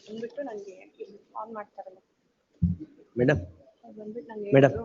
ಬಂದ್ಬಿಟ್ಟು ನನಗೆ ಆನ್ ಮಾಡ್ತಾರಲ್ಲ ಮೇಡಮ್ ಬಂದ್ಬಿಟ್ಟು ನನಗೆ madam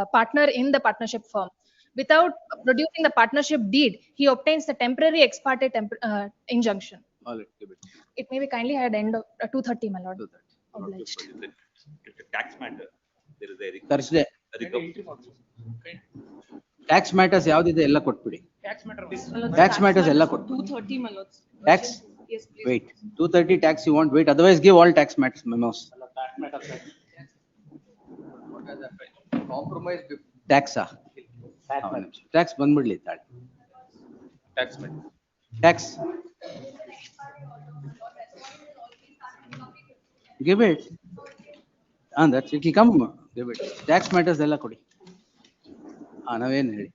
partner in the partnership firm. without producing the partnership deed, he obtains the temporary ex parte injunction. All right, give it. It may be kindly at end of 2:30, my lord. Do that. Obliged. Tax matter, there is a Thursday. recovery. Tax matters ಯಾವ್ದಿದೆ ಎಲ್ಲ ಕೊಟ್ಬಿಡಿ. Tax matters ಎಲ್ಲ ಕೊಟ್ಬಿಡಿ. 2:30, my lords. Tax? Yes, please. Wait. 2:30 tax you want wait. Otherwise give all tax matters memos. Compromise. Tax tax ಬಂದ್ಬಿಡ್ಲಿ ತಾಳಿ. Tax matter. Tax. Give it. And that's it. Come. Give it. Tax matters ಎಲ್ಲ ಕೊಡಿ. ನಾವೇನು ಹೇಳಿ.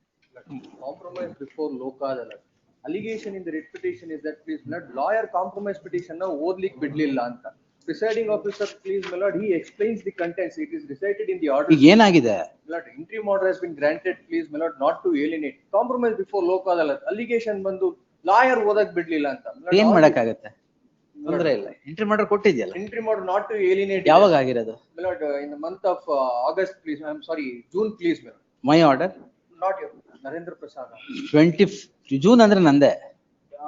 Compromise before local alert. Allegation in the writ petition is that please not lawyer compromise petition na ಓದ್ಲಿಕ್ಕೆ ಬಿಡ್ಲಿಲ್ಲ ಅಂತ. Presiding officer please my lord he explains the contents. It is recited in the order. ಈಗ ಏನಾಗಿದೆ? My lord interim order has been granted please my lord not to alienate. Compromise before local alert. Allegation ಬಂದು lawyer ಓದಕ್ ಬಿಡ್ಲಿಲ್ಲ ಅಂತ. ಏನ್ ಮಾಡಕ್ಕಾಗತ್ತೆ? ತೊಂದ್ರೆ ಇಲ್ಲ. Entry ಮಾಡರ್ ಕೊಟ್ಟಿದ್ಯಲ್ಲ. Interim order not to alienate. ಯಾವಾಗ ಆಗಿರೋದು? My lord in the month of August please I'm sorry June please my lord. My order? Not your Narendra Prasad. 20 June ಅಂದ್ರೆ ನಂದೆ.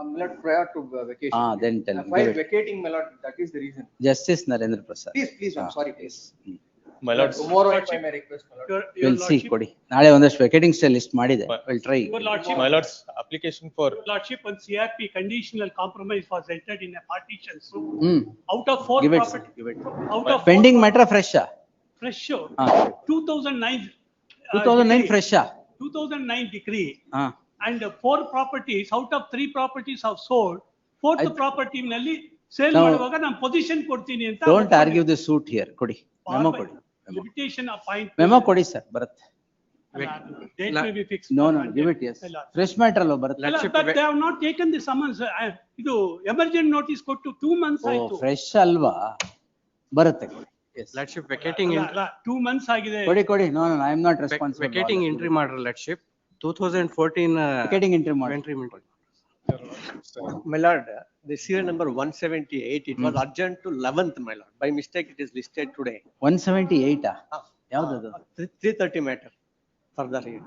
Milord prior to vacation. Then tell me. While vacating, my lord, that is the reason. Justice Narendra Prasad. Please, I'm sorry, please. My lord, Tomorrow I may request, my lord. We'll see ಕೊಡಿ. ನಾಳೆ ಒಂದಷ್ಟು vacating stay list ಮಾಡಿದೆ. We'll try. Your lordship, my lord's application for your lordship on CRP conditional compromise was entered in a partition. So out of 4 Give it. property, Give it. out of Pending matter fresh ah? fresh show, Ah. 2009. 2009 decree, fresh ah? 2009 decree. Ah. And 4 properties, out of 3 properties have sold, 4th property nalli sale Now- ಮಾಡುವಾಗ ನಾನು position ಕೊಡ್ತೀನಿ ಅಂತ. Don't argue the suit here. ಕೊಡಿ. Memo ಕೊಡಿ. Limitation appoint. Memo ಕೊಡಿ sir. ಬರುತ್ತೆ. Date may be fixed. No, give it yes. Fresh matter ಅಲ್ವಾ ಬರುತ್ತೆ. But they have not taken the summons. ಇದು emergent notice ಕೊಟ್ಟು 2 months ಓ ಆಯ್ತು. ಫ್ರೆಶ್ ಅಲ್ವಾ? ಬರುತ್ತೆ ಕೊಡಿ. Yes. Lordship, vacating, 2 months ಆಗಿದೆ. ಕೊಡಿ. No, I am not responsible. vacating entry order, Lordship, 2014. Vacating entry order. Entry order. My lord, the serial number 178, it was adjourned to 11th, my lord. By mistake, it is listed today. 178 ah? ಯಾವ್ದದು? 330 matter. Further here.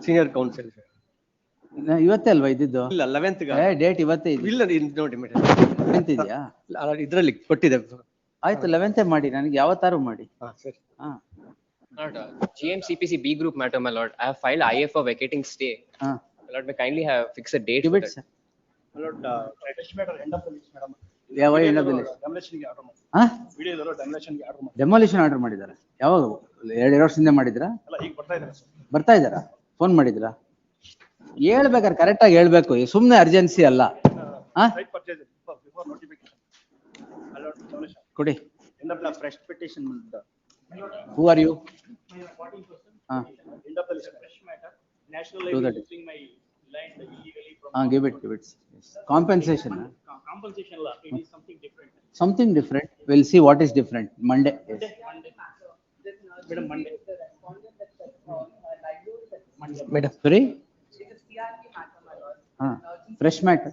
Senior counsel. ಇವತ್ತೇ ಅಲ್ವಾ ಇದ್ದಿದ್ದು? ಇಲ್ಲ 11th ಗ. Date ಇವತ್ತೇ ಇದೆ. ಇಲ್ಲ ನೋಡಿ ಮೇಡಮ್. 11th ಇದೆಯಾ? ಇದರಲ್ಲಿ ಕೊಟ್ಟಿದೆ. ಆಯ್ತು 11th ಮಾಡಿ ನನಗೆ ಯಾವತ್ತಾರು ಮಾಡಿ. ಸರಿ. GMCPC B group matter, my lord. I have filed IA for vacating stay. My lord, may kindly have fix a date. Give for it, that. sir. My lord, matter end of the list, madam. ಯಾವ end of the list? Demolition ಗೆ order ಮಾಡಿ. Video ಇದರ demolition ಗೆ order ಮಾಡಿ. Demolition order ಮಾಡಿದಾರೆ. ಯಾವಾಗ? 2 ವರ್ಷದಿಂದ ಮಾಡಿದ್ರಾ? ಅಲ್ಲ ಈಗ ಬರ್ತಾ ಇದ್ದಾರೆ ಸರ್. ಬರ್ತಾ ಇದ್ದಾರಾ? ಫೋನ್ ಮಾಡಿದ್ರಾ? ಹೇಳ್ಬೇಕಾದ್ರೆ ಕರೆಕ್ಟ್ ಆಗಿ ಹೇಳ್ಬೇಕು. ಸುಮ್ನೆ ಅರ್ಜೆನ್ಸಿ ಅಲ್ಲ. Site purchase before notification. My lord, demolition. ಕೊಡಿ. End of the fresh petition. Who are you? End of the list, fresh matter. National Do that. Library using my land illegally from. Give it. Yes. Compensation. Compensation law, it is something different. Something different. We'll see what is different. Monday. Yes. Madam, Monday. Madam. Sorry? It is CRP matter, my lord. Fresh matter.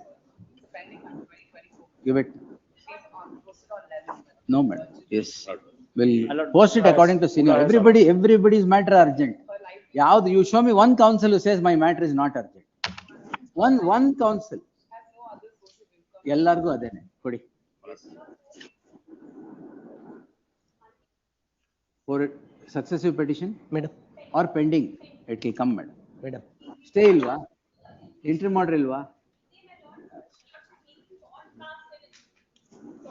Pending matter 2024. Give it. Posted on 11th. No, madam. Yes. We'll post it according to senior. Everybody's matter urgent. ಯಾವ್ದು? You show me one counsel who says my matter is not urgent. One counsel. Has no other source of income. ಎಲ್ಲರಿಗೂ ಅದೇನೆ ಕೊಡಿ. For successive petition Madam. or pending, it will come, madam. Madam. Stay ಇಲ್ವಾ? Interim order ಇಲ್ವಾ?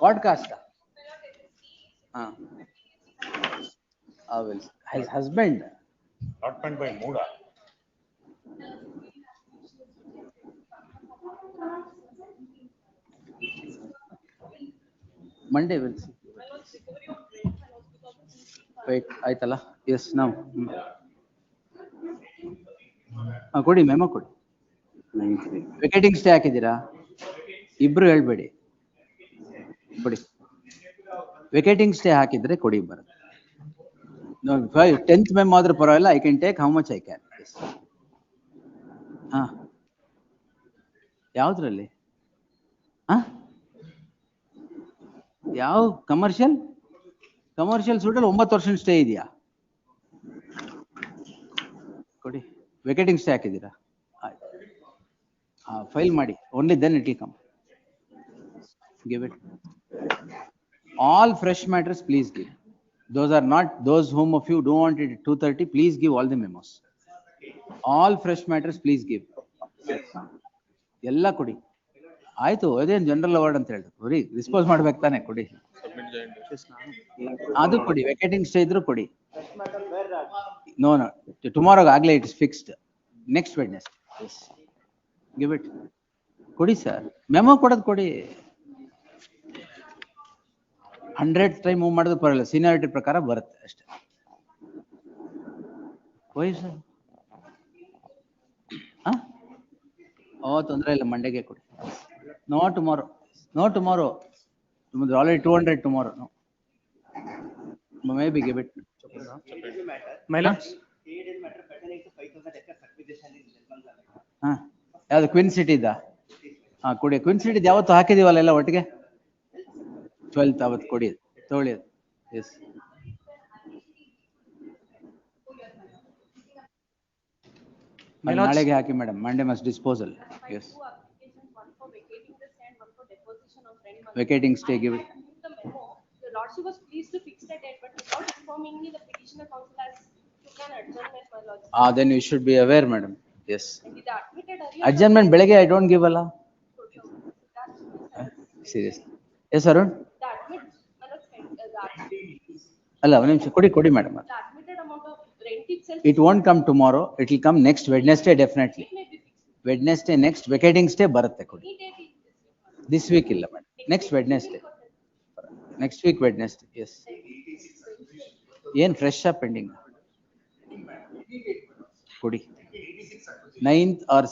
Podcast. His husband. allotment by Muda. Monday we'll see. Wait, ಆಯ್ತಲ್ಲ? Yes, now. ಕೊಡಿ memo ಕೊಡಿ. Vacating stay ಹಾಕಿದ್ದೀರಾ? ಇಬ್ರು ಹೇಳ್ಬೇಡಿ. ಕೊಡಿ. ವೆಕೇಟಿಂಗ್ ಸ್ಟೇ ಹಾಕಿದ್ರೆ ಕೊಡಿ ಬರುತ್ತೆ. No, 10th ಮೆಮೊ ಆದ್ರೂ ಪರವಾಗಿಲ್ಲ. I can take how much I can. Yes. ಯಾವ್ದ್ರಲ್ಲಿ? ಯಾವ ಕಮರ್ಷಿಯಲ್ ಸೂಟಲ್ಲಿ 9 ವರ್ಷ ಸ್ಟೇ ಇದೆಯಾ? ಕೊಡಿ. ವೆಕೇಟಿಂಗ್ ಸ್ಟೇ ಹಾಕಿದ್ದೀರಾ? ಫೈಲ್ ಮಾಡಿ, only then it will come. Give it. All fresh matters, please give. Those are not, those whom of you don't want it at 2:30, please give all the memos. All fresh matters, please give. ಎಲ್ಲ ಕೊಡಿ. ಆಯ್ತು, ಅದೇನು general award ಅಂತ ಹೇಳಿದ್ರು. ಕೊಡಿ, dispose ಮಾಡ್ಬೇಕು ತಾನೆ, ಕೊಡಿ. ಅದು ಕೊಡಿ, ವೆಕೇಟಿಂಗ್ ಸ್ಟೇ ಇದ್ರು ಕೊಡಿ. ನೋ ನೋ, ಟುಮಾರೋ ಆಗ್ಲೇ it is fixed. Next Wednesday. Yes, give it. ಕೊಡಿ ಸರ್, ಮೆಮೊ ಕೊಡೋದು ಕೊಡಿ. 100 ಟೈಮ್ ಮೂವ್ ಮಾಡೋದು ಪರವಾಗಿಲ್ಲ, ಸೀನಿಯಾರಿಟಿ ಪ್ರಕಾರ ಬರುತ್ತೆ ಅಷ್ಟೇ. ಕೊಡಿ ಸರ್. ತೊಂದರೆ ಇಲ್ಲ, ಮಂಡೆಗೆ ಕೊಡಿ. No tomorrow, no tomorrow. Already 200 tomorrow. No, maybe give it. ಯಾವ್ದು ಕ್ವಿನ್ ಸಿಟಿದ? ಕೊಡಿ. ಕ್ವಿನ್ ಸಿಟಿದ್ ಯಾವತ್ತು ಹಾಕಿದೀವಲ್ಲ ಎಲ್ಲ ಒಟ್ಟಿಗೆ. 12th ಅವತ್ತು ಕೊಡಿ, ತೊಗೊಳ್ಳಿ. ಎಸ್, ನಾಳೆಗೆ ಹಾಕಿ madam. Monday must disposal. Yes, vacating stay, give it. The lordship was pleased to fix the date, but without informing me, the petitioner counsel has took an adjournment, my lord. Then you should be aware, madam. Yes. And the admitted earlier. Adjournment ಬೆಳಗ್ಗೆ I don't give alla. Seriously. Yes, Arun. The admit, my lord, ಅಲ್ಲ, ಒಂದು ನಿಮಿಷ ಕೊಡಿ, ಕೊಡಿ madam. the admitted amount of rent itself. It won't come tomorrow, it will come next Wednesday definitely. May be fixed. Wednesday next vacating stay ಬರುತ್ತೆ, ಕೊಡಿ. Any date is This week ಇಲ್ಲ madam, next Wednesday. Next week Wednesday, yes. ಏನ್ fresh ಆ pending? ಕೊಡಿ. 9th or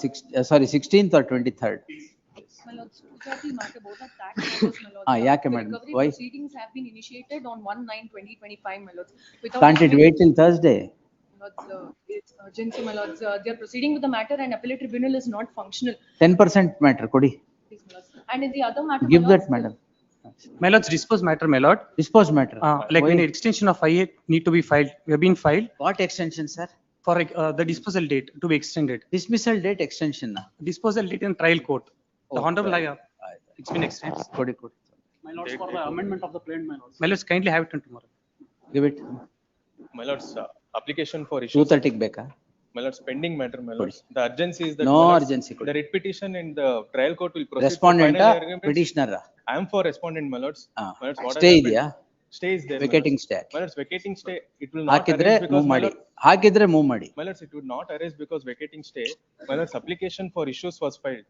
16th or 23rd. My lords, 230 matter, both are tax matters, my lords. ಯಾಕೆ The madam? recovery Why? proceedings have been initiated on 1/9/2025, my lords. Without Can't it wait till Thursday? My lords, it's urgency, my lords. They are proceeding with the matter and appellate tribunal is not functional. 10% matter, ಕೊಡಿ. Please, my lords. And in the other matter, my Give lords, that, madam. My lords, dispose matter, my lord. Dispose matter. Like Why? when extension of IA need to be filed, we have been filed What extension, sir? for the disposal date to be extended. Dismissal date extension. Disposal date in trial court. The Oh, honorable right. it's been extended. ಕೊಡಿ, ಕೊಡಿ. My lords, for the amendment of the plain, my lords. My lords, kindly have it on tomorrow. Give it. My lords, application for issues. 2:30 ಬೇಕಾ? My lords, pending matter, my lords. The urgency is that. No my lords, urgency, ಕೊಡಿ. The writ petition in the trial court will proceed. to Respondent final arguments. petitioner? I am for respondent, my lords. My lords, what Stay has ಇದೆಯಾ? happened- Stay is there. my Vacating lords. stay. My lords, vacating stay, it will not ಹಾಕಿದ್ರೆ arise move because, my ಮಾಡಿ. lord, ಹಾಕಿದ್ರೆ move ಮಾಡಿ. my lords, it would not arise because vacating stay, my lords, application for issues was filed.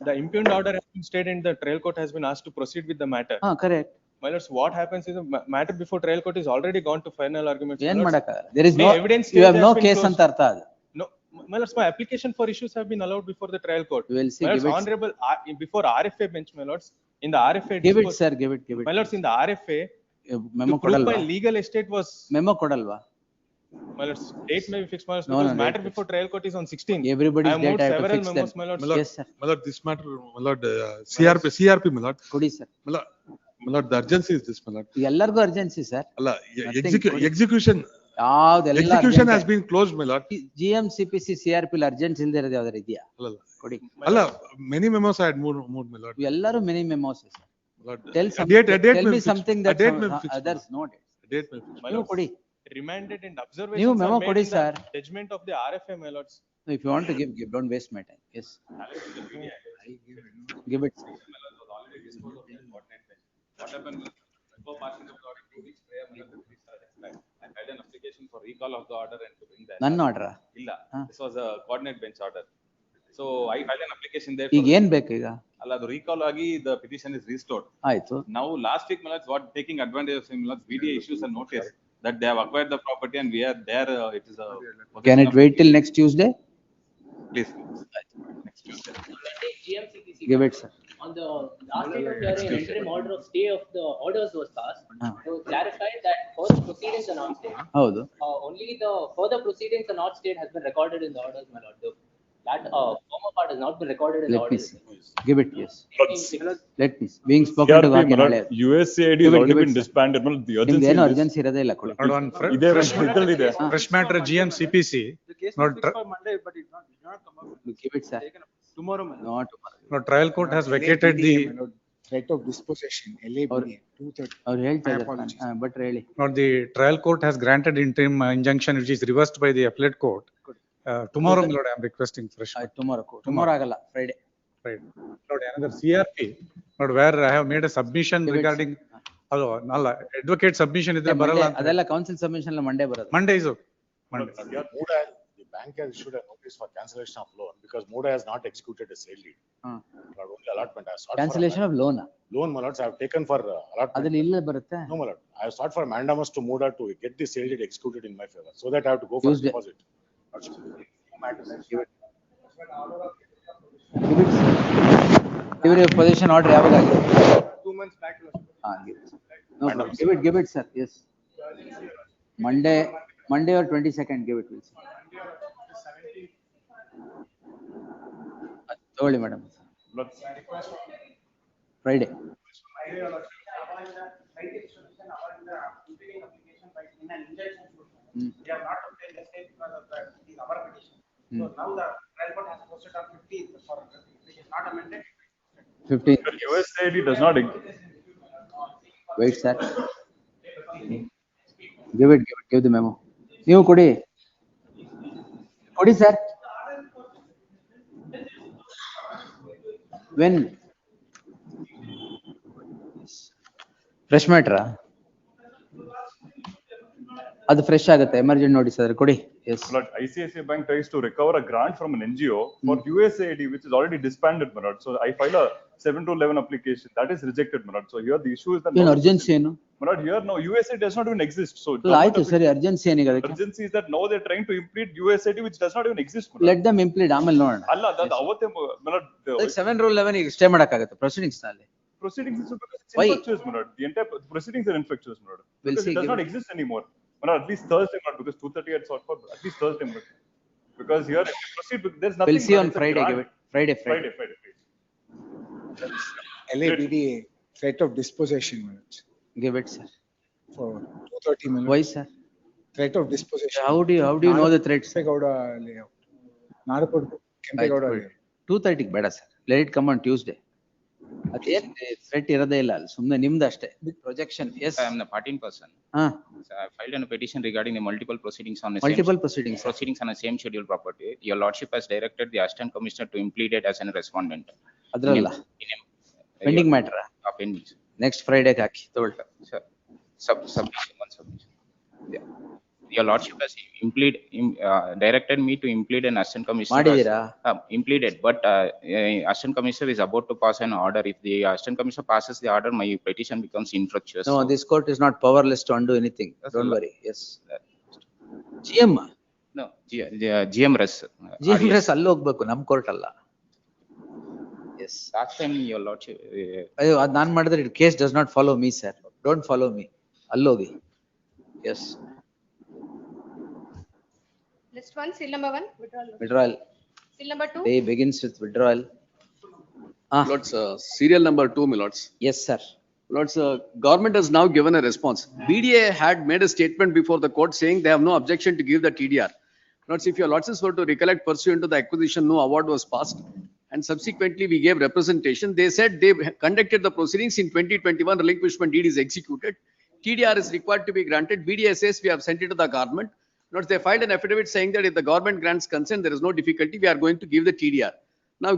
The impugned order has been stayed and the trial court has been asked to proceed with the matter. Correct. My lords, what happens is the matter before trial court is already gone to final arguments. ಏನ್ My lords. ಮಾಡಕ್ಕಾಗಲ್ಲ. There is The no, evidence you have stage no has been case closed. ಅಂತ ಅರ್ಥ ಅದು. No, my lords, my application for issues have been allowed before the trial court. We will see, My lords, give it. honorable, before RFA bench, my lords, in the RFA. Give it, discourse- sir, give it, give My it. lords, in the RFA, memo to prove ಕೊಡಲ್ವಾ? my legal estate was, memo ಕೊಡಲ್ವಾ? my lords, date may be fixed, my lords, No, because no, matter date before trial court is on 16. Everybody's I have date moved I have to several fix memos, them. my lords. My lord, Yes, sir. my lord, this matter, my lord, CRP, my lord. ಕೊಡಿ sir. My lord, the urgency is this, my lord. ಎಲ್ಲರಿಗೂ urgency sir. Allah, Nothing, ಕೊಡಿ. execution ಯಾವ್ದೆಲ್ಲ has been closed, my lord. GMCPC CRP urgent ಇಲ್ದೇ ಇರೋದು ಯಾವ್ದಾರು ಇದೆಯಾ? ಕೊಡಿ. Allah, many memos I had moved, my lord. ಎಲ್ಲರೂ mini ಮೆಮೋಸ್ sir. My lord, Tell a something, date tell may me fix- something a that date may fix, my others lord. know. A date may fix. My ನೀವು lords, ಕೊಡಿ. remanded and ನೀವು observations memo are made ಕೊಡಿ in the sir. judgment of the RFA, my lords. If you want to give, give. Don't waste my time. Yes. Give it. What happened was, before passing of the order, 2 weeks prior, I filed an application for recall of the order and to bring that. ನನ್ನ order. Illa, this was a coordinate bench order. So I filed an application there. ಈಗ ಏನ್ ಬೇಕು ಈಗ? Allah, the recall agi, the petition is restored. ಆಯ್ತು. Now, last week, my lords, what taking advantage of him, lords, VDA issues a notice that they have acquired the property and we are there, it is a. Can it wait till next Tuesday? Please. Next Tuesday. Give it, sir. On the last date of hearing, interim order of stay of the orders was passed. To clarify that further proceedings are not stayed. ಹೌದು. Only the further proceedings are not stayed has been recorded in the orders, my lord. That former part has not been recorded in the Let me orders. see. Give it, yes. Let me see. Being spoken to CRP, ನಾಳೆ. USAID Give has it, already give it, been sir. disbanded. The ನಿಮ್ದು urgency ಏನು is this. Urgency ಇರೋದೇ ಇಲ್ಲ ಕೊಡಿ. Lord, one ಇದೆ fresh matter ಇದೆ. fresh matter GMCPC. case No, is fixed for Monday, but it did not come up. Give it, sir. Taken up tomorrow, my lord. Not tomorrow. No, trial court has vacated the, Threat of dispossession, LABD, 230. ಅವ್ರು ಹೇಳ್ತಾ My ಇದ್ದಾರೆ, apologies. but ಹೇಳಿ. not the trial court has granted interim injunction which is reversed by the appellate court. Tomorrow, my lord, I am requesting fresh. Tomorrow ಆಗಲ್ಲ, Friday. Right. Lord, another CRP, Lord, where I have made a submission Give it, regarding, ಅಲ್ಲ, advocate submission ಇದೆ ಬರಲ್ಲ ಅಂತ. ಅದೆಲ್ಲ council submission Monday ಬರೋದು. Monday is okay. Monday. The bank has issued a notice for cancellation of loan because Muda has not executed a sale deed. Not only allotment, I have sought for Cancellation of loan. loan, my lords, I have taken for allotment. ಅದ್ರಲ್ಲಿ ಇಲ್ಲ ಬರುತ್ತೆ. No, my lord, I have sought for mandamus to Muda to get the sale deed executed in my favor, so that I have to go for Tuesday. deposit. Give it possession order ಯಾವಾಗ ಆಗಿದೆ? 2 months back. Give it, sir, yes. Monday or 22nd, give it, we'll see. ತಗೊಳ್ಳಿ madam. Friday. They have not obtained the stay because of that, it is our petition. So now the trial court has posted on 15th for, it is not amended. 15th. The USAID does not exist. Wait, sir. Give the memo. ನೀವು ಕೊಡಿ sir. When? Fresh matter. ಅದು fresh ಆಗುತ್ತೆ, emergent notice ಆದ್ರೆ ಕೊಡಿ. Yes. But ICICI Bank tries to recover a grant from an NGO for USAID, which is already disbanded, my lord. So I file a 7-11 application that is rejected, my lord. So here the issue is that ಏನು urgency ಏನು? my lord, here no USAID does not even exist. So ಆಯ್ತು ಸರಿ, urgency ಏನಿಗೆ ಅದಕ್ಕೆ? urgency is that now they're trying to implement USAID, which does not even exist, my lord. Let them implead, ಆಮೇಲೆ ನೋಡೋಣ. ಅಲ್ಲ, ಅದು ಅವತ್ತೇ my lord, 7-11 ಈಗ stay ಮಾಡಕ್ಕಾಗತ್ತೆ proceedings ನಲ್ಲಿ? proceedings is because it's Why? infectious, my lord. The entire proceedings are infectious, my lord. We'll Because see, it does give not it. exist anymore. My lord, at least Thursday, my lord, because 2:30 had sought for, at least Thursday, my lord. Because here, if you proceed, there's nothing. We'll see my on lord, it's a Friday, grant. give it. Friday. Friday. LABD, threat of dispossession, minutes. Give it, sir. For 230 minutes. Why, sir? Threat of dispossession. How do you know the threats? Kempegowda layout. Narapur, Kempegowda layout. 2:30 ಬೇಡ sir, let it come on Tuesday. ಅದೇನ್ threat ಇರೋದೇ ಇಲ್ಲ ಅಲ್ಲಿ, ಸುಮ್ಮನೆ ನಿಮ್ದು ಅಷ್ಟೇ projection. Yes, I am the party in person. So I filed a petition regarding the multiple proceedings on the proceedings on the same schedule property. Your lordship has directed the assistant commissioner to implead it as a respondent. ಅದ್ರಲ್ಲ pending matter. Pending. Next ಫ್ರೈಡೆಗೆ ಹಾಕಿ ತಗೊಳ್ಳಿ. Sure. Submission. Yeah. Your lordship has directed me to implead an assistant commissioner. ಮಾಡಿದೀರಾ? Impleaded, but assistant commissioner is about to pass an order. If the assistant commissioner passes the order, my petition becomes infructuous. No, this court is not powerless to undo anything. Don't worry. Yes. GM? No, GM res. GM res ಅಲ್ಲಿ ಹೋಗ್ಬೇಕು, ನಮ್ court ಅಲ್ಲ. Yes. Last time your lordship. ಅಯ್ಯೋ, ಅದ್ ನಾನ್ ಮಾಡಿದ್ರೆ case does not follow me sir. Don't follow me. ಅಲ್ಲೋಗಿ. Yes. List one, seal number 1, Withdrawal. Seal number 2. Day begins with withdrawal. Lords, serial number 2, my lords. Yes, sir. Lords, government has now given a response. BDA had made a statement before the court saying they have no objection to give the TDR. Lords, if your lords were to recollect pursuant to the acquisition, no award was passed. And subsequently, we gave representation. They said they conducted the proceedings in 2021, relinquishment deed is executed. TDR is required to be granted. BDA says we have sent it to the government. Notice they filed an affidavit saying that if the government grants consent, there is no difficulty. We are going to give the TDR. Now,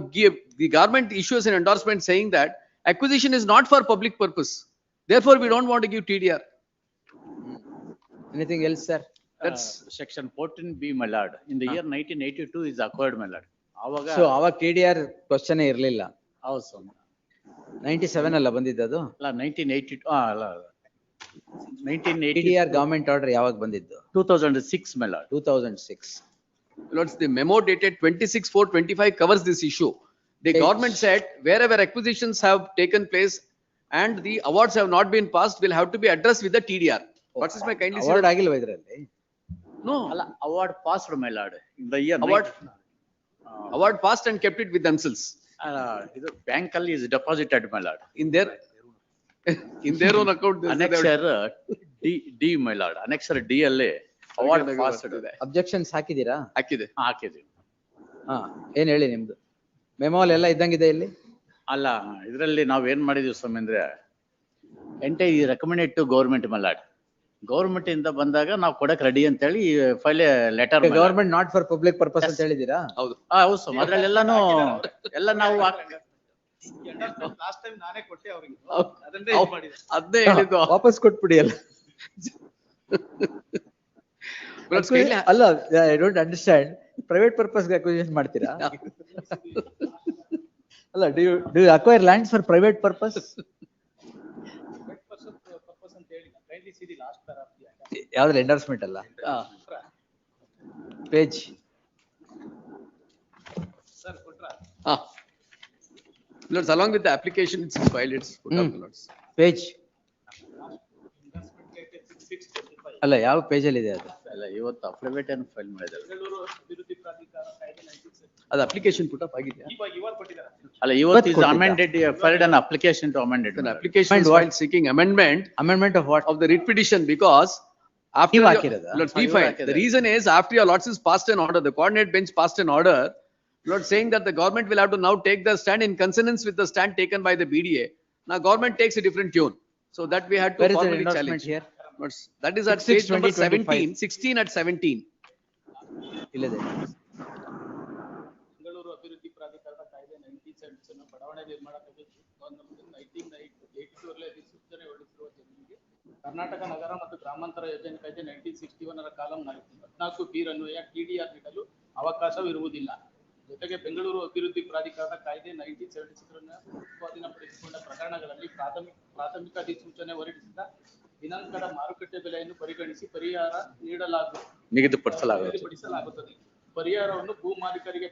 the government issues an endorsement saying that acquisition is not for public purpose. Therefore, we don't want to give TDR. Anything else, sir? That's section 14B, my lord. In the year 1982 is acquired, my lord. So, ಅವಾಗ TDR question ಇರಲಿಲ್ಲ. ಹೌದು sir. 97 ಅಲ್ಲ ಬಂದಿದ್ದು? ಅಲ್ಲ 1982 ಅಲ್ಲ 1980. TDR government order ಯಾವಾಗ ಬಂದಿದ್ದು? 2006, my lord. 2006. Lords, the memo dated 26/4/25 covers this issue. The government said wherever acquisitions have taken place and the awards have not been passed will have to be addressed with the TDR. What is my kindly? Award ಆಗಿಲ್ವಾ ಇದರಲ್ಲಿ? No. ಅಲ್ಲ award passed, my lord. In the year award passed and kept it with themselves. ಇದು bank ಅಲ್ಲಿ is deposited, my lord. In their own account. Annexure D, my lord. Annexure D ಅಲ್ಲಿ award passed. Objections ಹಾಕಿದೀರಾ? ಹಾಕಿದೆ. ಹಾಕಿದೆ. ಹಾ, ಏನ್ ಹೇಳಿ ನಿಮ್ದು? ಮೆಮೋಲ್ ಎಲ್ಲ ಇದ್ದಂಗಿದೆ ಇಲ್ಲಿ? ಅಲ್ಲ, ಇದರಲ್ಲಿ ನಾವ್ ಏನ್ ಮಾಡಿದೀವಿ ಸ್ವಾಮಿ ಅಂದ್ರೆ, ರೆಕಮೆಂಡೆಡ್ ಟು ಗೌರ್ಮೆಂಟ್ ಮಲಾಡ್. ಗೌರ್ಮೆಂಟ್ ಇಂದ ಬಂದಾಗ ನಾವು ಕೊಡಕ್ ರೆಡಿ ಅಂತ ಹೇಳಿ file letter. Government not for public purpose ಅಂತ ಹೇಳಿದೀರಾ? ಹೌದು. ಹೌದು ಸ್ವಾಮಿ, ಅದ್ರಲ್ಲೆಲ್ಲಾನು ಎಲ್ಲ ನಾವು ಲಾಸ್ಟ್ ಟೈಮ್ ನಾನೇ ಕೊಟ್ಟೆ ಅವ್ರಿಗೆ. ಅದೇ ಹೇಳಿದ್ದು. ವಾಪಸ್ ಕೊಟ್ಬಿಡಿ ಅಲ್ಲ. ಅಲ್ಲ, I don't understand. Private purpose acquisition ಮಾಡ್ತೀರಾ? ಅಲ್ಲ, do you acquire lands for private purpose? ಯಾವ್ದ್ರ ಎಂಡರ್ಸ್ಮೆಂಟ್ ಅಲ್ಲ? Page Lords, along with the application, it's filed, it's put up, Lords. Page ಅಲ್ಲ, ಯಾವ ಪೇಜ್ ಅಲ್ಲಿ ಇದೆ ಅದು? ಅಲ್ಲ, ಇವತ್ತು ಅಫಿಡವಿಟ್ ಏನು ಫೈಲ್ ಮಾಡಿದ್ದಾರೆ. ಅದು ಅಪ್ಲಿಕೇಶನ್ ಪುಟ್ ಅಪ್ ಆಗಿದೆಯಾ? ಅಲ್ಲ, ಇವತ್ತು is amended, filed an application to amend it. An application is filed seeking amendment of what? of the writ petition, because after ನೀವು your- ಹಾಕಿರೋದಾ? Lords, we filed. The reason is, after your Lords has passed an order, the coordinate bench passed an order, Lord, saying that the government will have to now take the stand in consonance with the stand taken by the BDA. Now government takes a different tune, so that we had to Where is the formally endorsement challenge. here? Lords, that is at page number 17, 16 at 17. ಇಲ್ಲದೆ ಬೆಂಗಳೂರು ಅಭಿವೃದ್ಧಿ ಪ್ರಾಧಿಕಾರದ ಕಾಯ್ದೆ 1977 ಬಡಾವಣೆ ನಿರ್ಮಾಣ government 1982 ಅಧಿಸೂಚನೆ ಹೊರಡಿಸಿರುವ ಜಮೀನಿಗೆ ಕರ್ನಾಟಕ ನಗರ ಮತ್ತು ಗ್ರಾಮಾಂತರ ಯೋಜನೆ ಕಾಯ್ದೆ 1961 ರ ಕಾಲಂ 14 ಬಿ ಅನ್ವಯ TDR ನೀಡಲು ಅವಕಾಶವಿರುವುದಿಲ್ಲ. ಜೊತೆಗೆ ಬೆಂಗಳೂರು ಅಭಿವೃದ್ಧಿ ಪ್ರಾಧಿಕಾರದ ಕಾಯ್ದೆ 1976 ಸ್ವಾಧೀನಪಡಿಸಿಕೊಂಡ ಪ್ರಕರಣಗಳಲ್ಲಿ ಪ್ರಾಥಮಿಕ ಅಧಿಸೂಚನೆ ಹೊರಡಿಸಿದ ದಿನಾಂಕದ ಮಾರುಕಟ್ಟೆ ಬೆಲೆಯನ್ನು ಪರಿಗಣಿಸಿ ಪರಿಹಾರ ನಿಗದಿಪಡಿಸಲಾಗುತ್ತದೆ. ಪರಿಹಾರವನ್ನು ಭೂ ಮಾಲೀಕರಿಗೆ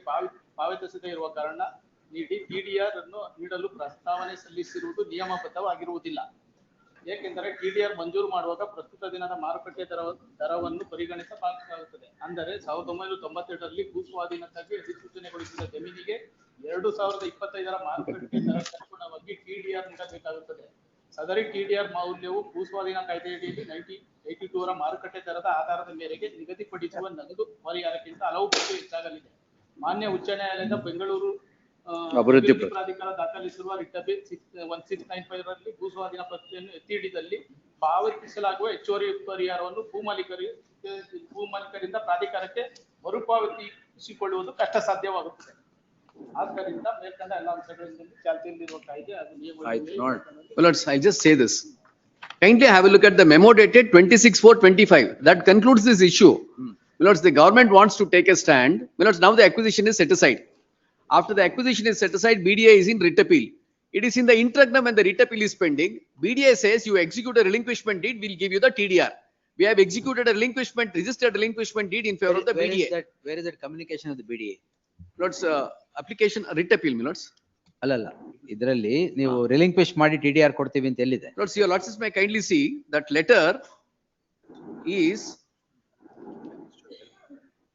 ಪಾವತಿಸದೇ ಇರುವ ಕಾರಣ ನೀಡಿ TDR ಅನ್ನು ನೀಡಲು ಪ್ರಸ್ತಾವನೆ ಸಲ್ಲಿಸಿರುವುದು ನಿಯಮಬದ್ಧವಾಗಿರುವುದಿಲ್ಲ. ಏಕೆಂದರೆ TDR ಮಂಜೂರು ಮಾಡುವಾಗ ಪ್ರಸ್ತುತ ದಿನದ ಮಾರುಕಟ್ಟೆ ದರವನ್ನು ಪರಿಗಣಿಸಬೇಕಾಗುತ್ತದೆ. ಅಂದರೆ 1992ರಲ್ಲಿ ಭೂ ಸ್ವಾಧೀನಕ್ಕಾಗಿ ಅಧಿಸೂಚನೆಗೊಳಿಸಿದ ಜಮೀನಿಗೆ 2025ರ ಮಾರುಕಟ್ಟೆ ದರಕ್ಕೆ ಅನುಗುಣವಾಗಿ TDR ನೀಡಬೇಕಾಗುತ್ತದೆ. ಸದರಿ TDR ಮೌಲ್ಯವು ಭೂ ಸ್ವಾಧೀನ ಕಾಯ್ದೆಯಡಿಯಲ್ಲಿ 1982ರ ಮಾರುಕಟ್ಟೆ ದರದ ಆಧಾರದ ಮೇರೆಗೆ ನಿಗದಿಪಡಿಸುವ ನಗದು ಪರಿಹಾರಕ್ಕಿಂತ ಹಲವು ಪಟ್ಟು ಹೆಚ್ಚಾಗಲಿದೆ. ಮಾನ್ಯ ಉಚ್ಚ ನ್ಯಾಯಾಲಯದ ಬೆಂಗಳೂರು ಅಭಿವೃದ್ಧಿ ಪ್ರಾಧಿಕಾರ ದಾಖಲಿಸಿರುವ ರಿಟ್ 1695 ರಲ್ಲಿ ಭೂ ಸ್ವಾಧೀನ ಪ್ರಕ್ರಿಯೆಯನ್ನು ಎತ್ತಿ ಹಿಡಿದಲ್ಲಿ ಪಾವತಿಸಲಾಗುವ ಹೆಚ್ಚುವರಿ ಪರಿಹಾರವನ್ನು ಭೂಮಾಲೀಕರಿಂದ ಪ್ರಾಧಿಕಾರಕ್ಕೆ ಮರುಪಾವತಿಸಿಕೊಳ್ಳುವುದು ಕಷ್ಟ ಸಾಧ್ಯವಾಗುತ್ತದೆ. ಆದ್ದರಿಂದ ಮೇಲ್ಕಂಡ ಎಲ್ಲ ಅಂಶಗಳಿಂದ ಚಾಲ್ತಿಯಲ್ಲಿರುವ ಕಾಯ್ದೆ ಅದು ನಿಯಮಗಳು. Lords, I'll just say this. Kindly have a look at the memo dated 26/4/25. That concludes this issue. Lords, the government wants to take a stand. Lords, now the acquisition is set aside. After the acquisition is set aside, BDA is in writ appeal. It is in the interim when the writ appeal is pending. BDA says you execute a relinquishment deed, we'll give you the TDR. We have executed a registered relinquishment deed in favor of the BDA. Where is that communication of the BDA? Lords, application writ appeal, Lords. ಅಲ್ಲಲ್ಲ, ಇದರಲ್ಲಿ ನೀವು ರಿಲಿಂಕ್ವಿಶ್ ಮಾಡಿ TDR ಕೊಡ್ತೀವಿ ಅಂತ ಎಲ್ಲಿದೆ? Lords, your Lords may kindly see that letter is,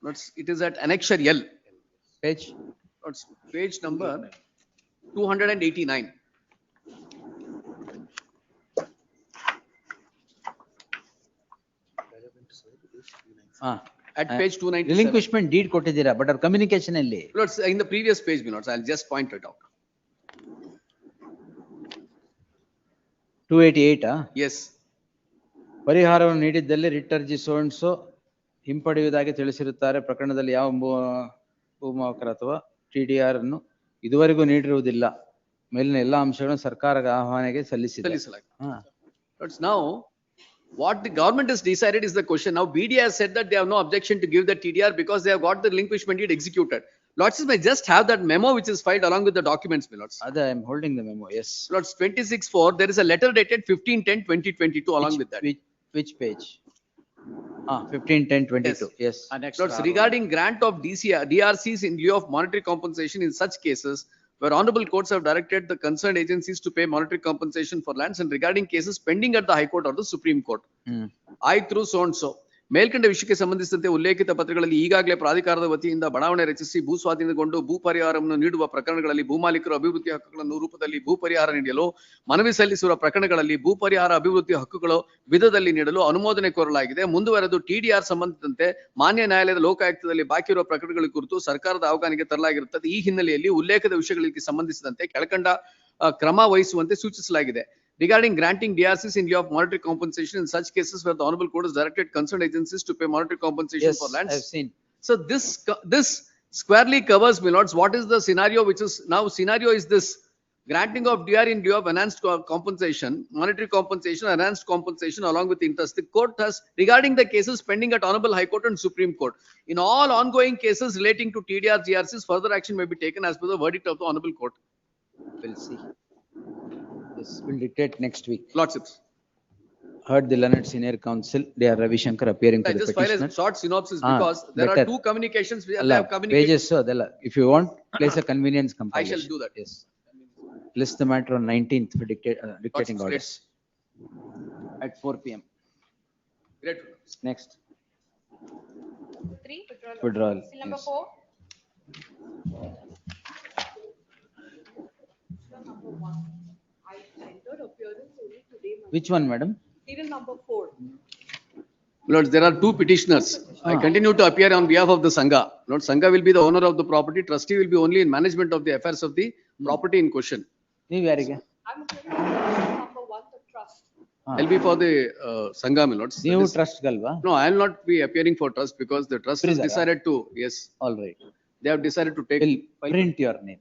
Lords, it is at annexure L. Page? Lords, page number 289. At page 297. Relinquishment deed ಕೊಟ್ಟಿದ್ದೀರಾ, but our communication ಅಲ್ಲಿ? Lords, in the previous page, Lords, I'll just point it out. 288 Yes. ಪರಿಹಾರವನ್ನು ನೀಡಿದ್ದಲ್ಲಿ writ ಅರ್ಜಿ ಸೋನ್ಸೋ ಹಿಂಪಡೆಯುವುದಾಗಿ ತಿಳಿಸಿರುತ್ತಾರೆ. ಪ್ರಕರಣದಲ್ಲಿ ಯಾವ ಭೂಮಾಲೀಕರು ಅಥವಾ TDR ಅನ್ನು ಇದುವರೆಗೂ ನೀಡಿರುವುದಿಲ್ಲ. ಮೇಲಿನ ಎಲ್ಲಾ ಅಂಶಗಳನ್ನು ಸರ್ಕಾರದ ಆಹ್ವಾನೆಗೆ ಸಲ್ಲಿಸಿದೆ. Lords, now what the government has decided is the question. Now BDA has said that they have no objection to give the TDR because they have got the relinquishment deed executed. Lords, may just have that memo which is filed along with the documents, my Lords. I am holding the memo, yes. Lords, 26/4, there is a letter dated 15/10/2022 along with that. Which page? 15/10/22, yes. Lords, regarding grant of DRCs in lieu of monetary compensation in such cases where honorable courts have directed the concerned agencies to pay monetary compensation for lands, and regarding cases pending at the High Court or the Supreme Court. I through so and so. ಮೇಲ್ಕಂಡ ವಿಷಯಕ್ಕೆ ಸಂಬಂಧಿಸಿದಂತೆ ಉಲ್ಲೇಖಿತ ಪತ್ರಗಳಲ್ಲಿ ಈಗಾಗಲೇ ಪ್ರಾಧಿಕಾರದ ವತಿಯಿಂದ ಬಡಾವಣೆ ರಚಿಸಿ ಭೂ ಸ್ವಾಧೀನಗೊಂಡು ಭೂ ಪರಿಹಾರವನ್ನು ನೀಡುವ ಪ್ರಕರಣಗಳಲ್ಲಿ ಭೂಮಾಲೀಕರು ಅಭಿವೃದ್ಧಿ ಹಕ್ಕುಗಳನ್ನು ರೂಪದಲ್ಲಿ ಭೂ ಪರಿಹಾರ ನೀಡಲು ಮನವಿ ಸಲ್ಲಿಸಿರುವ ಪ್ರಕರಣಗಳಲ್ಲಿ ಭೂ ಪರಿಹಾರ ಅಭಿವೃದ್ಧಿ ಹಕ್ಕುಗಳು ವಿಧದಲ್ಲಿ ನೀಡಲು ಅನುಮೋದನೆ ಕೋರಲಾಗಿದೆ. ಮುಂದುವರೆದು ಟಿಡಿಆರ್ ಸಂಬಂಧಿಸಿದಂತೆ ಮಾನ್ಯ ನ್ಯಾಯಾಲಯದ ಲೋಕಾಯುಕ್ತದಲ್ಲಿ ಬಾಕಿ ಇರುವ ಪ್ರಕರಣಗಳ ಕುರಿತು ಸರ್ಕಾರದ ಅವಗಾಹನೆಗೆ ತರಲಾಗಿರುತ್ತದೆ. ಈ ಹಿನ್ನೆಲೆಯಲ್ಲಿ ಉಲ್ಲೇಖಿತ ವಿಷಯಗಳಿಗೆ ಸಂಬಂಧಿಸಿದಂತೆ ಕೆಳಕಂಡ ಕ್ರಮ ವಹಿಸುವಂತೆ ಸೂಚಿಸಲಾಗಿದೆ. Regarding granting DRCs in lieu of monetary compensation in such cases where the Honorable Court has directed concerned agencies to pay monetary compensation Yes, for lands. I've seen. So this squarely covers, my lords, what is the scenario which is now scenario is this: granting of DR in lieu of enhanced compensation, monetary compensation, enhanced compensation along with interest. The court has, regarding the cases pending at Honorable High Court and Supreme Court, in all ongoing cases relating to TDR GRCs, further action may be taken as per the verdict of the Honorable Court. We'll see. This will dictate next week. Lordships. Heard the learned senior counsel, they are Ravi Shankar appearing to I the just file petitioner. a short synopsis because there are better. two communications which Alla, have communicated. pages, so adella. If you want, place a convenience I compilation. shall do that. Yes. List the matter on 19th for dictating orders. At 4 PM. Great. Next. 3, withdrawal. Withdrawal, Still number yes. 4. Number 1. I entered appearance only today. Which one, madam? Serial number 4. Lords, there are two petitioners. I continue to appear on behalf of the Sangha. Lord, Sangha will be the owner of the property. Trustee will be only in management of the affairs of the property in question. ನೀವು ಯಾರಿಗೆ? I'm appearing on serial number 1, the trust. I'll be for the Sangha, my lords. ನೀವು This- trust ಗಲ್ವಾ? No, I'll not be appearing for trust because the trust has Prisoner, decided to, yes, All right. they have decided to take. Will print your name.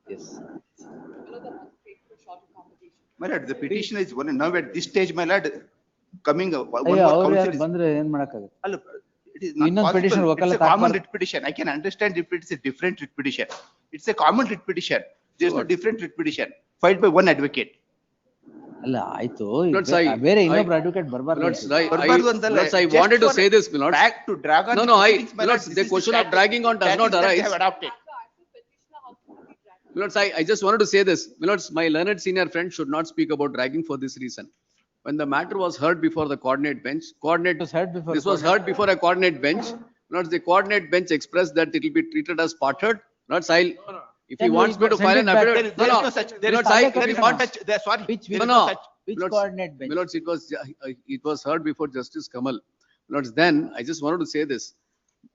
Yes. Another one, paid for short accommodation. My lord, the petition is one, now at this stage, my lord, coming, one ಅಯ್ಯೋ, more ಅವ್ರು counsel ಯಾರು is. ಬಂದ್ರೆ ಏನ್ ಮಾಡಕ್ಕಾಗತ್ತೆ? Hello, it is not ಇನ್ನೊಂದು petition possible. It's ವಕಾಲತ್ a common ಹಾಕ್ಬಾರ್ದು. writ petition. I can understand if it's a different writ petition. It's a common writ petition. There's no different writ petition filed by one advocate. ಅಲ್ಲ ಆಯ್ತು Lords, ಬೇರೆ ಇನ್ನೊಬ್ರು advocate ಬರಬಾರ್ದು. Lords, ಬರ್ಬಾರ್ದು ಅಂತಲ್ಲ, Lords, I just wanted to for say this, my lords. Drag to drag on. No, the no, proceedings, my Lords, lord, the this is question of status- dragging on does not status that they arise. have adopted. Lords, I just wanted to say this. Lords, my learned senior friend should not speak about dragging for this reason. When the matter was heard before the coordinate bench, this was heard before a coordinate bench. Lords, the coordinate bench expressed that it will be treated as part heard. Lords, if he Then wants we me to send file it an back. affidavit. There is No, no no. such, there is Lords, no I- there is if no he such, there, sorry. Which there is no, no no. such. Which Lords, coordinate bench? Lords, it was heard before Justice Kamal. Lords, then I just wanted to say this.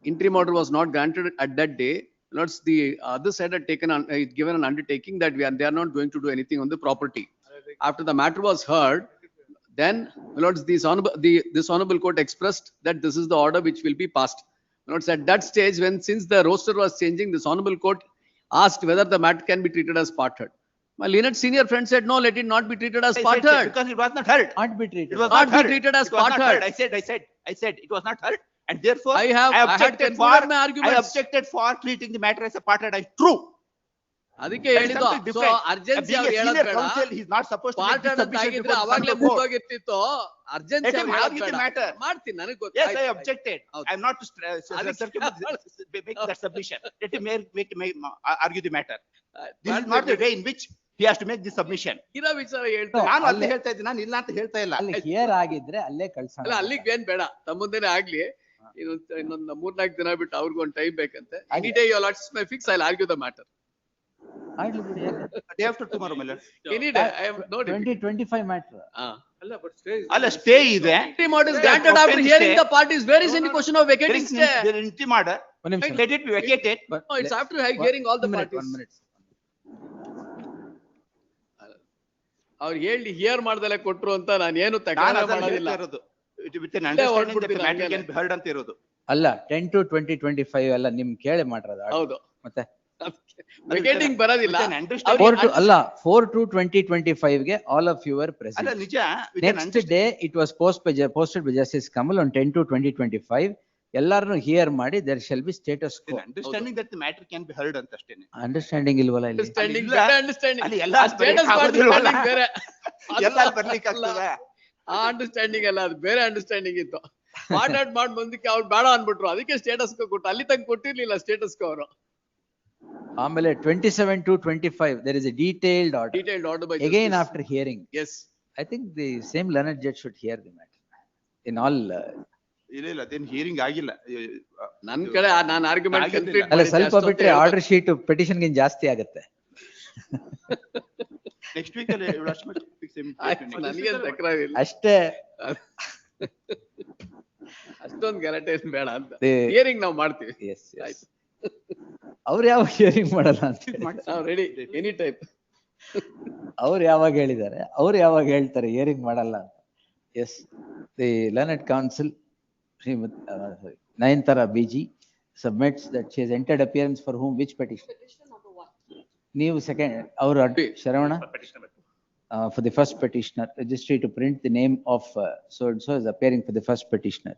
Interim order was not granted at that day. Lords, the other side had taken given an undertaking that they are not going to do anything on the property. After the matter was heard, then Lords, this honorable court expressed that this is the order which will be passed. Lords, at that stage, since the roster was changing, this honorable court asked whether the matter can be treated as part heard. My learned senior friend said, no, let it not be treated as I part said, heard. because it was not heard. Not be treated. It was Not not be heard. treated as It was part not heard. I said, it was not heard. And therefore, I had objected concluded my I arguments. objected for treating the matter as a part heard as true. ಅದಕ್ಕೆ That is ಹೇಳಿದ್ದು something so different. Urgency Being a ಅವ್ರು senior ಹೇಳೋದ್ ಬೇಡ. counsel, he is not supposed to make part this ಅಂತ submission ಆಗಿದ್ರೆ before the ಅವಾಗ್ಲೇ Supreme Court. ಮುಗ್ದೋಗಿರ್ತಿತ್ತು. Urgency Let him ಅವ್ರು ಹೇಳೋದ್ argue the ಬೇಡ. matter. ಮಾಡ್ತೀನಿ ನನಗೆ ಗೊತ್ತು. Yes, ಆಯ್ತು, I ಆಯ್ತು. objected. ಹೌದು. I am not to ಅದಕ್ಕೆ make that submission. Let him argue the matter. This is ಮಾಡ್ತೀನಿ. not the way in which he has to make this submission. ಇರೋ ವಿಚಾರ ಹೇಳ್ತಾರೆ. ನಾನು ಅಲ್ಲಿ ಅಲ್ಲೇ- ಹೇಳ್ತಾ ಇದ್ದೀನಿ, ನಾನು ಇಲ್ಲ ಅಂತ ಹೇಳ್ತಾ ಇಲ್ಲ. ಅಲ್ಲಿ ಹಿಯರ್ ಆಗಿದ್ರೆ ಅಲ್ಲೇ ಕಳ್ಸೋಣ. ಅಲ್ಲ ಅಲ್ಲಿಗೆ ಏನ್ ಬೇಡ ತಮ್ಮ ಮುಂದೆನೆ ಆಗ್ಲಿ. ಇನ್ನೊಂದು 3-4 ದಿನ ಬಿಟ್ಟು ಅವ್ರಿಗೂ ಒಂದು ಟೈಮ್ ಬೇಕಂತೆ. Any day you lords may fix I argue the matter. ಆಗ್ಲಿ ಬಿಡಿ, ಯಾಕೆ? Day after tomorrow, my lord. Any day I am no 2025 matter. ಅಲ್ಲ ಸ್ಟೇ ಇದೆ. Interim order is granted after hearing the parties. Where is any question of There vacating is stay? an interim order. ಒಂದ್ ನಿಮಿಷ. Let it be vacated. No, it's after hearing all the parties. 1 minute. ಅವ್ರು ಹೇಳಿ here ಮಾಡ್ದಲೆ ಕೊಟ್ರು ಅಂತ ನಾನು ಏನು ನಾನು ತಕರಾರು ಅದನ್ನ ಮಾಡೋದಿಲ್ಲ. ಹೇಳ್ತಾ ಇರೋದು. With an understanding that the matter can be heard ಅಂತ ಇರೋದು. ಅಲ್ಲ 10 to 2025 ಎಲ್ಲ ನಿಮ್ ಕೇಳಿ ಮಾಡಿರೋದು. ಹೌದು. ಮತ್ತೆ ವೆಕೇಟಿಂಗ್ ಬರೋದಿಲ್ಲ. With an understanding. 4 to ಅಲ್ಲ 4 to 2025 ಗೆ all of you were ಅಲ್ಲ present. ನಿಜ. With an Next day it was posted by Justice Kamal on 10 to 2025. ಎಲ್ಲಾರನ್ನು here ಮಾಡಿ there shall be status quo. understanding that the matter can be heard ಅಂತ ಅಷ್ಟೇನೆ. Understanding ಇಲ್ವಲ್ಲ ಇಲ್ಲಿ? Understanding, ಇಲ್ಲ. better understanding. ಅಲ್ಲಿ ಎಲ್ಲ ಆ status ಆಗೋದಿಲ್ವಲ್ಲ. understanding ಬೇರೆ. ಎಲ್ಲ ಬರ್ಲಿಕ್ಕೆ ಆಗ್ತದೆ. ಆ ಅಂಡರ್ಸ್ಟ್ಯಾಂಡಿಂಗ್ ಅಲ್ಲ, ಅದು ಬೇರೆ ಅಂಡರ್ಸ್ಟ್ಯಾಂಡಿಂಗ್ ಇತ್ತು. ಮಾಡ್ ಬಂದಕ್ಕೆ ಅವ್ರು ಬೇಡ ಅನ್ಬಿಟ್ರು, ಅದಕ್ಕೆ ಸ್ಟೇಟಸ್ ಕೊಟ್ಟು ಅಲ್ಲಿ ತನಕ ಕೊಟ್ಟಿರ್ಲಿಲ್ಲ ಸ್ಟೇಟಸ್ ಅವರು. ಆಮೇಲೆ 27 to 25 there is a detailed order. Detailed order by Again justice. after hearing. Yes. I think the same learned judge should hear the matter in all ಇಲ್ಲ ಅದೇನು ಹಿಯರಿಂಗ್ ಆಗಿಲ್ಲ. ನನ್ ಕಡೆ ನಾನು ಆರ್ಗ್ಯುಮೆಂಟ್ ಕಂಪ್ಲೀಟ್ ಅಲ್ಲ ಸ್ವಲ್ಪ ಬಿಟ್ರೆ ಆರ್ಡರ್ ಶೀಟ್ ಪೆಟಿಷನ್ ಗಿಂತ ಜಾಸ್ತಿ ಆಗತ್ತೆ. ನೆಕ್ಸ್ಟ್ ವೀಕ್ ಅಲ್ಲಿ ನನಗೆ ತಕರಾರಿಲ್ಲ ಅಷ್ಟೇ. ಅಷ್ಟೊಂದು ಗಲಾಟೆ ಏನ್ ಬೇಡ ಅಂತ. ಹಿಯರಿಂಗ್ ನಾವು ಮಾಡ್ತೀವಿ. ಆಯ್ತು. ಅವ್ರು ಯಾವಾಗ ಹಿಯರಿಂಗ್ ಮಾಡಲ್ಲ ಅಂತ ನಾವು ರೆಡಿ ಎನಿ ಟೈಪ್. ಅವ್ರು ಯಾವಾಗ ಹೇಳಿದ್ದಾರೆ, ಅವ್ರು ಯಾವಾಗ ಹೇಳ್ತಾರೆ ಹಿಯರಿಂಗ್ ಮಾಡಲ್ಲ ಅಂತ. Yes, the learned counsel Nayantara BG submits that she has entered appearance for whom which petition? Petition number 1. New second, our Sharavana? For the first petitioner, registry to print the name of so and so is appearing for the first petitioner.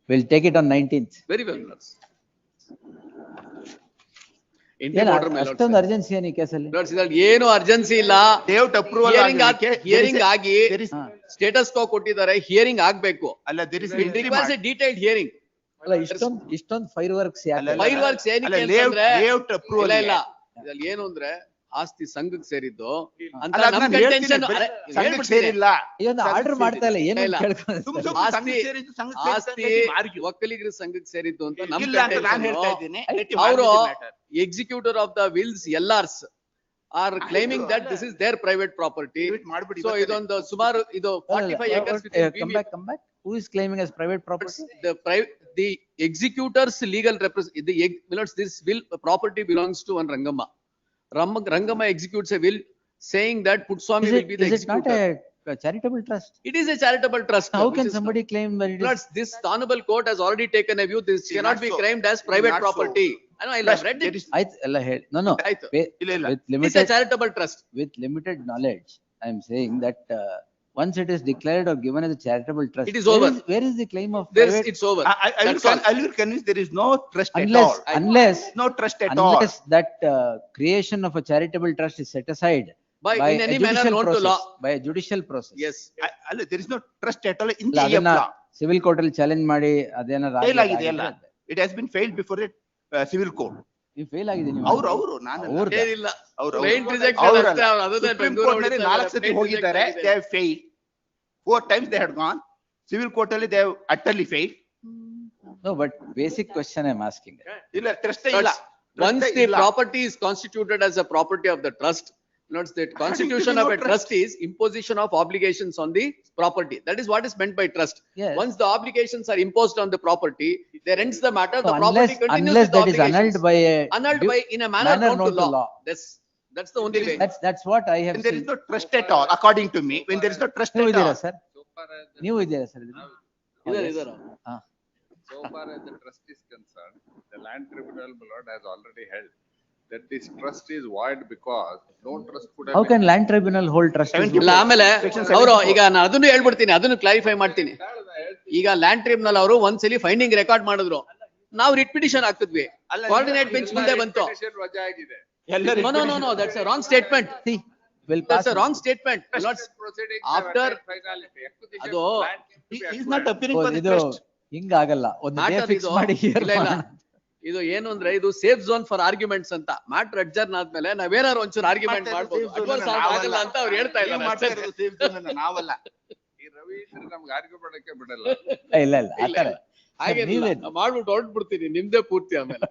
We'll take it on 19th. Very well. ಅಷ್ಟೊಂದು urgency ಏನು ಈ ಕೇಸಲ್ಲಿ? ಏನು urgency ಇಲ್ಲ. Hearing ಆಗಿ status quo ಕೊಟ್ಟಿದ್ದಾರೆ, hearing ಆಗ್ಬೇಕು. ಅಲ್ಲ, ಡೀಟೈಲ್ಡ್ ಹಿಯರಿಂಗ್. ಅಲ್ಲ, ಇಷ್ಟೊಂದು ಫೈರ್ ವರ್ಕ್ಸ್ ಫೈರ್ ವರ್ಕ್ಸ್ ಏನಕ್ಕೆ ಅಂತಂದ್ರೆ ಇಲ್ಲ ಇದ್ರಲ್ಲಿ ಏನು ಅಂದ್ರೆ ಆಸ್ತಿ ಸಂಘಕ್ಕೆ ಸೇರಿದ್ದು ಅಂತ ಸೇರಿಲ್ಲ. ಆರ್ಡರ್ ಮಾಡ್ತಾ ಇಲ್ಲ, ಏನು ಆಸ್ತಿ ಒಕ್ಕಲಿಗರ ಸಂಘಕ್ಕೆ ಸೇರಿದ್ದು ಅಂತ ಅವರು executor of the wills LRs are claiming that this is their private property. So ಇದೊಂದು ಸುಮಾರು ಇದು 45 acres. Come back. Who is claiming as private property? The executor's legal representative. This will property belongs to one Rangama. Rangama executes a will saying that Putswami will be the executor. Is it not a charitable trust? It is a charitable trust. How can somebody claim that it is? This honorable court has already taken a view. This cannot be claimed as private property. I know, I have read it. No. It's a charitable trust. With limited knowledge, I am saying that once it is declared or given as a charitable trust, it is over. Where is the claim of private? It's over. I will convince there is no trust at all. Unless no trust at all. Unless that creation of a charitable trust is set aside by in any manner known to law, by a judicial process. Yes. There is no trust at all in the law. Civil court ಅಲ್ಲಿ challenge ಮಾಡಿ ಅದೇನಾರ it has been failed before the civil court. You fail ಆಗಿದೆ ನೀವು. ಅವರು ನಾನು ಏನಿಲ್ಲ. Supreme Court ನಲ್ಲಿ 4 ಸತಿ ಹೋಗಿದ್ದಾರೆ. They have failed. 4 times they had gone. Civil court ಅಲ್ಲಿ they have utterly failed. No, but basic question I am asking. ಇಲ್ಲ, trust ಇಲ್ಲ. Once the property is constituted as a property of the trust, notes that constitution of a trust is imposition of obligations on the property. That is what is meant by trust. Yes. Once the obligations are imposed on the property, there ends the matter. The property continues unless with the that is obligations. annulled by In a manner known to law. That's the only way. That's what I have. And there is no trust at all, according to me. When there is no trust at all. Sir? ನೀವು ಇದ್ದೀರಾ sir? So far as the trust is concerned, the land tribunal, my lord, has already held that this trust is void because no trust could have. How can land tribunal hold trust? ಇಲ್ಲ, ಆಮೇಲೆ ಅವರು ಈಗ ನಾನು ಅದನ್ನು ಹೇಳ್ಬಿಡ್ತೀನಿ, ಅದನ್ನು clarify ಮಾಡ್ತೀನಿ. ಈಗ ಲ್ಯಾಂಡ್ ಟ್ರಿಬ್ಯುನಲ್ ಅವರು ಒಂದ್ಸಲಿ ಫೈಂಡಿಂಗ್ ರೆಕಾರ್ಡ್ ಮಾಡಿದ್ರು, ನಾವು ರಿಟ್ ಪಿಟಿಷನ್ ಹಾಕಿದ್ವಿ, ಕೋಆರ್ಡಿನೇಟ್ ಬೆಂಚ್ ಮುಂದೆ ಬಂತು. No, that's a wrong statement. See, that's a wrong statement. After ಅದು is not appearing for the trust. ಹಿಂಗಾಗಲ್ಲ, ಒಂದು ಡೇ ಫಿಕ್ಸ್ ಮಾಡಿ. ಇದು ಏನು ಅಂದ್ರೆ ಇದು ಸೇಫ್ ಝೋನ್ ಫಾರ್ ಆರ್ಗ್ಯುಮೆಂಟ್ಸ್ ಅಂತ. ಮ್ಯಾಟರ್ ಅಡ್ಜರ್ನ್ ಆದ್ಮೇಲೆ ನಾವೇನಾರು ಒಂಚೂರು ಆರ್ಗ್ಯುಮೆಂಟ್ ಮಾಡ್ಬೋದು, ಅಡ್ವಾನ್ಸ್ ಆಗಲ್ಲ ಅಂತ ಅವ್ರು ಹೇಳ್ತಾ ಇದ್ದಾರೆ. ನಾವಲ್ಲ, ಈ ರವೀಂದ್ರ ನಮ್ಗೆ ಆರ್ಗ್ಯೂ ಮಾಡಕ್ಕೆ ಬಿಡಲ್ಲ. ಇಲ್ಲ ಆತರ ಹಾಗೆ ಮಾಡ್ಬಿಟ್ಟು ಹೊರಟ್ಬಿಡ್ತೀನಿ, ನಿಮ್ದೇ ಪೂರ್ತಿ ಆಮೇಲೆ.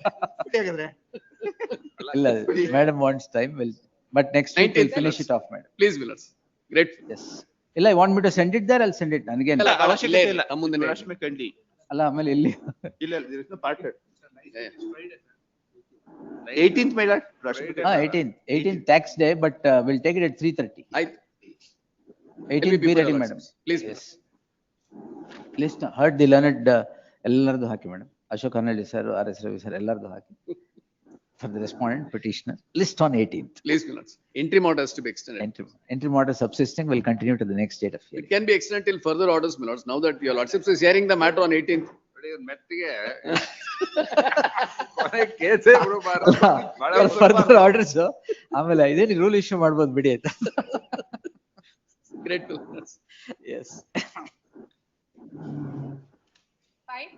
ಇಲ್ಲ, madam wants time, but next week we'll finish it off, madam. Please, Willers. Great. Yes. ಇಲ್ಲ, I want me to send it there, I'll send it again. ಅವಶ್ಯಕತೆ ಇಲ್ಲ. ರಶ್ಮಿ ಕಂಡಿ ಅಲ್ಲ, ಆಮೇಲೆ ಇಲ್ಲಿ ಇಲ್ಲ, there is no part. 18th my lord. 18th tax day, but we'll take it at 3:30. 18th be ready, madam. Please. Yes. List heard the learned ಎಲ್ಲರದು ಹಾಕಿ madam. Ashok Hanalli sir, RS Ravi sir ಎಲ್ಲರದು ಹಾಕಿ. For the respondent petitioner, list on 18th. Please, Willers. Interim order has to be extended. Interim order subsisting will continue to the next date of hearing. It can be extended till further orders, my lords. Now that your lordship is hearing the matter on 18th. ಮೆತ್ತಿಗೆ ಕೇಸೇ further orders ಆಮೇಲೆ ಇದೇನು rule issue ಮಾಡ್ಬೋದು ಬಿಡಿ ಆಯ್ತಾ. Great. Yes. Fine.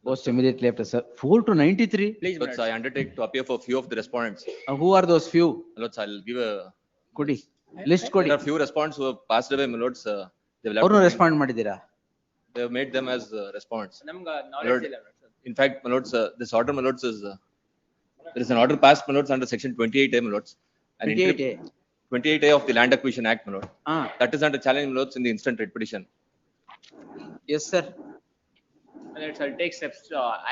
Post immediately after, sir. 4 to 93. Please, Lords, I undertake to appear for few of the respondents. Who are those few? Lords, I'll give a Kodi. List kodi. There are few respondents who have passed away, my lords. ಅವ್ರನ್ನು respond ಮಾಡಿದ್ದೀರಾ? They have made them as respondents. ನಮ್ಗ My knowledge lord, ಇಲ್ಲ. in fact, my lords, this order, my lords, is there is an order passed, my lords, under section 28A, my lords. And 28A. 28A of the Land Acquisition Act, my lord. Ah, That is under challenge, my lords, in the instant writ petition. yes, sir. I'll take steps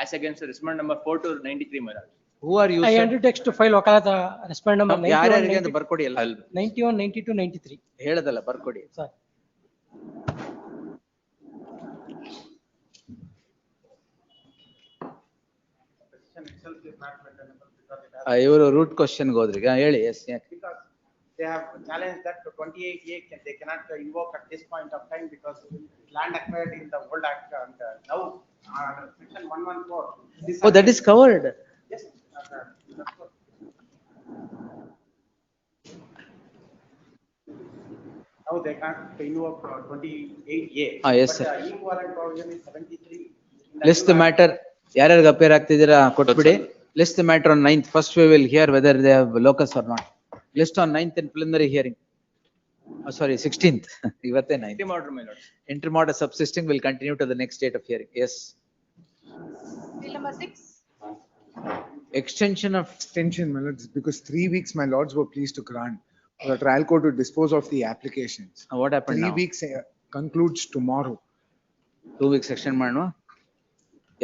as against the respondent number 4 to 93, my lord. Who are you, I sir? undertake to file ವಕಾಲತ respondent number 91, ಯಾರ್ಯಾರಿಗೆ ಅಂತ ಬರ್ಕೊಡಿ ಅಲ್ಲ. 91, 92, 93. ಹೇಳದಲ್ಲ ಬರ್ಕೊಡಿ. Sir. ಇವರು root question ಹೋದ್ರಿ ಹೇಳಿ. Yes Because they have challenged that to 28A, they cannot invoke at this point of time because land acquired in the old act and now section 114. Oh, that is covered. Yes. That's what. Now they can't invoke 28A. Ah, yes, but sir. Equivalent provision is 73. List the matter. ಯಾರ್ಯಾರಿಗೆ appear ಆಗ್ತಿದ್ದೀರಾ ಕೊಟ್ಬಿಡಿ. List the matter on 9th. First we will hear whether they have locus or not. List on 9th in preliminary hearing. Oh, sorry, 16th. ಇವತ್ತೇ 9th. Interim order, my lord. Interim order subsisting will continue to the next date of hearing. Yes. Bill number 6. Extension of Extension, my lords, because 3 weeks my lords were pleased to grant for the trial court to dispose of the applications. what happened 3 now? weeks concludes tomorrow. 2 weeks extend ಮಾಡುವ.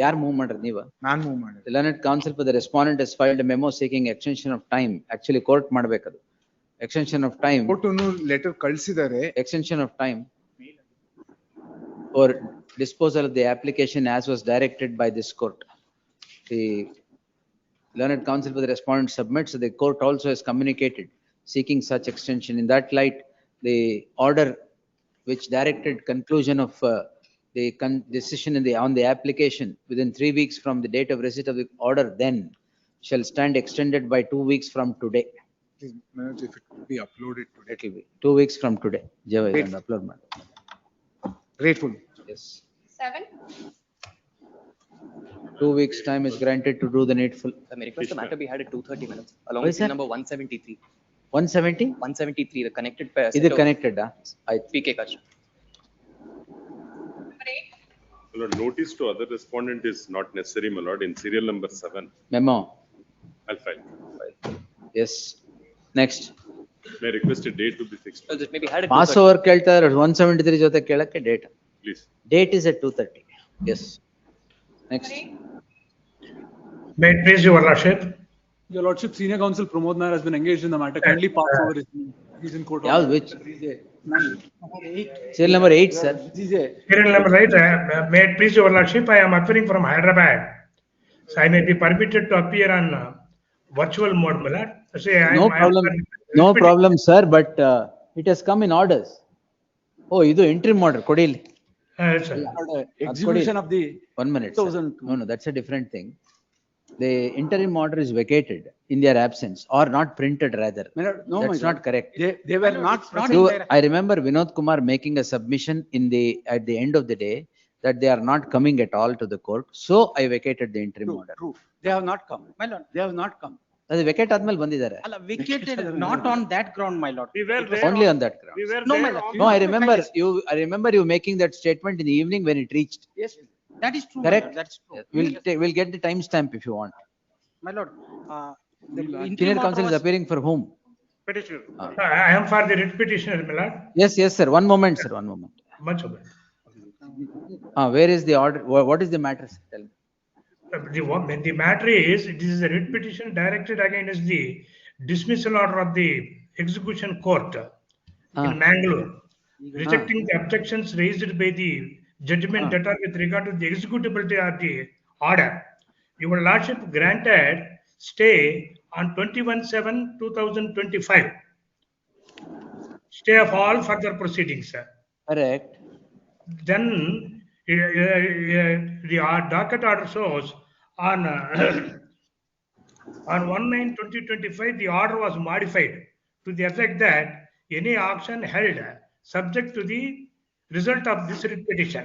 ಯಾರು move ಮಾಡ್ರಿ ನೀವ? ನಾನ್ move ಮಾಡಿದೆ. The learned counsel for the respondent has filed a memo seeking extension of time. Actually court ಮಾಡ್ಬೇಕದು. Extension of time. ಕೋರ್ಟುನು letter ಕಳಿಸಿದ್ದಾರೆ. Extension of time or disposal of the application as was directed by this court. The learned counsel for the respondent submits, the court also has communicated seeking such extension. In that light, the order which directed conclusion of the decision on the application within 3 weeks from the date of receipt of the order then shall stand extended by 2 weeks from today. Please, my lords, if it could be uploaded today. It will be 2 weeks from today. Java Great. upload ಮಾಡಿ. Grateful. Yes. 7. 2 weeks time is granted to do the needful. I may request the matter be had at 2:30 minutes along Why, with sir? number 173. 170? 173, the connected pair. Is it connected? PK Kach. My lord, notice to other respondent is not necessary, my lord, in serial number 7. Memo. I'll file. Yes. Next. May I request a date to be fixed? Well, it may be had at Pass 2:30. over ಕೇಳ್ತಾ ಇದ್ದಾರೆ 173 ಜೊತೆ ಕೇಳಕ್ಕೆ date. Please. Date is at 2:30. Yes. Next. May it please your lordship. Your lordship, senior counsel Pramod Nair has been engaged in the matter. Kindly pass over his name. He's in court. ಯಾವ್ದು which? Serial number 8, sir. Serial number 8, may it please your lordship, I am appearing from Hyderabad. So I may be permitted to appear on virtual mode, my lord. Say, No problem. No problem, sir, but it has come in orders. Oh, ಇದು interim order ಕೊಡಿ ಇಲ್ಲಿ. Sir. Execution of the 1 minute. Sir. No, that's a different thing. The interim order is vacated in their absence or not printed rather. No, That's not correct. They were not. I remember Vinod Kumar making a submission at the end of the day that they are not coming at all to the court. So I vacated the interim order. True. They have not come. My lord, they have not come. ಅದು vacate ಆದ್ಮೇಲೆ ಬಂದಿದ್ದಾರೆ. Alla, vacated, not on that ground, my lord. We were there. Only on that ground. We were No, there. my lord. No, I remember you making that statement in the evening when it reached. Yes, that is true. Correct? My lord, that's true. We'll get the timestamp if you want. My lord, the Senior interim order counsel is was- appearing for whom? Petitioner. I am for the writ petitioner, my lord. Yes, sir. One moment, sir. One moment. Much of it. Where is the order? What is the matter? Sir? Tell me. The matter is, this is a writ petition directed against the dismissal order of the execution court in Mangalore, rejecting the objections raised by the judgment debtor with regard to the executability of the order. Your lordship granted stay on 21/7/2025. Stay of all further proceedings, sir. Correct. Then the docket order shows on 1/9/2025, the order was modified to the effect that any auction held subject to the result of this writ petition.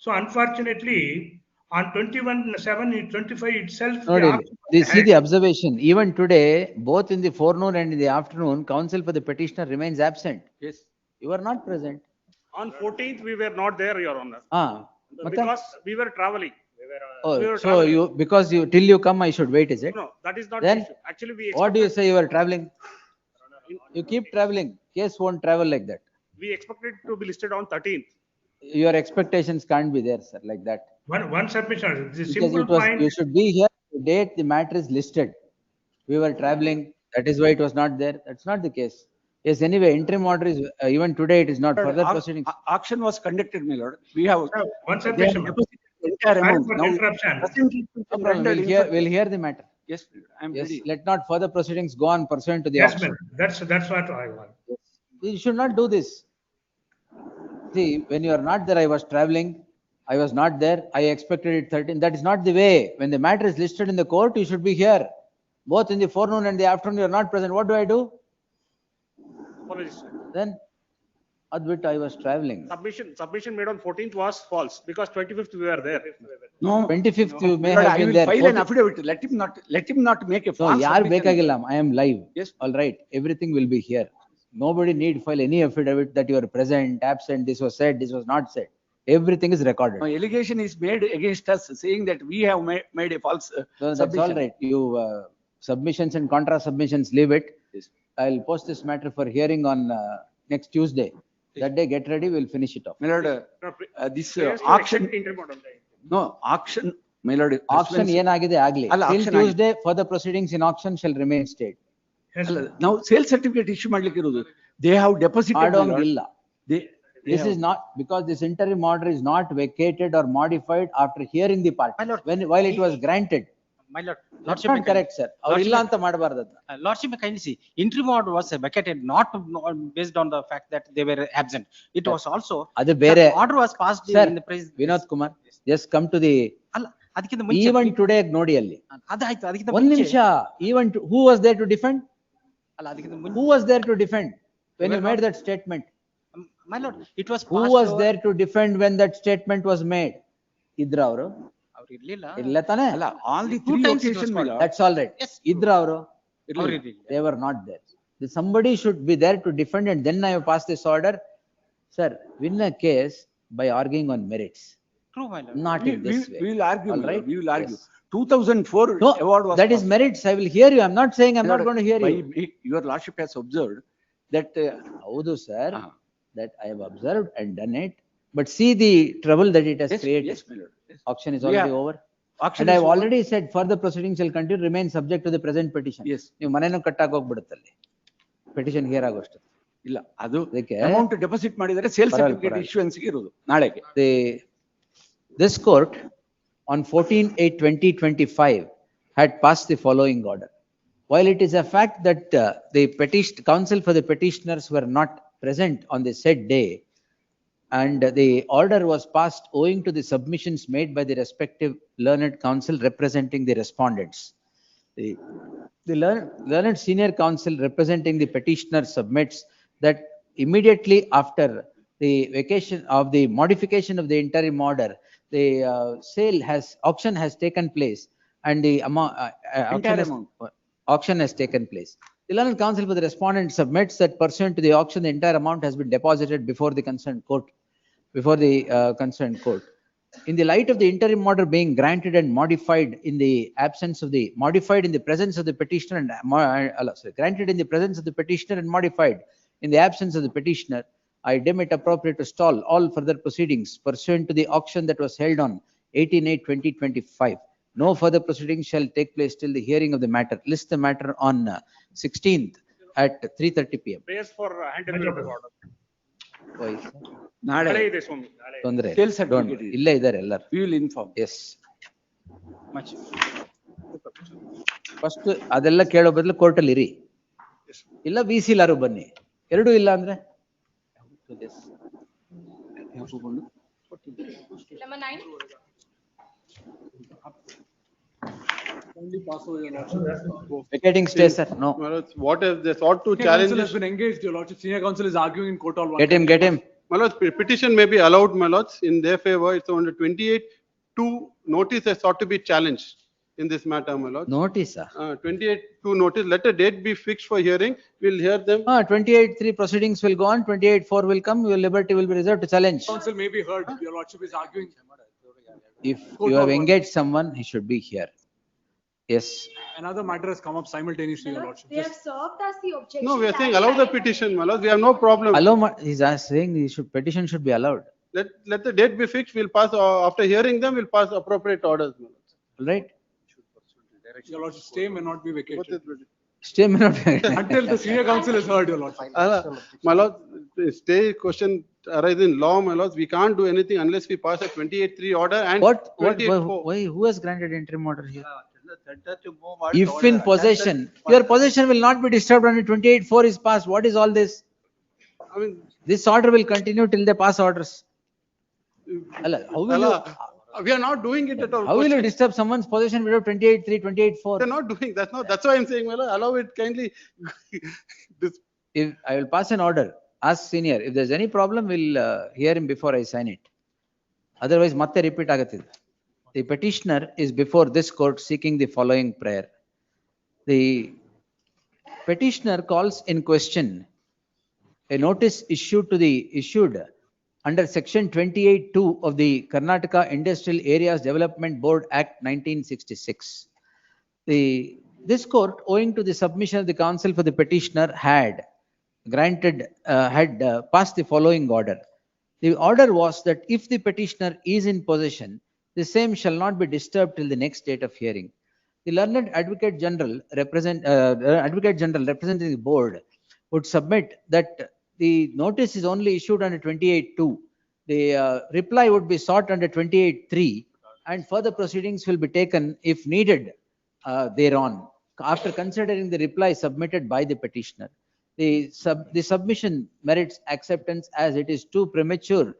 So unfortunately, on 21/7/25 itself, the auction was See held. the observation. Even today, both in the forenoon and in the afternoon, counsel for the petitioner remains absent. Yes. You are not present. On 14th, we were not there, Your Honor. Because we were traveling. We Oh, were so traveling. you, because you, till you come, I should wait, is it? No, that is not the Then, issue. Actually, we what do you expected, say you are traveling? You keep traveling, case won't travel like that. we expected to be listed on 13th. Your expectations can't be there, sir, like that. One submission, the Because simple it was, point. you should be here, the date the matter is listed. We were traveling, that is why it was not there. That's not the case. Yes, anyway, interim order is, even today it is not further proceedings. Auction was conducted, my lord. We have. Sir, one they have submission. deposited the entire Sorry amount. for Now, interruption. presently it No will be problem, rendered we'll hear the matter. Yes, I am Yes, ready. let not further proceedings go on pursuant to the Yes, auction. ma'am. That's what I want. You should not do this. See, when you are not there, I was traveling, I was not there, I expected it 13. That is not the way. When the matter is listed in the court, you should be here. Both in the forenoon and the afternoon, you are not present. What do I do? Apologies, sir. Then, Advit, I was traveling. Submission made on 14th was false because 25th we were there. No. 25th you may Lord, have I been will there. file an 14th affidavit. Let him not make a No, false yaar submission. ಬೇಕಾಗಿಲ್ಲ. I am live. Yes. All right, everything will be here. Nobody need file any affidavit that you are present, absent, this was said, this was not said. Everything is recorded. No, allegation is made against us saying that we have made a false So that's submission. all right. You, submissions and contra submissions, leave it. Yes. I'll post this matter for hearing on next Tuesday. That day, get ready, we'll finish it off. My lord, this Prayers to auction, accept interim order. no, auction, my lord. Auction ಏನಾಗಿದೆ ಆಗ್ಲಿ. ಅಲ್ಲ, Till auction ಆಗಿದೆ. Tuesday, further proceedings in auction shall remain stayed. Yes, ಅಲ್ಲ, ನಾವು sale certificate issue ಮಾಡ್ಲಿಕ್ಕೆ ಇರೋದು. They have deposited. my lord. ಆಡೋಂಗಿಲ್ಲ. They This is not, because this interim order is not vacated or modified after hearing the party. While it was granted. My lord, That's lordship, not correct, sir. ಅವ್ರು ಇಲ್ಲ ಅಂತ ಮಾಡಬಾರ್ದು ಅದನ್ನ. lordship, kindly see, interim order was vacated not based on the fact that they were absent. It was also. ಅದು ಬೇರೆ. the order was passed Sir, in the presence. Vinod Kumar, just come to the, ಅಲ್ಲ, ಅದಕ್ಕಿಂತ ಮುಂಚೆ. even today ನೋಡಿ ಅಲ್ಲಿ. ಅದಾಯ್ತು, ಅದಕ್ಕಿಂತ ಒಂದ್ ಮುಂಚೆ. ನಿಮಿಷ, even who was there to defend? ಅಲ್ಲ, ಅದಕ್ಕಿಂತ ಮುಂಚೆ. Who was there to defend when you made that statement? My lord, it was. Who passed was over- there to defend when that statement was made? ಇದ್ರ ಅವರು? ಅವ್ರು ಇರ್ಲಿಲ್ಲ. ಇಲ್ಲ ತಾನೆ? ಅಲ್ಲ, on the Two three times it was occasions, my lord. That's all right. Yes. ಇದ್ರ ಅವರು? ಅವ್ರು ಇರ್ಲಿಲ್ಲ. They were not there. Somebody should be there to defend, and then I have passed this order. Sir, win a case by arguing on merits, True, my lord. not in this way. We will argue, All my lord, right? we will argue. Yes. 2004 No, award was. that is passed. merits. I will hear you. I'm not saying I'm My not lord, going to hear by- you. Your lordship has observed that. ಹೌದು sir, Ah. that I have observed and done it, but see the trouble that it has Yes, created. yes, my lord. Yes. Auction is We already have- over. Auction And I is have over. already said further proceedings shall continue, remain subject to the present petition. Yes. ನೀವು ಮನೆನೂ ಕಟ್ಟಾಕ್ ಹೋಗ್ಬಿಡುತ್ತಲ್ಲಿ. Petition here ಆಗೋಷ್ಟು. ಇಲ್ಲ, ಅದು ಅದಕ್ಕೆ amount deposit ಮಾಡಿದರೆ sale ಪರವಾಗಿಲ್ಲ, certificate ಪರವಾಗಿಲ್ಲ. Issuance ಇರೋದು ನಾಳೆಗೆ. This court on 14/8/2025 had passed the following order. While it is a fact that the counsel for the petitioners were not present on the said day, and the order was passed owing to the submissions made by the respective learned counsel representing the respondents. The learned senior counsel representing the petitioner submits that immediately after the vacation of the modification of the interim order, the auction has taken place, and the auction has taken place. The learned counsel for the respondent submits that pursuant to the auction, the entire amount has been deposited before the concerned court. In the light of the interim order being granted and modified in the presence of the petitioner and granted in the presence of the petitioner and modified in the absence of the petitioner, I deem it appropriate to stall all further proceedings pursuant to the auction that was held on 18/8/2025. No further proceedings shall take place till the hearing of the matter. List the matter on 16th at 3:30 p.m. Prayers for handling of the order. ನಾಳೆ ನಾಳೆ ಇದೆ ಸ್ವಾಮಿ, ನಾಳೆ. ತೊಂದ್ರೆ sale certificate ಇಲ್ಲೇ ಇದ್ದಾರೆ ಎಲ್ಲರೂ. we will inform. Yes first ಅದೆಲ್ಲ ಕೇಳೋ ಬದಲು ಕೋರ್ಟಲ್ಲಿ ಇರಿ, ಇಲ್ಲ VC ಲಾರು ಬನ್ನಿ, ಎರಡೂ ಇಲ್ಲ ಅಂದ್ರೆ Number 9. vacating stay, sir. No. What is they sought to Senior challenge? counsel has been engaged, your lordship. Senior counsel is arguing in court all one. Get him. My lords, petition may be allowed, my lords, in their favor. It's under 28(2) notice has sought to be challenged in this matter, my lords. Notice. 28(2) notice. Let a date be fixed for hearing. We'll hear them. 28/3 proceedings will go on. 28/4 will come. Your liberty will be reserved to challenge. Counsel may be heard. Your lordship is arguing. If Court you have order. engaged someone, he should be here. Yes. Another matter has come up simultaneously, Your Lordship. They have served us the objection. No, we are saying allow the petition, my lord. We have no problem. He's saying petition should be allowed, Let the date be fixed. We'll pass, after hearing them, we'll pass appropriate orders, my lord. right? Your Lordship, stay may not be vacated. Stay may not be. Until the senior counsel is heard, Your Lordship. My lord, stay question arises in law, my lord. We can't do anything unless we pass a 28-3 order and What, 28-4. why, who has granted interim order here? If in possession, your possession will not be disturbed until 28-4 is passed. What is all this? I mean, This order will continue till they pass orders. How we are not doing it at all. will you disturb someone's possession without 28-3, 28-4? They're not doing, that's why I'm saying, my lord, allow it kindly. If I will pass an order, ask senior, if there's any problem, we'll hear him before I sign it. Otherwise, matte repeat agatide. The petitioner is before this court seeking the following prayer. The petitioner calls in question a notice issued under section 28(2) of the Karnataka Industrial Areas Development Board Act 1966. This court, owing to the submission of the counsel for the petitioner, had passed the following order. The order was that if the petitioner is in possession, the same shall not be disturbed till the next date of hearing. The learned Advocate General representing the board would submit that the notice is only issued under 28(2). The reply would be sought under 28(3), and further proceedings will be taken if needed thereon, after considering the reply submitted by the petitioner. The submission merits acceptance as it is too premature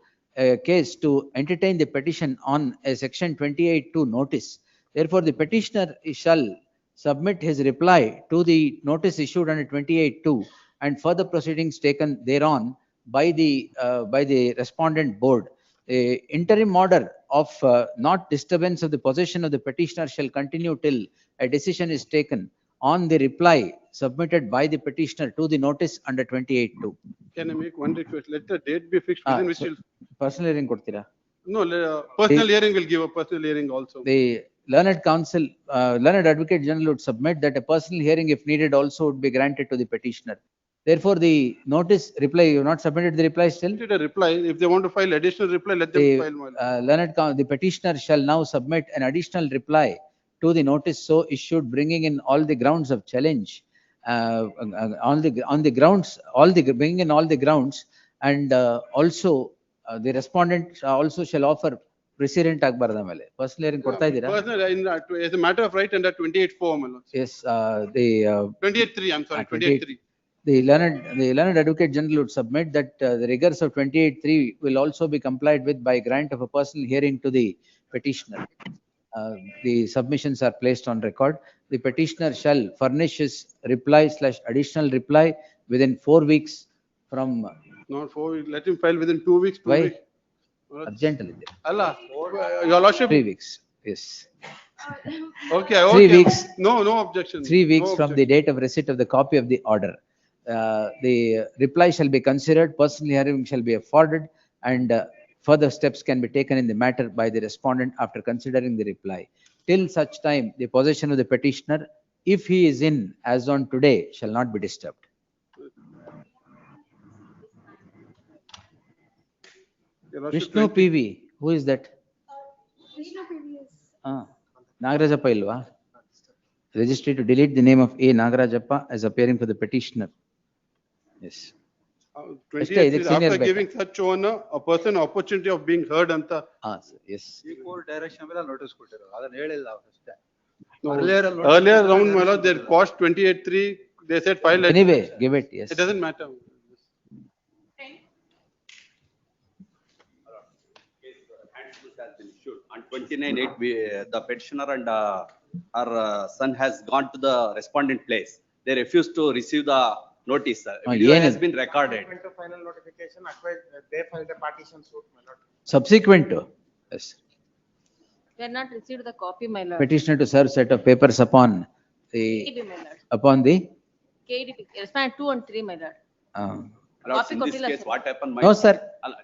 case to entertain the petition on a section 28(2) notice. Therefore, the petitioner shall submit his reply to the notice issued under 28(2) and further proceedings taken thereon by the respondent board. The interim order of not disturbance of the possession of the petitioner shall continue till a decision is taken on the reply submitted by the petitioner to the notice under 28(2). Can I make one request? Let the date be fixed within which will. Personal hearing ಕೊಡ್ತೀರಾ? No, personal hearing will give a personal hearing also. The learned counsel, learned Advocate General would submit that a personal hearing, if needed, also would be granted to the petitioner. Therefore, the notice reply, you have not submitted the reply still? A reply. If they want to file additional reply, let them file more. The petitioner shall now submit an additional reply to the notice so issued, bringing in all the grounds of challenge, bringing in all the grounds, and also the respondent also shall offer precedent agbarda mele. Personal hearing ಕೊಡ್ತಾ ಇದ್ದೀರಾ? As a matter of right under 28(4). Yes, the 28(3), I'm sorry, 28(3). The learned Advocate General would submit that the rigors of 28(3) will also be complied with by grant of a personal hearing to the petitioner. The submissions are placed on record. The petitioner shall furnish his reply/additional reply within 4 weeks from. Not 4 weeks. Let him file within 2 weeks. Why? 2 weeks. Urgently. Allah, Your Lordship. 3 weeks. Yes. Okay. 3 weeks. No objection. 3 weeks from the date of receipt of the copy of the order. The reply shall be considered, personal hearing shall be afforded, and further steps can be taken in the matter by the respondent after considering the reply. Till such time, the possession of the petitioner, if he is in as on today, shall not be disturbed. Vishnu PV, who is that? Vishnu PV is. Nagarajappa ilva? Registry to delete the name of A. Nagarajappa as appearing for the petitioner. Yes. 28 after giving such owner a person opportunity of being heard anta. Yes. Direction ಮೇಲೆ notice ಕೊಟ್ಟಿರೋ ಅದನ್ನ ಹೇಳಿಲ್ಲ ಅಷ್ಟೇ. Earlier round melo they cost 28(3). They said file. Anyway, give it. Yes. It doesn't matter. Has been issued. On 29/8, the petitioner and her son has gone to the respondent place. They refused to receive the notice. Video has been recorded. To final notification, they filed a partition suit, my lord. Subsequent to. Yes. They have not received the copy, my lord. Petitioner to serve set of papers upon the. KDP, my lord. Upon the. KDP, respondent 2 and 3, my lord. My lords, Copy in this ಕೊಟ್ಟಿಲ್ಲ case, sir. what happened? No, sir. ಅಲ್ಲ,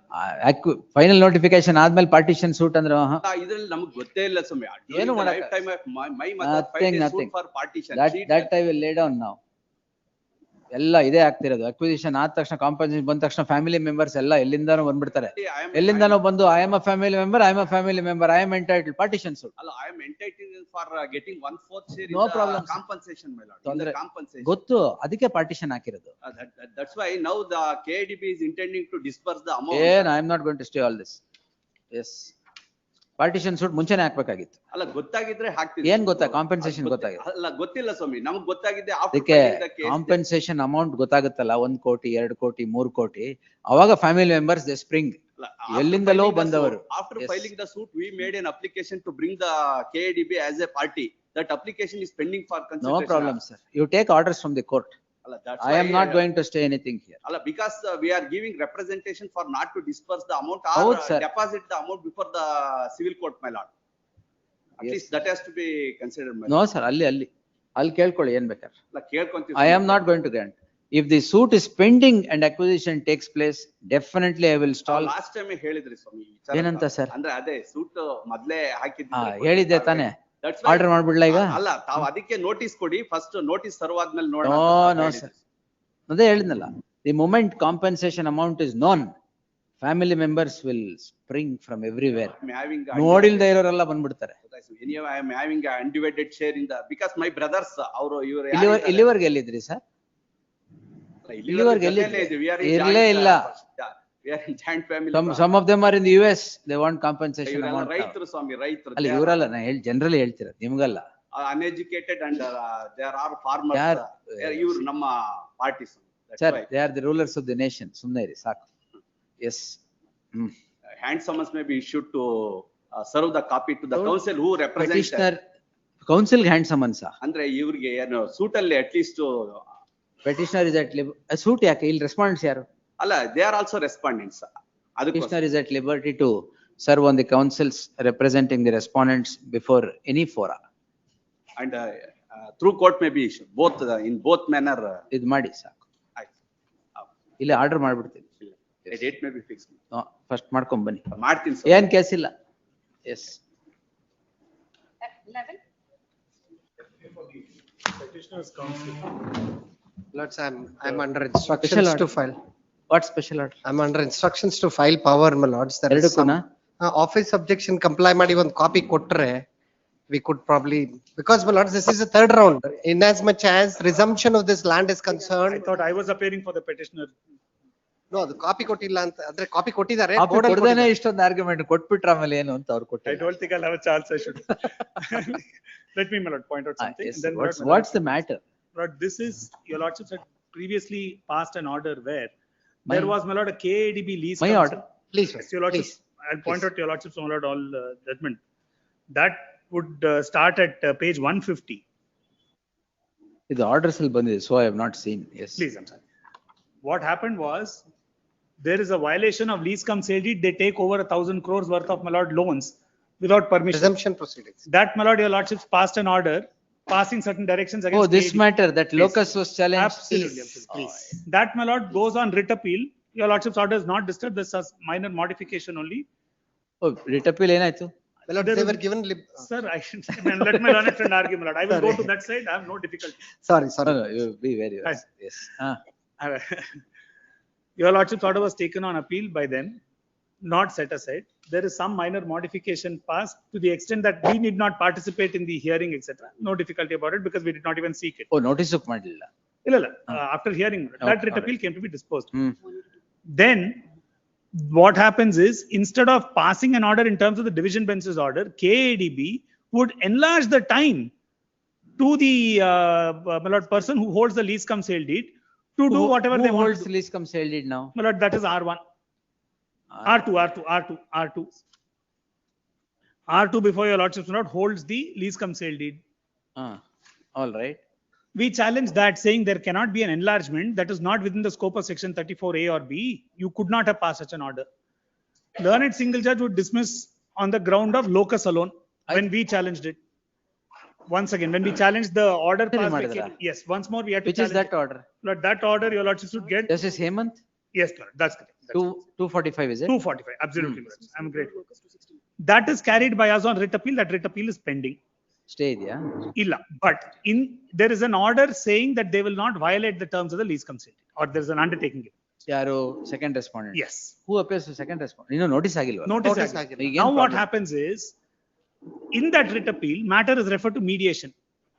final notification ಆದ್ಮೇಲೆ partition suit ಅಂದ್ರೆ ಇದ್ರಲ್ಲಿ ನಮ್ಗೆ ಗೊತ್ತೇ ಇಲ್ಲ ಸ್ವಾಮಿ. ಏನು During the ಮಾಡಕ್ಕ- lifetime of my mother filed a suit for partition. She- that I will ಲೇ ಡೌನ್ ನಾವು. ಎಲ್ಲ ಇದೇ ಆಗ್ತಿರೋದು. ಅಕ್ವಿಸಿಷನ್ ಆದ ತಕ್ಷಣ ಕಾಂಪನ್ಸೇಷನ್ ಬಂದ ತಕ್ಷಣ ಫ್ಯಾಮಿಲಿ ಮೆಂಬರ್ಸ್ ಎಲ್ಲ ಎಲ್ಲಿಂದಾನೋ ಬಂದ್ಬಿಡ್ತಾರೆ. ಎಲ್ಲಿಂದಾನೋ ಬಂದು I am a family member, I am a family member, I am entitle partition suit. ಅಲ್ಲ, I am entitled for getting 1/4 share No in problem, the sir. compensation, my lord. In ತೊಂದ್ರೆ the compensation. ಗೊತ್ತು, ಅದಕ್ಕೆ partition ಹಾಕಿರೋದು. That's why now the KADB is intending to disperse the amount. ಏನ್ I am not going to stay all this. Yes, partition suit ಮುಂಚೆನೆ ಹಾಕ್ಬೇಕಾಗಿತ್ತು. ಅಲ್ಲ, ಗೊತ್ತಾಗಿದ್ರೆ ಹಾಕ್ತಿದ್ವಿ. ಏನ್ ಗೊತ್ತಾ? ಕಾಂಪನ್ಸೇಷನ್ ಗೊತ್ತಾಗಿದೆ. ಅಲ್ಲ, ಗೊತ್ತಿಲ್ಲ ಸ್ವಾಮಿ, ನಮಗ್ ಗೊತ್ತಾಗಿದೆ after ಅದಕ್ಕೆ filing the case. Compensation amount ಗೊತ್ತಾಗುತ್ತಲ್ಲ, 1 ಕೋಟಿ 2 ಕೋಟಿ 3 ಕೋಟಿ, ಅವಾಗ ಫ್ಯಾಮಿಲಿ ಮೆಂಬರ್ಸ್ ದೇ ಸ್ಪ್ರಿಂಗ್. ಅಲ್ಲ, after ಎಲ್ಲಿಂದಲೋ filing the ಬಂದವರು. suit- After filing the suit, we made an application to bring the KADB as a party. That application is pending for No consideration. problem, sir. You take orders from the court. ಅಲ್ಲ, that's I am why, not going to stay anything here. ಅಲ್ಲ, because we are giving representation for not to disperse the amount or ಹೌದು, sir. deposit the amount before the civil court, my lord. At Yes. least that has to be considered, my No, lord. sir, ಅಲ್ಲಿ ಕೇಳ್ಕೊಳ್ಳಿ ಏನ್ ಬೇಕಾದ್ರೆ. ಅಲ್ಲ, ಕೇಳ್ಕೊಂತೀವಿ. I am not going to grant. If the suit is pending and acquisition takes place, definitely I will stall. Last time ಹೇಳಿದ್ರಿ ಸ್ವಾಮಿ ಈ ವಿಚಾರ. ಏನಂತ sir? ಅಂದ್ರೆ ಅದೇ ಸೂಟ್ ಮೊದ್ಲೇ ಹಾಕಿದ್ವಿ. ಹೇಳಿದ್ದೆ ತಾನೇ? ಆರ್ಡರ್ ಮಾಡ್ಬಿಡ್ಲಾ ಈಗ? ಅಲ್ಲ, ತಾವು ಅದಕ್ಕೆ ನೋಟಿಸ್ ಕೊಡಿ, ಫಸ್ಟ್ ನೋಟಿಸ್ ಸರ್ವ್ ಆದ್ಮೇಲೆ ನೋಡೋಣ. No, sir. ಅದೇ ಹೇಳಿದ್ನಲ್ಲ, the moment compensation amount is known, family members will spring from everywhere. I'm having ನೋಡಿಲ್ದೇ ಇರೋರೆಲ್ಲ ಬಂದ್ಬಿಡ್ತಾರೆ. Anyway, I am having a undivided share in the, because my brothers, ಅವರು ಇವರು ಇಲ್ಲಿವರೆಗೆ ಎಲ್ಲಿದ್ರಿ sir? ಇಲ್ಲಿವರೆಗೆ ಎಲ್ಲಿದ್ರಿ? ಇರ್ಲೇ ಇಲ್ಲ. We are in joint family. Some of them are in the US. They want compensation ಇವರೆಲ್ಲ amount. ರೈತರು ಸ್ವಾಮಿ, ರೈತರು. ಅಲ್ಲ, ಇವರಲ್ಲ, ನಾ ಜನರಲಿ ಹೇಳ್ತಿರೋದು, ನಿಮ್ಗಲ್ಲ. Uneducated and there are farmers. ಇವರು ನಮ್ಮ parties. Sir, they are the rulers of the nation. ಸುಮ್ನೆ ಇರಿ ಸಾಕು. Yes. Hand summons may be issued to serve the copy to the council who represent. Petitioner, council hand summons. ಅಂದ್ರೆ ಇವ್ರಿಗೆ ಏನು suit ಅಲ್ಲಿ at least. Petitioner is at suit ಯಾಕೆ? ಇಲ್ಲಿ respondents ಯಾರು? ಅಲ್ಲ, they are also respondents. Petitioner is at liberty to serve on the councils representing the respondents before any fora. And through court may be issued, both in both manner. ಇದು ಮಾಡಿ ಸಾಕು. ಇಲ್ಲಿ order ಮಾಡ್ಬಿಡ್ತೀನಿ. Date may be fixed. First ಮಾಡ್ಕೊಂಡ್ ಬನ್ನಿ. ಮಾಡ್ತೀನಿ sir. ಏನ್ case ಇಲ್ಲ. S. 11. Petitioner's counsel. Lords, I'm under instructions to file. What special order? I'm under instructions to file power, my lords. There is some office objection comply ಮಾಡಿ ಒಂದು copy ಕೊಟ್ರೆ we could probably, because my lords, this is the third round. In as much as resumption of this land is concerned. I thought I was appearing for the petitioner. No, the copy ಕೊಟ್ಟಿಲ್ಲ ಅಂತ ಅಂದ್ರೆ copy ಕೊಟ್ಟಿದ್ದಾರೆ. ಕೊಡದೇನೆ ಇಷ್ಟೊಂದು argument ಕೊಟ್ಬಿಟ್ರೆ ಆಮೇಲೆ ಏನು ಅಂತ ಅವ್ರು ಕೊಟ್ಟಿಲ್ಲ. I don't think I'll have a chance. I should. Let me, my lord, point out something. Yes. Then What's the matter? Lord, this is, your lordships had previously passed an order where there was, my lord, a KADB lease. My order. Please, yes, your lordships, I'll point out to your lordships, my lord, all judgment. That would start at page 150. The orders will ಬಂದಿದೆ, so I have not seen. Yes. Please, I'm sorry. What happened was, there is a violation of lease cum sale deed. They take over 1,000 crores worth of, my lord, loans without permission. Resumption proceedings. That, my lord, your lordships passed an order passing certain directions against. Oh, this KADB. matter that locus was challenged. Absolutely, please. That, my lord, goes on writ appeal. Your lordship's order is not disturbed. There's a minor modification only. Oh, writ appeal ಏನಾಯ್ತು? My lord, they were given. Sir, I should let my learned friend argue, my lord. I will go to that side. I have no difficulty. Sorry. No, you be very well. Yes. Your lordship's order was taken on appeal by them, not set aside. There is some minor modification passed to the extent that we need not participate in the hearing, etc. No difficulty about it because we did not even seek it. Oh, notice of ಮಾಡಿಲ್ಲ. ಇಲ್ಲ. After hearing, that writ appeal came to be disposed. Then, what happens is, instead of passing an order in terms of the division bench's order, KADB would enlarge the time to the my lord, person who holds the lease cum sale deed to do whatever they want. Who holds lease cum sale deed now? My lord, that is R1. R2 before your lordship's lord holds the lease cum sale deed. All right. We challenge that, saying there cannot be an enlargement that is not within the scope of section 34A or B. You could not have passed such an order. Learned single judge would dismiss on the ground of locus alone when we challenged it. Once again, when we challenged the order passed by KADB, yes, once more we had to Which is that order? But that order, your lordship should get. This is Hemant? Yes, Lord, that's correct. 245 is it? 245, absolutely correct. I'm great. That is carried by us on writ appeal. That writ appeal is pending. Stay idea. Illa. But there is an order saying that they will not violate the terms of the lease consent, or there is an undertaking. ಯಾರು second respondent? Yes. Who appears to second respondent? ಇನ್ನು notice ಆಗಿಲ್ವಾ? Notice ಆಗಿಲ್ಲ. Now what happens is, in that writ appeal, matter is referred to mediation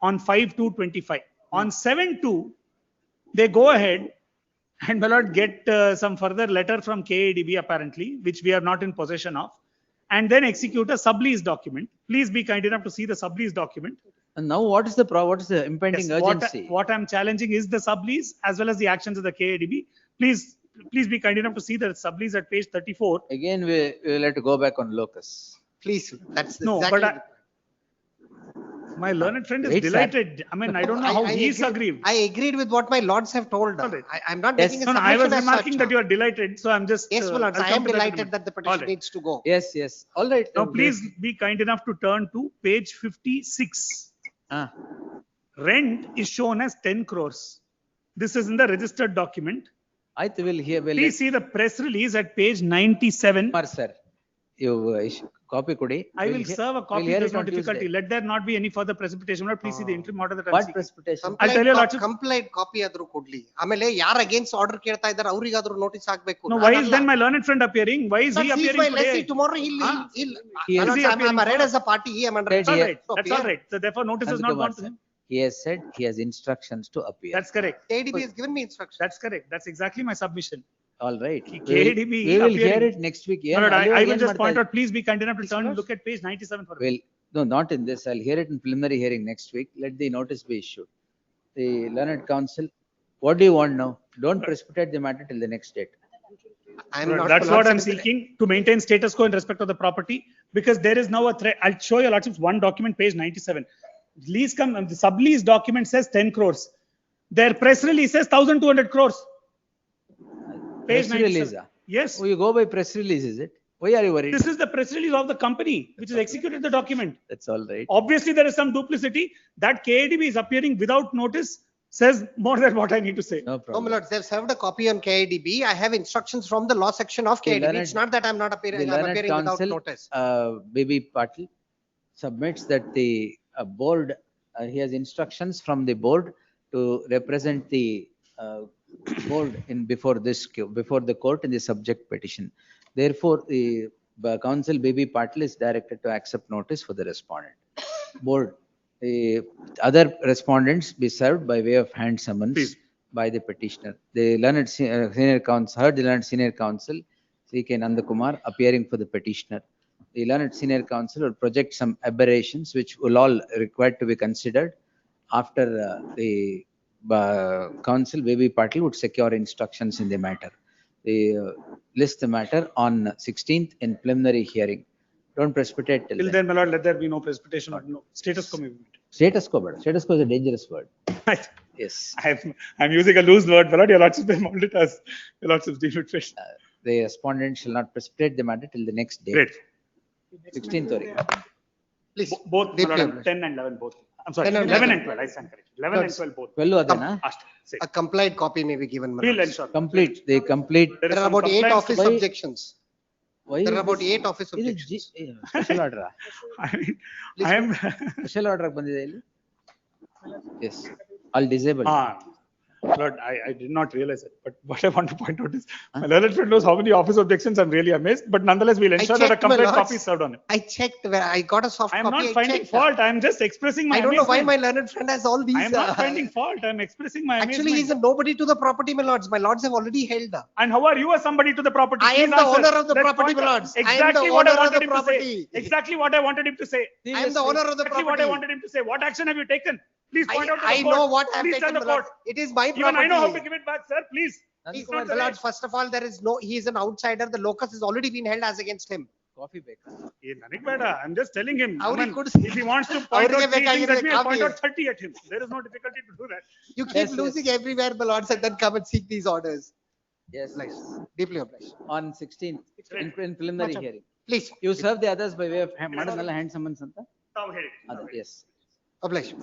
on 5/2/25. On 7/2, they go ahead and will not get some further letter from KADB apparently, which we are not in possession of, and then execute a sublease document. Please be kind enough to see the sublease document. And now what is the impending Yes, urgency? What I'm challenging is the sublease as well as the actions of the KADB. Please be kind enough to see the sublease at page 34. Again, we will have to go back on locus. Please, that's No, exactly. but my learned friend is Wait, sir. delighted. I mean, I don't know how he is aggrieved. I agreed with what my lords have told. I'm not Yes. making a No, I was submission as remarking such. that you are delighted, so I'm just. Yes, my lords, I'll I come am to that in a delighted minute. that the All petition right. needs to go. Yes. All right. Now, please be kind enough to turn to page 56. Rent is shown as 10 crores. This is in the registered document. ಆಯ್ತು will hear. Please see the press release at page 97. Sir, you copy ಕೊಡಿ. I will serve a copy. hear There's it no on difficulty. Tuesday. Let there not be any further precipitation. Please see the interim order that I'm What seeking. precipitation? I'll tell you lots of. Complaint copy ಆದ್ರೂ ಕೊಡ್ಲಿ. ಆಮೇಲೆ ಯಾರು against order ಕೇಳ್ತಾ ಇದ್ದಾರೆ ಅವ್ರಿಗಾದ್ರೂ notice ಆಗ್ಬೇಕು. No, why is then my learned friend appearing? Why is he appearing today? Tomorrow he'll I'm arrayed as a party. I'm under. That's all right. That's all right. So therefore, notice is not gone to him. He has said he has instructions to appear. That's correct. KDB has given me instructions. That's correct. That's exactly my submission. All right. KDB We will hear appearing. it next week. No, I will just point out, please be kind enough to turn and look at page 97 for Well, no, not in this. I'll hear it in preliminary hearing next week. Let the notice be issued. The learned counsel, what do you want now? Don't precipitate the matter till the next date. That's what I'm seeking, to maintain status quo in respect of the property, because there is now a threat. I'll show you lots of one document, page 97. The sublease document says 10 crores. Their press release says 1,200 crores. Page Press release. 97. Yes. Oh, you go by press release, is it? Why are you worried? This is the press release of the company, which has executed the document. That's all right. Obviously, there is some duplicity. That KADB is appearing without notice says more than what I need to say. No No, problem. my lords, they've served a copy on KADB. I have instructions from the law section of KADB. learned- It's not that I'm not appearing, The I'm learned appearing without counsel, notice. Baby Patil submits that the board, he has instructions from the board to represent the board before the court in the subject petition. Therefore, the counsel Baby Patil is directed to accept notice for the respondent. Board, the other respondents be served by way of hand summons by the petitioner. The learned senior counsel, heard the learned senior counsel, C.K. Nandakumar, appearing for the petitioner. The learned senior counsel will project some aberrations which will all required to be considered after the counsel Baby Patil would secure instructions in the matter. They list the matter on 16th in preliminary hearing. Don't precipitate till Till then. then, my lord, let there be no precipitation or no status quo movement. Status quo, but status quo is a dangerous word. Yes. I'm using a loose word, my lord. Your lordship may mold it as your lordship deal with fish. The respondent shall not precipitate the matter till the next day. Great. 16th or Please. Both, my lord, Deeply 10 and 11 both. I'm sorry, 10 and 11 11. and 12. I stand corrected. 11 and 12 both. 12 adana? A complied copy may be given. my We'll lords. ensure. Complete, they complete. There is There are some about 8 compliance office to- objections. Why There is are about this- 8 office ಇದು objections. special order. I am. Special order ಬಂದಿದೆ ಇಲ್ಲಿ? Yes, all disabled. Lord, I did not realize it, but what I want to point out is, my learned friend knows how many office objections. I'm really amazed, but nonetheless, we'll ensure that a checked, my complete lords. copy is served on him. I checked where I got a soft I am copy. not I finding checked. fault. I am just expressing my I don't know why amazement. my learned friend has all these. I am not finding fault. I am expressing my Actually, he's amazement. a nobody to the property, my lords. My lords have already held. And how are you as somebody to the property? I am Please the answer. owner of the Let's property, point my out lords. I am Exactly the what I owner of wanted the him to say. property. Exactly what I wanted him to say. I am the owner of the Exactly what I property. wanted him to say. What action have you taken? Please point out to the I court. know what I have Please taken, tell the my court. lords. It is my property. Even I know how to give it back, sir. Please. Please, my lords, first of all, there is no, he is an outsider. The locus has already been held as against him. Coffee ಬೇಕಾ? I'm just telling him. I ಅವ್ರಿಗೆ mean, ಕೊಡ್ಸಿ. if he wants to point ಅವ್ರಿಗೆ out 3 things at me, I'll point ಬೇಕಾಗಿದೆ out 30 at him. There is no difficulty to do that. You keep losing everywhere, my lords, and then come and seek these orders. Yes, Deeply obliged. on 16th in preliminary hearing. Please. You serve the others by way of ಮಾಡನಲ್ಲ hand summons ಅಂತ? ತಾವು ಹೇಳಿ. Yes. Obliged.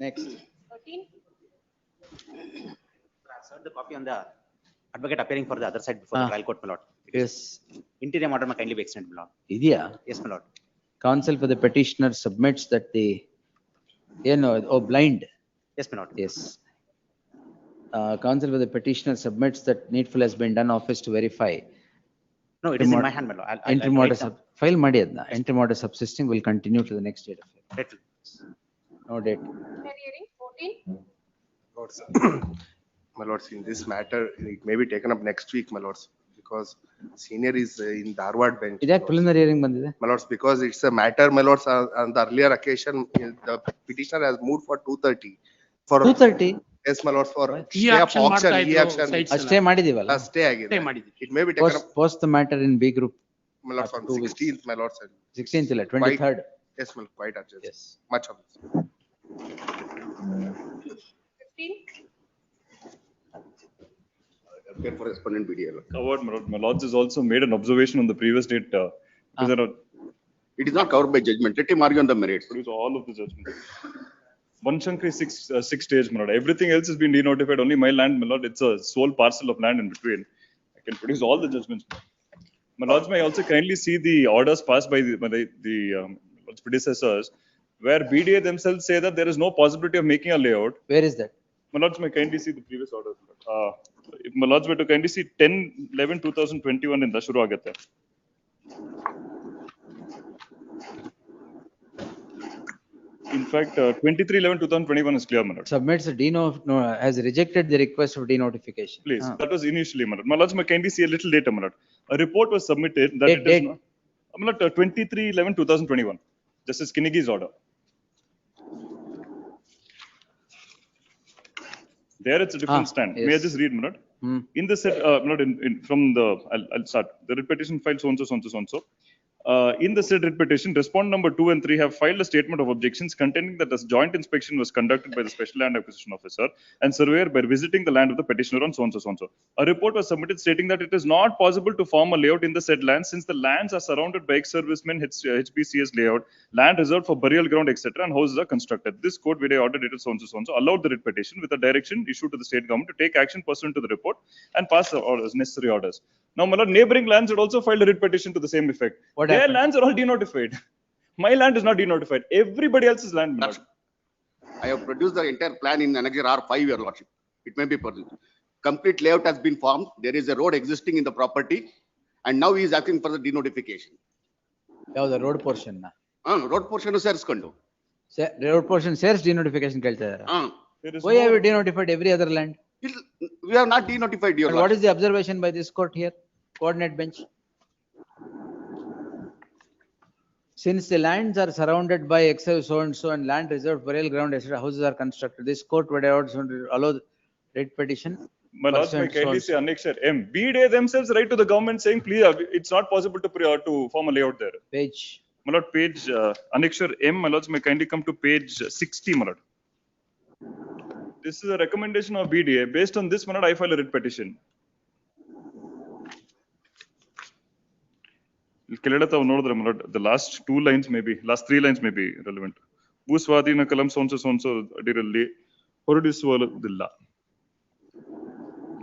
Next. 13. Serve the copy on the advocate appearing for the other side before the trial court, my lord. Yes. Interior order may kindly be extended, my lord. Idea. Yes, my lord. Counsel for the petitioner submits that the, blind. Yes, my lord. Yes. Counsel for the petitioner submits that needful has been done office to verify. No, it is in my hand, my lord. Entry mortis, file ಮಾಡಿ ಅದನ್ನ. Entry mortis subsisting will continue to the next date of it. Date. No date. Hearing 14. Lords, my lords, in this matter, it may be taken up next week, my lords, because senior is in Dharwad bench. ಇದ್ಯಾಕೆ preliminary hearing ಬಂದಿದೆ? My lords, because it's a matter, my lords, on the earlier occasion, the petitioner has moved for 2:30. For 2:30? Yes, my lords, for ಈ stay of action auction, ಮಾಡ್ತಾ ಈ ಇದ್ರು action. sites ಎಲ್ಲ. ಅಷ್ಟೇ ಮಾಡಿದೀವಲ್ಲ? Stay ಆಗಿದೆ. Stay ಮಾಡಿದ್ವಿ. It may be taken up, Post the matter in B group. my lords, on 16th, my lords. 16th ಇಲ್ಲ, 23rd. Yes, my lord, quite urgent. Yes. Much of this. 15. Appear for respondent BDA. Covered, my lord. My lords has also made an observation on the previous date. It is not covered by judgment. Let him argue on the merits. Produce all of the judgment. One Shankar is six stage, my lord. Everything else has been denotified. Only my land, my lord. It's a sole parcel of land in between. I can produce all the judgments. My lords may also kindly see the orders passed by the lords predecessors, where BDA themselves say that there is no possibility of making a layout. Where is that? My lords may kindly see the previous orders. If my lords were to kindly see 10/11/2021 in Shuru agate. In fact, 23/11/2021 is clear, my lord. Submits a has rejected the request of denotification. Please, that was initially, my lord. My lords may kindly see a little later, my lord. A report was submitted that Date, it is date. not. My lord, 23/11/2021. Justice Kinigi's order. There it's a different stand. May I yes. just read, my lord? Hmm. In the set, not from the, I'll start. The writ petition filed so and so, so and so, so and so. In the said writ petition, respondent number 2 and 3 have filed a statement of objections containing that a joint inspection was conducted by the special land acquisition officer and surveyor by visiting the land of the petitioner on so and so, so and so. A report was submitted stating that it is not possible to form a layout in the said land since the lands are surrounded by ex-servicemen HBCS layout, land reserved for burial ground, etc., and houses are constructed. This court, vide order dated so and so, so and so, allowed the writ petition with a direction issued to the state government to take action pursuant to the report and pass the orders, necessary orders. Now, my lord, neighboring lands had also filed a writ petition to the same effect. What Their happened? lands are all denotified. My land is not denotified. Everybody else's land, my lord. I have produced the entire plan in Annexure R5, your lordship. It may be produced. Complete layout has been formed. There is a road existing in the property, and now he is asking for the denotification. ಯಾವ್ದು road portion ನ? Road portion ಸೇರಿಸ್ಕೊಂಡು. Road portion ಸೇರಿಸಿ denotification ಕೇಳ್ತಾ ಇದ್ದಾರೆ. Why have you denotified every other land? We have not denotified, your And lordship. what is the observation by this court here? Coordinate bench. Since the lands are surrounded by excess so and so and land reserved burial ground, etc., houses are constructed. This court would allow the writ petition. My lords may kindly say annexure M. BDA themselves write to the government saying, please, it's not possible to form a layout there. Page. My lord, page annexure M. My lords may kindly come to page 60, my lord. This is a recommendation of BDA. Based on this, my lord, I file a writ petition. The last 2 lines may be, last 3 lines may be relevant. ಭೂಸ್ವಾಧೀನ ಕಲಂ ಸೋನ್ಸೋ ಅಡಿರಲ್ಲಿ ಹೊರಡಿಸುವುದಿಲ್ಲ.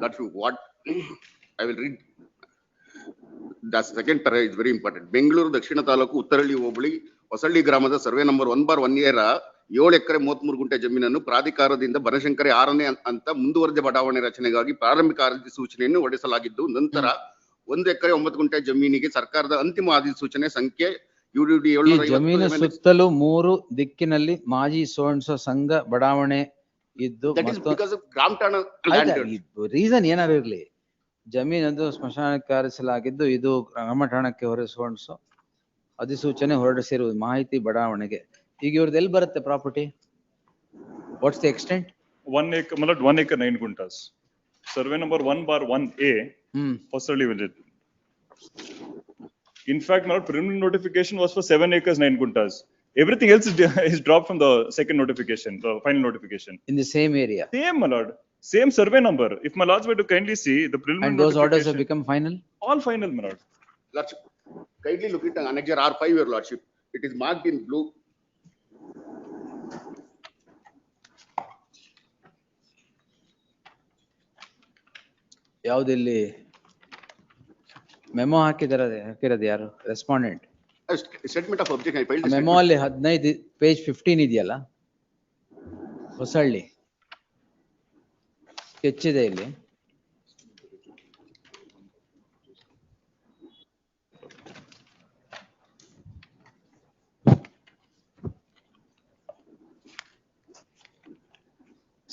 That's what I will read. The second para is very important. Bengaluru ದಕ್ಷಿಣ ತಾಲೂಕು ಉತ್ತರಹಳ್ಳಿ ಹೋಬಳಿ ಹೊಸಳ್ಳಿ ಗ್ರಾಮದ survey number 1/1 ಏರ 7 ಎಕರೆ 33 ಗುಂಟೆ ಜಮೀನನ್ನು ಪ್ರಾಧಿಕಾರದಿಂದ ಬನಶಂಕರಿ 6ನೇ ಅಂತ ಮುಂದುವರೆದ ಬಡಾವಣೆ ರಚನೆಗಾಗಿ ಪ್ರಾರಂಭಿಕ ಅಧಿಸೂಚನೆಯನ್ನು ಹೊರಡಿಸಲಾಗಿದ್ದು, ನಂತರ 1 ಎಕರೆ 9 ಗುಂಟೆ ಜಮೀನಿಗೆ ಸರ್ಕಾರದ ಅಂತಿಮ ಅಧಿಸೂಚನೆ ಸಂಖ್ಯೆ UDD ಈ ಜಮೀನು ಸುತ್ತಲೂ 3 ದಿಕ್ಕಿನಲ್ಲಿ ಮಾಜಿ ಸೋನ್ಸೋ ಸಂಘ ಬಡಾವಣೆ ಇದ್ದು ರೀಸನ್ ಏನಾರು ಇರ್ಲಿ, ಜಮೀನದು ಸ್ಮಶಾನಕ್ಕೆ ಆರಿಸಲಾಗಿದ್ದು ಇದು ಗ್ರಾಮಠಾಣಕ್ಕೆ ಹೊರಡಿಸೋ ಅಧಿಸೂಚನೆ ಹೊರಡಿಸಿರುವುದು ಮಾಹಿತಿ ಬಡಾವಣೆಗೆ. ಈಗ ಇವ್ರದ್ದು ಎಲ್ಲಿ ಬರುತ್ತೆ property? What's the extent? 1 acre, 1 acre 9 guntas. Survey number 1/1A. Possibly will it. In fact, my preliminary notification was for 7 acres 9 guntas. Everything else is dropped from the second notification, the final notification. In the same area. Same, my lord. Same survey number. If my lords were to kindly see the preliminary. And those orders have become final? All final, my lord. Lordship, kindly look at Annexure R5, your lordship. It is marked in blue. ಯಾವ್ದಿಲ್ಲಿ memo ಹಾಕಿರೋದು ಯಾರು respondent Statement of objection, I filed a memo statement. ಅಲ್ಲಿ 15 page 15 ಇದೆಯಲ್ಲ Hosalli sketch ಇದೆ ಇಲ್ಲಿ.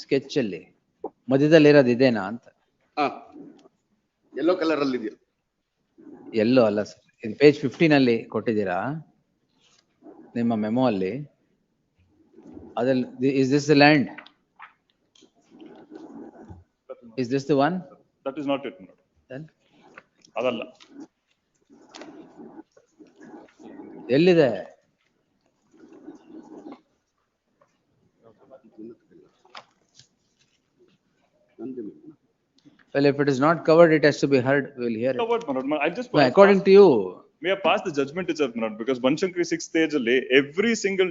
Sketch ಅಲ್ಲಿ ಮಧ್ಯದಲ್ಲಿ ಇರೋದು ಇದೇನಾ ಅಂತ. ಯೆಲ್ಲೋ ಕಲರ್ ಅಲ್ಲಿ ಇದೆಯಾ? ಎಲ್ಲೋ ಅಲ್ಲ ಸರ್, ಇದು ಪೇಜ್ 15 ಅಲ್ಲಿ ಕೊಟ್ಟಿದ್ದೀರಾ ನಿಮ್ಮ ಮೆಮೊ ಅಲ್ಲಿ. ಅದ್ರಲ್ಲಿ is this the land? Is this the one? That is not it. Then ಅದಲ್ಲ. ಎಲ್ಲಿದೆ? Well, if it is not covered, it has to be heard. We will hear it. Covered, Manoj. I just. Well, according to you, We have passed the judgment itself, Manoj, because Banshankari 6th stage ಅಲ್ಲಿ every single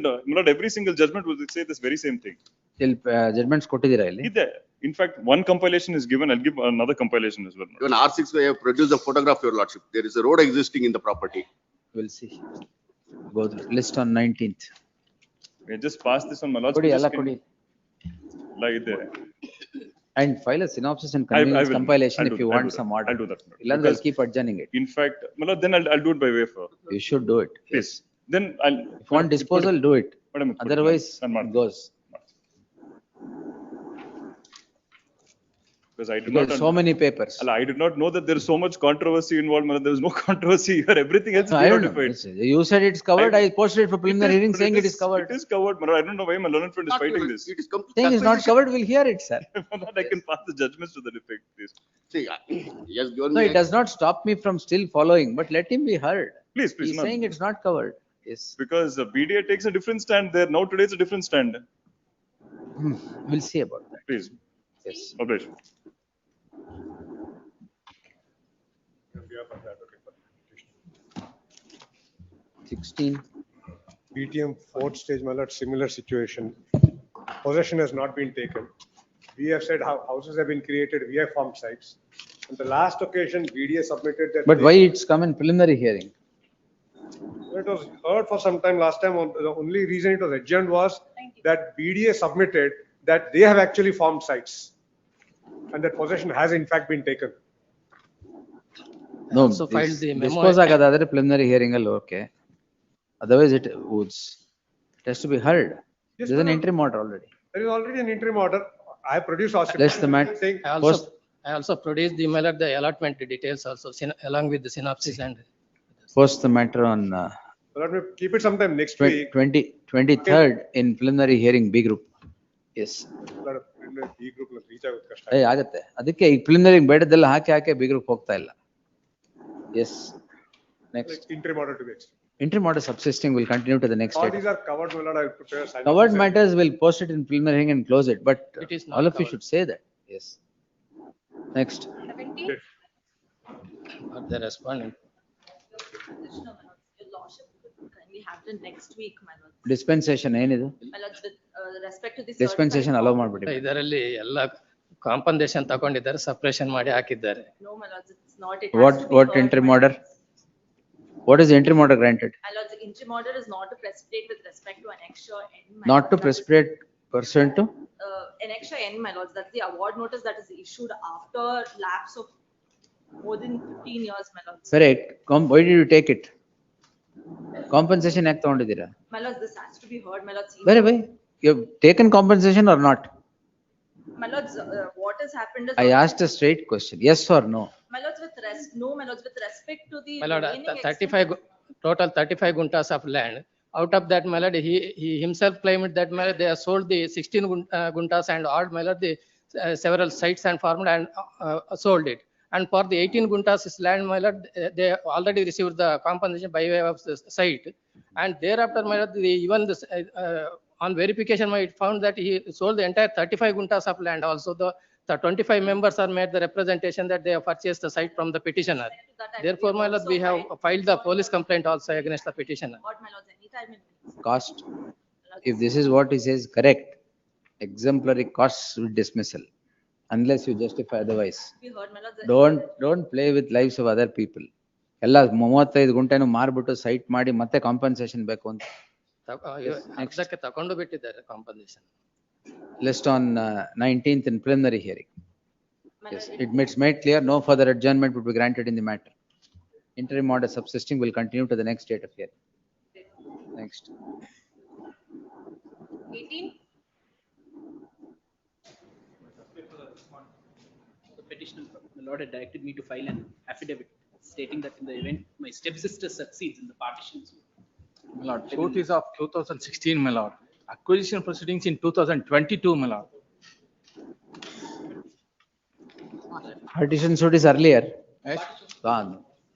judgment will say this very same thing. ಇಲ್ಲಿ judgments ಕೊಟ್ಟಿದ್ದೀರಾ ಇಲ್ಲಿ? ಇದೆ. In fact, one compilation is given. I'll give another compilation as well. Even R6 we have produced a photograph, your lordship. There is a road existing in the property. We'll see. Go through list on 19th. We just passed this on my lordship. ಕೊಡಿ ಎಲ್ಲ ಕೊಡಿ. ಎಲ್ಲ ಇದೆ. And file a synopsis and convenience compilation if you want some order. I'll do that. Illandre I'll keep adjourning it. In fact, Manoj, then I'll do it by way of. You should do it. Please. Then I'll. If you want disposal, do it. Otherwise, it goes. Because I did Because not. so many papers. I did not know that there is so much controversy involved, Manoj. There is no controversy here. Everything else is I don't know. notified. You said it's covered. I posted it for preliminary hearing saying it is covered. It is covered, Manoj. I don't know why my learned friend is fighting this. It is Saying it's not covered, we'll hear it, sir. I can pass the judgments to that effect, please. See, yes, given No, me. it does not stop me from still following, but let him be heard. Please, He's ma'am. saying it's not covered. Yes. Because BDA takes a different stand there. Now today it's a different stand. We'll see about that. Please. Yes. Obligation. 16. BTM fourth stage, my lord, similar situation. Possession has not been taken. We have said how houses have been created, we have formed sites. On the last occasion, BDA submitted that. But why it's come in preliminary hearing? It was heard for some time last time. The only reason it was adjourned was that BDA submitted that they have actually formed sites. And that possession has in fact been taken. No, also filed the memo. dispose agadadre preliminary hearing allo okay. Otherwise it would. It has to be heard. Yes, There's an no, no. interim order already. There is already an interim order. I produced our. Less the matter. saying- I also produced the mail at the allotment details also along with the synopsis and. Post the matter on Let me keep it sometime next week. 23rd in preliminary hearing B group. Yes. ಈ group ನಲ್ಲಿ reach ಆಗೋದು ಕಷ್ಟ. ಆಗತ್ತೆ ಅದಕ್ಕೆ ಈ preliminary ಬೇಡದೆಲ್ಲ ಹಾಕಿ B group ಹೋಗ್ತಾ ಇಲ್ಲ. Yes. Next. Interim order to be extended. Interim order subsisting will continue to the next All date. these are covered, my lord. I will prepare a sign. Covered matters will post it in preliminary hearing and close it, but It is not all of you covered. should say that. Yes. Next. 17. Or the respondent. Your lordship could kindly have it next week, my lord. Dispensation ಏನಿದು? My lord, with respect to this. Dispensation allow ಮಾಡ್ಬಿಡಿ. ಇದರಲ್ಲಿ ಎಲ್ಲ compensation ತಗೊಂಡಿದ್ದಾರೆ, separation ಮಾಡಿ ಹಾಕಿದ್ದಾರೆ. No, my lord, it's not. It What has to be what heard, interim my order? What is the interim order granted? My lord, the interim order is not to precipitate with respect to annexure N. my Not lord. to That is, precipitate pursuant to? Annexure N, my lords, that's the award notice that is issued after lapse of more than 15 years, my lords. Correct. Why did you take it? Compensation ಯಾಕೆ ತಗೊಂಡಿದ್ದೀರಾ? My lords, this has to be heard, my lords. Where? You have taken compensation or not? My lords, what has happened is. I asked a straight question. Yes or no? My lords, no, my lords, with respect to the. My lord, remaining 35, total 35 guntas of land. Out of that, my lord, he himself claimed that, my lord, they have sold the 16 guntas and all, my lord, the several sites and farmed and sold it. And for the 18 guntas land, my lord, they already received the compensation by way of the site. And thereafter, my lord, even this, on verification, I found that he sold the entire 35 guntas of land. Also, the 25 members are made the representation that they have purchased the site from the petitioner. Therefore, my lord, we have filed the police complaint also against the petitioner. God, my lords, anytime in. Cost. If this is what he says correct, exemplary costs with dismissal. unless you justify otherwise. We heard, my lords, that- Don't play with lives of other people. ಎಲ್ಲ 35 ಗುಂಟೆನೂ ಮಾರ್ಬಿಟ್ಟು site ಮಾಡಿ ಮತ್ತೆ compensation ಬೇಕು ಅಂತ. ಅರ್ಧಕ್ಕೆ ತಗೊಂಡು ಬಿಟ್ಟಿದ್ದಾರೆ compensation. List on 19th in preliminary hearing. Yes, it makes made clear no further adjournment would be granted in the matter. Interim order subsisting will continue to the next date of hearing. Next. 18. The petitioner, the Lord had directed me to file an affidavit stating that in the event my stepsister succeeds in the partition suit. My lord, suit is of 2016, my lord. Acquisition proceedings in 2022, my lord. Partition suit is earlier. Yes. Gone.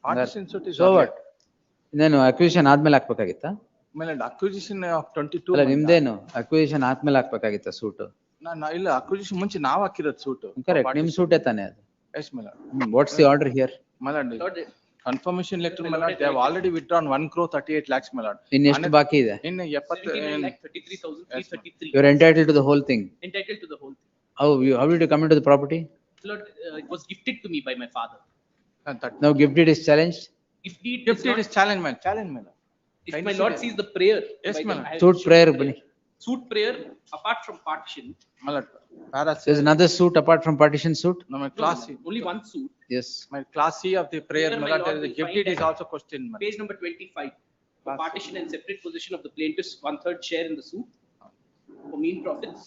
Partition suit is So earlier. what? ಇನ್ನೇನು acquisition ಆದ್ಮೇಲೆ ಹಾಕ್ಬೇಕಾಗಿತ್ತಾ? My lord, acquisition of 22. ಅಲ್ಲ my lord. ನಿಮ್ದೇನು acquisition ಆದ್ಮೇಲೆ ಹಾಕ್ಬೇಕಾಗಿತ್ತ suit? ಇಲ್ಲ acquisition ಮುಂಚೆ ನಾವು ಹಾಕಿರೋದು suit. Correct, ನಿಮ್ ಸೂಟೇ ತಾನೇ ಅದು. Yes, my lord. What's the order here? My lord, Lord, confirmation letter, my lord, they have already withdrawn 1,38 lakhs, my lord. ಇನ್ ಎಷ್ಟು ಬಾಕಿ ಇದೆ? In 79,33,333. You're entitled to the whole thing. Entitled to the whole thing. How did you come into the property? Lord, it was gifted to me by my father. Now gift deed is challenged? If deed Gift deed is challenge, my lord. If my lord sees the prayer. Yes, by my the- lord. I have Suit shown prayer the bani. Suit prayer apart from partition. My lord, There's another suit apart from partition suit? no, my No, class no, C. only one suit. Yes. My class C of the prayer, Here, my my lord, lord, the will gift find deed is that also questioned, my lord. Page number 25. For partition and separate possession of the plaintiff's 1/3 share in the suit. For mean profits.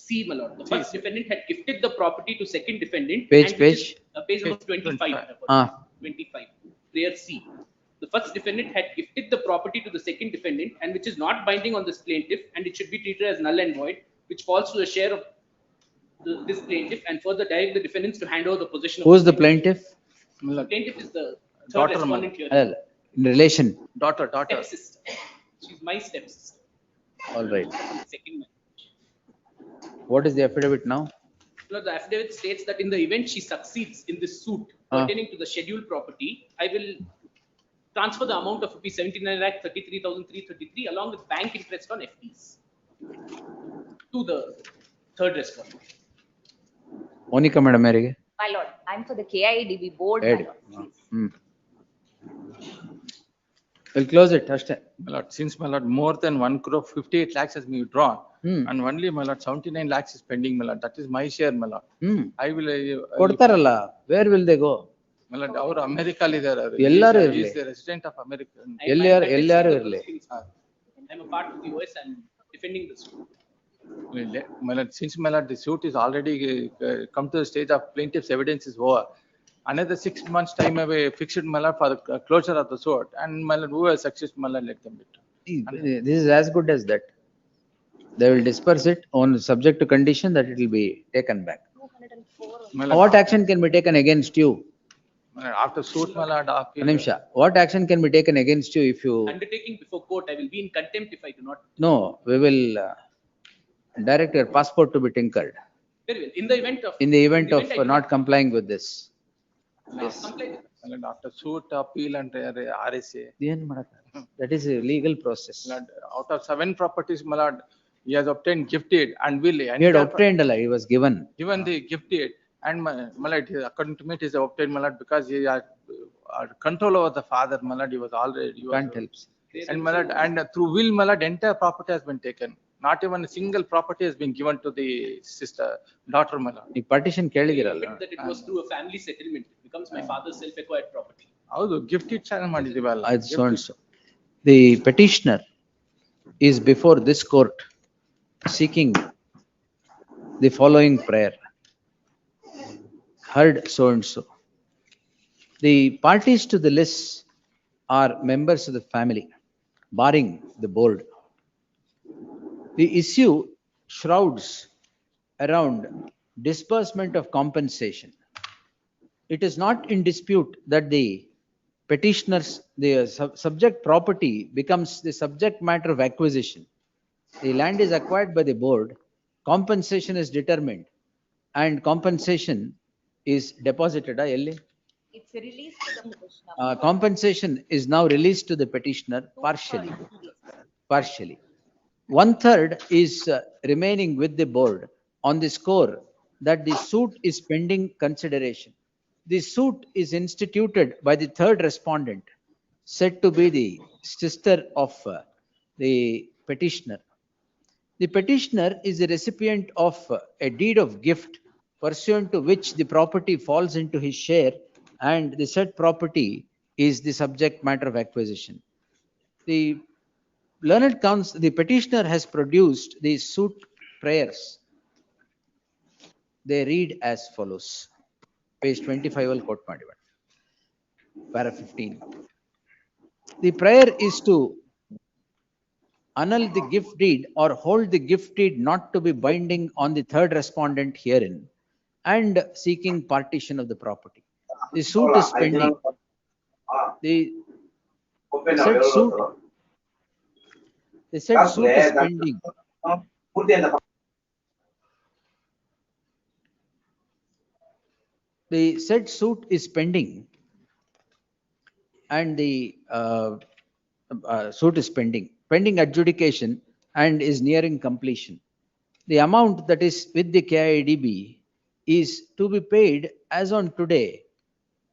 C, my lord. The first defendant had gifted the property to second defendant. Page, and which is, page number Page 25. 25. Prayer C. The first defendant had gifted the property to the second defendant and which is not binding on this plaintiff and it should be treated as null and void, which falls to the share of this plaintiff and further direct the defendants to hand over the possession of. Who is the plaintiff? The plaintiff is the third Daughter, respondent here. Well, in relation. Daughter. Stepsister. She's my stepsister. All right. Second marriage. What is the affidavit now? Lord, the affidavit states that in the event she succeeds in this suit pertaining to the scheduled property, I will transfer the amount of rupees 79,33,333 along with bank interest on FDs to the third respondent. Monica madam ಯಾರಿಗೆ? My lord, I'm for the KIDB board. my Head. lord. We'll close it ಅಷ್ಟೇ. My lord, since my lord, more than 1,58 lakhs has been withdrawn Hmm. and only my lord 79 lakhs is pending, my lord. That is my share, my lord. I will. ಕೊಡ್ತಾರಲ್ಲ, where will they go? My lord, ಅವರು ಅಮೆರಿಕಲ್ಲಿ ಇದ್ದಾರೆ. ಎಲ್ಲರೂ He ಇರ್ಲಿ. is the resident of America. ಎಲ್ಲಾರು ಇರ್ಲಿ. I'm a part of the OS and defending the suit. My lord, since my lord, the suit is already come to the stage of plaintiff's evidence is over. Another 6 months time away fixed, my lord, for the closure of the suit, and my lord, who has success, my lord, let them be. This is as good as that. They will disperse it on subject to condition that it will be taken back. My lord, What action can be taken against you? my lord, after suit, my lord, appeal. ನಿಮಿಷ. What action can be taken against you if you? Undertaking before court, I will be in contempt if I do not. No, we will direct your passport to be tinkered Very well. In the event of. in the event of I do not complying with this. Yes. Comply with My lord, after suit, appeal and RSA. ಏನ್ ಮಾಡಕ್ಕಾಗಲ್ಲ. That is a legal process. My lord, out of 7 properties, my lord, he has obtained gift deed and will. He had obtained ಅಲ್ಲ, he was given. Given the gift deed and my lord, according to me, it is obtained, my lord, because he had control over the father, my lord, he was already. Can't help. And my lord, and through will, my lord, entire property has been taken. Not even a single property has been given to the sister, daughter, my lord. ಈ partition ಕೇಳಿದಿರಲ್ಲ. that it was through a family settlement. It becomes my father's self-acquired property. ಹೌದು, gift deed challenge ಮಾಡಿದೀವಲ್ಲ. So and so. The petitioner is before this court seeking the following prayer. Heard so and so. The parties to the list are members of the family, barring the board. The issue shrouds around disbursement of compensation. It is not in dispute that the petitioners, the subject property becomes the subject matter of acquisition. The land is acquired by the board, compensation is determined, and compensation is deposited. ಎಲ್ಲಿ? It's released to the petitioner. Compensation is now released to the petitioner partially. Partially. 1/3 is remaining with the board on the score that the suit is pending consideration. The suit is instituted by the third respondent, said to be the sister of the petitioner. The petitioner is the recipient of a deed of gift pursuant to which the property falls into his share, and the said property is the subject matter of acquisition. The learned counsel, the petitioner has produced the suit prayers. They read as follows. Page 25 will quote para 15. The prayer is to annul the gift deed or hold the gift deed not to be binding on the third respondent herein, and seeking partition of the property. The suit is pending. The said suit is pending. The said suit is pending, and the suit is pending adjudication and is nearing completion. The amount that is with the KIDB is to be paid as on today,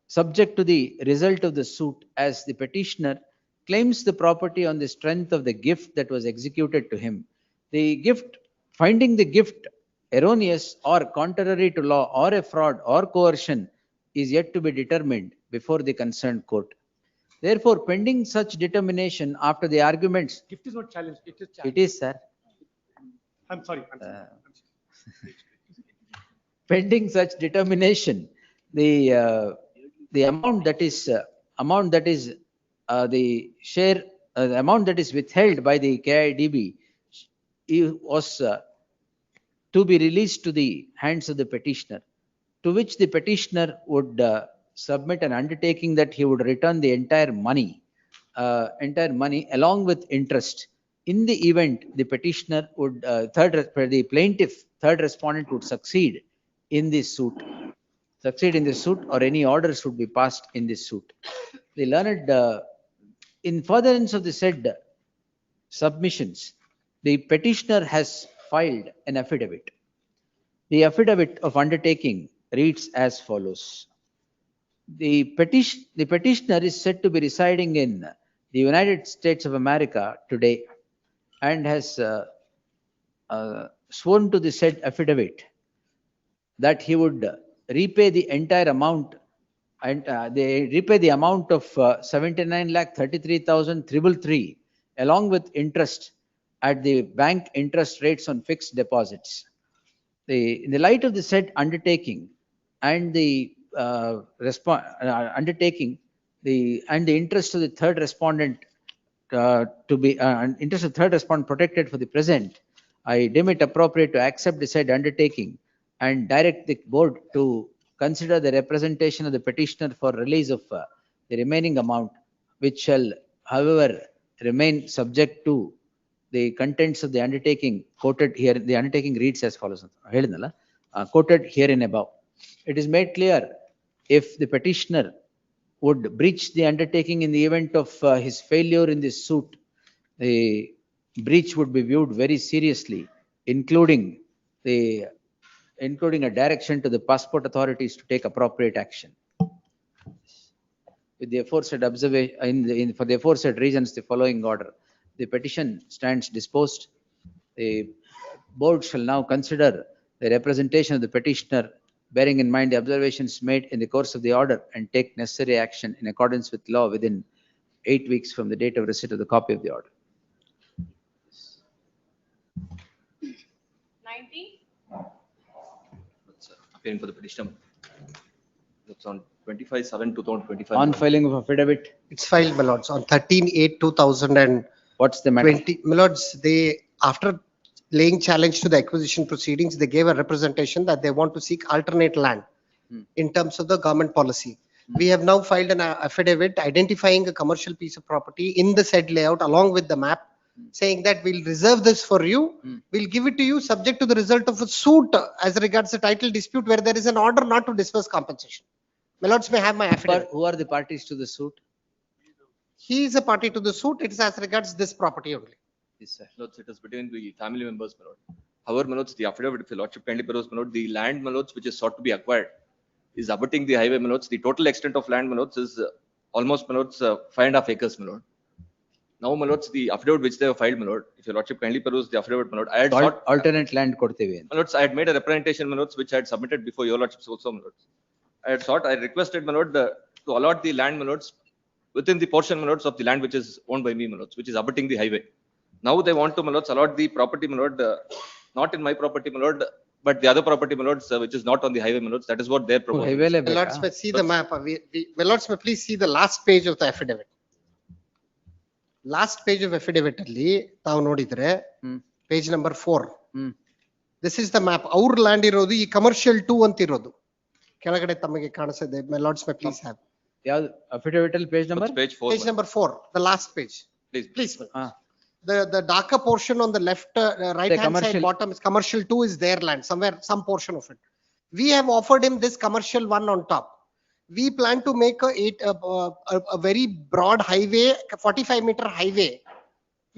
subject to the result of the suit, as the petitioner claims the property on the strength of the gift that was executed to him. The gift, finding the gift erroneous or contrary to law or a fraud or coercion, is yet to be determined before the concerned court. Therefore, pending such determination after the arguments. Gift is not challenged. It is It challenged. is, sir. I'm sorry. Pending such determination, the amount that is the share, the amount that is withheld by the KIDB was to be released to the hands of the petitioner, to which the petitioner would submit an undertaking that he would return the entire money along with interest. In the event the petitioner would the plaintiff, third respondent, would succeed in this suit, or any orders would be passed in this suit. The learned, in furtherance of the said submissions, the petitioner has filed an affidavit. The affidavit of undertaking reads as follows. The petitioner is said to be residing in the United States of America today, and has sworn to the said affidavit that he would repay the entire amount, and they repay the amount of 79,33,333 along with interest at the bank interest rates on fixed deposits. In the light of the said undertaking and the undertaking, the interest of the third respondent interest of third respondent protected for the present, I deem it appropriate to accept the said undertaking and direct the board to consider the representation of the petitioner for release of the remaining amount, which shall, however, remain subject to the contents of the undertaking quoted here. The undertaking reads as follows. Quoted herein above. It is made clear, if the petitioner would breach the undertaking in the event of his failure in this suit, the breach would be viewed very seriously, including a direction to the passport authorities to take appropriate action. With the aforesaid observation, for the aforesaid reasons, the following order. The petition stands disposed. The board shall now consider the representation of the petitioner, bearing in mind the observations made in the course of the order, and take necessary action in accordance with law within 8 weeks from the date of receipt of the copy of the order. 90. Appearing for the petition. That's on 25/7/2025. On filing of affidavit. It's filed, my lords, on 13/8/2020. What's the matter? My lords, they, after laying challenge to the acquisition proceedings, they gave a representation that they want to seek alternate land in terms of the government policy. We have now filed an affidavit identifying a commercial piece of property in the said layout along with the map, saying that we'll reserve this for you. We'll give it to you subject to the result of a suit as regards the title dispute where there is an order not to disperse compensation. My lords may have my affidavit. Who are the parties to the suit? He is a party to the suit. It is as regards this property only. Yes, sir. Lords, it is between the family members, my lord. However, my lords, the affidavit, if your lordship kindly peruse, my lord, the land, my lords, which is sought to be acquired is abutting the highway, my lords. The total extent of land, my lords, is almost, my lords, 5.5 acres, my lord. Now, my lords, the affidavit which they have filed, my lord, if your lordship kindly peruse the affidavit, my lord, I had sought, alternate land ಕೊಡ್ತೀವಿ ಅಂತ. my lords, I had made a representation, my lords, which I had submitted before your lordships also, my lords. I requested, my lord, to allot the land, my lords, within the portion, my lords, of the land which is owned by me, my lords, which is abutting the highway. Now they want to, my lords, allot the property, my lord, not in my property, my lord, but the other property, my lords, which is not on the highway, my lords. That is what they're proposing. My lords, may see the map. My lords, may please see the last page of the affidavit. Last page of affidavit ಅಲ್ಲಿ ತಾವು ನೋಡಿದ್ರೆ page number 4. This is the map. Our land ಇರೋದು ಈ commercial 2 ಅಂತ ಇರೋದು. ಕೆಳಗಡೆ ತಮಗೆ ಕಾಣಿಸಿದೆ. My lords, may please have. ಯಾವುದು affidavit ಅಲ್ಲಿ page number? Page 4. Page number 4, the last page. Please. The darker portion on the left, right hand side bottom is commercial 2 is their land, somewhere, some portion of it. We have offered him this commercial 1 on top. We plan to make a very broad highway, 45-meter highway,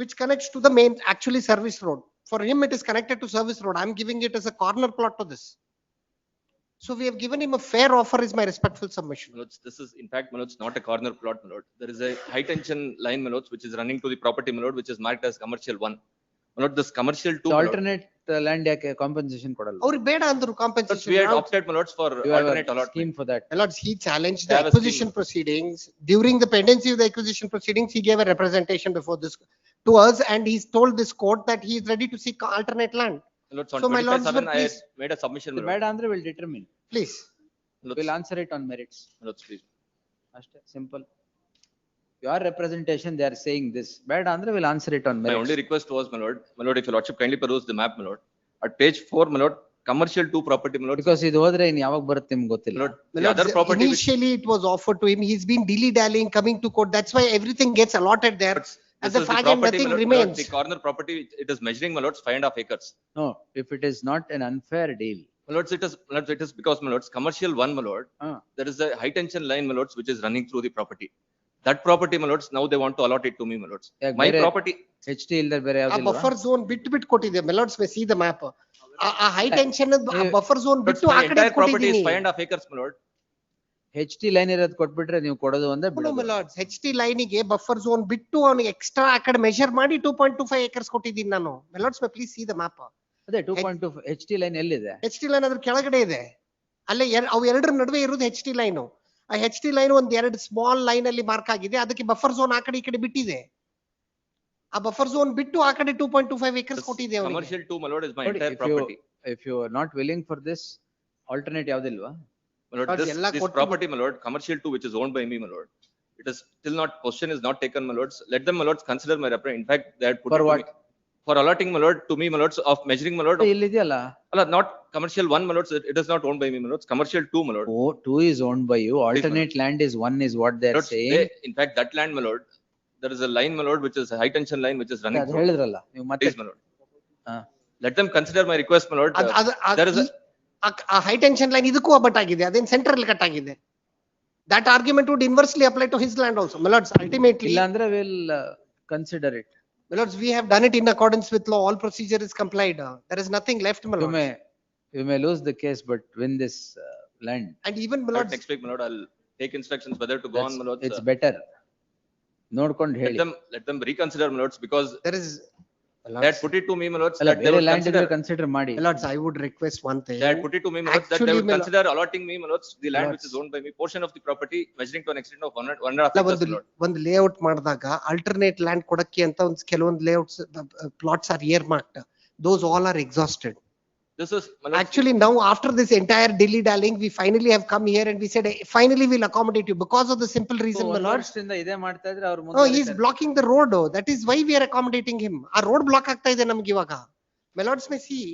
which connects to the main actually service road. For him, it is connected to service road. I'm giving it as a corner plot to this. So we have given him a fair offer, is my respectful submission. My lords, this is in fact, my lords, not a corner plot, my lord. There is a high tension line, my lords, which is running to the property, my lord, which is marked as commercial 1. My lord, this commercial 2. Alternate land ಯಾಕೆ compensation ಕೊಡಲ್ಲ? ಅವ್ರಿಗೆ ಬೇಡ ಅಂದ್ರು compensation. We had opted, my lords, for alternate allotment. Scheme for that. My lords, he challenged the acquisition proceedings. During the pendency of the acquisition proceedings, he gave a representation before this to us, and he's told this court that he is ready to seek alternate land. Lords, on So my lords, 25/7, I please, made a submission, my lord. ಬೇಡ ಅಂದ್ರೆ will determine. please. We'll answer it on merits. Lords, please. ಅಷ್ಟೇ simple. Your representation, they are saying this. ಬೇಡ ಅಂದ್ರೆ will answer it on My merits. only request was, my lord, if your lordship kindly peruse the map, my lord, at page 4, my lord, commercial 2 property, my lord. Because ಇದು ಹೋದ್ರೆ ಇನ್ನು ಯಾವಾಗ ಬರುತ್ತೆ ನಿಮ್ಗೆ ಗೊತ್ತಿಲ್ಲ. My lord, My the lords, other property which, initially it was offered to him. He's been dilly-dallying, coming to court. That's why everything gets allotted there. As this a is the fag and property, my nothing lord, remains. the corner property, it is measuring, my lords, 5.5 acres. No, if it is not an unfair deal. My lords, it is because, my lords, commercial 1, my lord, there is a high tension line, my lords, which is running through the property. That property, my lords, now they want to allot it to me, my lords. My property. HT ಇಲ್ಲದೆ ಬೇರೆ ಆ ಯಾವ್ದಿಲ್ವಾ? Buffer zone ಬಿಟ್ಟು ಕೊಟ್ಟಿದೆ. My lords, may see the map. ಆ high tension buffer zone ಬಿಟ್ಟು ಆ My ಕಡೆ entire property is ಕೊಟ್ಟಿದ್ದೀನಿ. 5.5 acres, my lord. HT line ಇರೋದು ಕೊಟ್ಬಿಟ್ರೆ ನೀವು ಕೊಡೋದು ಒಂದೇ No, ಬಿಡೋದು. my lords, HT ಲೈನ್ ಗೆ ಬಫರ್ ಝೋನ್ ಬಿಟ್ಟು ಅವನಿಗೆ ಎಕ್ಸ್ಟ್ರಾ ಆ ಕಡೆ ಮೆಷರ್ ಮಾಡಿ 2.25 acres ಕೊಟ್ಟಿದ್ದೀನಿ ನಾನು. My lords, may please see the map. ಅದೇ 2.2 HT ಲೈನ್ ಎಲ್ಲಿದೆ? HT ಲೈನ್ ಅದ್ರ ಕೆಳಗಡೆ ಇದೆ. ಅಲ್ಲೇ ಅವು ಎರಡರ ನಡುವೆ ಇರೋದು HT ಲೈನ್. ಆ HT ಲೈನ್ ಒಂದ್ ಎರಡು ಸ್ಮಾಲ್ ಲೈನ್ ಅಲ್ಲಿ ಮಾರ್ಕ್ ಆಗಿದೆ. ಅದಕ್ಕೆ ಬಫರ್ ಝೋನ್ ಆ ಕಡೆ ಈ ಕಡೆ ಬಿಟ್ಟಿದೆ. ಆ ಬಫರ್ ಝೋನ್ ಬಿಟ್ಟು ಆ ಕಡೆ 2.25 acres ಕೊಟ್ಟಿದೆ ಅವನಿಗೆ. Commercial 2, my lord, is my ನೋಡಿ, entire property. if you are not willing for this, alternate ಯಾವ್ದಿಲ್ವಾ? My lord, Lords, ಎಲ್ಲ this ಕೊಟ್ಟು property, my lord, commercial 2, which is owned by me, my lord. It is still not, position is not taken, my lords. Let them, my lords, consider my representative. In fact, they had put For it to what? me. For allotting, my lord, to me, my lords, of measuring, my lord. ಇಲ್ಲಿದೆಯಲ್ಲ. Not commercial 1, my lords, it is not owned by me, my lords. Commercial 2, my lord. Oh, 2 is owned by you. Alternate land is 1 is what they are Lords, saying. in fact, that land, my lord, there is a line, my lord, which is a high tension line, which is running ಅದು through. ಹೇಳಿದ್ರಲ್ಲ ನೀವು ಮತ್ತೆ. Please, my lord. Let them consider my request, my lord. There is ಆ high tension line ಇದಕ್ಕೂ ಅಬಟ್ ಆಗಿದೆ. ಅದೇನ್ central cut ಆಗಿದೆ. That argument would inversely apply to his land also. My lords, ultimately. ಇಲ್ಲ ಅಂದ್ರೆ will consider it. My lords, we have done it in accordance with law. All procedure is complied. There is nothing left, my lords. You may lose the case, but win this land. And even, my lords, next week, my lord, I'll take instructions whether to go on, my lords. It's better. ನೋಡ್ಕೊಂಡು ಹೇಳಿ. Let them reconsider, my lords, because there is. They had put it to me, my lords, ಅಲ್ಲ that they ಬೇರೆ would land consider. consider ಮಾಡಿ. My lords, I would request one thing. They had put it to me, my lords, that they Actually, would consider allotting me, my lords, the land which is owned by me, portion of the property measuring to an extent of 1.5 acres, my lord. ಒಂದು layout ಮಾಡಿದಾಗ alternate land ಕೊಡಕ್ಕೆ ಅಂತ ಒಂದು ಕೆಲವೊಂದು layouts plots are earmarked. Those all are exhausted. This is, my lords, Actually, now after this entire dilly-dallying, we finally have come here and we said, finally we'll accommodate you because of the simple reason, my lords. ವರ್ಷದಿಂದ ಇದೇ ಮಾಡ್ತಾ ಇದ್ರೆ ಅವ್ರು No, he is blocking the road. That is why we are accommodating him. ಆ road block ಆಗ್ತಾ ಇದೆ ನಮ್ಗೆ ಇವಾಗ. My lords may see,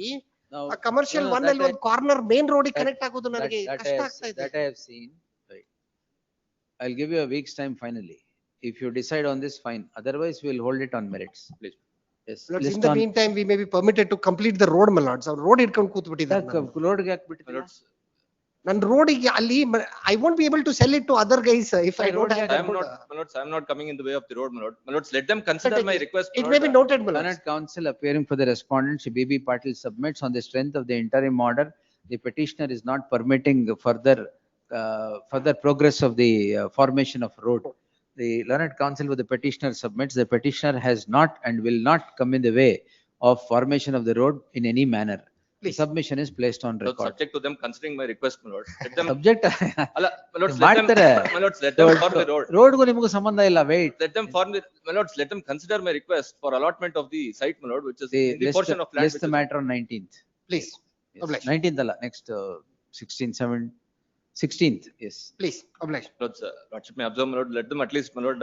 a commercial one ಅಲ್ಲಿ ಒಂದು ಕಾರ್ನರ್ ಮೇನ್ ರೋಡ್ ಕನೆಕ್ಟ್ ಆಗೋದು ನನಗೆ ಕಷ್ಟ ಆಗ್ತಾ ಇದೆ. That I have seen. Right. I'll give you a week's time finally. If you decide on this, fine. Otherwise, we'll hold it on merits. Please. Yes. Lords, in the meantime, we may be permitted to complete the road, my lords. Our road ಹಿಡ್ಕೊಂಡು ಕೂತ್ ಬಿಟ್ಟಿದ್ದಾರೆ. ರೋಡ್ಗೆ ಹಾಕ್ಬಿಟ್ಟಿದ್ದಾರೆ. Nan road ali, I won't be able to sell it to other guys if I don't have. I am not, my lords, I am not coming in the way of the road, my lord. My lords, let them consider my request. It may be noted, my lords. Learned counsel appearing for the respondent, Shri B.B. Patil submits on the strength of the interim order. The petitioner is not permitting further progress of the formation of road. The learned counsel with the petitioner submits, the petitioner has not and will not come in the way of formation of the road in any manner. The submission is placed on Lord, record. subject to them considering my request, my lord. Let them. Subject. Alla, my lords, let them, my lords, let them form the road. Road gu niಮಗೆ ಸಂಬಂಧ ಇಲ್ಲ, wait. Let them form the, my lords, let them consider my request for allotment of the site, my lord, which is in the portion of land. List the matter on 19th. Please. Yes. 19th alla, next 16th, 16th, yes. Please, oblige. Lords, lordship may observe, my lord, let them at least, my lord,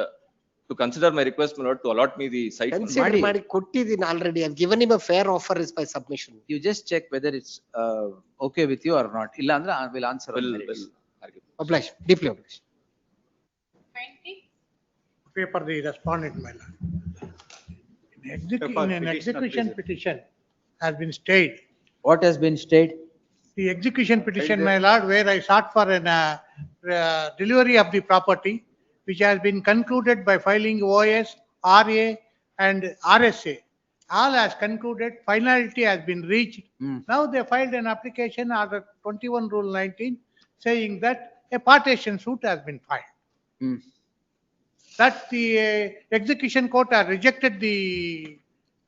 to consider my request, my lord, to allot me the site. Consider ಮಾಡಿ ಕೊಟ್ಟಿದ್ದೀನಿ already. I've given him a fair offer is by submission. You just check whether it's okay with you or not. Illa andre I will answer. Will argue. Oblige, deeply oblige. 20. Paper the respondent, my lord. In an execution petition has been stayed. What has been stayed? The execution petition, my lord, where I sought for an delivery of the property, which has been concluded by filing OS, RA and RSA. All has concluded, finality has been reached. Now they filed an application under 21 Rule 19 saying that a partition suit has been filed. That the execution court has rejected the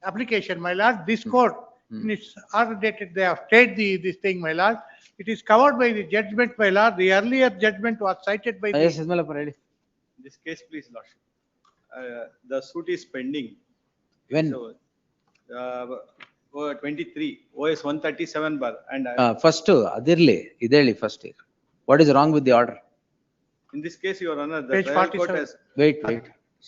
application, my lord. This court, in its order dated, they have stayed this thing, my lord. It is covered by the judgment, my lord. The earlier judgment was cited by Yes, Ismailappa, ready. This case, please, lordship. The suit is pending. When? So, 23, OS 137 bar and. First, adirli, ideli first. What is wrong with the order? In this case, your honor, the Page trial court 47. has. Wait.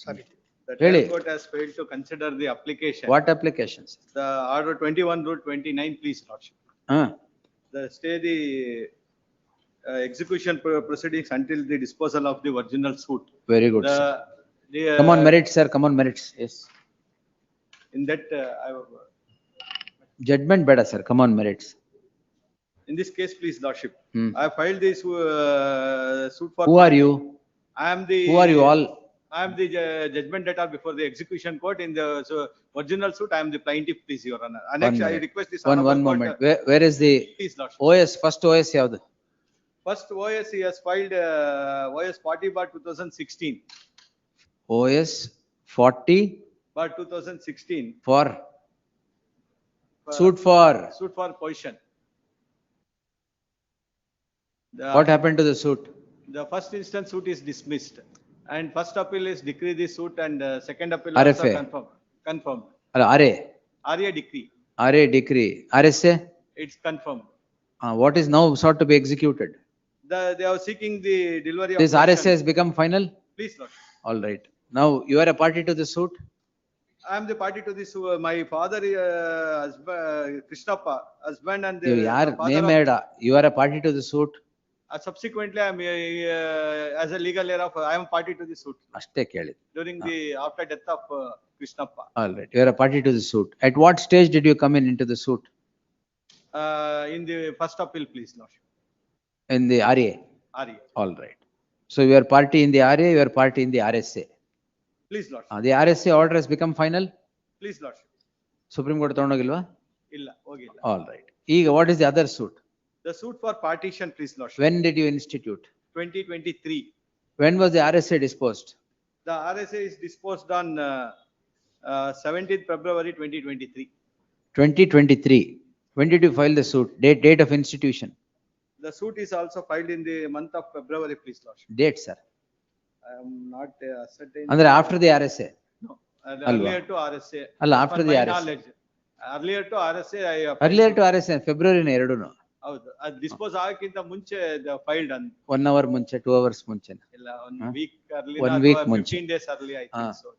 Sorry. The Really? trial court has failed to consider the application. What applications? The order 21 Rule 29, please, lordship. The stay the execution proceedings until the disposal of the original suit. Very good, sir. The, Come on, merits, sir. Come on, merits. Yes. In that, Judgment better, sir. Come on, merits. in this case, please, lordship, I filed this suit for. Who are you? I am the. Who are you all? I am the judgment debtor before the execution court. In the original suit, I am the plaintiff, please, your honor. Next, I request this. One moment. Where is the Please, lordship. OS? First OS yavdu? First OS, he has filed OS 40 bar 2016. OS 40 Bar 2016. for suit for. Suit for position. What happened to the suit? The first instance suit is dismissed. And first appeal is decree the suit and second appeal RFA. also confirmed. RA. RA decree. RA decree. RSA? It's confirmed. What is now sought to be executed? They are seeking the delivery of. This RSA has become final? Please, Lord. All right. Now you are a party to the suit? I am the party to this. My father, Krishnappa, husband and. You are name edda. You are a party to the suit? Subsequently, I am as a legal heir of, I am party to the suit. Ashte keli. During the, after death of Krishnappa. All right. You are a party to the suit. At what stage did you come in into the suit? In the first appeal, please, Lord. In the RA? RA. All right. So you are party in the RA, you are party in the RSA. Please, Lord. The RSA order has become final? Please, Lord. Supreme Court ತಗೊಂಡೋಗಿಲ್ವಾ? Illa, hogilla. All right. ಈಗ what is the other suit? The suit for partition, please, Lord. When did you institute? 2023. When was the RSA disposed? The RSA is disposed on 17th February 2023. 2023. When did you file the suit? Date of institution? The suit is also filed in the month of February, please, Lord. Date, sir. I am not certain. Andre after the RSA? No. Earlier to RSA. Alla, after For the my RSA. knowledge. Earlier to RSA, Earlier to RSA, February ಎರಡೂನು. ಹೌದು. ಅದು dispose ಆಗಕ್ಕಿಂತ ಮುಂಚೆ filed ಅನ್ 1 hour ಮುಂಚೆ 2 hours ಮುಂಚೆ ಇಲ್ಲ 1 week early 1 week ಮುಂಚೆ 15 days early I think so.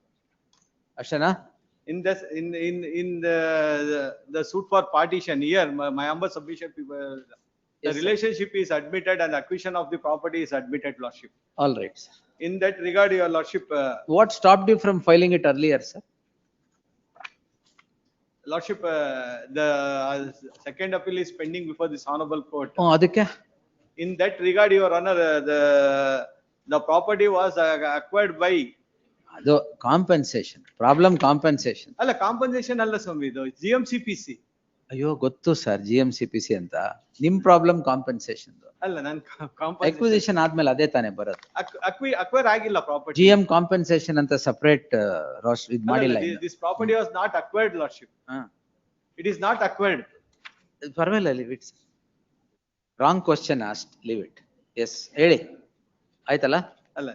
ಅಷ್ಟೇನಾ? In this in the suit for partition here, my humble submission, the relationship is admitted and acquisition of the property is admitted, Lordship. All right, sir. In that regard, your Lordship. What stopped you from filing it earlier, sir? Lordship, the second appeal is pending before this honorable court. ಅದಕ್ಕೆ? In that regard, Your Honor, the property was acquired by. ಅದು compensation, problem compensation. ಅಲ್ಲ compensation ಅಲ್ಲ ಸ್ವಾಮಿ, ಇದು GMCPC. ಅಯ್ಯೋ ಗೊತ್ತು sir, GMCPC ಅಂತ. ನಿಮ್ problem compensation. ಅಲ್ಲ ನಾನು ಅಕ್ವಿಸಿಷನ್ ಆದ್ಮೇಲೆ ಅದೇ ತಾನೇ ಬರುತ್ತೆ. ಅಕ್ವೈರ್ ಆಗಿಲ್ಲ ಪ್ರಾಪರ್ಟಿ. GM ಕಾಂಪನ್ಸೇಷನ್ ಅಂತ ಸಪರೇಟ್ ಇದು ಮಾಡಿಲ್ಲ. This property was not acquired, Lordship. It is not acquired. ಪರವಾಗಿಲ್ಲ, leave it. Wrong question asked, leave it. Yes, ಹೇಳಿ ಆಯ್ತಲ್ಲ. ಅಲ್ಲ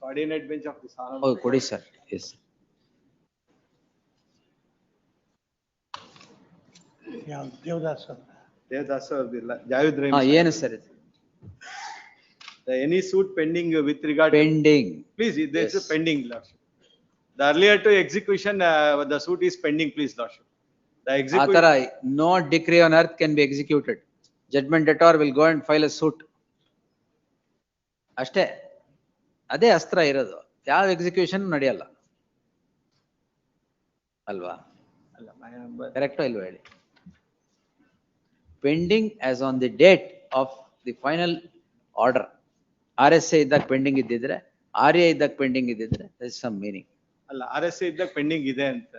coordinate bench of this. ಓ ಕೊಡಿ ಸರ್. ಎಸ್ ದೇವದಾಸ್ ಅವ್ರದಿಲ್ಲ, ಜಾವೇದ್ ರಹೀಮ್. ಏನು ಸರ್ ಇದು? Any suit pending with regard. Pending. Please, there is a pending, Lordship. The earlier to execution, the suit is pending, please, Lordship. The execution. ಆತರ no decree on earth can be executed. Judgment debtor will go and file a suit. ಅಷ್ಟೇ, ಅದೇ ಅಸ್ತ್ರ ಇರೋದು. ಯಾವ execution ನಡೆಯಲ್ಲ ಅಲ್ವಾ? ಕರೆಕ್ಟೋ ಇಲ್ವಾ ಹೇಳಿ? Pending as on the date of the final order. RSA ಇದ್ದಾಗ ಪೆಂಡಿಂಗ್ ಇದ್ದಿದ್ರೆ, RA ಇದ್ದಾಗ ಪೆಂಡಿಂಗ್ ಇದ್ದಿದ್ರೆ, ಸಮ್ ಮೀನಿಂಗ್. ಅಲ್ಲ RSA ಇದ್ದಾಗ ಪೆಂಡಿಂಗ್ ಇದೆ ಅಂತ,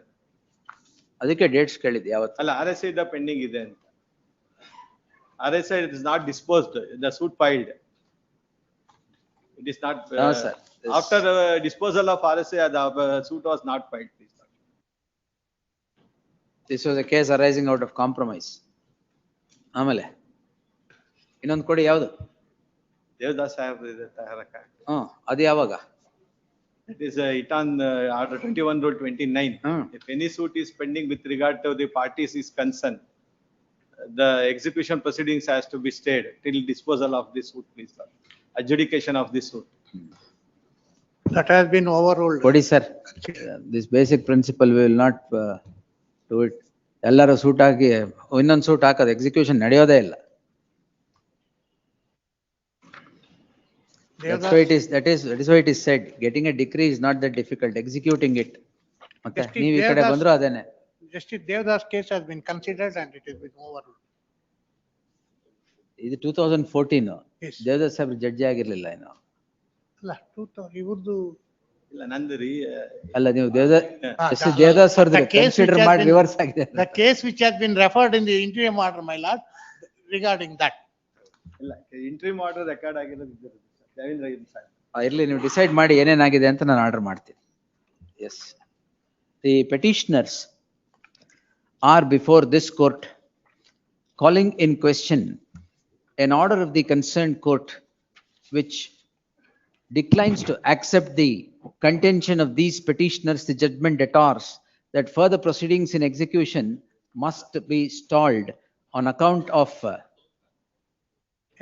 ಅದಕ್ಕೆ ಡೇಟ್ಸ್ ಕೇಳಿದ್ದೆ ಯಾವತ್ತು. ಅಲ್ಲ RSA ಇದ್ದಾಗ ಪೆಂಡಿಂಗ್ ಇದೆ ಅಂತ. RSA is not disposed, the suit filed. It is not. No, sir. After disposal of RSA, the suit was not filed, please. This was a case arising out of compromise. ಆಮೇಲೆ ಇನ್ನೊಂದು ಕೊಡಿ, ಯಾವುದು? ದೇವದಾಸ್ ಸಾಹೇಬ್ ತಯಾರಕ. ಅದು ಯಾವಾಗ? It is it on order 21/29. If any suit is pending with regard to the parties is concerned, the execution proceedings has to be stayed till disposal of the suit, please, sir. Adjudication of the suit. That has been overruled. ಕೊಡಿ sir. This basic principle we will not do it. ಎಲ್ಲರೂ suit ಹಾಕಿ ಇನ್ನೊಂದು suit ಹಾಕೋದು, execution ನಡೆಯೋದೇ ಇಲ್ಲ. That's why it is, that is why it is said, getting a decree is not that difficult, executing it. ಮತ್ತೆ ನೀವು ಈ ಕಡೆ ಬಂದ್ರು ಅದೇನೆ. Justice Devdas case has been considered and it has been overruled. ಇದು 2014. ದೇವದಾಸ್ ಸಾಹೇಬ್ರು ಜಡ್ಜಿ ಆಗಿರ್ಲಿಲ್ಲ ಇನ್ನು. ಅಲ್ಲ 2000 ಇವ್ರದ್ದು ಇಲ್ಲ ನಂದ್ರಿ. ಅಲ್ಲ ನೀವು ದೇವದಾಸ್ ಅವ್ರದ್ದು ಕನ್ಸಿಡರ್ ಮಾಡಿ ರಿವರ್ಸ್ ಆಗಿದೆ. The case which has been referred in the interim order, my lord, regarding that. ಇಲ್ಲ interim order record ಆಗಿರೋದು ಜಾವೇದ್ ರಹೀಮ್ ಸಾಹೇಬ್. ಇರ್ಲಿ, ನೀವು ಡಿಸೈಡ್ ಮಾಡಿ ಏನೇನಾಗಿದೆ ಅಂತ ನಾನು ಆರ್ಡರ್ ಮಾಡ್ತೀನಿ. Yes, the petitioners are before this court calling in question an order of the concerned court which declines to accept the contention of these petitioners, the judgment debtors, that further proceedings in execution must be stalled on account of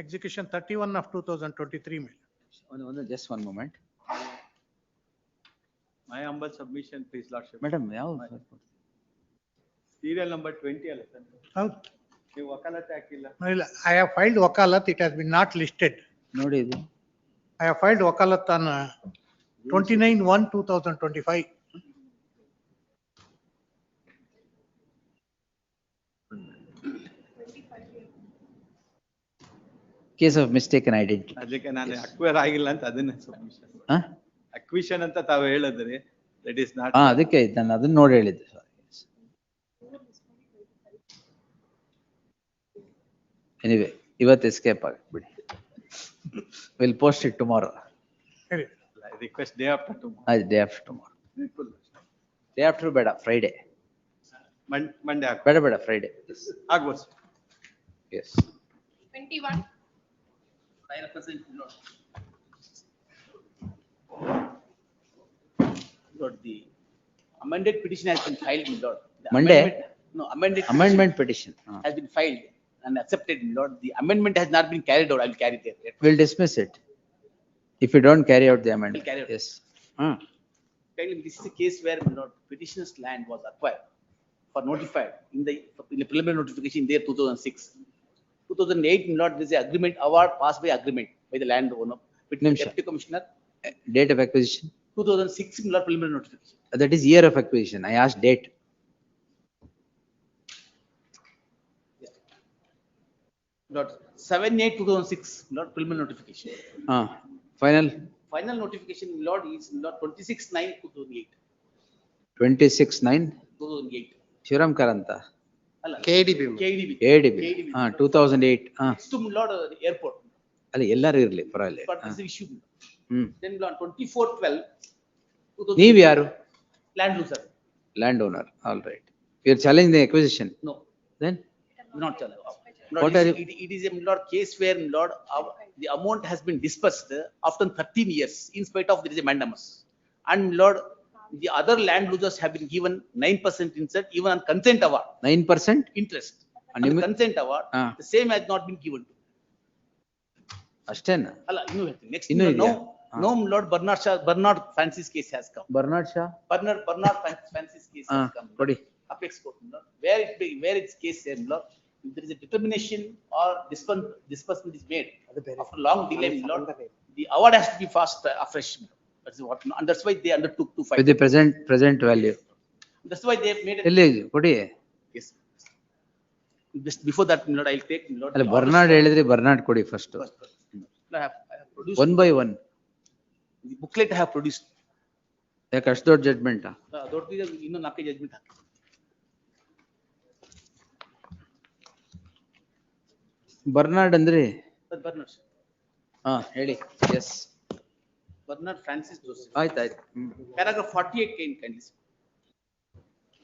Execution 31 of 2023. just one moment. My humble submission, please, Lordship. Madam, Serial number 20 ಅಲ್ಲ sir. ಹೌದು. ನೀವು ವಕಾಲತ್ ಹಾಕಿಲ್ಲ. ಇಲ್ಲ, I have filed wakalat, it has been not listed. ನೋಡಿ ಇದು. I have filed wakalat on 29/1/2025. Case of mistaken identity. ಅದಕ್ಕೆ ನಾನು acquire ಆಗಿಲ್ಲ ಅಂತ ಅದನ್ನೇ ಸಬ್ಮಿಷನ್. ಅಕ್ವಿಷನ್ ಅಂತ ತಾವು ಹೇಳಿದ್ರಿ, ದಟ್ ಇಸ್ ನಾಟ್. ಅದಕ್ಕೆ ನಾನು ಅದನ್ನ ನೋಡಿ ಹೇಳಿದ್ದೆ. ಎನಿವೆ ಇವತ್ತು ಎಸ್ಕೇಪ್ ಆಗ್ಬಿಡಿ. Will post it tomorrow. Request day after tomorrow. ಆಯ್ತು, day after tomorrow. Day after ಬೇಡ, ಫ್ರೈಡೆ. ಮಂಡೇ ಬೇಡ ಫ್ರೈಡೆ ಆಗ್ಬೋದು. Yes 21. I represent Lord, the amended petition has been filed, Lord. Monday? No, amendment petition has been filed and accepted, Lord. The amendment has not been carried out. I will carry it there. We'll dismiss it if you don't carry out the amendment. We'll carry out. Yes. This is a case where, Lord, petitioner's land was acquired for notified in the preliminary notification in the year 2006. 2008, Lord, there is an agreement, award passed by agreement by the landowner with the deputy commissioner. Date of acquisition? 2006, Lord, preliminary notification. That is year of acquisition. I asked date. Lord, 7/8/2006, Lord, preliminary notification. Final Final notification, Lord, is Lord 26/9/2008. 26/9 Shiram Karanta. KDB. ADB 2008 Next to Lord, airport. ಅಲ್ಲಿ ಎಲ್ಲರೂ ಇರ್ಲಿ ಪರವಾಗಿಲ್ಲ. But this is issue. Hmm Then Lord, 24/12/2008. ನೀವ್ ಯಾರು? Land loser. Landowner, all right. You are challenging the acquisition. No. Then Not challenge. What are you? It is a Lord case where Lord, the amount has been dispersed after 13 years in spite of there is a mandamus. And Lord, the other land losers have been given 9% interest even on consent award. 9% Interest. And the consent award, the same has not been given. ಅಷ್ಟೇನಾ? Alla, innu ಹೇಳ್ತೀನಿ. Next, ಇನ್ನೂ no, ಇದೆಯಾ? no, Lord Bernard Francis case has come. Bernard Shah? Bernard Francis case has come. ಕೊಡಿ. Apex court, Lord. Where its case said, Lord, if there is a determination or disbursement is made after long delay, Lord, the award has to be fast, afresh. That's what, and that's why they undertook to fight. With the present value. That's why they have made it. ಎಲ್ಲಿ ಕೊಡಿ. Yes. Just before that, Lord, I'll take, Lord. ಅಲ್ಲ Bernard ಹೇಳಿದ್ರೆ Bernard ಕೊಡಿ first. I have produced. 1 by 1. The booklet I have produced. ಯಾಕೆ ಅಷ್ಟು ದೊಡ್ಡ ಜಡ್ಮೆಂಟಾ? ದೊಡ್ಡದಿದೆ, ಇನ್ನೂ 4 ಜಡ್ಮೆಂಟ್ ಹಾಕಿ. ಬರ್ನಾಡ್ ಅಂದ್ರೆ ಬರ್ನಾಡ್. ಹೇಳಿ. ಎಸ್. Bernard Francis Joseph. ಆಯ್ತಾಯ್ತು. ಪ್ಯಾರಾಗ್ರಾಫ್ 48 ಖಂಡಿಸಿ.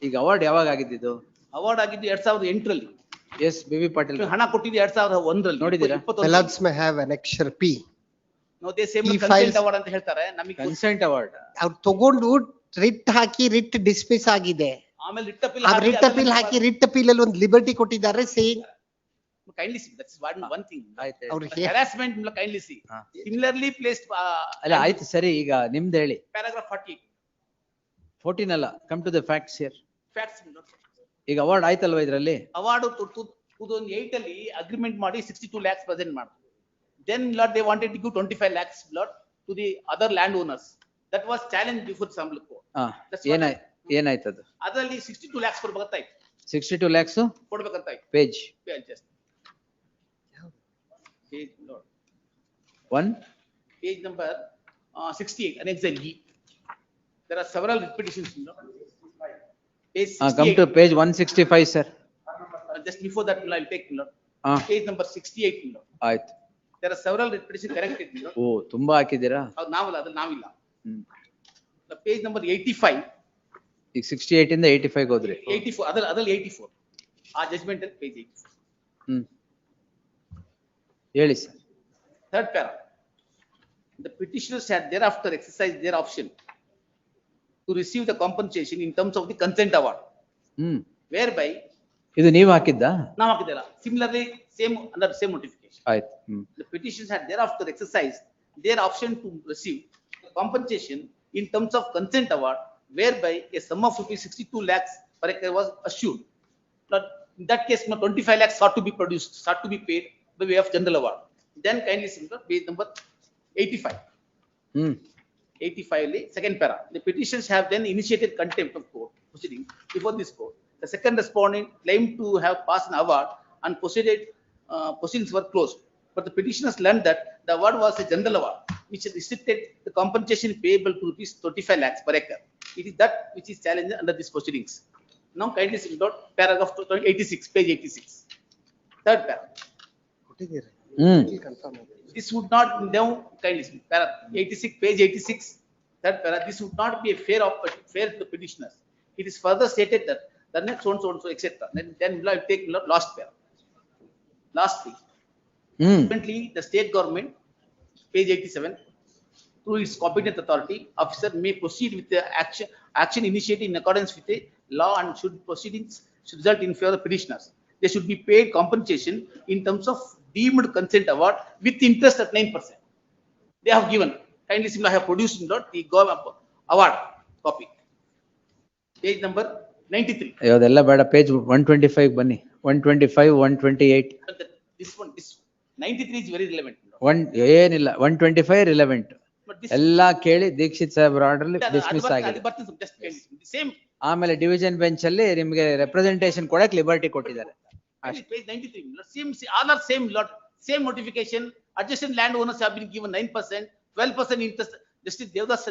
ಈಗ ಅವಾರ್ಡ್ ಯಾವಾಗ ಆಗಿದ್ದು? ಅವಾರ್ಡ್ ಆಗಿದ್ದು 2008ರಲ್ಲಿ. ಎಸ್ ಬಿಬಿ ಪಾಟೀಲ್ ಹಣ ಕೊಟ್ಟಿದ್ದು 2001ರಲ್ಲಿ. ನೋಡಿದ್ದೀರಾ? Mellards may have annexure P. No, they say He consent files- award ಅಂತ ಹೇಳ್ತಾರೆ. ನಮಗೆ ಕನ್ಸೆಂಟ್ ಅವಾರ್ಡ್ ಅವ್ರು ತಗೊಂಡು ರಿಟ್ ಹಾಕಿ ರಿಟ್ ಡಿಸ್ಮಿಸ್ ಆಗಿದೆ. ಆಮೇಲೆ ರಿಟ್ ಅಪೀಲ್ ಆ ರಿಟ್ ಅಪೀಲ್ ಹಾಕಿ ರಿಟ್ ಅಪೀಲ್ ಅಲ್ಲಿ ಒಂದು ಲಿಬರ್ಟಿ ಕೊಟ್ಟಿದ್ದಾರೆ saying. kindly see, that's one thing. ಅವ್ರು Harassment kindly see. Similarly placed. ಅಲ್ಲ ಆಯ್ತು ಸರಿ, ಈಗ ನಿಮ್ದು ಹೇಳಿ. Paragraph 48. 14 ಅಲ್ಲ, come to the facts here. Facts. ಈಗ ಅವಾರ್ಡ್ ಆಯ್ತಲ್ವಾ ಇದ್ರಲ್ಲಿ? ಅವಾರ್ಡ್ 2008 ಅಲ್ಲಿ ಅಗ್ರಿಮೆಂಟ್ ಮಾಡಿ 62 lakhs ಪ್ರೆಸೆಂಟ್ ಮಾಡಿದ್ರು. Then Lord, they wanted to give 25 lakhs, Lord, to the other landowners. That was challenged before Assembly Court. ಏನಾಯ್ತದು? ಅದರಲ್ಲಿ 62 lakhs ಕೊಡ್ಬೇಕಾಯ್ತು. 62 lakhs ಕೊಡ್ಬೇಕಂತಾಯ್ತು. Page just page, Lord. 1 Page number 68, Annexure E. There are several repetitions, Lord. Page 68. come to page 165 sir. Just before that, I'll take, Lord. Page number 68, Lord. ಆಯ್ತು. There are several repetitions corrected, Lord. ಓ ತುಂಬಾ ಹಾಕಿದ್ದೀರಾ? ಅದು ನಾವಲ್ಲ, ಅದು ನಾವಿಲ್ಲ. Page number 85. ಈಗ 68 ಇಂದ 85 ಹೋದ್ರಿ. 84, ಅದ್ರಲ್ಲಿ 84. ಆ ಜಜ್ಮೆಂಟ್ ಅಲ್ಲಿ ಪೇಜ್ 84. ಹೇಳಿ sir. Third para. The petitioners had thereafter exercised their option to receive the compensation in terms of the consent award. Whereby ಇದು ನೀವು ಹಾಕಿದ್ದಾ? ನಾವು ಹಾಕಿದ್ದಲ್ಲ. Similarly, same under same notification. ಆಯ್ತು. The petitioners had thereafter exercised their option to receive compensation in terms of consent award, whereby a sum of 62 lakhs per acre was assured. But in that case, 25 lakhs ought to be produced, ought to be paid by way of general award. Then kindly see page number 85. 85, second para. The petitions have then initiated contempt of court proceeding before this court. The second respondent claimed to have passed an award and proceedings were closed. But the petitioners learned that the award was a general award, which restricted the compensation payable to rupees 25 lakhs per acre. It is that which is challenged under these proceedings. Now kindly see paragraph 86, page 86. Third paragraph. This would not now kindly see paragraph 86, page 86. Third paragraph. This would not be a fair to the petitioners. It is further stated that the next so and so etc. Then will take last paragraph. Last page. Currently, the state government, page 87, through its competent authority, officer may proceed with the action initiated in accordance with the law and should proceedings should result in favor of petitioners. They should be paid compensation in terms of deemed consent award with interest at 9%. They have given. Kindly see, I have produced the government award copy. Page number 93. ಅದೆಲ್ಲ ಬೇಡ, page 125 ಬನ್ನಿ. 125, 128. This 93 is very relevant. ಏನಿಲ್ಲ, 125 relevant. ಎಲ್ಲಾ ಕೇಳಿ ದೀಕ್ಷಿತ್ ಸಾಹೇಬ್ರ order dismiss ಆಗಿದೆ. Same. ಆಮೇಲೆ division bench ಅಲ್ಲಿ ನಿಮ್ಗೆ ರೆಪ್ರೆಸೆಂಟೇಷನ್ ಕೊಡಕ್ ಲಿಬರ್ಟಿ ಕೊಟ್ಟಿದ್ದಾರೆ. Page 93, my lord. Same, lord, same notification, adjacent landowners have been given 9%, 12% interest. Justice Devdas,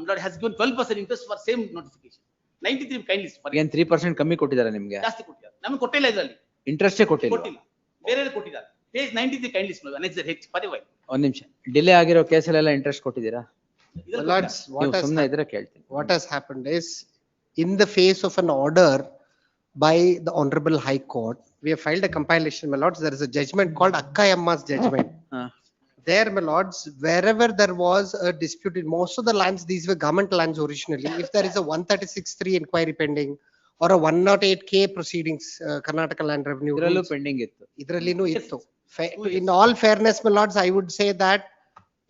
lord, has given 12% interest for same notification. 93 kindly. ಏನ್ 3% ಕಮ್ಮಿ ಕೊಟ್ಟಿದ್ದಾರೆ ನಿಮ್ಗೆ? ಜಾಸ್ತಿ ಕೊಟ್ಟಿದ್ದಾರೆ. ನಮಗೆ ಕೊಟ್ಟಿಲ್ಲ ಇದರಲ್ಲಿ. ಇಂಟ್ರೆಸ್ಟೇ ಕೊಟ್ಟಿಲ್ಲ. ಕೊಟ್ಟಿಲ್ಲ. ಬೇರೆ ಕೊಟ್ಟಿದ್ದಾರೆ. Page 93 kindly, annexure H, ಪರಿವೈ. ಒಂದ್ ನಿಮಿಷ. ಡಿಲೇ ಆಗಿರೋ ಕೇಸಲ್ಲೆಲ್ಲ ಇಂಟ್ರೆಸ್ಟ್ ಕೊಟ್ಟಿದ್ದೀರಾ? Lords, ಸುಮ್ಮನೆ ಇದ್ರೆ ಕೇಳ್ತೀನಿ. what has happened is, in the face of an order by the Honorable High Court, we have filed a compilation, my lords. There is a judgment called Akkayamma's judgment. There, my lords, wherever there was a dispute in most of the lands, these were government lands originally. If there is a 136(3) inquiry pending or a 108K proceedings, Karnataka Land Revenue. ಇದ್ರಲ್ಲೂ pending ಇತ್ತು. ಇದ್ರಲ್ಲಿನೂ ಇತ್ತು. In all fairness, my lords, I would say that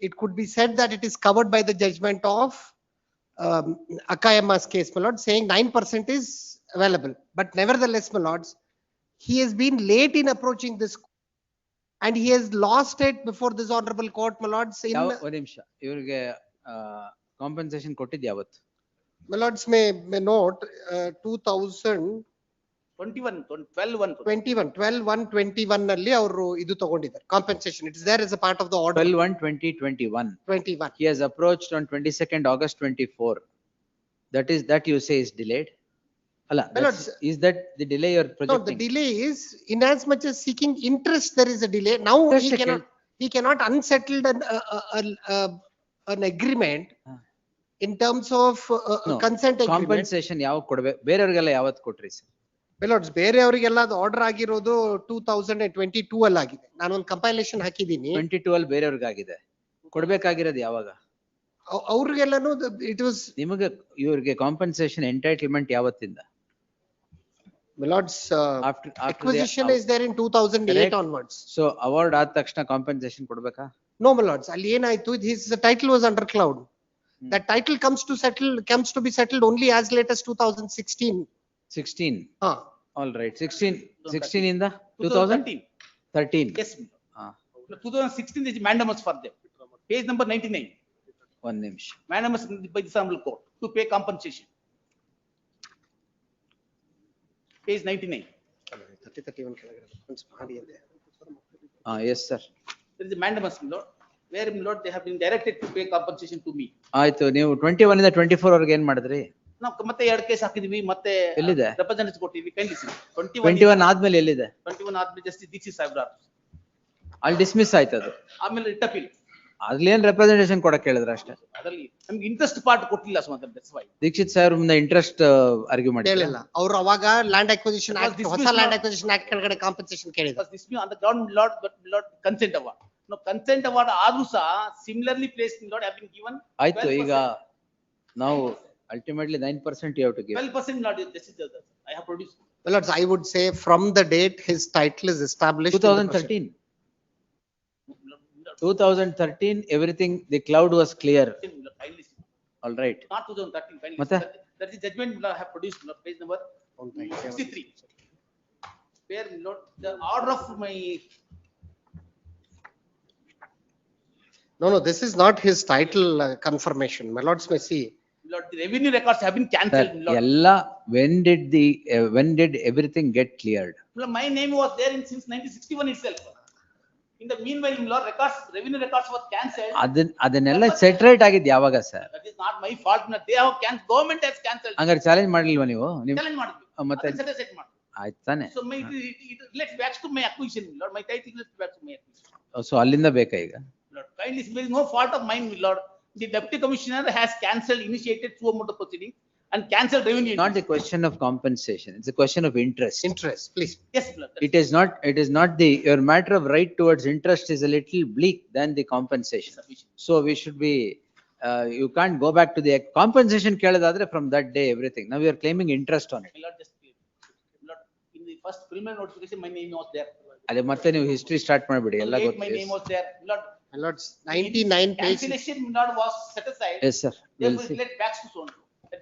it could be said that it is covered by the judgment of Akkayamma's case, my lord, saying 9% is available. But nevertheless, my lords, he has been late in approaching this and he has lost it before this honorable court, my lords. ಒಂದ್ ನಿಮಿಷ, ಇವ್ರಿಗೆ compensation ಕೊಟ್ಟಿದ್ ಯಾವತ್ತು? My lords may note 12/1/21 ನಲ್ಲಿ ಅವರು ಇದು ತಗೊಂಡಿದ್ದಾರೆ compensation. It is there as a part of the order. 12/1/2021. He has approached on 22nd August 24. That you say is delayed? Is that the delay you're projecting? No, the delay is in as much as seeking interest, there is a delay. Now he cannot unsettle an agreement in terms of consent agreement. Compensation ಯಾವಾಗ ಕೊಡಬೇಕು? ಬೇರೆಯವರಿಗೆಲ್ಲ ಯಾವತ್ತು ಕೊಟ್ರಿ sir? My lords, ಬೇರೆಯವರಿಗೆಲ್ಲ ಅದು order ಆಗಿರೋದು 2022 ಅಲ್ಲಿ ಆಗಿದೆ. ನಾನು ಒಂದು ಕಂಪೈಲೇಷನ್ ಹಾಕಿದ್ದೀನಿ. 22 ಅಲ್ಲಿ ಬೇರೆಯವ್ರಿಗೆ ಆಗಿದೆ. ಕೊಡ್ಬೇಕಾಗಿರೋದು ಯಾವಾಗ? ಅವ್ರಿಗೆಲ್ಲನೂ it was. ನಿಮಗೆ ಇವ್ರಿಗೆ ಕಾಂಪನ್ಸೇಷನ್ ಎಂಟೈಟಲ್ಮೆಂಟ್ ಯಾವತ್ತಿಂದ? My lords, after acquisition is there in 2008 onwards. So award ಆದ ತಕ್ಷಣ ಕಾಂಪನ್ಸೇಷನ್ ಕೊಡ್ಬೇಕಾ? No, my lords, ಅಲ್ಲಿ ಏನಾಯ್ತು, his title was under cloud. That title comes to be settled only as late as 2016. 16. All right. 16 in the 2013. Yes. 2016 is mandamus for them. Page number 99. One ನಿಮಿಷ. Mandamus by the Honorable Court to pay compensation. Page 99. 3031 ಕೆಳಗಡೆ ಮಾಡಿ ಇದೆ. Yes sir. There is a mandamus, my lord, where, my lord, they have been directed to pay compensation to me. ಆಯ್ತು, ನೀವು 21 ಇಂದ 24 ವರೆಗೆ ಏನ್ ಮಾಡಿದ್ರಿ? ನಾವು ಮತ್ತೆ 2 ಕೇಸ್ ಹಾಕಿದ್ವಿ, ಮತ್ತೆ ಎಲ್ಲಿದೆ? ರೆಪ್ರೆಸೆಂಟೇಟಿವ್ ಕೊಟ್ಟಿವಿ. ಖಂಡಿಸಿ 21 ಆದ್ಮೇಲೆ ಎಲ್ಲಿದೆ? 21 ಆದ್ಮೇಲೆ ಜಸ್ಟಿಸ್ ದೀಕ್ಷಿತ್ ಸಾಹೇಬ್ರ ಅಲ್ಲಿ ಡಿಸ್ಮಿಸ್ ಆಯ್ತು ಅದು. ಆಮೇಲೆ ರಿಟ್ ಅಪೀಲ್. ಅದ್ರಲ್ಲಿ ಏನ್ ರೆಪ್ರೆಸೆಂಟೇಷನ್ ಕೊಡಕ್ಕೆ ಹೇಳಿದ್ರ ಅಷ್ಟೇ? ಅದರಲ್ಲಿ ನಮ್ಗೆ ಇಂಟ್ರೆಸ್ಟ್ ಪಾರ್ಟ್ ಕೊಟ್ಟಿಲ್ಲ ಸುಮಾರು. ದಟ್ಸ್ ವೈ ದೀಕ್ಷಿತ್ ಸಾಹೇಬ್ರ ಮುಂದೆ ಇಂಟ್ರೆಸ್ಟ್ ಆರ್ಗ್ಯೂ ಮಾಡಿಲ್ಲ. ಅವರು ಅವಾಗ ಲ್ಯಾಂಡ್ ಅಕ್ವಿಸಿಷನ್ ಆಕ್ಟ್, ಹೊಸ ಲ್ಯಾಂಡ್ ಅಕ್ವಿಸಿಷನ್ ಆಕ್ಟ್ ಕೆಳಗಡೆ ಕಾಂಪನ್ಸೇಷನ್ ಕೇಳಿದ್ರು. This mean on the ground, lord, but lord consent award. No consent award ಆದ್ರೂ ಸಹ similarly placed lord have been given. ಆಯ್ತು, ಈಗ ನಾವು ultimately 9% you have to give. 12% not this is the I have produced. Well, lords, I would say from the date his title is established. 2013 everything, the cloud was clear. All right. Not 2013. Matte? That is judgment I have produced, page number 63. Where not the order of my. No, this is not his title confirmation. My lords may see. Lord, the revenue records have been cancelled. When did everything get cleared? My name was there since 1961 itself. In the meanwhile, Lord, revenue records were cancelled. ಅದನ್ನೆಲ್ಲ ಸೆಟರೇಟ್ ಆಗಿದ್ ಯಾವಾಗ sir? That is not my fault. They have cancelled. Government has cancelled. ಹಂಗಾರೆ challenge ಮಾಡಲಿಲ್ವಾ ನೀವು? Challenge ಮಾಡಿದ್ವಿ. ಮತ್ತೆ ಆಯ್ತು ತಾನೆ? So it relates back to my acquisition, Lord. My title relates back to my acquisition. So ಅಲ್ಲಿಂದ ಬೇಕಾ ಈಗ? Lord, kindly, there is no fault of mine, Lord. The deputy commissioner has cancelled, initiated through a motor proceeding and cancelled revenue. Not a question of compensation. It's a question of interest. Interest, please. Yes, Lord. It is not your matter of right towards interest is a little bleak than the compensation. So we should be, you can't go back to the compensation ಕೇಳೋದಾದ್ರೆ from that day everything. Now we are claiming interest on it. Lord, in the first preliminary notification, my name was there. ಅದೇ ಮತ್ತೆ ನೀವು history start ಮಾಡಬೇಡಿ, ಎಲ್ಲ My ಗೊತ್ತಿದೆ. name was there. Lord, my lords, 99 pages. Cancellation, Lord, was set aside. Yes sir. We'll see. Let back to so.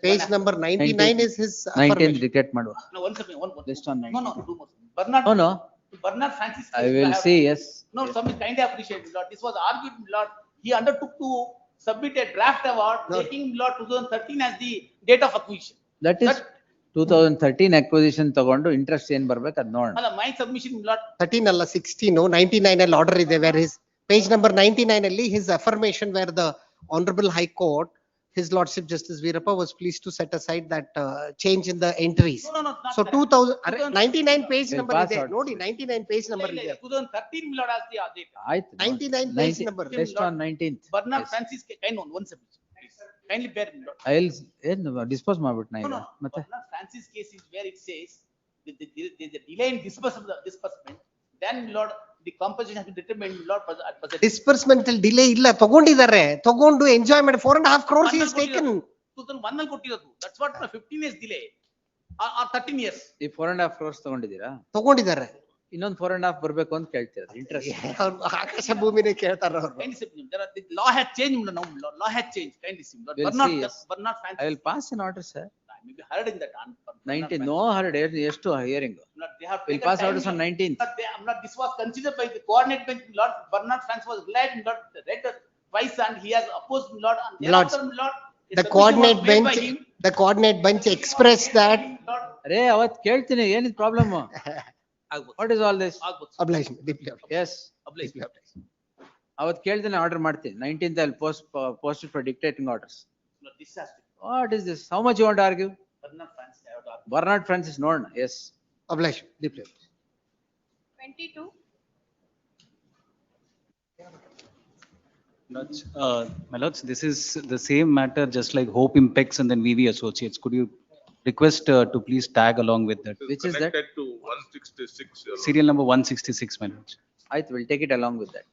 Page number 99 is his 19 dictate ಮಾಡುವ. No, one second, one. Just on 19. No, do more. Bernard. No. Bernard Francis. I will see, yes. No, something kindly appreciate, Lord. This was argued, Lord. He undertook to submit a draft award, taking Lord 2013 as the date of acquisition. That is 2013 acquisition ತಗೊಂಡು interest ಏನ್ ಬರ್ಬೇಕು ಅದ್ ನೋಡೋಣ. ಅಲ್ಲ, my submission, my lord. 13 ಅಲ್ಲ 16 99 ಅಲ್ಲಿ order ಇದೆ where his page number 99 ಅಲ್ಲಿ his affirmation where the honorable high court his lordship justice Veerappa was pleased to set aside that change in the entries. No, not So that. 2000 99 page We'll number pass ಇದೆ out. ನೋಡಿ 99 page number ಇಲ್ಲ, ಇದೆ. 2013, my lord, as the date. ಆಯ್ತು. 99 page number. Test on 19th. Bernard Francis, kind on one submission, please. Kindly bear, my lord. I'll ಏನು dispose ಮಾಡ್ಬಿಟ್ನಾ No, ಈಗ no, ಮತ್ತೆ Bernard Francis case is where it says that there is a delay in disbursement, then, my lord, the compensation has been determined, my lord, at present. Disbursement delay ಇಲ್ಲ ತಗೊಂಡಿದ್ದಾರೆ ತಗೊಂಡು enjoy ಮಾಡಿ 4.5 crores he has taken. 2001 ಅಲ್ಲಿ ಕೊಟ್ಟಿರೋದು. That's what 15 years delay or 13 years. ಈ 4.5 crores ತಗೊಂಡಿದ್ದೀರಾ? ತಗೊಂಡಿದ್ದಾರೆ. ಇನ್ನೊಂದು 4.5 ಬರ್ಬೇಕು ಅಂತ ಕೇಳ್ತೀರಾ ಇಂಟ್ರೆಸ್ಟ್? ಆಕಾಶ ಭೂಮಿನೇ ಕೇಳ್ತಾರ ಅವರು. Kindly see, the law has changed now, law has changed. Kindly see, We'll Bernard, see, yes. Bernard Francis. I will pass an order, sir. Maybe heard in that. 19 no heard ಎಷ್ಟು hearing. They have We'll taken pass time, orders on 19th. But this was considered by the coordinate bench, Lord. Bernard Francis was glad, Lord, read twice and he has opposed, Lord. And Lord, thereafter, Lord, the coordinate bench expressed that. ಅರೇ ಅವತ್ ಕೇಳ್ತೀನಿ ಏನಿದ್ problem? What is all this? Oblige me, deeply oblige. Yes. Oblige. ಅವತ್ ಕೇಳ್ತೀನಿ order ಮಾಡ್ತೀನಿ. 19th I'll post it for dictating orders. No, this has to be. What is this? How much you want to argue? Bernard Francis, I have to argue. Bernard Francis ನೋಡೋಣ. Yes. Oblige me, deeply oblige. 22. My lords, this is the same matter, just like Hope Impex and then VV Associates. Could you request to please tag along with that? Which is that? Connected to 166. Your Serial number 166, my lords. Right, we'll take it along with that.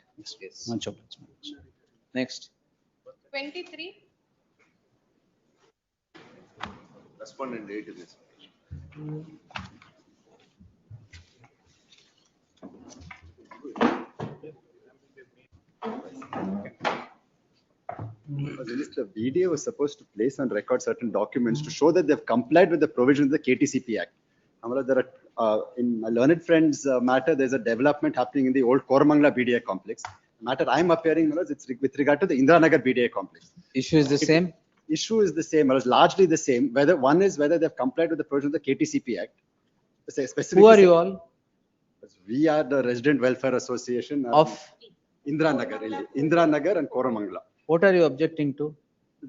Yes. Much obliged, my lords. Next. 23. Respondent date is. Minister, VDA was supposed to place on record certain documents to show that they've complied with the provisions of the KTCP Act. Amala, there are, in my learned friend's matter, there's a development happening in the old Koramangala BDA complex. The matter I'm appearing, it's with regard to the Indiranagar BDA complex. Issue is the same? Issue is the same, or largely the same. One is whether they've complied with the provisions of the KTCP Act. Who are you all? We are the Resident Welfare Association of Indiranagar and Koramangala. What are you objecting to?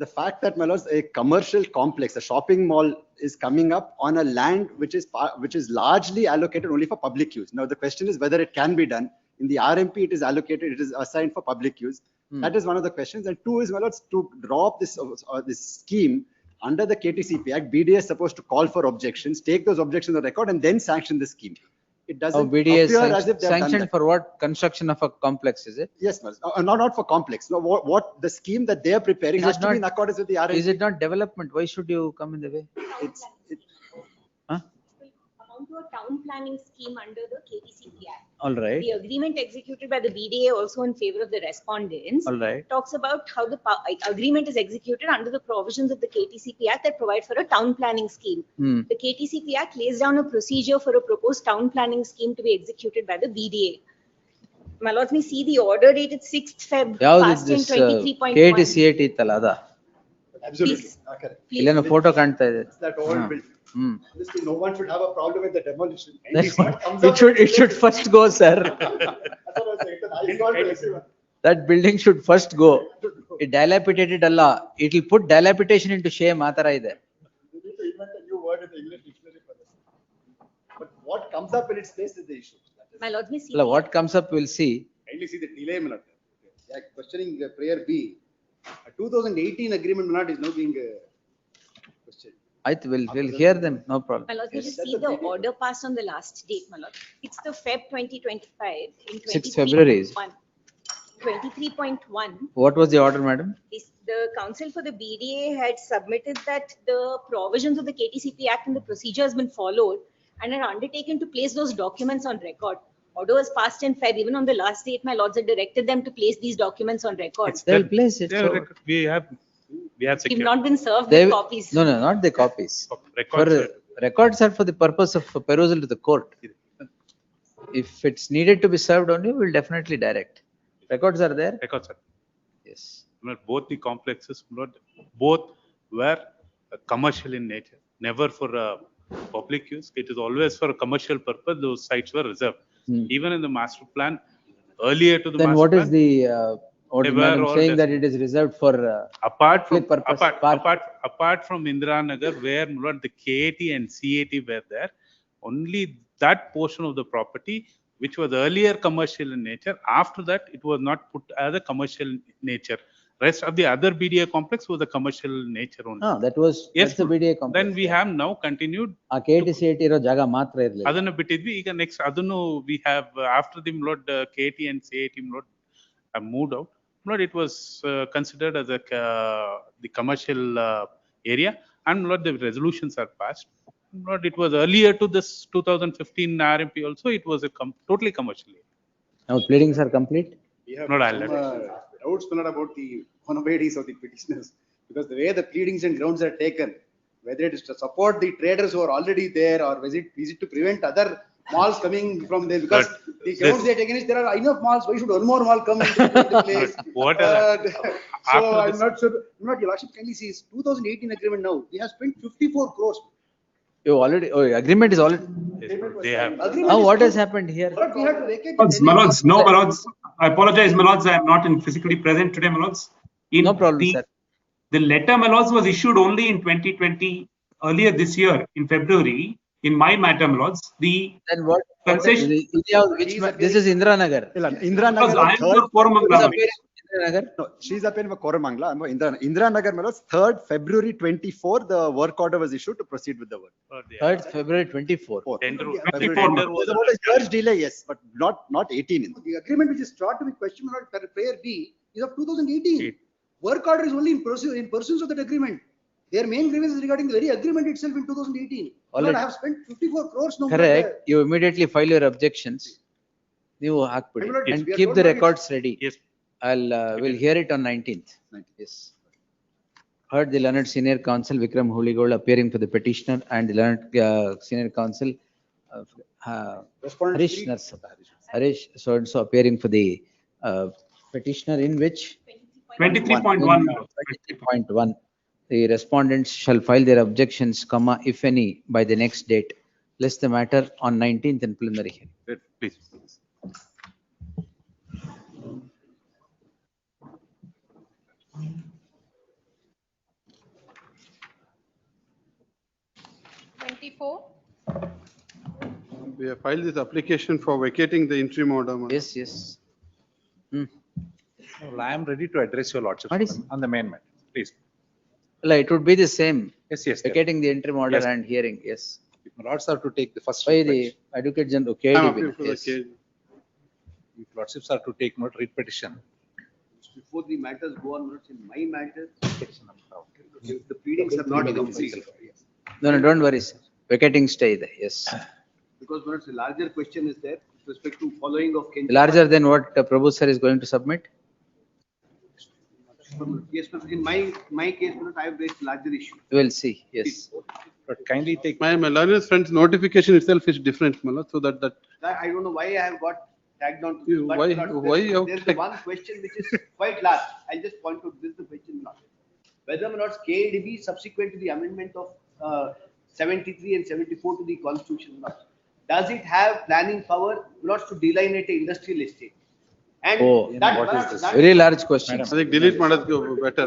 The fact that, my lords, a commercial complex, a shopping mall is coming up on a land which is largely allocated only for public use. Now, the question is whether it can be done. In the RMP, it is allocated, it is assigned for public use. That is one of the questions. And two is, my lords, to drop this scheme under the KTCP Act, BDA is supposed to call for objections, take those objections on record, and then sanction the scheme. It doesn't BDA appear as if they have done sanctioned that. for what? Construction of a complex, is it? Yes, not for complex. No, what the scheme that they are preparing has to be in accordance with the RMP. Is it not development? Why should you come in the way? Amount to a town planning scheme under the KTCP Act. All right. The agreement executed by the BDA also in favor of the respondents. All right. Talks about how the agreement is executed under the provisions of the KTCP Act that provide for a town planning scheme. The KTCP Act lays down a procedure for a proposed town planning scheme to be executed by the BDA. My lords, me see the order dated 6th Feb. ಯಾವ್ದು passed in this 23.1. KTCH ಇತ್ತಲ್ಲ ಅದ? Absolutely. ಇಲ್ಲೇನೋ photo ಕಾಣ್ತಾ ಇದೆ. It's that old building. No one should have a problem with the demolition. It should first go, sir. That building should first go. It dilapidated ಅಲ್ಲ. It will put dilapidation into shame ಆ ತರ ಇದೆ. You need to invent a new word in the English dictionary for this. But what comes up in its place is the issue. My lords, me see. What comes up, we'll see. Kindly see the delay, my lord. Questioning prayer B. A 2018 agreement, my lord, is now being questioned. We'll hear them, no problem. My lord, you just see the order passed on the last date, my lord. It's the Feb 2025 in 6th February. 23.1. What was the order, madam? The council for the BDA had submitted that the provisions of the KTCP Act and the procedure has been followed and had undertaken to place those documents on record. Order was passed in Feb. Even on the last date, my lords had directed them to place these documents on record. They'll place it. We have We've secured. not been served They with copies. No, not the copies. Records Records are for the purpose of perusal to the court. If it's needed to be served on you, we'll definitely direct. Records are there? Records are. Yes. Both the complexes, both were commercial in nature, never for public use. It is always for a commercial purpose. Those sites were reserved. Even in the master plan, earlier to the Then master what plan. is the, what they is were madam all saying des- that it is reserved for apart from public purpose? apart from Indira Nagar, where Mulad, the KAT and CAT were there, only that portion of the property which was earlier commercial in nature, after that it was not put as a commercial nature. Rest of the other BDA complex was a commercial nature only. That was, Yes, that's the BDA complex. then we have now continued. KT CAT ಇರೋ ಜಾಗ ಮಾತ್ರ ಇರಲಿಲ್ಲ. ಅದನ್ನು ಬಿಟ್ಟಿದ್ವಿ. ಈಗ next ಅದನ್ನು we have after the Mulad KT and CAT Mulad have moved out. Mulad it was considered as a the commercial area, and Mulad the resolutions are passed. Mulad it was earlier to this 2015 RMP also, it was a totally commercial area. Now pleadings are complete? We have Not some doubts about the honoraries of the petitioners, because the way the pleadings and grounds are taken, whether it is to support the traders who are already there, or is it to prevent other malls coming from there, because the grounds they are taken is there are enough malls, why should one more mall come into the place? So I'm not sure. Not your lordship kindly sees 2018 agreement now. We have spent 54 crores. You already, agreement is already. They have. Now what has happened here? But we have to vacate. My lords, no, my lords. I apologize, my lords. I am not physically present today, my lords. No problem, sir. The letter, my lords, was issued only in 2020, earlier this year, in February, in my matter, my lords. Then what? Concession. This is Indira Nagar. Indira Nagar. I am for Koramangala. No, she's appearing for Koramangala. Indira Nagar, my lords. 3rd February 24, the work order was issued to proceed with the work. 3rd February 24. Tender, There was a urge delay, yes, but not 18. The agreement which is sought to be questioned per prayer B is of 2018. Work order is only in pursuance of that agreement. Their main grievance is regarding the very agreement itself in 2018. Already. I have spent 54 crores now. Correct. You immediately file your objections. You ಹಾಕ್ಬಿಡಿ and keep the records ready. Yes. We'll hear it on 19th. Yes. Heard the learned senior counsel Vikram Huligol appearing for the petitioner, and the learned senior counsel Harish so and so appearing for the petitioner, in which 23.1. 23.1. The respondents shall file their objections, comma, if any, by the next date. List the matter on 19th in preliminary hearing. Please. We have filed this application for vacating the interim order. Yes, yes. Well, I am ready to address your lordship on the main matter, please. It would be the same. Yes, yes. Vacating the interim order Yes. and hearing, yes. If my lords are to take the first. By the Advocate General, KDB. Yes. If lordships are to take note, read petition. Before the matters go on, in my matter, if the pleadings are not complete. No, don't worry, sir. Vacating stay there, yes. Because a larger question is there with respect to following of. Larger than what Prabhu sir is going to submit? Yes, but in my case, I have raised larger issue. We'll see, yes. But kindly take. My learned friend's notification itself is different, my lord, so that. I don't know why I have got tagged on to this, but Why you have there's the one question which is quite large. I'll just point out this is the question now. Whether or not KDB subsequent to the amendment of 73 and 74 to the constitution, does it have planning power not to delineate an industrial estate? And what is this? Very large question. I think delete ಮಾಡೋದಕ್ಕೆ better.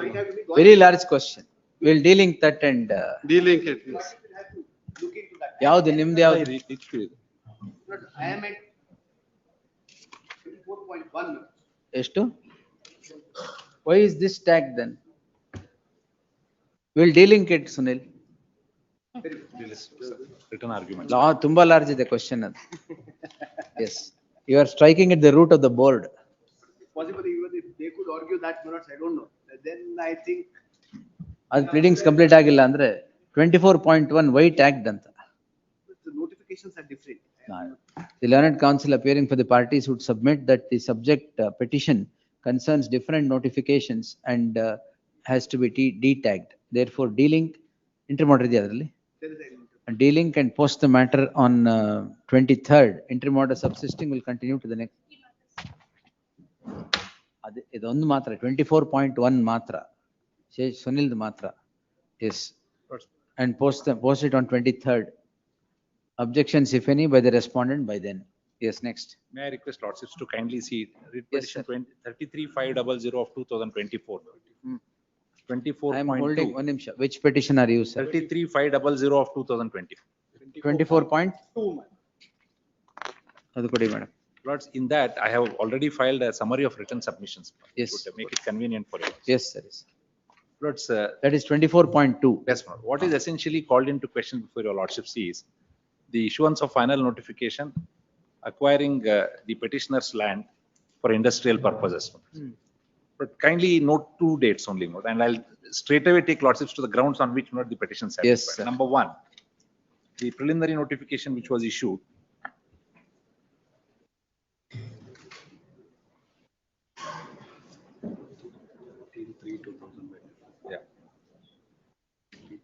Very large question. We'll delink that and. Delink it. ಯಾವ್ದು ನಿಮ್ದು ಯಾವ್ದು? I am at 24.1. ಎಷ್ಟು? Why is this tagged then? We'll delink it, Sunil. Written argument. ತುಂಬಾ large ಇದೆ question ಅದು. Yes. You are striking at the root of the board. Possibly even if they could argue that, I don't know. Then I think. ಅದು pleadings complete ಆಗಿಲ್ಲ ಅಂದ್ರೆ 24.1 why tagged ಅಂತ. The notifications are different. The learned counsel appearing for the parties would submit that the subject petition concerns different notifications and has to be de-tagged. Therefore, delink, interim order ಇದೆ ಅದರಲ್ಲಿ. Delink and post the matter on 23rd. Interim order subsisting will continue to the next. ಇದೊಂದು ಮಾತ್ರ 24.1 ಮಾತ್ರ. Sunil ಮಾತ್ರ. Yes. And post it on 23rd. Objections, if any, by the respondent by then. Yes, next. May I request Lordships to kindly see writ petition 33-500 of 2024. Hmm. 24.2. I am holding one nimsha. Which petition are you, sir? 33-500 of 2020. 24.2. Adu kodi, madam. Lords, in that I have already filed a summary of written submissions. Yes. To make it convenient for you. Yes, sir. Yes. Lords, that is 24.2. yes, Lord. What is essentially called into question before your Lordships is the issuance of final notification acquiring the petitioner's land for industrial purposes. But kindly note two dates only, note, and I'll straight away take Lordships to the grounds on which note the petition satisfied. Yes, sir. Number one, the preliminary notification which was issued. Yeah.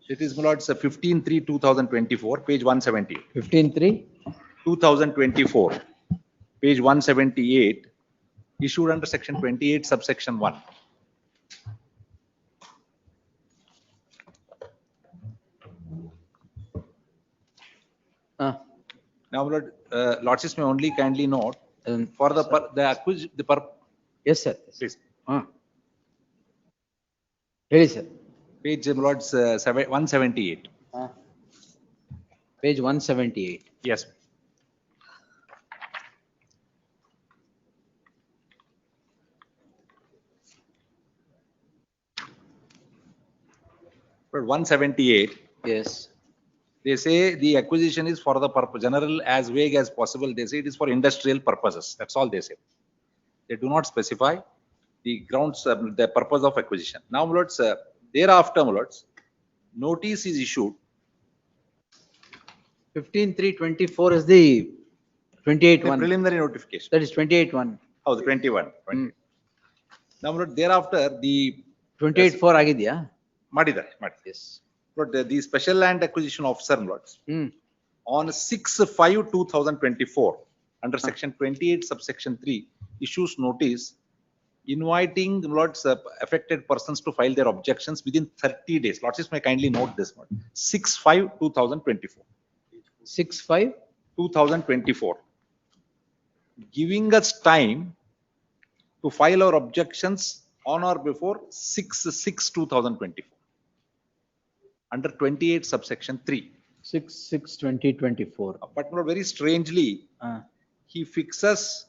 It is, my lords, 15/3/2024, page 170. 15/3? 2024, page 178, issued under section 28, subsection 1. Now, Lord, Lordships may only kindly note for yes, sir. Please. Really, sir. Page, Lords, 178. Page 178. Yes. But 178. Yes. They say the acquisition is for the purpose, general as vague as possible. They say it is for industrial purposes. That's all they say. They do not specify the grounds, the purpose of acquisition. Now, my lords, thereafter, my lords, notice is issued. 15/3/24 is the 28/1. Preliminary notification. That is 28/1. Oh, the 21. Now, my lord, thereafter, the 28/4 agidya? Madidare. Yes. But the special land acquisition officer, my lords, on 6/5/2024, under section 28, subsection 3, issues notice inviting lords affected persons to file their objections within 30 days. Lordships may kindly note this one. 6/5/2024. 6/5/2024. Giving us time to file our objections on or before 6/6/2024. Under 28 subsection 3. 6/6/2024. But very strangely, he fixes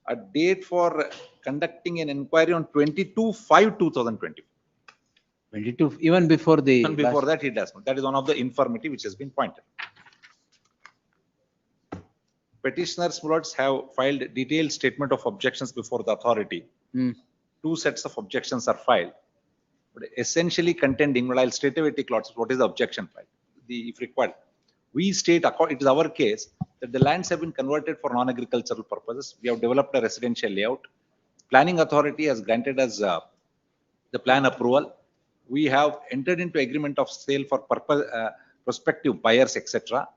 a date for conducting an inquiry on 22/5/2024. 22, even before the. Even before that, he does not. That is one of the infirmity which has been pointed. Petitioners, lords, have filed detailed statement of objections before the authority. 2 sets of objections are filed. But essentially contending, but I'll straight away take lords, what is the objection filed? If required. We state, it is our case, that the lands have been converted for non-agricultural purposes. We have developed a residential layout. Planning authority has granted us the plan approval. We have entered into agreement of sale for purpose, prospective buyers, etc.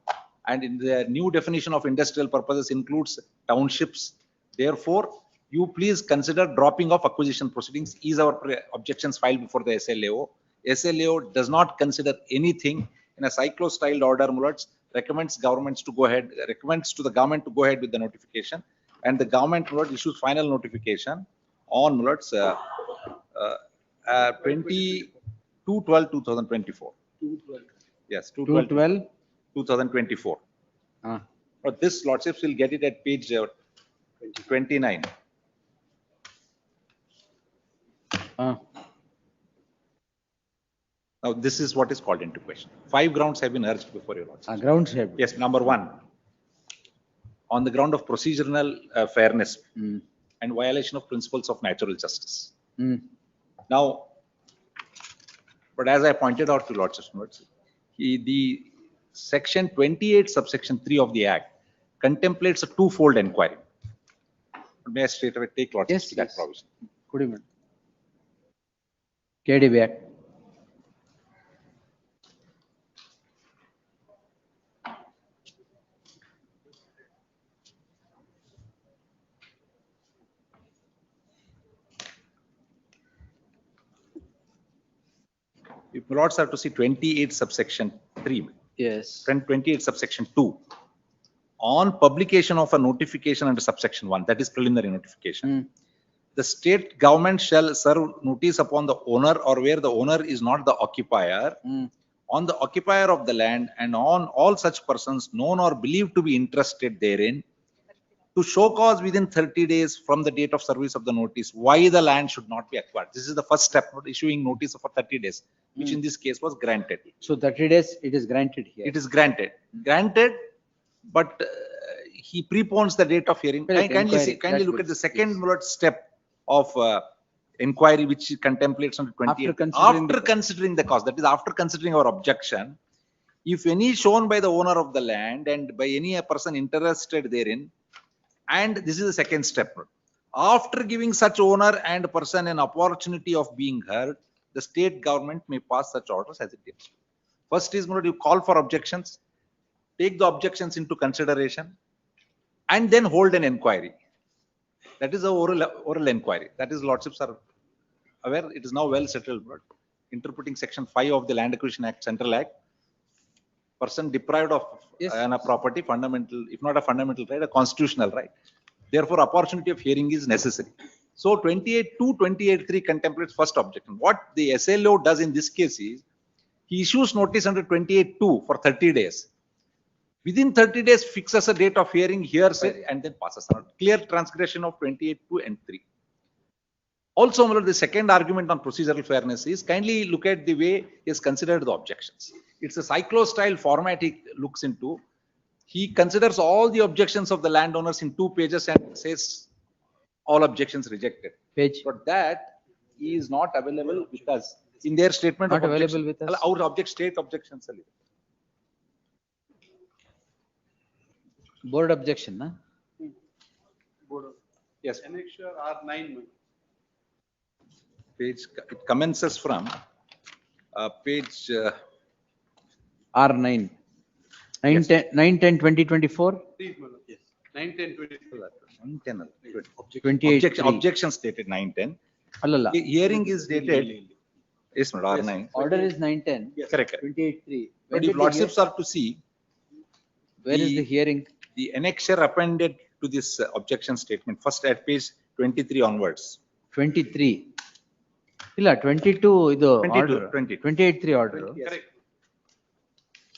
And in the new definition of industrial purposes includes townships. Therefore, you please consider dropping of acquisition proceedings is our objections filed before the SLAO. SLAO does not consider anything in a cyclo-styled order, lords, recommends governments to go ahead, recommends to the government to go ahead with the notification, and the government, lord, issues final notification on, lords, 22/12/2024. Yes, 2/12/2024. But this lordships will get it at page 29. Now, this is what is called into question. 5 grounds have been urged before your lords. Grounds have. Yes, number 1, on the ground of procedural fairness and violation of principles of natural justice. Now, but as I pointed out to lordships, the section 28, subsection 3 of the Act contemplates a 2-fold inquiry. May I straight away take lordships to that provision? Good evening. KDB Act. If lords have to see 28 subsection 3. Yes. 28 subsection 2. on publication of a notification under subsection 1, that is preliminary notification, the state government shall serve notice upon the owner or where the owner is not the occupier, on the occupier of the land and on all such persons known or believed to be interested therein, to show cause within 30 days from the date of service of the notice why the land should not be acquired. This is the first step, issuing notice for 30 days, which in this case was granted. So 30 days, it is granted here. It is granted, but he prepones the date of hearing. Correct, Kindly inquiry. kindly That look at will- the second step of inquiry, which contemplates on 28. After Considering the cause, that is after considering our objection, if any shown by the owner of the land and by any person interested therein, and this is the second step. After giving such owner and person an opportunity of being heard, the state government may pass such orders as it deems. First is, you call for objections, take the objections into consideration, and then hold an inquiry. That is a oral inquiry. That is, lordships are aware, it is now well settled. Interpreting section 5 of the Land Acquisition Act, Central Act, person deprived of a property, fundamental, if not a fundamental right, a constitutional right. Therefore, opportunity of hearing is necessary. So 28.2, 28.3 contemplates first objection. What the SLO does in this case is, he issues notice under 28.2 for 30 days. Within 30 days, fixes a date of hearing, hears it, and then passes on. Clear transgression of 28.2 and 3. Also, the second argument on procedural fairness is, kindly look at the way he has considered the objections. It's a cyclo-style format he looks into. He considers all the objections of the landowners in 2 pages and says all objections rejected. Page. But that is not available because in their statement Not of available objection, with us. our state objections. Board objection, na? Yes. Annexure R9. Page, it commences from page R9. 9/10/2024. Yes. 9/10/24. 28. Objection stated 9/10. Allala. Hearing is dated. Yes, R9. Order is 9/10. Correct. 28.3. But if lordships are to see, Where is the hearing? the annexure appended to this objection statement, first at page 23 onwards. 23. ಇಲ್ಲ 22 ಇದು 22, order. 20. 28.3 order. Correct.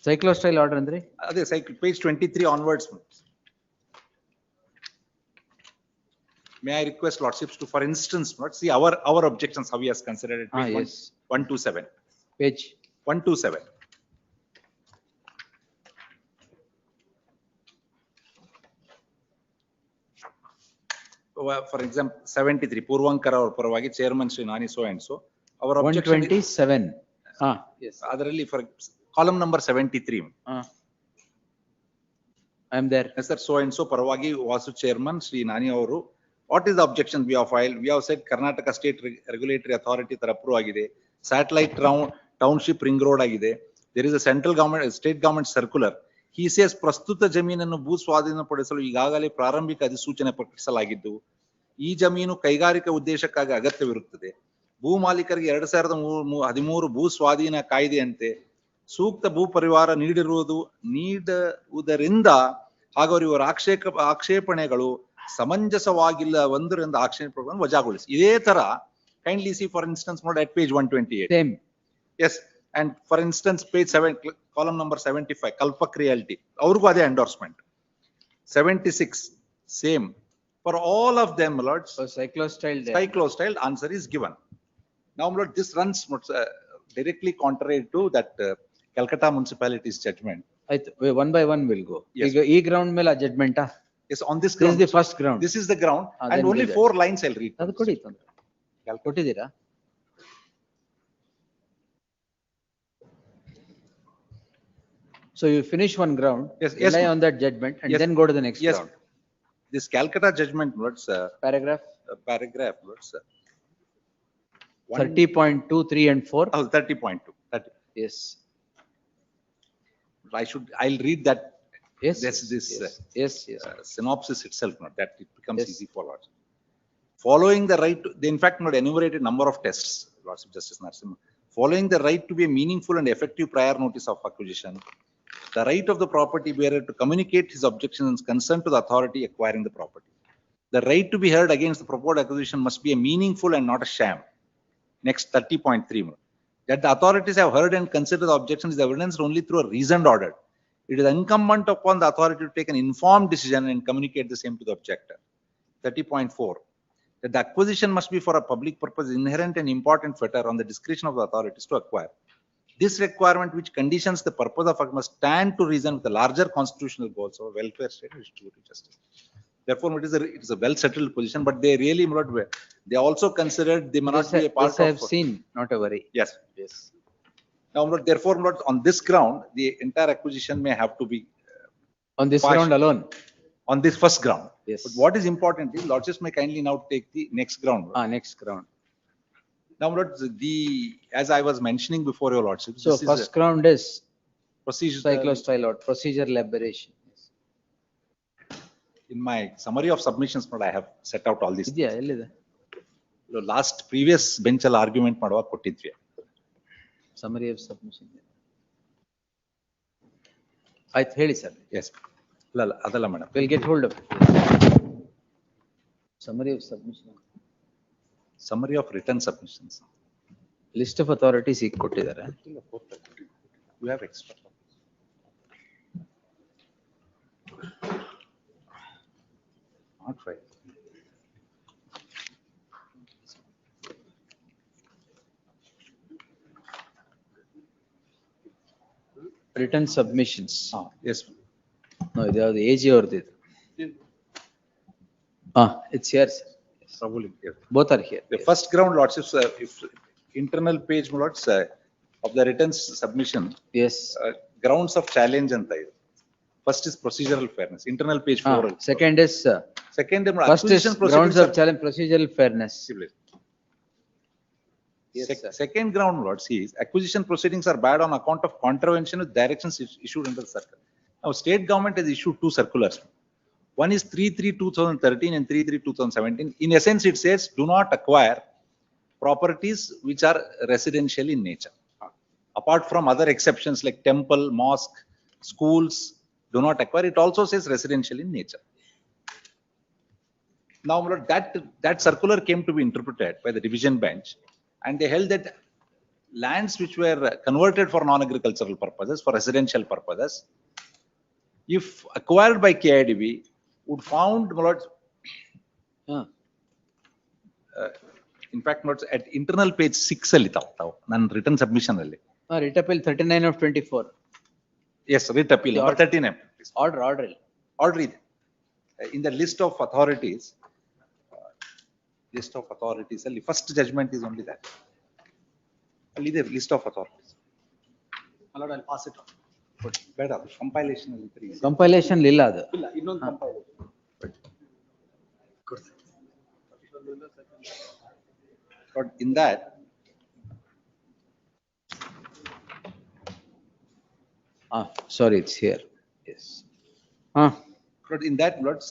Cyclo-style order ಅಂದ್ರೆ? ಅದೇ page 23 onwards. May I request lordships to, for instance, see our objections, how he has considered it. Page Yes. 127. Page 127. For example, 73, Purvankara or Paravagi, Chairman Sri Nani so and so. Our objection is 127. Yes. Otherly for column number 73. I am there. Yes, sir. So and so Paravagi was Chairman Sri Nani Avaru. What is the objection we have filed? We have said Karnataka State Regulatory Authority ತರ approve ಆಗಿದೆ. Satellite township ring road ಆಗಿದೆ. There is a central government, state government circular. He says ಪ್ರಸ್ತುತ ಜಮೀನನ್ನು ಭೂ ಸ್ವಾಧೀನಪಡಿಸಲು ಈಗಾಗಲೇ ಪ್ರಾರಂಭಿಕ ಅಧಿಸೂಚನೆ ಪ್ರಕಟಿಸಲಾಗಿದ್ದು, ಈ ಜಮೀನು ಕೈಗಾರಿಕಾ ಉದ್ದೇಶಕ್ಕಾಗಿ ಅಗತ್ಯವಿರುತ್ತದೆ. ಭೂ ಮಾಲೀಕರಿಗೆ 2013 ಭೂ ಸ್ವಾಧೀನ ಕಾಯ್ದೆಯಂತೆ ಸೂಕ್ತ ಭೂ ಪರಿವಾರ ನೀಡುವುದರಿಂದ ಹಾಗೂ ಇವರ ಆಕ್ಷೇಪಣೆಗಳು ಸಮಂಜಸವಾಗಿಲ್ಲವೆಂದರಿಂದ ಆಕ್ಷೇಪಣೆಗಳನ್ನು ವಜಾಗೊಳಿಸಿ. ಇದೇ ತರ kindly see for instance note at page 128. Same. Yes, and for instance page 7 column number 75 Kalpak Realty ಅವ್ರಿಗೂ ಅದೇ endorsement. 76 same for all of them, lords. So cyclo-style Cyclo-style answer is given. Now lord, this runs directly contrary to that Calcutta municipality's judgment. One by one will go. Yes. ಈಗ ಈ ground ಮೇಲೆ judgment Yes, on this This ground. is the first ground. This is the ground and then only do that. 4 lines I'll read. ಅದು ಕೊಡಿ ತೊಂದ್ರೆ. ಕೊಟ್ಟಿದ್ದೀರಾ? So you finish one ground, Yes, rely ma'am. on that judgment and Yes. then go to the next Yes. ground. This Calcutta judgment, lords, Paragraph paragraph, lords. 30.2, 3 and 4. Oh, 30.2. 30. Yes. I'll read that. Yes. This Yes. synopsis itself, not that it becomes Yes. easy for lords. Following the right to, they in fact not enumerated number of tests, Lordship Justice Narasimha. Following the right to be a meaningful and effective prior notice of acquisition, the right of the property bearer to communicate his objections and consent to the authority acquiring the property. The right to be heard against the proposed acquisition must be a meaningful and not a sham. Next 30.3. That the authorities have heard and considered the objection is evidenced only through a reasoned order. It is incumbent upon the authority to take an informed decision and communicate the same to the objector. 30.4. That the acquisition must be for a public purpose, inherent and important factor on the discretion of the authorities to acquire. This requirement, which conditions the purpose of must stand to reason with the larger constitutional goals of welfare state and distributive justice. Therefore, it is a well settled position, but they really not were. They also considered they may not be a part of. I have seen, not a worry. Yes. Yes. Now, therefore, on this ground, the entire acquisition may have to be on this ground alone. On this first ground. Yes. But what is important is Lordships may kindly now take the next ground. Next ground. Now, as I was mentioning before, your Lordship. So first ground is procedure cyclostyle procedural aberration. In my summary of submissions, I have set out all these. Yeah, last previous bench argument ಮಾಡುವ ಕೊಟ್ಟಿದ್ವಿ. Summary of submission. ಆಯ್ತು ಹೇಳಿ sir. Yes. ಅದಲ್ಲ madam. We'll get hold of it. Summary of submission. Summary of written submissions. List of authorities ಈಗ ಕೊಟ್ಟಿದ್ದಾರೆ. You have extra. Not right. Written submissions. Yes. No, ಇದು ಯಾವುದು AG ಅವ್ರದ್ದು ಇದು. It's here, sir. Probably here. Both are here. The first ground, Lordships, if internal page, Lords, of the written submission. Yes. Grounds of challenge and first is procedural fairness. Internal page 4. Second is. Second, first is grounds of challenge, procedural fairness. Yes, second ground, Lords, is acquisition proceedings are bad on account of contravention with directions issued under the circular. Now, state government has issued two circulars. One is 3/3/2013 and 3/3/2017. In essence, it says do not acquire properties which are residential in nature. Apart from other exceptions like temple, mosque, schools, do not acquire. It also says residential in nature. Now, that circular came to be interpreted by the division bench, and they held that lands which were converted for non-agricultural purposes, for residential purposes, if acquired by KIDB, would found, in fact, at internal page 6 ಅಲ್ಲಿ ನನ್ನ written submission ಅಲ್ಲಿ. Writ appeal 39 of 24. Yes, writ appeal number 39. Order ಇದೆ. In the list of authorities, ಅಲ್ಲಿ first judgment is only that. ಅಲ್ಲಿ ಇದೆ list of authorities. I'll pass it on. ಬೇಡ, compilation ಅಲ್ಲಿ ಇದ್ರೆ easy. Compilation ಇಲ್ಲ ಅದು. ಇಲ್ಲ, ಇನ್ನೊಂದು compilation. But in that, sorry, it's here. Yes. But in that, Lords,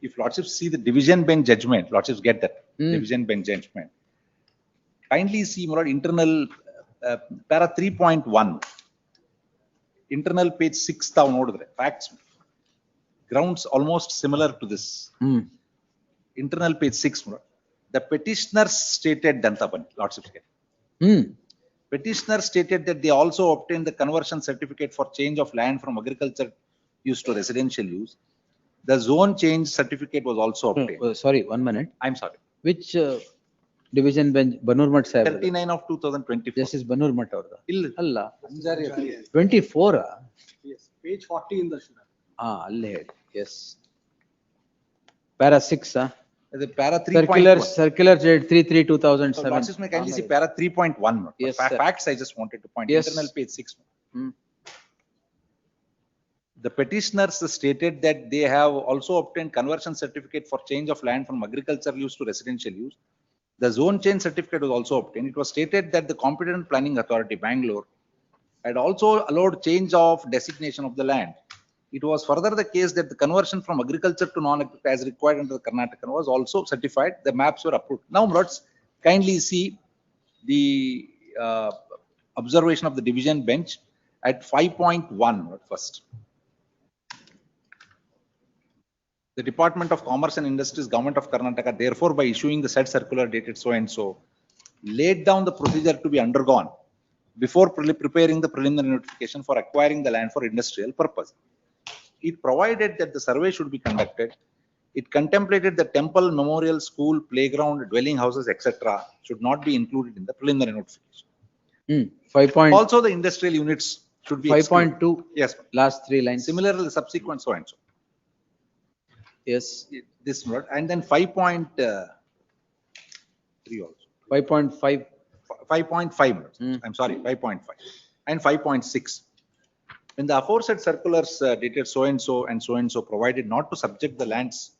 if Lordships see the division bench judgment, Lordships get that division bench judgment. Kindly see more internal para 3.1, internal page 6 ತಾವು ನೋಡಿದ್ರೆ facts grounds almost similar to this. Internal page 6, the petitioners stated ಅಂತ ಬನ್ನಿ Lordships ಗೆ. Petitioner stated that they also obtained the conversion certificate for change of land from agriculture use to residential use. The zone change certificate was also obtained. Sorry, 1 minute. I'm sorry. Which division bench? Banur Math sahib. 39 of 2024. This is Banur Math avada. Alla. 24. Yes, page 40 in the shura. Alle head. Yes. Para 6. The para 3.1. Circular 3/3/2007. So Lordships may kindly see para 3.1. Yes, facts I just wanted to point. Yes. Internal page 6. The petitioners stated that they have also obtained conversion certificate for change of land from agricultural use to residential use. The zone change certificate was also obtained. It was stated that the competent planning authority, Bangalore, had also allowed change of designation of the land. It was further the case that the conversion from agriculture to non-agriculture as required under the Karnataka was also certified. The maps were approved. Now, Lords, kindly see the observation of the division bench at 5.1 first. The Department of Commerce and Industries, Government of Karnataka, therefore by issuing the said circular dated so and so, laid down the procedure to be undergone before preparing the preliminary notification for acquiring the land for industrial purpose. It provided that the survey should be conducted. It contemplated the temple, memorial, school, playground, dwelling houses, etc. should not be included in the preliminary notification. 5 point. Also, the industrial units should be 5.2. Yes. Last 3 lines. Similarly, the subsequent so and so. Yes. This note, and then 5.3 also. 5.5. 5.5. I'm sorry, 5.5 and 5.6. When the aforesaid circulars dated so and so provided not to subject the lands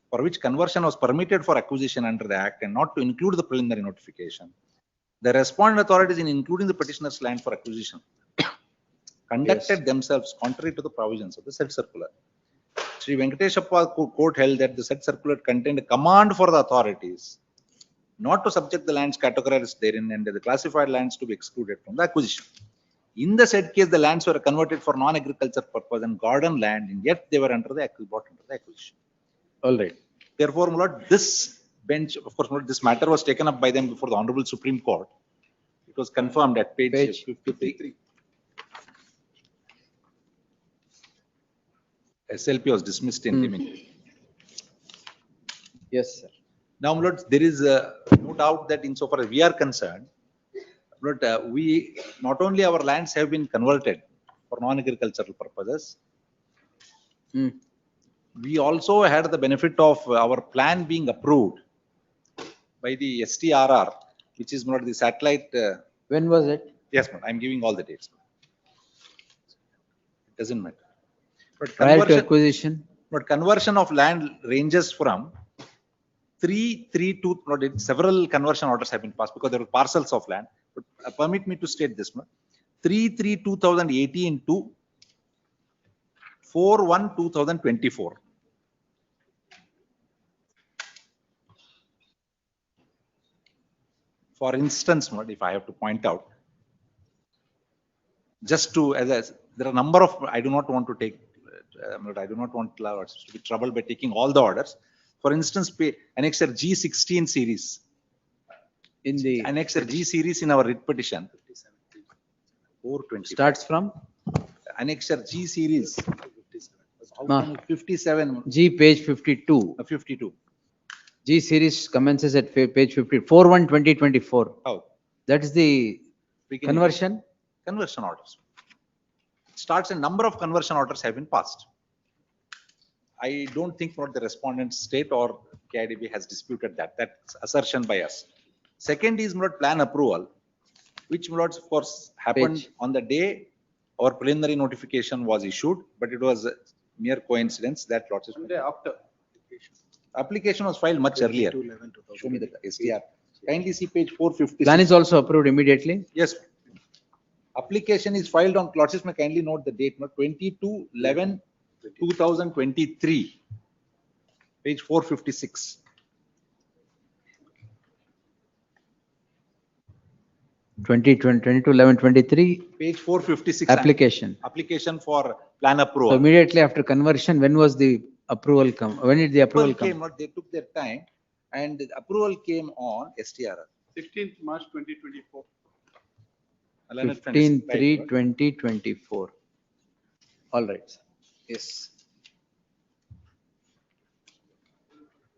for which conversion was permitted for acquisition under the Act and not to include the preliminary notification, the respondent authorities in including the petitioner's land for acquisition conducted themselves contrary to the provisions of the said circular. Sri Venkateshappa court held that the said circular contained a command for the authorities not to subject the lands categorized therein and the classified lands to be excluded from the acquisition. In the said case, the lands were converted for non-agriculture purpose and garden land, and yet they were brought under the acquisition. All right. Therefore, my lord, this bench, of course, my lord, this matter was taken up by them before the Honorable Supreme Court. It was confirmed at page 53. SLP was dismissed in Timing. Yes, sir. Now, my lord, there is no doubt that insofar as we are concerned, but we not only our lands have been converted for non-agricultural purposes, we also had the benefit of our plan being approved by the STRR, which is not the satellite. When was it? Yes, ma'am. I'm giving all the dates. It doesn't matter. But Prior to acquisition. But conversion of land ranges from 332. Several conversion orders have been passed because there were parcels of land. But permit me to state this, 3/3/2018 to 4/1/2024. For instance, if I have to point out, just to there are a number of, I do not want to take, I do not want to be troubled by taking all the orders. For instance, Annexure G16 series. In the Annexure G series in our writ petition. 420. Starts from? Annexure G series. 57. G page 52. 52. G series commences at page 50. 4/1/2024. Oh. That is the conversion? Conversion orders. Starts a number of conversion orders have been passed. I don't think the respondent state or KIDB has disputed that. That's assertion by us. Second is plan approval, which of course happened on the day our preliminary notification was issued, but it was a mere coincidence that lots of after application was filed much earlier. Show me the STR. Kindly see page 450. Plan is also approved immediately? Yes. Application is filed on, Lordship may kindly note the date, 22/11/2023, page 456. 22/11/23. Page 456. Application. Application for plan approval. So immediately after conversion, when was the approval come? When did the approval come? They took their time and the approval came on STRR. 16th March 2024. 15/3/2024. All right. Yes.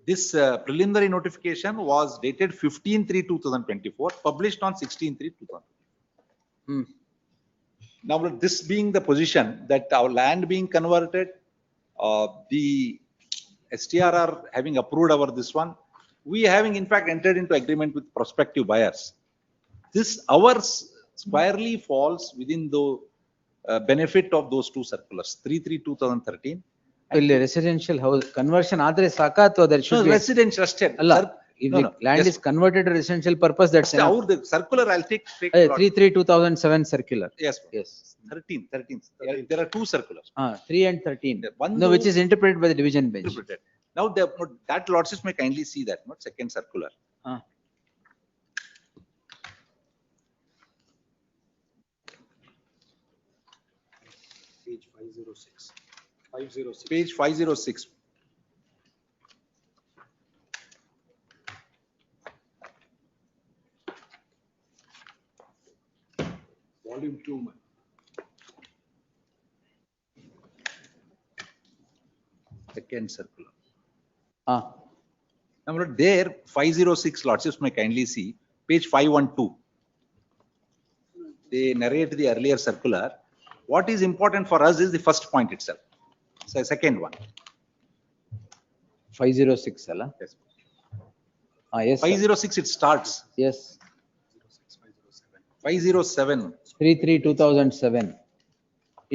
This preliminary notification was dated 15/3/2024, published on 16/3/2024. Now, this being the position that our land being converted, the STRR having approved this one, we having in fact entered into agreement with prospective buyers. This ours squarely falls within the benefit of those two circulars, 3/3/2013. Residential house conversion ಆದರೆ ಸಾಕಾ ಅಥವಾ there should be residential ಅಷ್ಟೇ ಅಲ್ಲ if the land is converted to residential purpose, that's enough. The circular I'll take 3/3/2007 circular. Yes. 13. There are two circulars. 3 and 13. No, which is interpreted by the division bench. Now that lordships may kindly see that, second circular. Page 506. 506. Page 506. Volume 2. Second circular. Ah, Number there, 506 lordships may kindly see, page 512. They narrate the earlier circular. What is important for us is the first point itself. So second one. 506 ಅಲ್ಲ? Yes. Yes, sir. 506 it starts. Yes. 507. 3/3/2007.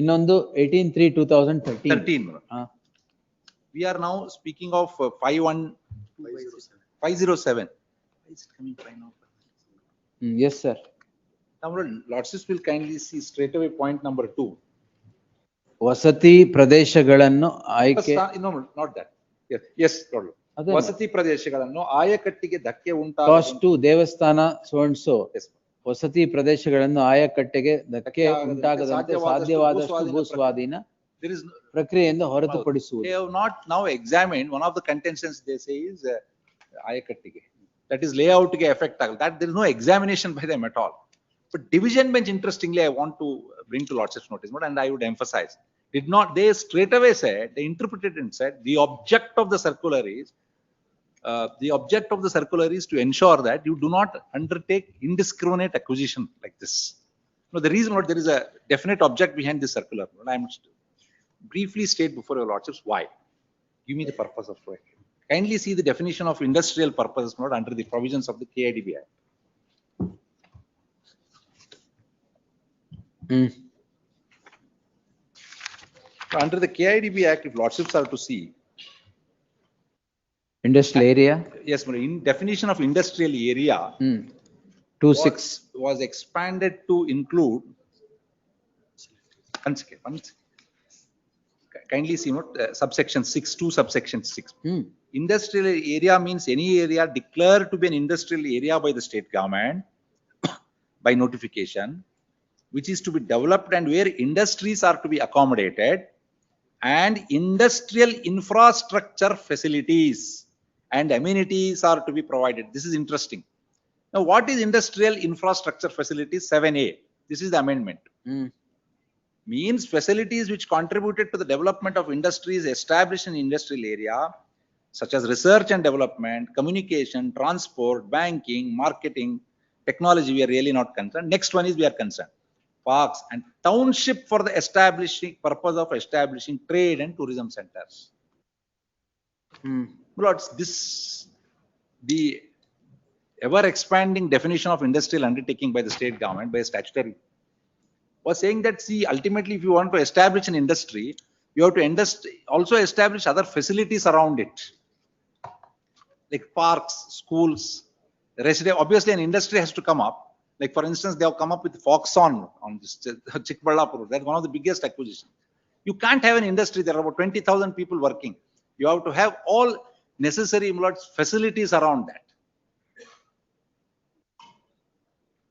ಇನ್ನೊಂದು 18/3/2013. 13. We are now speaking of 507. Is it coming by now? Yes, sir. Now, lordships will kindly see straight away point number 2. ವಸತಿ ಪ್ರದೇಶಗಳನ್ನು ಆಯ್ಕೆ. No, not that. Yes, yes, Lord. ವಸತಿ ಪ್ರದೇಶಗಳನ್ನು ಆಯಕಟ್ಟಿಗೆ ಧಕ್ಕೆ cost to ದೇವಸ್ಥಾನ so and so. ವಸತಿ ಪ್ರದೇಶಗಳನ್ನು ಆಯಕಟ್ಟೆಗೆ ಧಕ್ಕೆ ಉಂಟಾಗದಂತೆ ಸಾಧ್ಯವಾದಷ್ಟು ಭೂಸ್ವಾಧೀನ ಪ್ರಕ್ರಿಯೆಯಿಂದ ಹೊರತುಪಡಿಸುವುದು. They have not now examined. One of the contentions they say is ayakattige. That is layout ge effect agala. That there is no examination by them at all. But division bench, interestingly, I want to bring to lordship's notice, and I would emphasize, did not they straight away said, they interpreted and said the object of the circular is to ensure that you do not undertake indiscriminate acquisition like this. No, the reason what there is a definite object behind this circular. I am briefly state before your lordships why. Give me the purpose of it. Kindly see the definition of industrial purpose not under the provisions of the KIDB Act. Under the KIDB Act, if lordships are to see. Industrial area. Yes, in definition of industrial area. 26 was expanded to include. One second. Kindly see note subsection 6 to subsection 6. Industrial area means any area declared to be an industrial area by the state government by notification, which is to be developed and where industries are to be accommodated and industrial infrastructure facilities and amenities are to be provided. This is interesting. Now, what is industrial infrastructure facilities? 7A. This is the amendment. Means facilities which contributed to the development of industries established in industrial area, such as research and development, communication, transport, banking, marketing, technology, we are really not concerned. Next one is we are concerned. Parks and township for the purpose of establishing trade and tourism centers. Lords, this, the ever expanding definition of industrial undertaking by the state government by a statutory was saying that, see, ultimately, if you want to establish an industry, you have to also establish other facilities around it, like parks, schools, residential. Obviously, an industry has to come up. Like, for instance, they have come up with Foxon on this Chikkballapur. That's one of the biggest acquisitions. You can't have an industry. There are about 20,000 people working. You have to have all necessary facilities around that.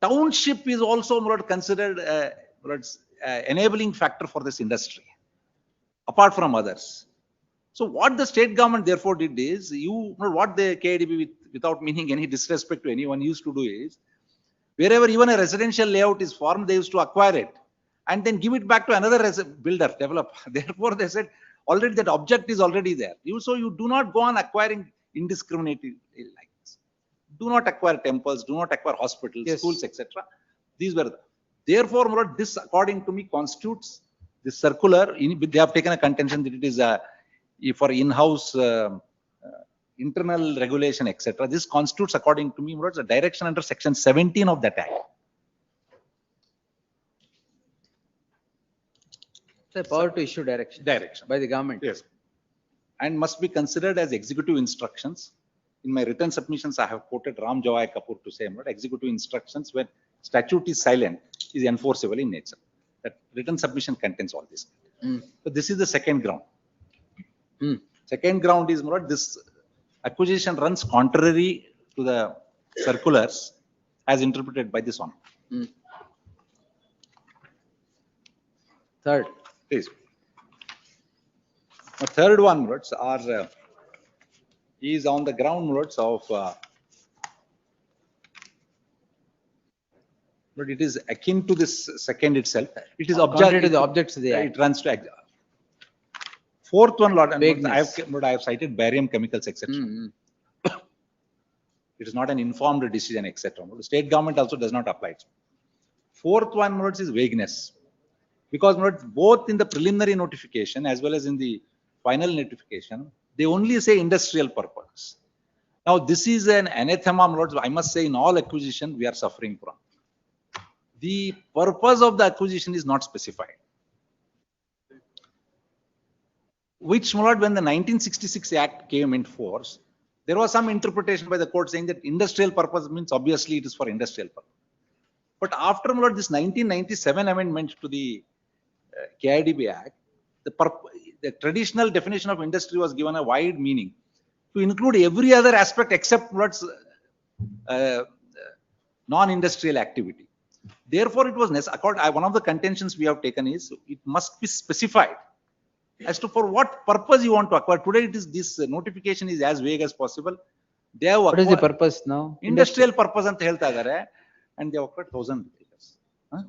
Township is also considered enabling factor for this industry, apart from others. So what the state government therefore did is, what the KIDB, without meaning any disrespect to anyone, used to do is, wherever even a residential layout is formed, they used to acquire it and then give it back to another builder, developer. Therefore, they said already that object is already there. So you do not go on acquiring indiscriminately like this. Do not acquire temples, do not acquire hospitals, schools, etc. These were therefore, this according to me constitutes this circular. They have taken a contention that it is for in-house internal regulation, etc. This constitutes, according to me, a direction under section 17 of that act. The power to issue direction by the government. Yes. And must be considered as executive instructions. In my written submissions, I have quoted Ram Jawai Kapoor to say, executive instructions when statute is silent is enforceable in nature. That written submission contains all this. So this is the second ground. Second ground is this acquisition runs contrary to the circulars as interpreted by this one. Third. Please. The third one, Lords, are is on the ground, Lords, of but it is akin to this second itself. It is Contrary to the objects of the It act. runs to fourth one, Lord, and Vagueness. I have cited barium chemicals, etc. It is not an informed decision, etc. The state government also does not apply it. Fourth one, Lords, is vagueness. Because Lords, both in the preliminary notification as well as in the final notification, they only say industrial purpose. Now, this is an anathema, Lords, I must say, in all acquisition we are suffering from. The purpose of the acquisition is not specified. Which, Lord, when the 1966 Act came into force, there was some interpretation by the court saying that industrial purpose means obviously it is for industrial purpose. But after, Lord, this 1997 amendment to the KIDB Act, the traditional definition of industry was given a wide meaning to include every other aspect except Lord's non-industrial activity. Therefore, it was necessary. One of the contentions we have taken is it must be specified as to for what purpose you want to acquire. Today, it is this notification is as vague as possible. They have What is the purpose now? Industrial purpose ಅಂತ ಹೇಳ್ತಾ ಇದ್ದಾರೆ, and they have acquired 1,000 acres. Huh?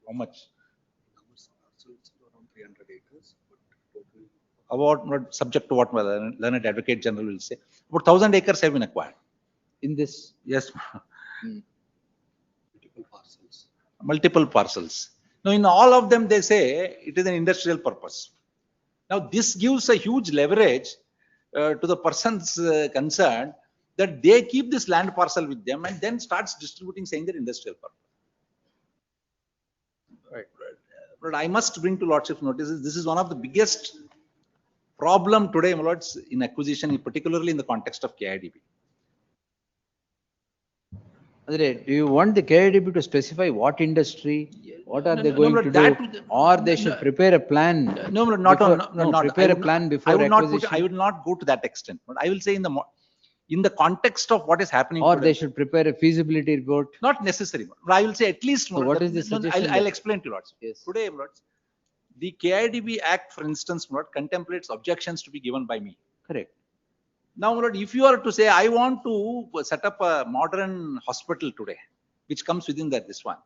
How much? About not subject to what learned advocate general will say. About 1,000 acres have been acquired. In this? Yes. Multiple parcels. Now, in all of them, they say it is an industrial purpose. Now, this gives a huge leverage to the persons concerned that they keep this land parcel with them and then starts distributing saying that industrial purpose. Right. But I must bring to Lordship's notice, this is one of the biggest problem today, my lords, in acquisition, particularly in the context of KIDB. Do you want the KIDB to specify what industry, what are they going to do, or they should prepare a plan? Prepare a plan before acquisition. I would not go to that extent. But I will say in the context of what is happening. Or today, they should prepare a feasibility report. Not necessary. But I will say at least. So what is the suggestion? I'll explain to you, lords. Yes. Today, lords, the KIDB Act, for instance, Lord, contemplates objections to be given by me. Correct. Now, Lord, if you are to say, I want to set up a modern hospital today, which comes within this one,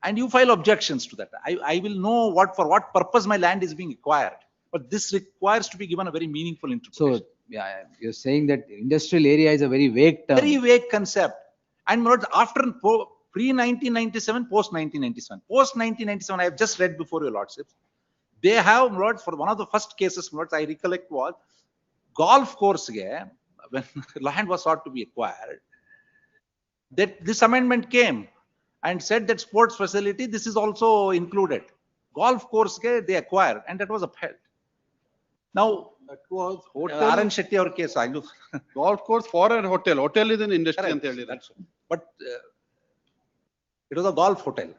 and you file objections to that, I will know for what purpose my land is being acquired. But this requires to be given a very meaningful interpretation. So, yeah, you're saying that industrial area is a very vague term. Very vague concept. And Lord, after pre-1997, post-1997. Post-1997, I have just read before your lordships. They have, Lord, for one of the first cases, Lord, I recollect was golf course, when land was sought to be acquired, that this amendment came and said that sports facility, this is also included. Golf course, they acquired, and that was upheld. Now, that was hotel. Aran Shetty our case, I know. Golf course for a hotel. Hotel is an industry. But it was a golf hotel.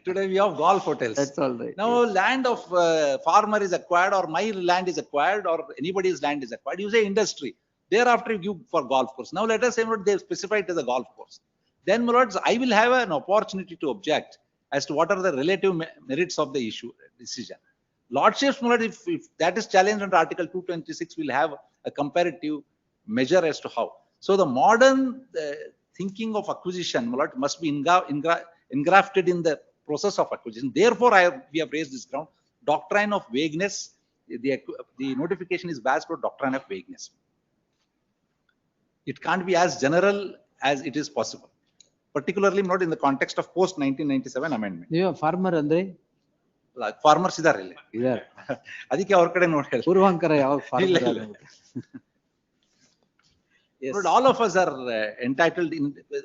Today we have golf hotels. That's all right. Now, land of farmer is acquired, or my land is acquired, or anybody's land is acquired. You say industry. Thereafter, you give for golf course. Now, let us say they specify it as a golf course. Then, my lords, I will have an opportunity to object as to what are the relative merits of the decision. Lordships, my lord, if that is challenged under Article 226, will have a comparative measure as to how. So, the modern thinking of acquisition, my lord, must be engrafted in the process of acquisition. Therefore, we have raised this ground. Doctrine of vagueness, the notification is based on doctrine of vagueness. It can't be as general as it is possible, particularly not in the context of post-1997 amendment. You farmer andre? Farmers idare. Adike avar kade note heli. Purvankara yaವಾಗ farmer Yes. But all of us are entitled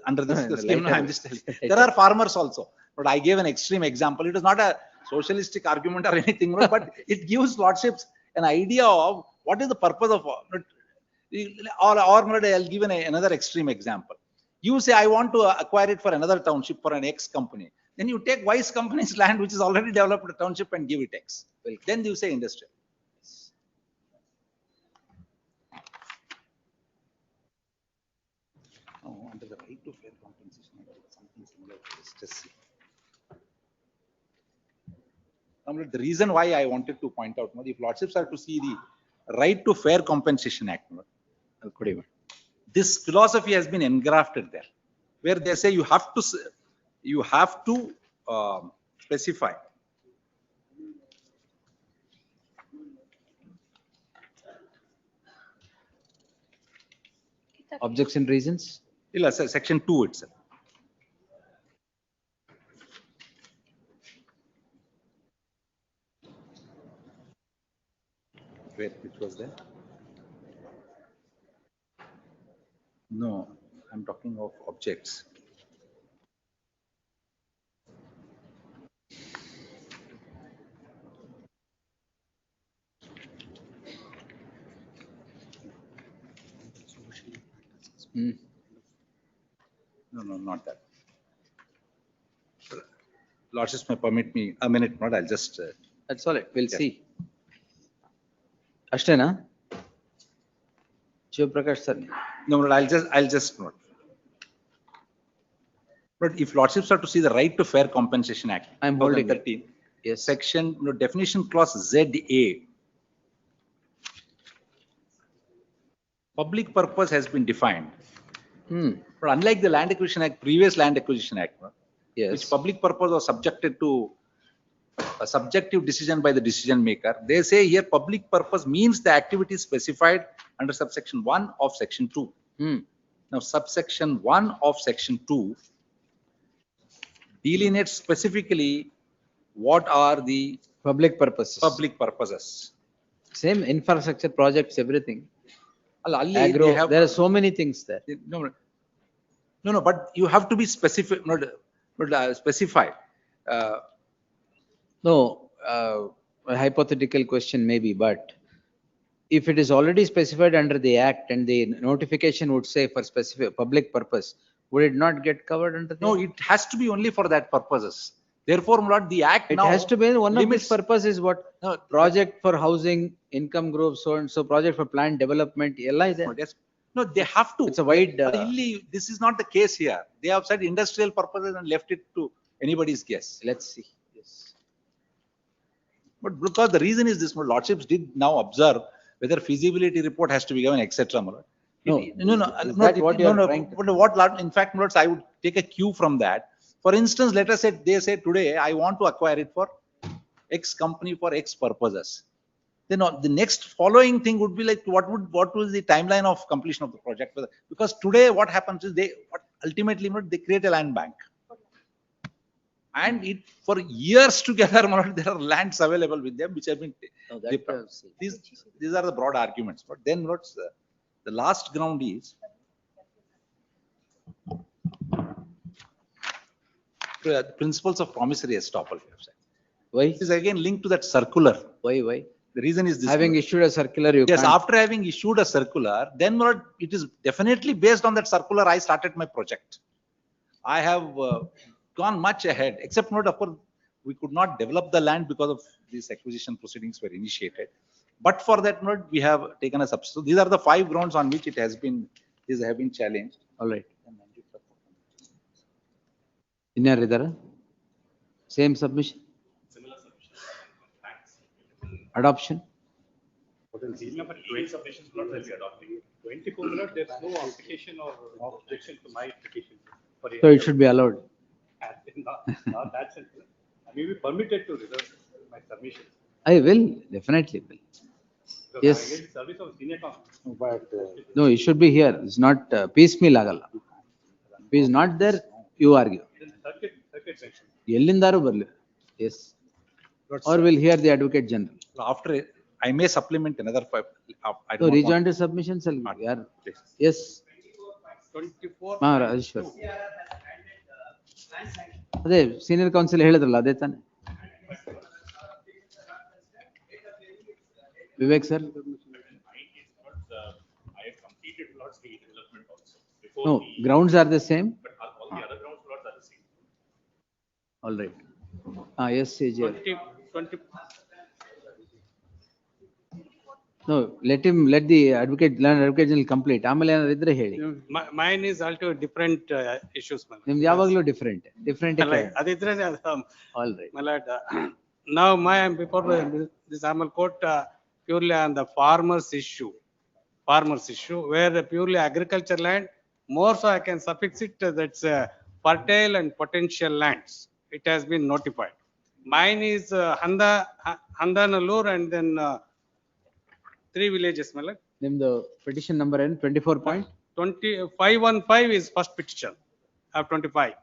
under this scheme. I'm just telling you. There are farmers also. But I gave an extreme example. It is not a socialistic argument or anything, but it gives lordships an idea of what is the purpose of. Or I'll give another extreme example. You say, I want to acquire it for another township for an X company. Then you take Y's company's land, which is already developed a township, and give it X. Well, then you say industrial. Oh, under the right to fair compensation, something similar to this. Just see. The reason why I wanted to point out, if lordships are to see the Right to Fair Compensation Act, this philosophy has been engrafted there, where they say you have to specify. Objection reasons? Section 2 itself. Which was there? No, I'm talking of objects. No, not that. Lordships may permit me a minute, not I'll just. That's all right. We'll see. Ashtena? Shiv Prakash sir. No, I'll just note. But if lordships are to see the Right to Fair Compensation Act, I'm holding it. 2013, Yes. Section, definition clause ZA. Public purpose has been defined. But unlike the Land Acquisition Act, previous Land Acquisition Act, which public purpose was subjected to a subjective decision by the decision maker, they say here public purpose means the activity specified under subsection 1 of section 2. Now, subsection 1 of section 2 delineates specifically what are the public purposes. Same infrastructure projects, everything. Agro, there are so many things there. No, but you have to be specific, not specify. No, a hypothetical question maybe, but if it is already specified under the act and the notification would say for specific public purpose, would it not get covered under the No, it has to be only for that purposes. Therefore, not the act it now has to be one limits. of its purpose is what? No, project for housing, income growth, so and so, project for plant development, No, they have to. It's a wide. This is not the case here. They have said industrial purposes and left it to anybody's guess. Let's see. Yes. But because the reason is this, lordships did now observe whether feasibility report has to be given, etc. No, In fact, I would take a cue from that. For instance, let us say they say today I want to acquire it for X company for X purposes. Then the next following thing would be like what was the timeline of completion of the project? Because today what happens is ultimately they create a land bank, and for years together there are lands available with them which have been. These are the broad arguments. But then what's the last ground is. Principles of promissory estoppel. Why? This is again linked to that circular. Why? The reason is this. Having issued a circular, you can't. After having issued a circular, then it is definitely based on that circular I started my project. I have gone much ahead, except of course, we could not develop the land because of these acquisition proceedings were initiated. But for that we have taken a substitute. So these are the 5 grounds on which these have been challenged. All right. Same submission? Similar submission. Thanks. Adoption? Number 8 submissions not will be adopting. 24 there's no application or objection to my application. So it should be allowed. Not that sense. I may be permitted to reserve my submission. I will, definitely will. Because Yes. I get service of senior counsel. But No, it should be here. It's not piecemeal agalla. If it is not there, you argue. Circuit bench. Yellindaru barli. Yes. Or we'll hear the Advocate General. After I may supplement another 5. I So don't rejoin the submissions. Yes. 24. Rajeshwar. ಅದೇ senior council ಹೇಳಿದ್ರಲ್ಲ ಅದೇ ತಾನೆ Vivek sir I have completed lots of development also. No, grounds are the same. But all the other grounds lots are the same. All right. Yes, CJ. 20. No, let the advocate general complete. ಆಮೇಲೆ ಏನಾದ್ರು ಇದ್ರೆ ಹೇಳಿ. Mine is also different issues. ನಿಮ್ದು ಯಾವಾಗಲೂ different ಅದಿದ್ರೆ All right. now before this Amal court purely on the farmers issue, where purely agriculture land, more so I can suffix it, that's fertile and potential lands. It has been notified. Mine is Handanallur and then 3 villages, Malak. ನಿಮ್ದು petition number ಏನು 24 point? 515 is first petition of 25.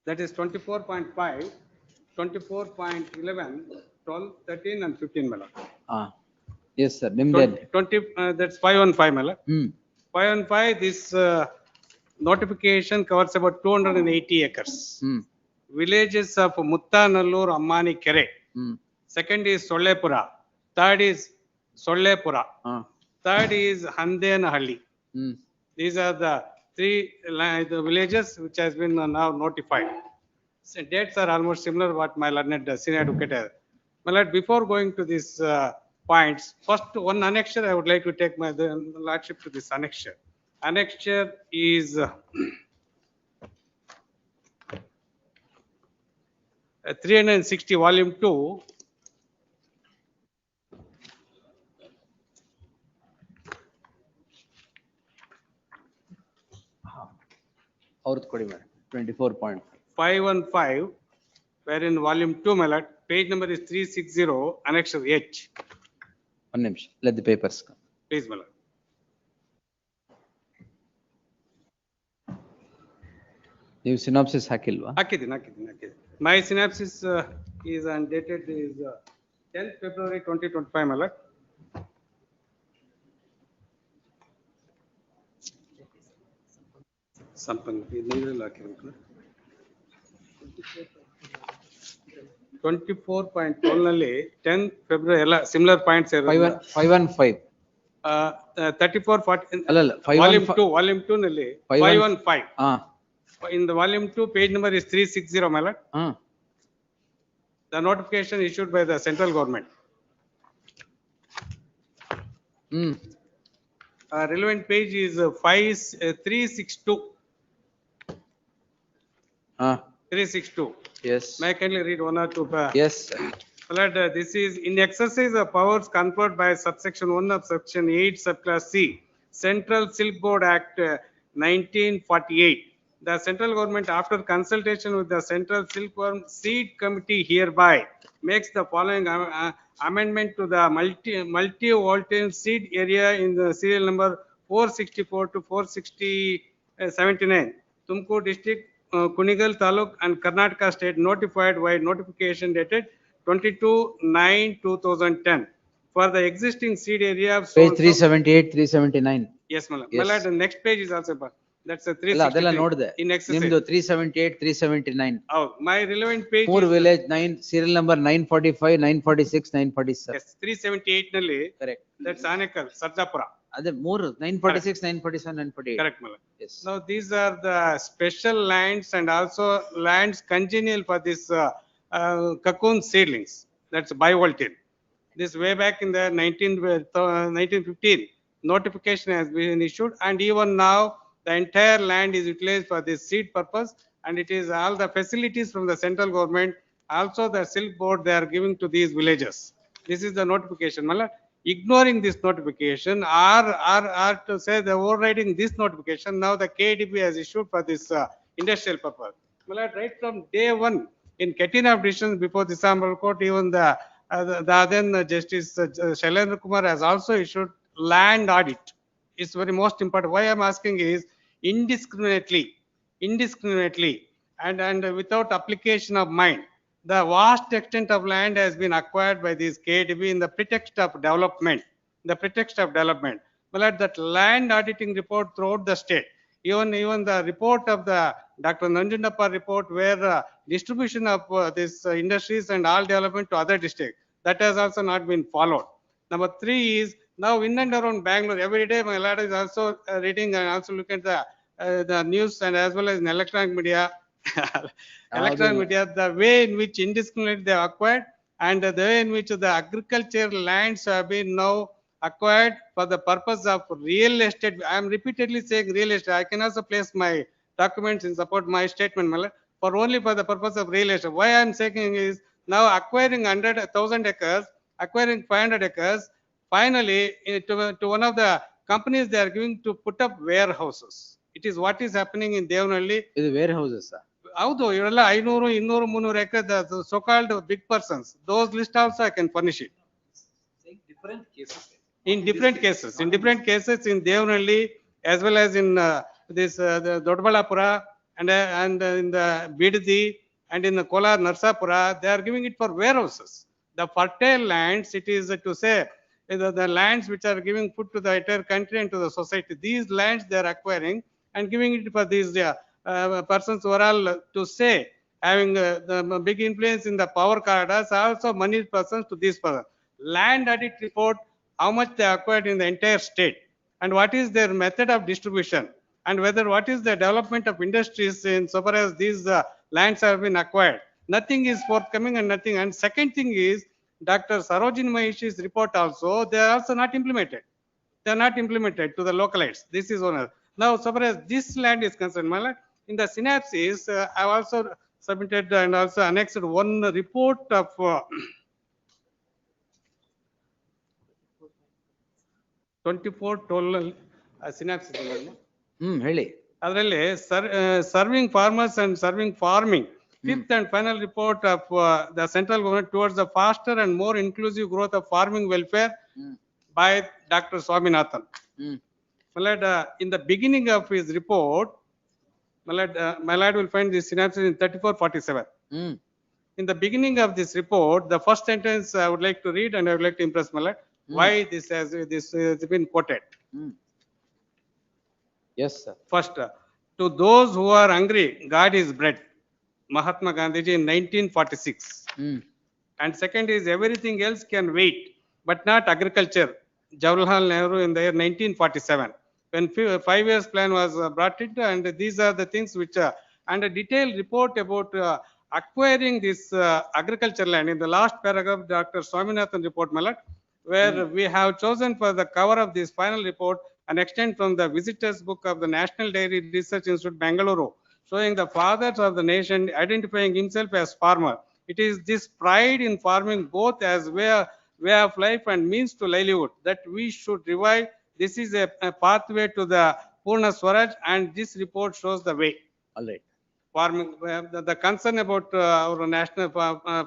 That is 24.5, 24.11, 12, 13 and 15 Malak. Yes, sir. ನಿಮ್ದೇನು? 20, that's 515 Malak. 515, this notification covers about 280 acres. Villages of Muttanallur, Ammani Kere. Second is Sollepura. Third is Sollepura. Third is Handenahalli. These are the 3 the villages which has been now notified. So dates are almost similar what my learned senior advocate has. My lord, before going to these points, first one annexure I would like to take my lordship to this annexure. Annexure is 360 volume 2. ಅವ್ರದ್ದು ಕೊಡಿ madam 24 point. 515, wherein volume 2, my lord, page number is 360, annexure H. One ನಿಮಿಷ. Let the papers come. Please, my lord. ನೀವು synopsis ಹಾಕಿಲ್ವಾ? ಹಾಕಿದ್ದೀನಿ. My synopsis is dated is 10th February 2025, my lord. Something ನೀರಲ್ಲಿ ಹಾಕಿರ್ಬೇಕು. 24.12 ನಲ್ಲಿ 10 February ಎಲ್ಲ similar points ಇರುತ್ತೆ. 515. 34, 40. ಅಲ್ಲಲ್ಲ, volume 2 ನಲ್ಲಿ 515. In the volume 2, page number is 360, my lord. The notification issued by the central government. Relevant page is 362. 362. Yes. May I kindly read 1 or 2? Yes. My lord, this is in exercise of powers conferred by subsection 1 of section 8 subclass C, Central Silk Board Act 1948. The central government, after consultation with the Central Silkworm Seed Committee, hereby makes the following amendment to the multi-voltage seed area in the serial number 464 to 46079, Tumkur district, Kunigal Taluk and Karnataka state, notified by notification dated 22/9/2010 for the existing seed area of Page 378, 379. Yes, my lord. My lord, the next page is also, that's a 363. ಅದೆಲ್ಲ ನೋಡಿದೆ. In exercise. ನಿಮ್ದು 378, 379. My relevant page 4 village 9 serial number 945, 946, 947. Yes, 378 ನಲ್ಲಿ. Correct. That's Anekal, Sarjapura. ಅದೇ 3 946, 947, 948. Correct, my lord. Yes. Now these are the special lands and also lands congenial for this cocoon seedlings. That's bivoltine. This way back in the 1915, notification has been issued, and even now the entire land is utilized for this seed purpose, and it is all the facilities from the central government, also the silk board they are giving to these villages. This is the notification, my lord. Ignoring this notification or to say the overriding this notification, now the KDB has issued for this industrial purpose. My lord, right from day 1 in Katina petitions before the Honorable Court, even the then Justice Shailendra Kumar has also issued land audit. It's very most important. Why I'm asking is indiscriminately and without application of mind, the vast extent of land has been acquired by this KDB in the pretext of development. Well, that land auditing report throughout the state, even the report of the Dr. Nanjundappa report, where distribution of this industries and all development to other districts, that has also not been followed. Number 3 is now in and around Bangalore, every day my lord is also reading and also looking at the news and as well as in electronic media. The way in which indiscriminately they are acquired and the way in which the agricultural lands have been now acquired for the purpose of real estate. I am repeatedly saying real estate. I can also place my documents in support my statement, my lord, for only for the purpose of real estate. Why I am saying is now acquiring 1,000 acres, acquiring 500 acres, finally to one of the companies they are going to put up warehouses. It is what is happening in Devanalli. ಇದು wear houses ಹೌದು ಇವರೆಲ್ಲ 500, 200, 300 acres, so called big persons. Those list also I can furnish it. Different cases. In different cases in Devanalli as well as in the Dodbalapura and in the Biddi and in the Kolar Narsapura, they are giving it for warehouses. The fertile lands, it is to say the lands which are giving food to the entire country and to the society. These lands they are acquiring and giving it for these persons who are all to say having the big influence in the power corridors, also money persons to these persons. Land audit report, how much they acquired in the entire state and what is their method of distribution and whether what is the development of industries in so far as these lands have been acquired. Nothing is forthcoming and nothing. And second thing is Dr. Sarojini Maheshi's report also, they are also not implemented. They are not implemented to the localites. This is one. Now, so far as this land is concerned, my lord, in the synopsis, I have also submitted and also annexed one report of 24 total synopsis. ಹೇಳಿ ಅದರಲ್ಲಿ serving farmers and serving farming. Fifth and final report of the central government towards the faster and more inclusive growth of farming welfare by Dr. Swaminathan. My lord, in the beginning of his report, my lord will find this synopsis in 3447. In the beginning of this report, the first sentence I would like to read and I would like to impress my lord why this has been quoted. Yes, sir. First, to those who are hungry, God is bread. Mahatma Gandhiji in 1946. And second is everything else can wait, but not agriculture. Jawaharlal Nehru in the year 1947. When 5 years plan was brought in, and these are the things which and a detailed report about acquiring this agriculture land in the last paragraph, Dr. Swaminathan report, my lord, where we have chosen for the cover of this final report an extent from the visitors book of the National Dairy Research Institute, Bangalore, showing the fathers of the nation identifying himself as farmer. It is this pride in farming both as way of life and means to livelihood that we should revive. This is a pathway to the Purna Swaraj and this report shows the way. All right. Farming, the concern about our national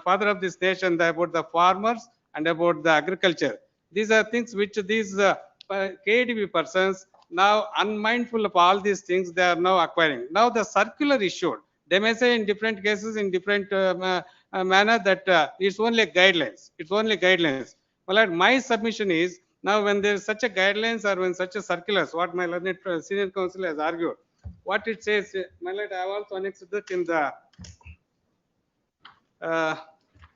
father of this nation, about the farmers and about the agriculture. These are things which these KDB persons now unmindful of all these things they are now acquiring. Now the circular issued, they may say in different cases in different manner that it's only guidelines. It's only guidelines. Well, my submission is now when there is such a guidelines or when such a circulars, what my learned senior counsel has argued, what it says, my lord, I have also annexed that in the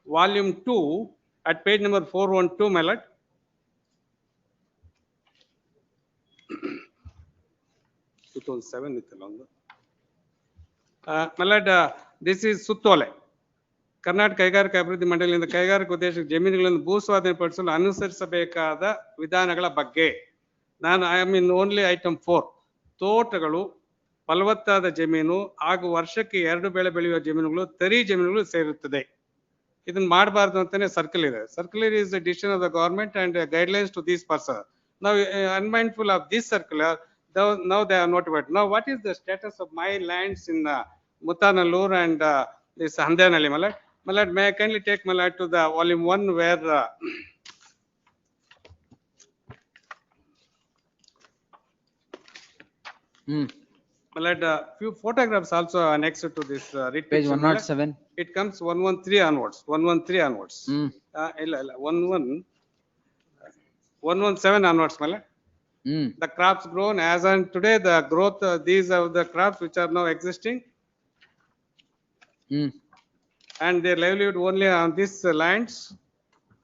volume 2 at page number 412, my lord. 2007 is longer. My lord, this is Suttole. Karnataka ಕೈಗಾರಿಕಾ ಅಭಿವೃದ್ಧಿ ಮಂಡಳಿಯಿಂದ ಕೈಗಾರಿಕಾ ಉದ್ದೇಶಕ್ಕೆ ಜಮೀನುಗಳನ್ನು ಭೂಸ್ವಾಧೀನ ಪಡಿಸಲು ಅನುಸರಿಸಬೇಕಾದ ವಿಧಾನಗಳ ಬಗ್ಗೆ ನಾನು I am in only item 4. ತೋಟಗಳು, ಫಲವತ್ತಾದ ಜಮೀನು ಹಾಗೂ ವರ್ಷಕ್ಕೆ 2 ಬೆಳೆ ಬೆಳೆಯುವ ಜಮೀನುಗಳು ತರಿ ಜಮೀನುಗಳು ಸೇರುತ್ತದೆ. ಇದನ್ನ ಮಾಡಬಾರ್ದು ಅಂತಾನೆ ಸರ್ಕಲ್ ಇದೆ. Circular is the decision of the government and guidelines to these person. Now unmindful of this circular, now they are notified. Now what is the status of my lands in Muttanallur and this Handanalli, my lord? My lord, may I kindly take my lord to the volume 1 where my lord, few photographs also annexed to this page 107. It comes 113 onwards. 113 onwards. 117 onwards, my lord. The crops grown as on today, the growth, these are the crops which are now existing. And their livelihood only on these lands,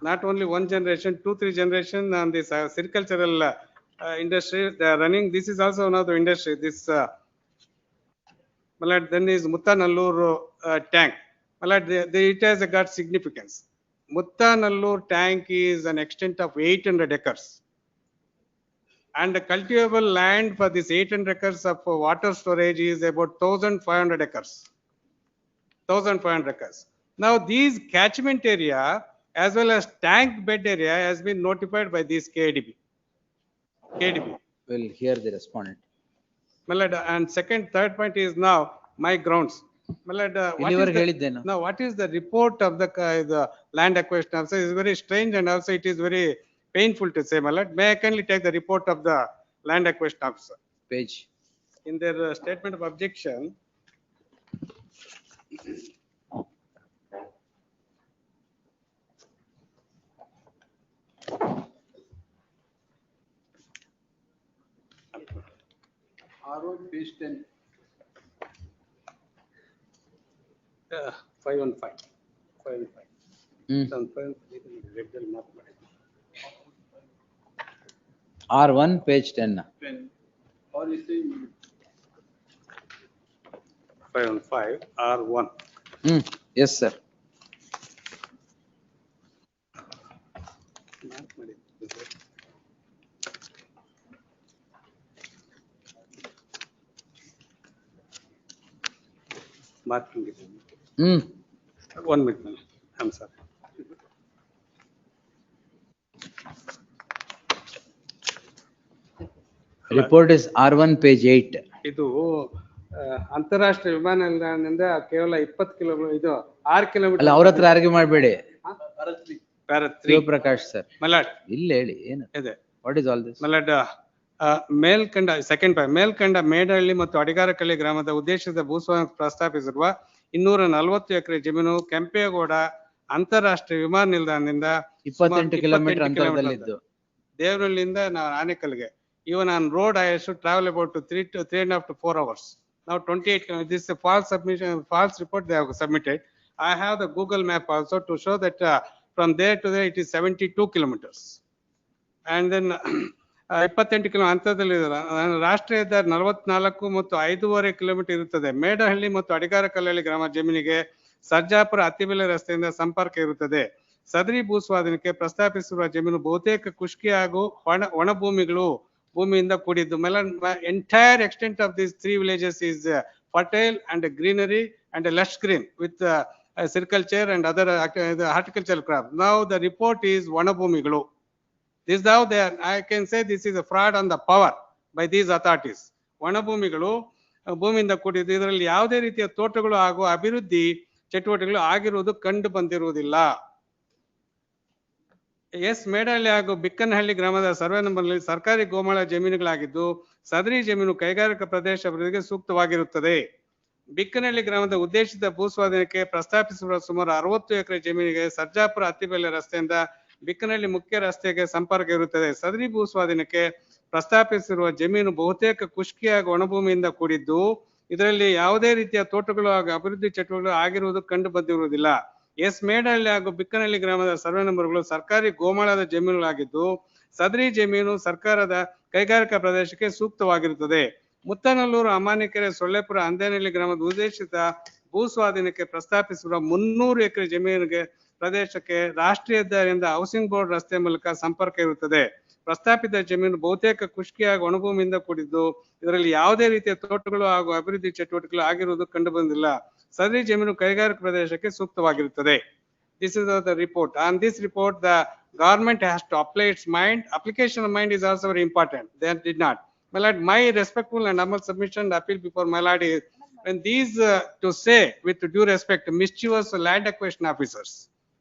not only one generation, 2-3 generation on this agricultural industry they are running. This is also one of the industry. This then is Muttanallur tank. It has got significance. Muttanallur tank is an extent of 800 acres. And the cultivable land for this 800 acres of water storage is about 1,500 acres. 1,500 acres. Now these catchment area as well as tank bed area has been notified by this KDB. KDB. We'll hear the respondent. My lord, and third point is now my grounds. My lord, what is the report of the land acquisition officer is very strange and also it is very painful to say, my lord. May I kindly take the report of the land acquisition officer? Page. In their statement of objection. R1 page 10. 515. 515. R1 page 10. 10. Or is it 515 R1. Yes, sir. Marking it. 1 minute, I'm sorry. Report is R1 page 8. ಇದು ಅಂತಾರಾಷ್ಟ್ರೀಯ ವಿಮಾನ ನಿಲ್ದಾಣದಿಂದ ಕೇವಲ 20 kilometre ಇದು 6 kilometre. ಅಲ್ಲ ಅವ್ರ ಹತ್ರ argue ಮಾಡಬೇಡಿ. ಶಿವಪ್ರಕಾಶ್ ಸರ್. ಮಲಾಡ್. ಇಲ್ಲಿ ಹೇಳಿ ಏನು ಇದೆ. What is all this? Malad ಮೇಲ್ಕಂಡ ಸೆಕೆಂಡ್ ಪಾಯಿಂಟ್ ಮೇಲ್ಕಂಡ ಮೇಡಹಳ್ಳಿ ಮತ್ತು ಅಡಿಗಾರಕಳ್ಳಿ ಗ್ರಾಮದ ಉದ್ದೇಶಿತ ಭೂಸ್ವಾಮ್ಯ ಪ್ರಸ್ತಾಪಿಸಿರುವ 240 ಎಕರೆ ಜಮೀನು ಕೆಂಪೇಗೌಡ ಅಂತಾರಾಷ್ಟ್ರೀಯ ವಿಮಾನ ನಿಲ್ದಾಣದಿಂದ 28 kilometre ಅಂತರದಲ್ಲಿದ್ದು ದೇವನಹಳ್ಳಿಯಿಂದ ಆನೇಕಲ್ಗೆ. Even on road, I should travel about 3.5 to 4 hours. Now 28 kilometers. This is a false submission, false report they have submitted. I have the Google map also to show that from there to there it is 72 kilometers. And then 28 kilo ಅಂತರದಲ್ಲಿ ರಾಷ್ಟ್ರೀಯ ಹೆದ್ದಾರಿ 44 ಮತ್ತು 5.5 kilometre ಇರುತ್ತದೆ. ಮೇಡಹಳ್ಳಿ ಮತ್ತು ಅಡಿಗಾರಕಲ್ಲಹಳ್ಳಿ ಗ್ರಾಮ ಜಮೀನಿಗೆ ಸರ್ಜಾಪುರ ಅತ್ತಿಬೆಲೆ ರಸ್ತೆಯಿಂದ ಸಂಪರ್ಕ ಇರುತ್ತದೆ. ಸದರಿ ಭೂಸ್ವಾಧೀನಕ್ಕೆ ಪ್ರಸ್ತಾಪಿಸಿರುವ ಜಮೀನು ಬಹುತೇಕ ಖುಷ್ಕಿ ಹಾಗೂ ಒಣ ಭೂಮಿಯಿಂದ ಕೂಡಿದ್ದು. Entire extent of these 3 villages is fertile and greenery and lush green with silviculture and other horticultural crops. Now the report is ಒಣ ಭೂಮಿಗಳು. This is how they are, I can say this is a fraud on the power by these authorities. ಒಣ ಭೂಮಿಗಳು ಭೂಮಿಯಿಂದ ಕೂಡಿದ್ದು. ಇದರಲ್ಲಿ ಯಾವುದೇ ರೀತಿಯ ತೋಟಗಳು ಹಾಗೂ ಅಭಿವೃದ್ಧಿ ಚಟುವಟಿಕೆಗಳು ಆಗಿರುವುದು ಕಂಡು ಬಂದಿರುವುದಿಲ್ಲ. ಎಸ್ ಮೇಡಹಳ್ಳಿ ಹಾಗೂ ಬಿಕ್ಕನಹಳ್ಳಿ ಗ್ರಾಮದ ಸರ್ವೆ ನಂಬರ್ನಲ್ಲಿ ಸರ್ಕಾರಿ ಗೋಮಾಳ ಜಮೀನುಗಳಾಗಿದ್ದು ಸದರಿ ಜಮೀನು ಕೈಗಾರಿಕಾ ಪ್ರದೇಶ ಅಭಿವೃದ್ಧಿಗೆ ಸೂಕ್ತವಾಗಿರುತ್ತದೆ. ಬಿಕ್ಕನಹಳ್ಳಿ ಗ್ರಾಮದ ಉದ್ದೇಶಿತ ಭೂಸ್ವಾಧೀನಕ್ಕೆ ಪ್ರಸ್ತಾಪಿಸಿರುವ ಸುಮಾರು 60 ಎಕರೆ ಜಮೀನಿಗೆ ಸರ್ಜಾಪುರ ಅತ್ತಿಬೆಲೆ ರಸ್ತೆಯಿಂದ ಬಿಕ್ಕನಹಳ್ಳಿ ಮುಖ್ಯ ರಸ್ತೆಗೆ ಸಂಪರ್ಕ ಇರುತ್ತದೆ. ಸದರಿ ಭೂಸ್ವಾಧೀನಕ್ಕೆ ಪ್ರಸ್ತಾಪಿಸಿರುವ ಜಮೀನು ಬಹುತೇಕ ಖುಷ್ಕಿ ಹಾಗೂ ಒಣಭೂಮಿಯಿಂದ ಕೂಡಿದ್ದು ಇದರಲ್ಲಿ ಯಾವುದೇ ರೀತಿಯ ತೋಟಗಳು ಹಾಗೂ ಅಭಿವೃದ್ಧಿ ಚಟುವಟಿಕೆಗಳು ಆಗಿರುವುದು ಕಂಡು ಬಂದಿರುವುದಿಲ್ಲ. ಎಸ್ ಮೇಡಹಳ್ಳಿ ಹಾಗೂ ಬಿಕ್ಕನಹಳ್ಳಿ ಗ್ರಾಮದ ಸರ್ವೆ ನಂಬರ್ಗಳು ಸರ್ಕಾರಿ ಗೋಮಾಳದ ಜಮೀನುಗಳಾಗಿದ್ದು ಸದರಿ ಜಮೀನು ಸರ್ಕಾರದ ಕೈಗಾರಿಕಾ ಪ್ರದೇಶಕ್ಕೆ ಸೂಕ್ತವಾಗಿರುತ್ತದೆ. ಮುತ್ತನಲ್ಲೂರು, ಅಮಾನಿಕೆರೆ, ಸೊಳ್ಳೆಪುರ, ಅಂದೇನಹಳ್ಳಿ ಗ್ರಾಮದ ಉದ್ದೇಶಿತ ಭೂಸ್ವಾಧೀನಕ್ಕೆ ಪ್ರಸ್ತಾಪಿಸಿರುವ 300 ಎಕರೆ ಜಮೀನಿಗೆ ಪ್ರದೇಶಕ್ಕೆ ರಾಷ್ಟ್ರೀಯ ಹೆದ್ದಾರಿಯಿಂದ ಹೌಸಿಂಗ್ ಬೋರ್ಡ್ ರಸ್ತೆ ಮೂಲಕ ಸಂಪರ್ಕ ಇರುತ್ತದೆ. ಪ್ರಸ್ತಾಪಿತ ಜಮೀನು ಬಹುತೇಕ ಖುಷ್ಕಿ ಹಾಗೂ ಒಣಭೂಮಿಯಿಂದ ಕೂಡಿದ್ದು ಇದರಲ್ಲಿ ಯಾವುದೇ ರೀತಿಯ ತೋಟಗಳು ಹಾಗೂ ಅಭಿವೃದ್ಧಿ ಚಟುವಟಿಕೆಗಳು ಆಗಿರುವುದು ಕಂಡು ಬಂದಿಲ್ಲ. ಸದರಿ ಜಮೀನು ಕೈಗಾರಿಕಾ ಪ್ರದೇಶಕ್ಕೆ ಸೂಕ್ತವಾಗಿರುತ್ತದೆ. This is the report. On this report, the government has to apply its mind. Application of mind is also very important. They did not. My lord, my respectful and humble submission and appeal before my lord is when these, to say with due respect, mischievous land acquisition officers,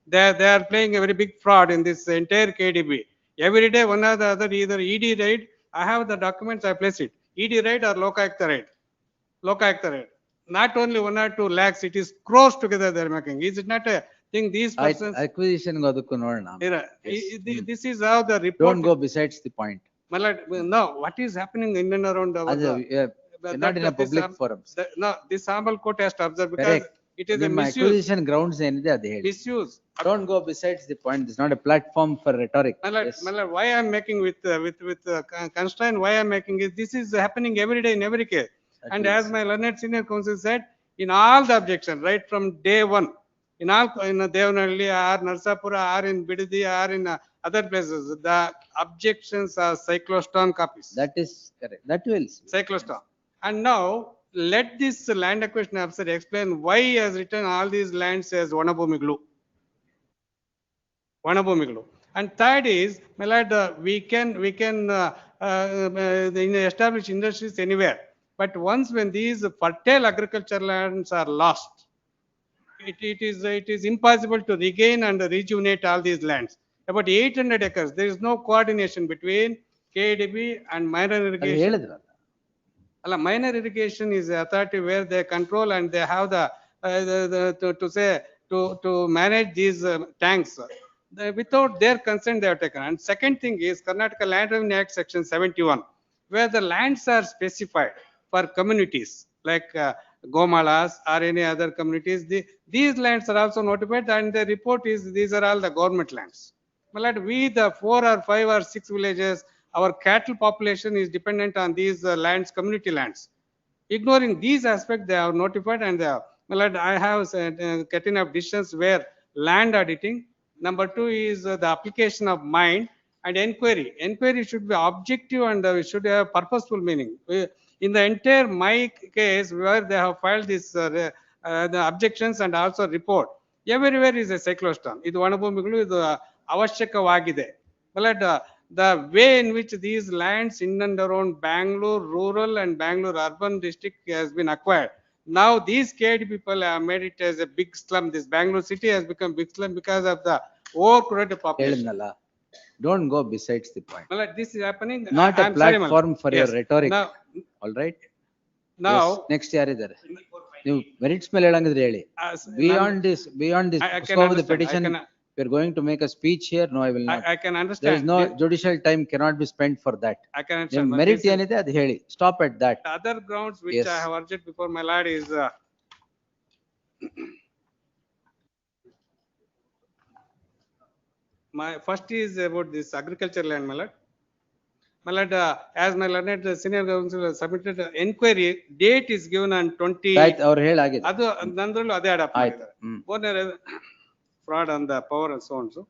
they are playing a very big fraud in this entire KDB. Every day, one or the other, either ED raid. I have the documents. I place it. ED raid or Lokayukta raid. Lokayukta raid. Not only 1 or 2 lakhs, it is crores together they are making. Is it not a thing these persons? Acquisition ಅದಕ್ಕೂ ನೋಡೋಣ. This is how the report. Don't go besides the point. No, what is happening in and around our not in a public forum. No, this humble court has to observe because it is a misuse. Acquisition grounds ಏನಿದೆ ಅದು ಹೇಳಿ. Misuse. Don't go besides the point. This is not a platform for rhetoric. Why I am making with constraint, why I am making is this is happening every day in every case. And as my learned senior counsel said, in all the objections, right from day 1, in Devanhalli or Narsapura or in Bidadi or in other places, the objections are cyclostone copies. That is correct. That will. Cyclostone. And now let this land acquisition officer explain why he has written all these lands as Vanabhumiglu. Vanabhumiglu. And third is, my lord, we can establish industries anywhere. But once when these fertile agricultural lands are lost, it is impossible to regain and rejuvenate all these lands. About 800 acres, there is no coordination between KDB and minor irrigation. Minor irrigation is the authority where they control and they have to manage these tanks. Without their consent, they have taken. And second thing is Karnataka Land Revenue Act Section 71, where the lands are specified for communities like Gomalas or any other communities. These lands are also notified, and the report is these are all the government lands. But we, the 4 or 5 or 6 villages, our cattle population is dependent on these lands, community lands. Ignoring these aspects, they are notified, and they are. I have getting up decisions where land auditing. Number 2 is the application of mind and inquiry. Inquiry should be objective and should have purposeful meaning. In the entire my case, where they have filed this the objections and also report, everywhere is a cyclostone. Idu Vanabhumiglu idu avashyakavagide. But the way in which these lands in and around Bangalore rural and Bangalore urban district has been acquired. Now these KD people have made it as a big slum. This Bangalore city has become big slum because of the overcrowded population. Don't go besides the point. Well, this is happening. Not a platform for your rhetoric. Now, all right. Now, yes. Next year idare. You merits ಮೇಲೆ ಹೇಳಂಗಿದ್ರೆ ಹೇಳಿ. Beyond this scope of the petition, we are going to make a speech here. No, I will not. I can understand. There is no judicial time cannot be spent for that. I can understand. Merit ಏನಿದೆ ಅದು ಹೇಳಿ. Stop at that. The other grounds which I have urged before my lord is my first is about this agriculture land, my lord. My lord, as my learned senior counsel submitted inquiry, date is given on 20. Right, ಅವ್ರು ಹೇಳಾಗಿದೆ. ಅದು ನಂದ್ರಲ್ಲೂ ಅದೇ adapt ಮಾಡಿದ್ದಾರೆ. Fraud on the power and so on. So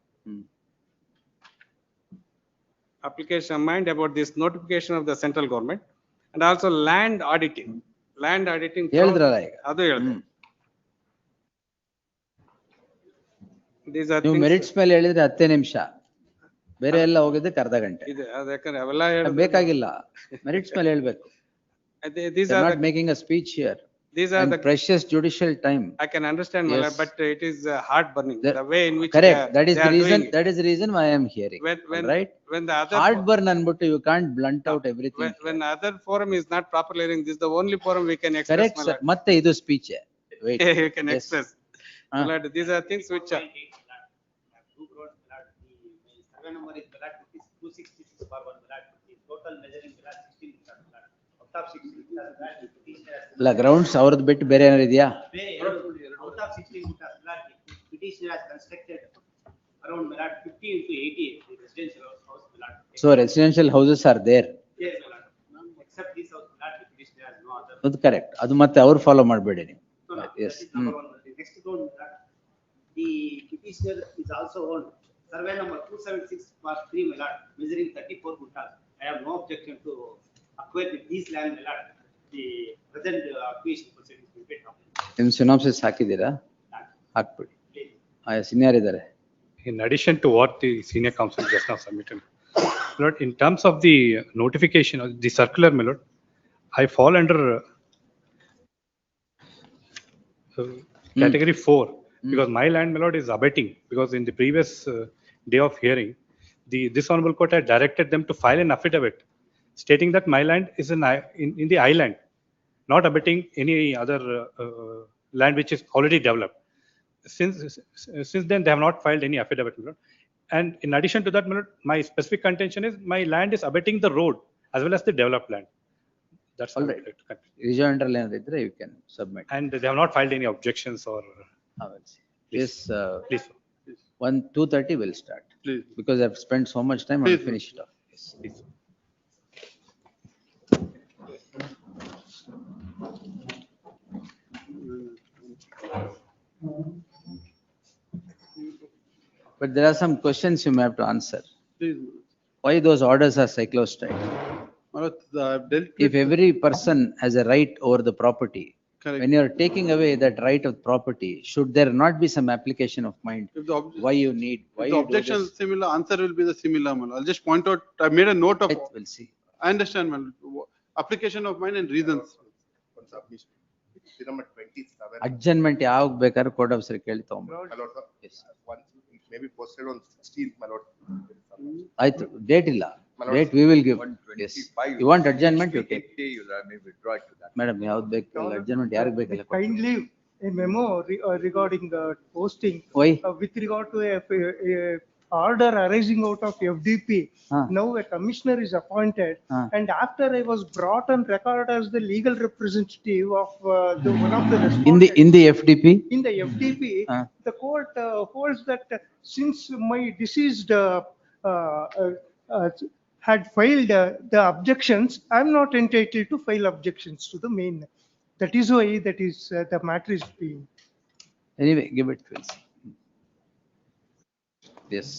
application of mind about this notification of the central government and also land auditing. Land auditing. ಹೇಳಿದ್ರಲ್ಲ ಈಗ. ಅದು ಹೇಳಿದ್ರು. These are ನೀವು merits ಮೇಲೆ ಹೇಳಿದ್ರೆ 10 ನಿಮಿಷ. ಬೇರೆ ಎಲ್ಲ ಹೋಗಿದ್ದಕ್ಕೆ ಅರ್ಧ ಗಂಟೆ. ಇದೆ ಅದಕ್ಕೆ ಅವೆಲ್ಲ ಬೇಕಾಗಿಲ್ಲ. ಮೆರಿಟ್ಸ್ ಮೇಲೆ ಹೇಳಬೇಕು. These are not making a speech here. These are the precious judicial time. I can understand, yes. But it is heart burning the way in which correct. That is the reason. That is the reason why I am hearing. Right? When the other heart burn anbuttu you can't blunt out everything. When the other forum is not properly hearing, this is the only forum we can express. Correct, sir. Matte idu speech. Wait. You can express. These are things which are. Survey number is 266 for 1 lakh. Total measuring 16 out of 16 ಇಲ್ಲ grounds ಅವ್ರದ್ದು ಬಿಟ್ಟು ಬೇರೆ ಏನಾರು ಇದೆಯಾ? Out of 16 petitioner has constructed around 50 into 80 residential house. So residential houses are there. Yes, except this house, petitioner has no other. ಅದು correct. ಅದು ಮತ್ತೆ ಅವ್ರು ಫಾಲೋ ಮಾಡಬೇಡಿ ನೀವು. Yes. Next ground, the petitioner is also on survey number 276 for 3 measuring 34 guntas. I have no objection to acquire these land. The present acquisition proceedings will be happening. ನಿಮ್ synopsis ಹಾಕಿದ್ದೀರಾ? ಹಾಕ್ಬಿಡಿ. Senior ಇದ್ದಾರೆ. In addition to what the senior counsel just now submitted, Lord, in terms of the notification of the circular, my lord, I fall under category 4 because my land, my lord, is abetting because in the previous day of hearing, this honorable court had directed them to file an affidavit stating that my land is in the island, not abetting any other land which is already developed. Since then, they have not filed any affidavit, my lord. And in addition to that, my lord, my specific contention is my land is abetting the road as well as the developed land. That's all right. Rejoinder ಏನಾದ್ರೆ you can submit. And they have not filed any objections or. Yes. Please. 2:30 will start. Please. Because I've spent so much time, I'll finish it off. Yes. Please. But there are some questions you may have to answer. Please. Why those orders are cyclostyle? Manoj, I've dealt If with- every person has a right over the property, Correct. when you're taking away that right of property, should there not be some application of mind? If the ob- Why you need, why If the you do objection this? is similar, answer will be the similar, Manoj. I'll just point out, I made a note of, We'll see. I understand, Manoj. Application of mine and reasons. Adjournment ಯಾವಾಗ ಬೇಕಾದ್ರೂ court officer ಕೇಳಿ ತಗೊಂಡ್ಬಿಡು. Maybe posted on 16th, my lord. ಆಯ್ತು, date ಇಲ್ಲ. Date we will give. Yes. You want adjournment, you take. Madam, ಯಾವ್ದು ಬೇಕು adjournment ಯಾರಿಗೆ ಬೇಕಲ್ಲ ಕೊಡಿ. Kindly a memo regarding the posting. Why? With regard to a order arising out of FDP. Now a commissioner is appointed and after I was brought on record as the legal representative of the one of the respondents. In the FDP? In the FDP, the court holds that since my deceased had filed the objections, I am not entitled to file objections to the main. That is why the matter is being. Anyway, give it, we'll see. Yes.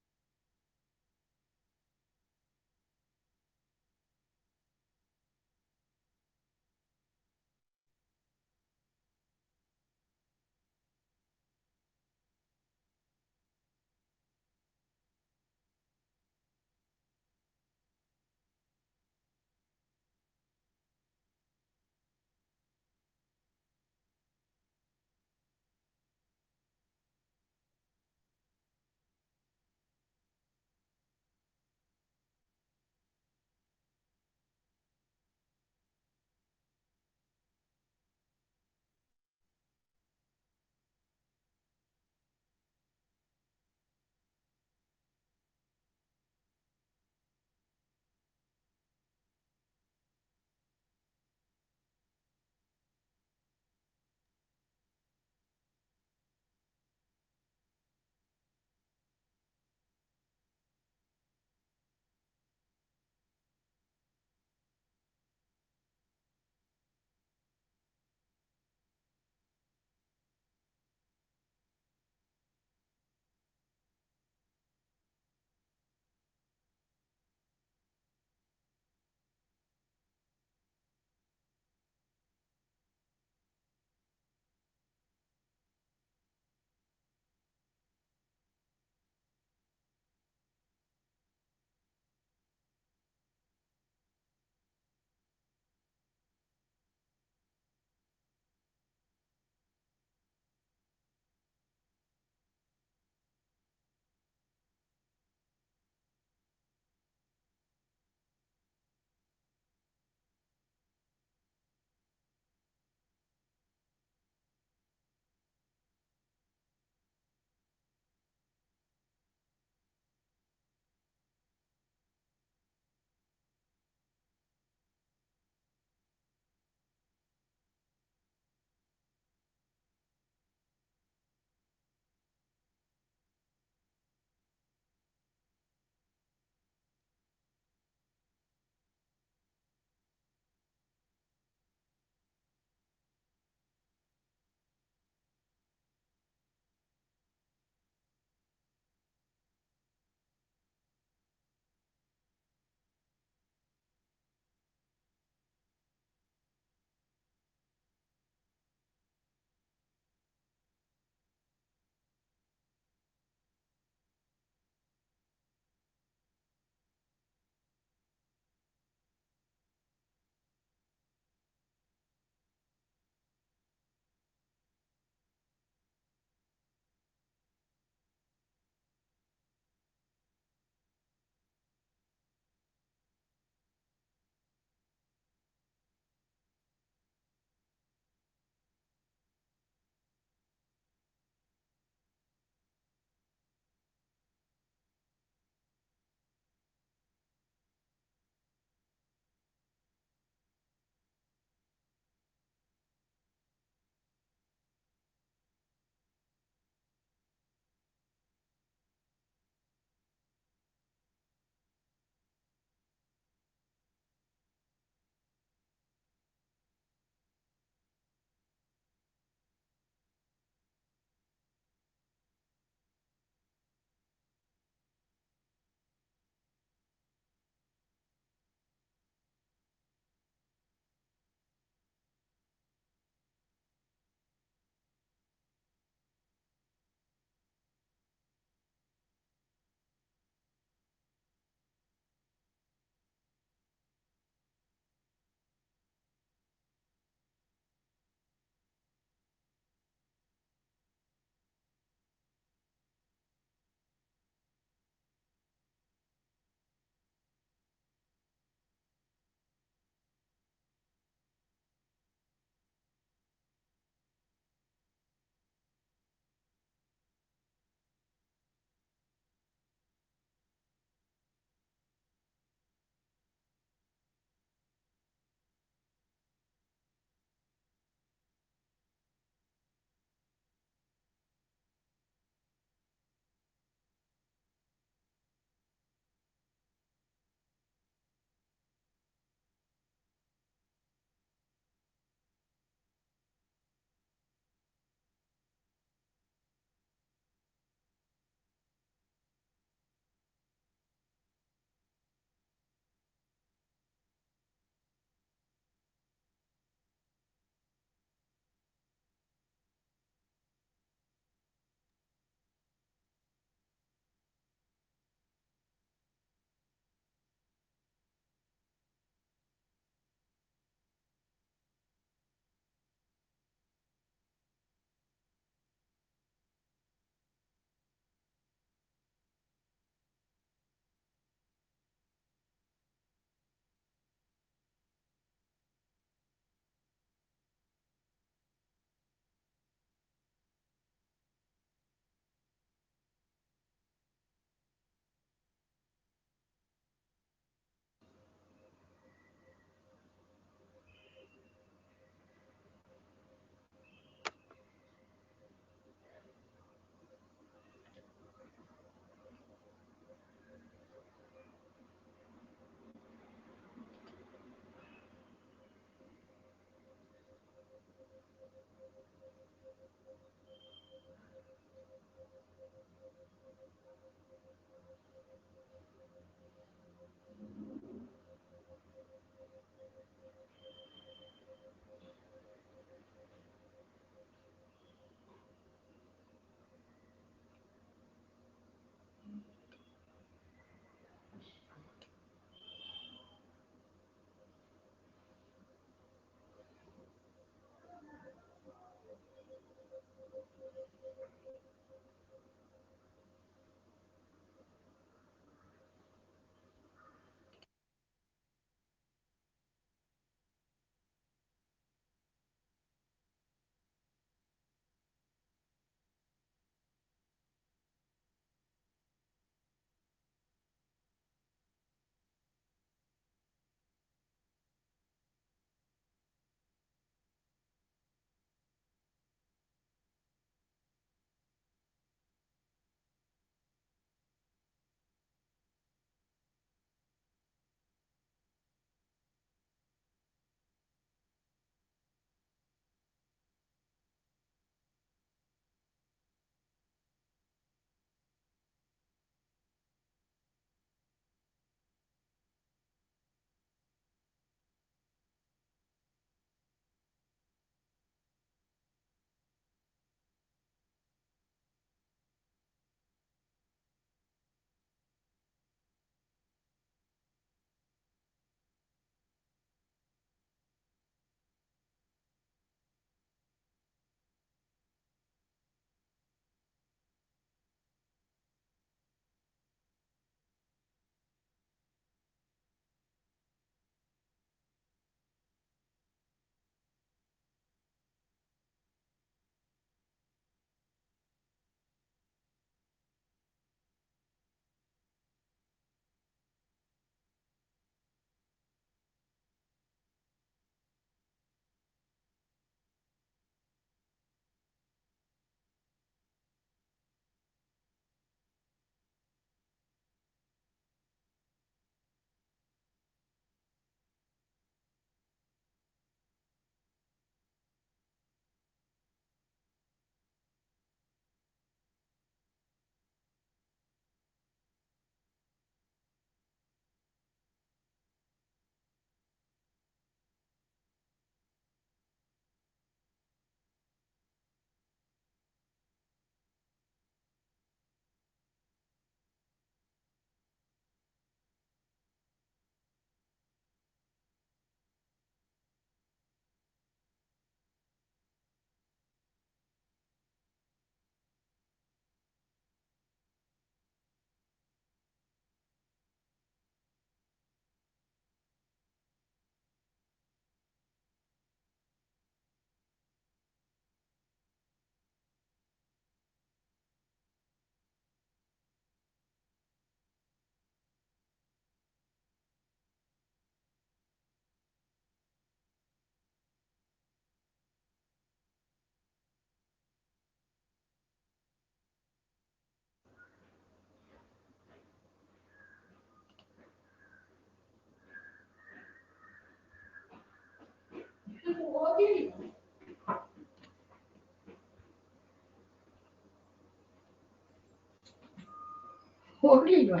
ಹೋಗ್ಲಿಲ್ವಾ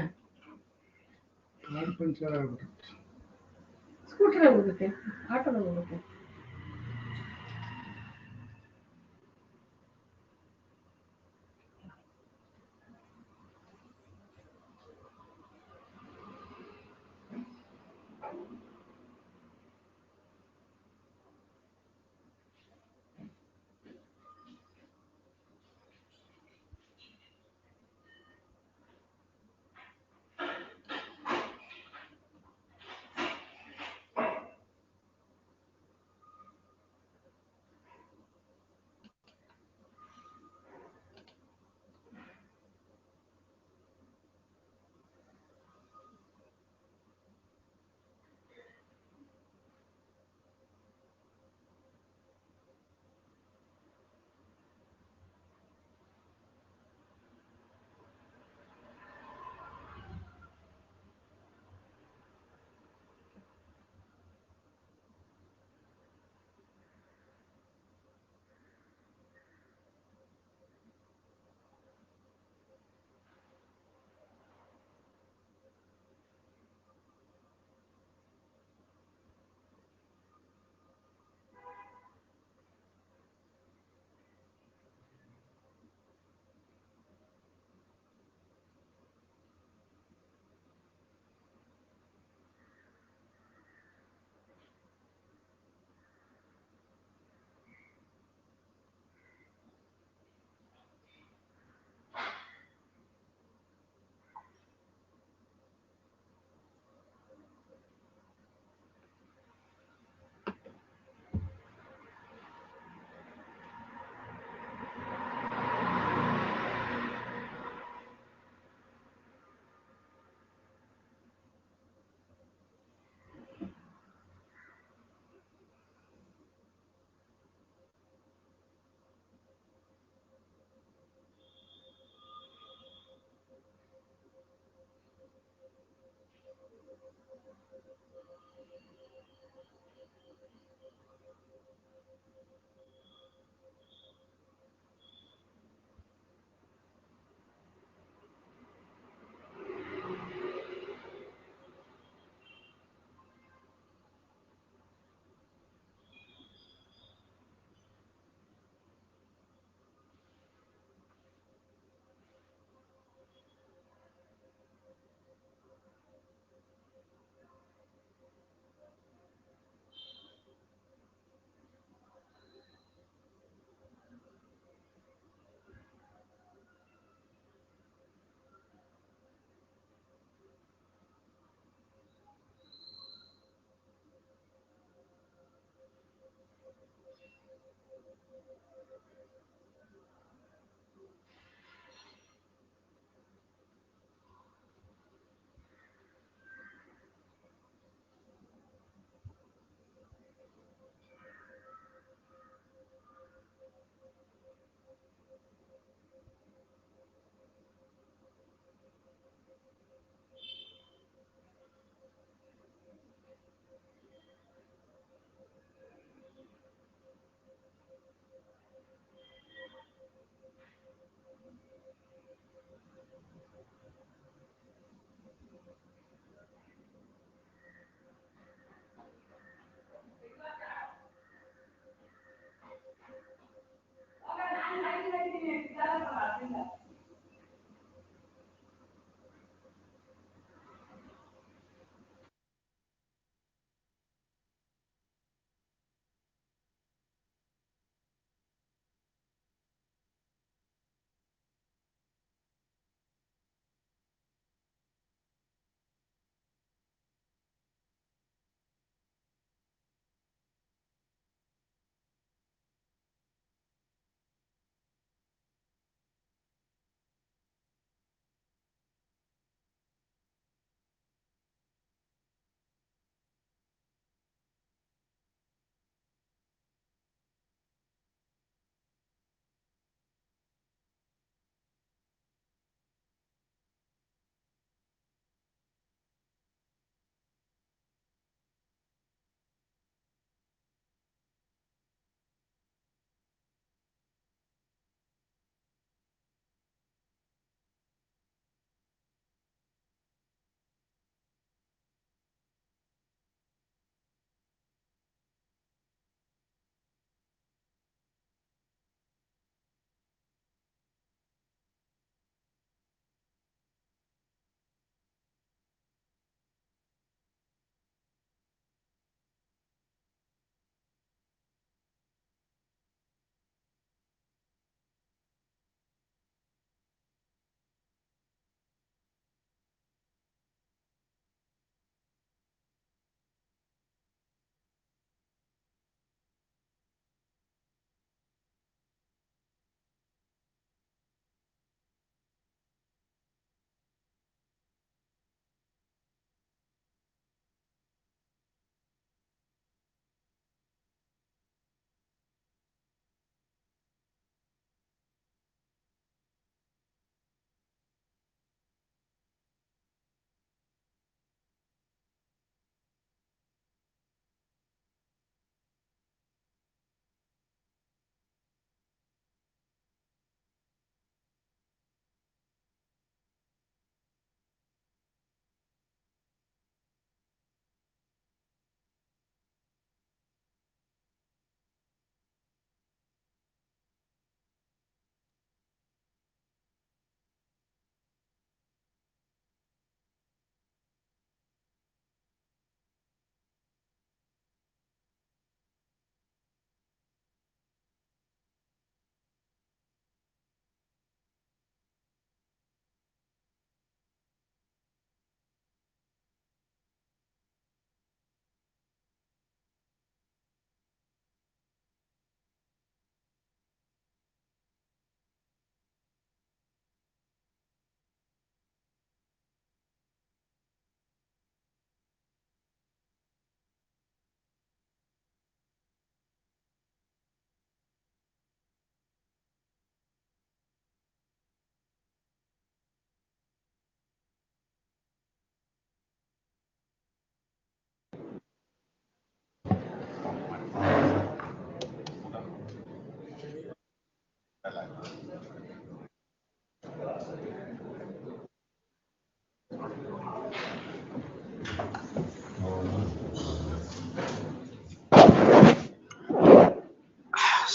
puncture ಆಗ್ಬಿಟ್ಟು scooter ಹೋಗುತ್ತೆ ಆಟೋದಾಗ ಹೋಗುತ್ತೆ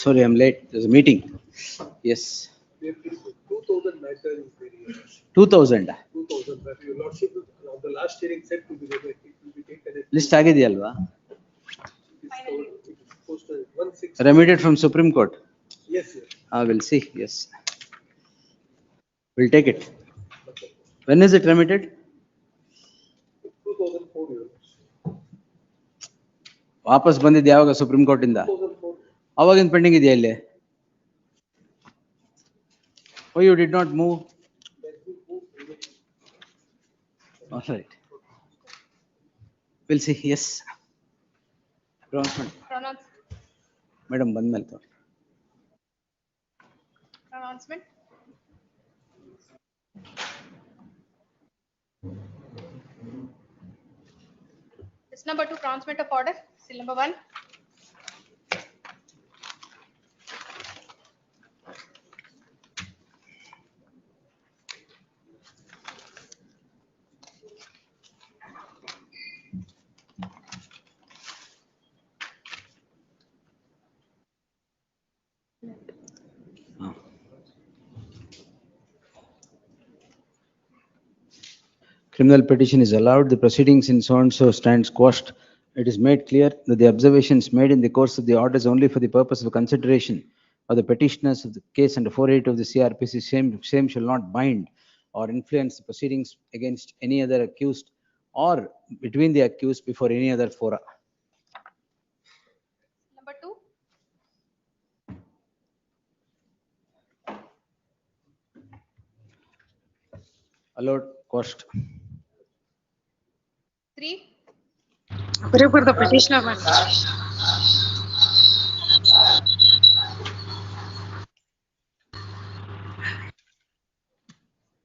Sorry, I'm late. There's a meeting. Yes. 2000 matter is very. 2000. 2000, but your lordship, the last hearing said to be there, it will be taken as. List ಆಗಿದೆಯಲ್ವಾ? Posted 16. Remitted from Supreme Court. Yes, sir. We'll see. Yes. We'll take it. When is it remitted? 2004 years. ವಾಪಸ್ ಬಂದಿದ್ದು ಯಾವಾಗ supreme court ಇಂದ? 2004. ಅವಾಗಿನ pending ಇದೆಯಾ ಇಲ್ಲಿ? Oh, you did not move. All right. We'll see. Yes. Pronouncement. Madam, ಬಂದ್ಮೇಲೆ ತೋರಿ. Pronouncement. It's number 2, pronouncement of order. Seal number 1. Criminal petition is allowed. The proceedings in so and so stands quashed. It is made clear that the observations made in the course of the order is only for the purpose of consideration of the petitioners of the case under 480 of the CRPC. Same shall not bind or influence the proceedings against any other accused or between the accused before any other fora. Number 2. Allowed, quashed. 3. For the petitioner.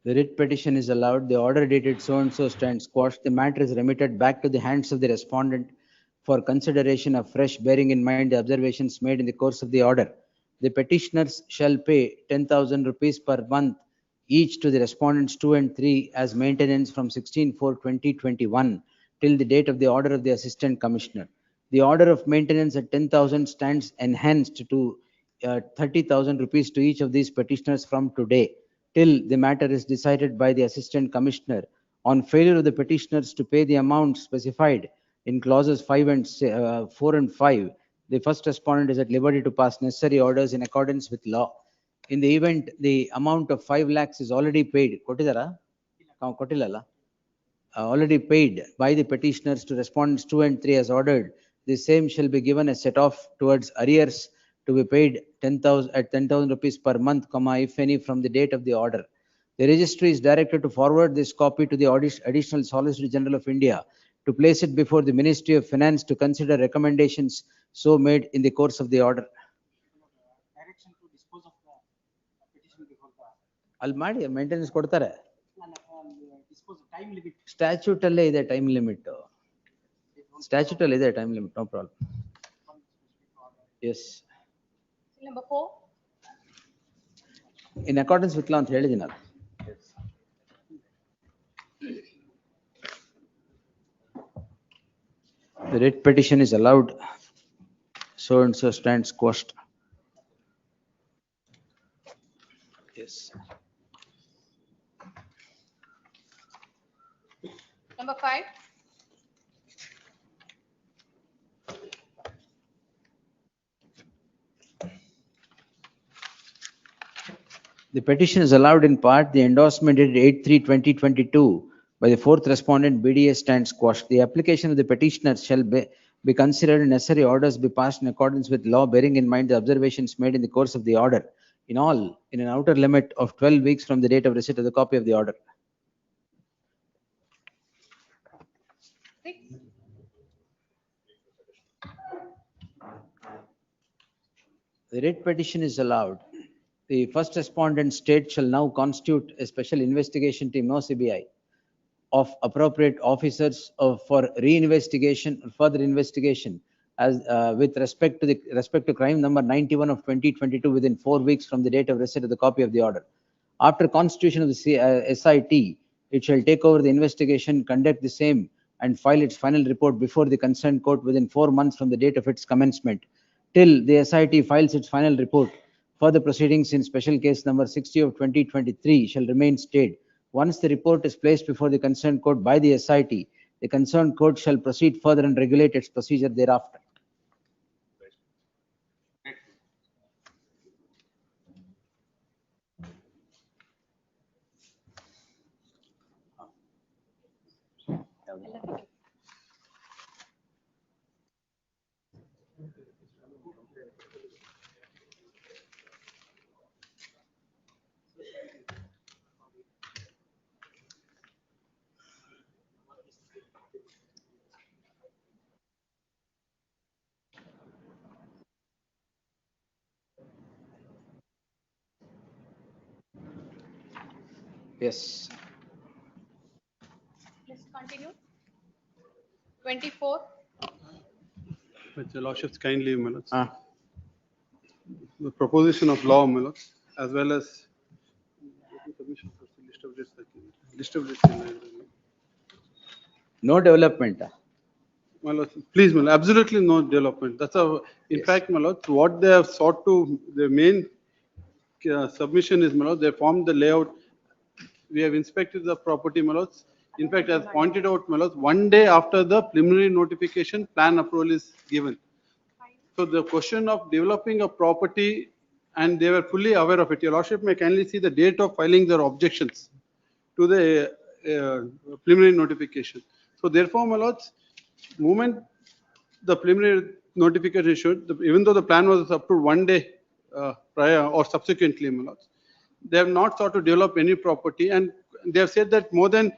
The writ petition is allowed. The order dated so and so stands quashed. The matter is remitted back to the hands of the respondent for consideration afresh, bearing in mind the observations made in the course of the order. The petitioners shall pay 10,000 rupees per month each to the respondents 2 and 3 as maintenance from 16/4/2021 till the date of the order of the Assistant Commissioner. The order of maintenance at 10,000 stands enhanced to 30,000 rupees to each of these petitioners from today, till the matter is decided by the Assistant Commissioner. On failure of the petitioners to pay the amount specified in clauses 4 and 5, the first respondent is at liberty to pass necessary orders in accordance with law. In the event the amount of 5 lakhs is already paid, already paid by the petitioners to respondents 2 and 3 as ordered, the same shall be given a set off towards arrears to be paid 10,000 rupees per month, if any, from the date of the order. The registry is directed to forward this copy to the Additional Solicitor General of India to place it before the Ministry of Finance to consider recommendations so made in the course of the order. ಅಲ್ಲಿ ಮಾಡಿ maintenance ಕೊಡ್ತಾರೆ. Statute ಅಲ್ಲೇ ಇದೆ time limit. Statute ಅಲ್ಲಿ ಇದೆ time limit. No problem. Yes. Number 4. In accordance with law ಅಂತ ಹೇಳಿದಿನಲ್ಲ. The writ petition is allowed. So and so stands quashed. Yes. Number 5. The petition is allowed in part. The endorsement dated 8/3/2022 by the fourth respondent BDA stands quashed. The application of the petitioners shall be considered and necessary orders be passed in accordance with law, bearing in mind the observations made in the course of the order. In all, in an outer limit of 12 weeks from the date of receipt of the copy of the order. 6. The writ petition is allowed. The first respondent state shall now constitute a special investigation team, no CBI, of appropriate officers for reinvestigation or further investigation as with respect to crime number 91 of 2022 within 4 weeks from the date of receipt of the copy of the order. After constitution of the SIT, it shall take over the investigation, conduct the same, and file its final report before the concerned court within 4 months from the date of its commencement, till the SIT files its final report. Further proceedings in special case number 60 of 2023 shall remain stayed. Once the report is placed before the concerned court by the SIT, the concerned court shall proceed further and regulate its procedure thereafter. Yes. Let's continue. 24. With your lordships kindly, my lords. The proposition of law, my lords, as well as list of this. No development. My lords, please, my lord, absolutely no development. That's a, in fact, my lords, what they have sought to, the main submission is, my lords, they formed the layout. We have inspected the property, my lords. In fact, as pointed out, my lords, 1 day after the preliminary notification, plan approval is given. So the question of developing a property, and they were fully aware of it. Your lordship may kindly see the date of filing their objections to the preliminary notification. So therefore, my lords, moment the preliminary notification issued, even though the plan was approved 1 day prior or subsequently, my lords, they have not sought to develop any property, and they have said that more than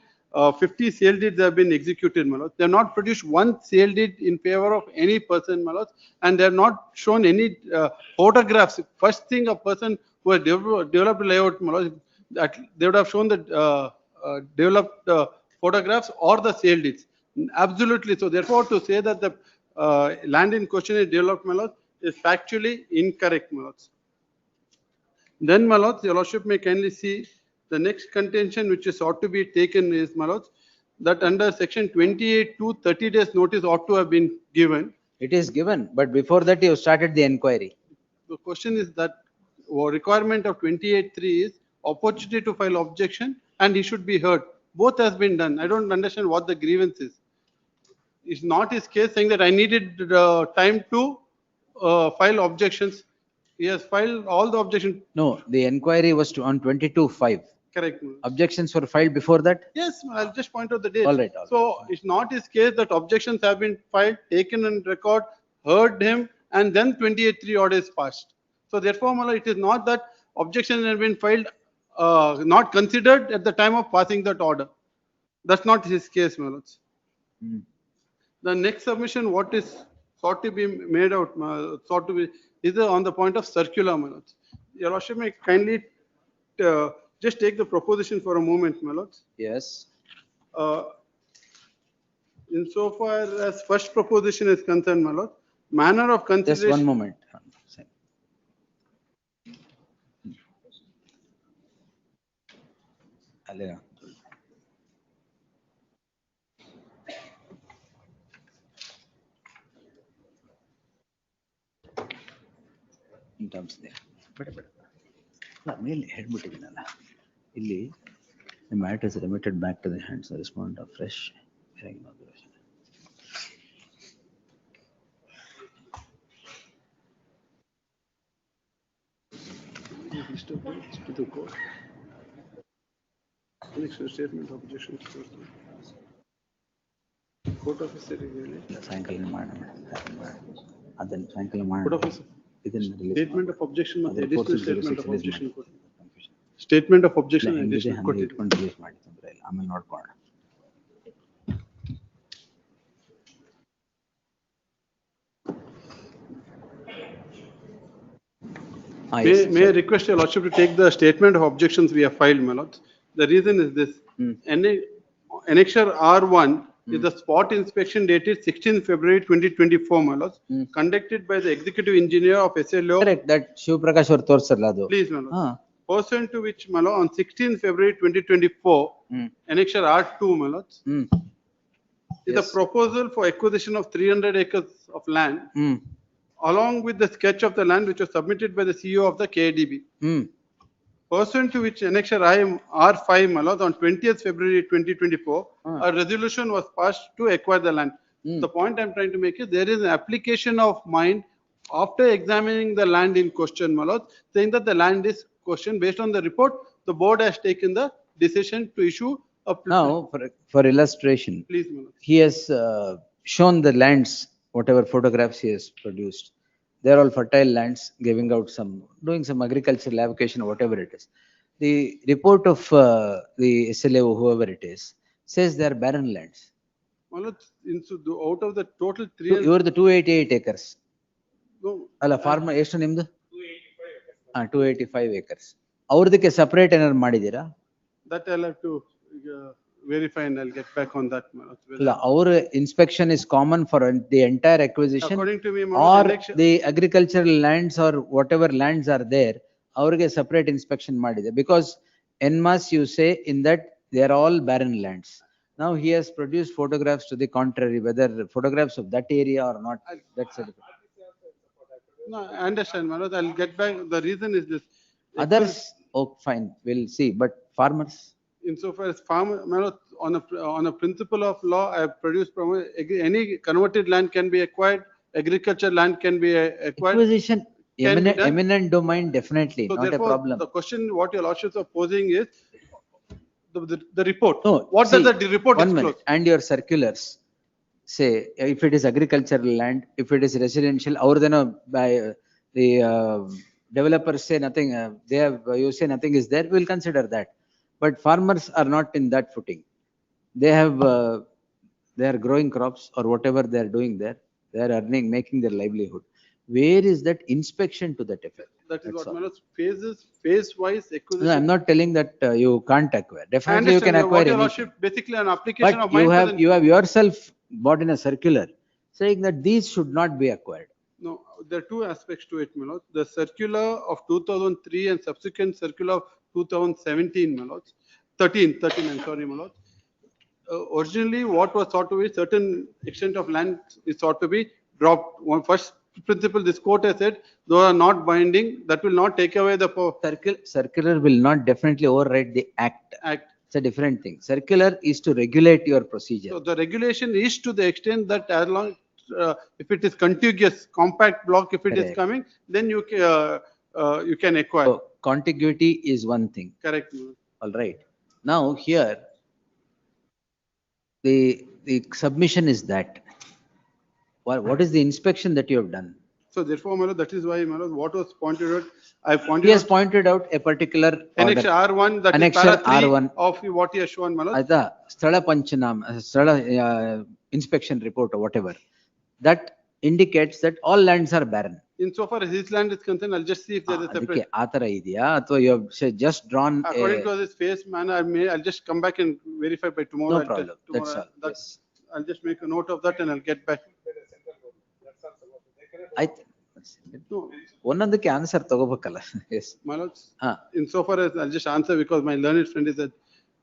50 sale deeds have been executed, my lords. They have not produced one sale deed in favor of any person, my lords, and they have not shown any photographs. First thing, a person who has developed layout, my lords, that they would have shown the developed photographs or the sale deeds. Absolutely. So therefore, to say that the land in question is developed, my lords, is factually incorrect, my lords. Then, my lords, your lordship may kindly see the next contention which is ought to be taken is, my lords, that under section 28(2), 30 days notice ought to have been given. It is given, but before that you started the inquiry. The question is that requirement of 28(3) is opportunity to file objection and he should be heard. Both has been done. I don't understand what the grievance is. It's not his case saying that I needed time to file objections. He has filed all the objections. No, the inquiry was on 22/5. Correct. Objections were filed before that? Yes, I'll just point out the date. All right. So it's not his case that objections have been filed, taken on record, heard him, and then 28(3) order is passed. So therefore, my lord, it is not that objections have been filed, not considered at the time of passing that order. That's not his case, my lords. The next submission, what is sought to be made out, sought to be, is on the point of circular, my lords. Your lordship may kindly just take the proposition for a moment, my lords. Yes. Insofar as first proposition is concerned, my lord, manner of consideration. Just one moment. Alena. In terms there. ಮೇಲೆ ಹೇಳ್ಬಿಟ್ಟಿದ್ದೀನಲ್ಲ ಇಲ್ಲಿ the matter is remitted back to the hands of respondent of fresh hearing inauguration. To the court. Next statement of objection. Court officer ಸಾಯಂಕಾಲ ಮಾಡೋಣ ಅದನ್ನು ಸಾಯಂಕಾಲ ಮಾಡೋಣ. Court officer. Statement of objection. Additional statement of objection. Statement of objection. ಇಟ್ಕೊಂಡು release ಮಾಡಿ ತೊಂದರೆ ಇಲ್ಲ, ಆಮೇಲೆ ನೋಡ್ಕೊಳ್ಳೋಣ. May I request your lordship to take the statement of objections we have filed, my lords. The reason is this. Annexure R1 is the spot inspection dated 16th February 2024, my lords, conducted by the executive engineer of SLO. Correct, that Shiv Prakash or Torsarla adu. Please, my lord. Pursuant to which, my lord, on 16th February 2024, annexure R2, my lords, is a proposal for acquisition of 300 acres of land, along with the sketch of the land which was submitted by the CEO of the KDB. Pursuant to which annexure R5, my lord, on 20th February 2024, a resolution was passed to acquire the land. The point I'm trying to make is there is an application of mine after examining the land in question, my lord, saying that the land is questioned. Based on the report, the board has taken the decision to issue a. Now, for illustration, Please, my lord. he has shown the lands, whatever photographs he has produced. They're all fertile lands, giving out doing some agricultural avocation or whatever it is. The report of the SLA or whoever it is says they're barren lands. My lord, out of the total You are the 288 acres. No. Alla farmer ಎಷ್ಟು ನಿಮ್ದು 285 acres. ಅವ್ರದಕ್ಕೆ separate ಏನಾದ್ರು ಮಾಡಿದೀರಾ? That I'll have to verify and I'll get back on that. ಇಲ್ಲ, our inspection is common for the entire acquisition. According to me, or the agricultural lands or whatever lands are there, ಅವ್ರಿಗೆ separate inspection ಮಾಡಿದೆ. Because en masse you say in that they are all barren lands. Now he has produced photographs to the contrary, whether photographs of that area or not. That's it. No, I understand, Manoj. I'll get back. The reason is this. Others, oh, fine, we'll see. But farmers? Insofar as farmer, Manoj, on a principle of law, I have produced any converted land can be acquired. Agriculture land can be acquired. Acquisition, eminent domain, definitely, so not a problem. The question what your lordships are posing is the report. No, what see, does the report one disclose? minute. And your circulars say if it is agricultural land, if it is residential, or then by the developers say nothing, they have you say nothing is there, we'll consider that. But farmers are not in that footing. They have they are growing crops or whatever they are doing there. They are earning, making their livelihood. Where is that inspection to that effect? That is what Manoj, phase-wise acquisition. No, I'm not telling that you can't acquire. Definitely you can acquire anything. Basically an application But of mine. you have yourself bought in a circular saying that these should not be acquired. No, there are two aspects to it, Manoj. The circular of 2003 and subsequent circular of 2017, Manoj. 13, I'm sorry, Manoj. Originally, what was thought to be certain extent of land is thought to be dropped. One first principle, this court has said, those are not binding. That will not take away the power. Circular will not definitely override the act. It's a different thing. Circular is to regulate your procedure. So the regulation is to the extent that as long if it is contiguous, compact block, if it is coming, then you can acquire. So, contiguity is one thing. Correct. All right. Now here, the submission is that. What is the inspection that you have done? So therefore, Manoj, that is why, Manoj, what was pointed out, He has pointed out a particular Annexure R1, that Annexure is para 3 R1 of what he has shown, Manoj. Sthala Panchanam, Sthala inspection report or whatever. That indicates that all lands are barren. Insofar as his land is concerned, I'll just see if there is a separate. You have just drawn. According to this phase manner, I'll just come back and verify by tomorrow. No problem. That's all. Yes. I'll just make a note of that and I'll get back. ಒಂದೊಂದಕ್ಕೆ answer ತಗೋಬೇಕಲ್ಲ. Yes. Manoj, insofar as I'll just answer because my learned friend is that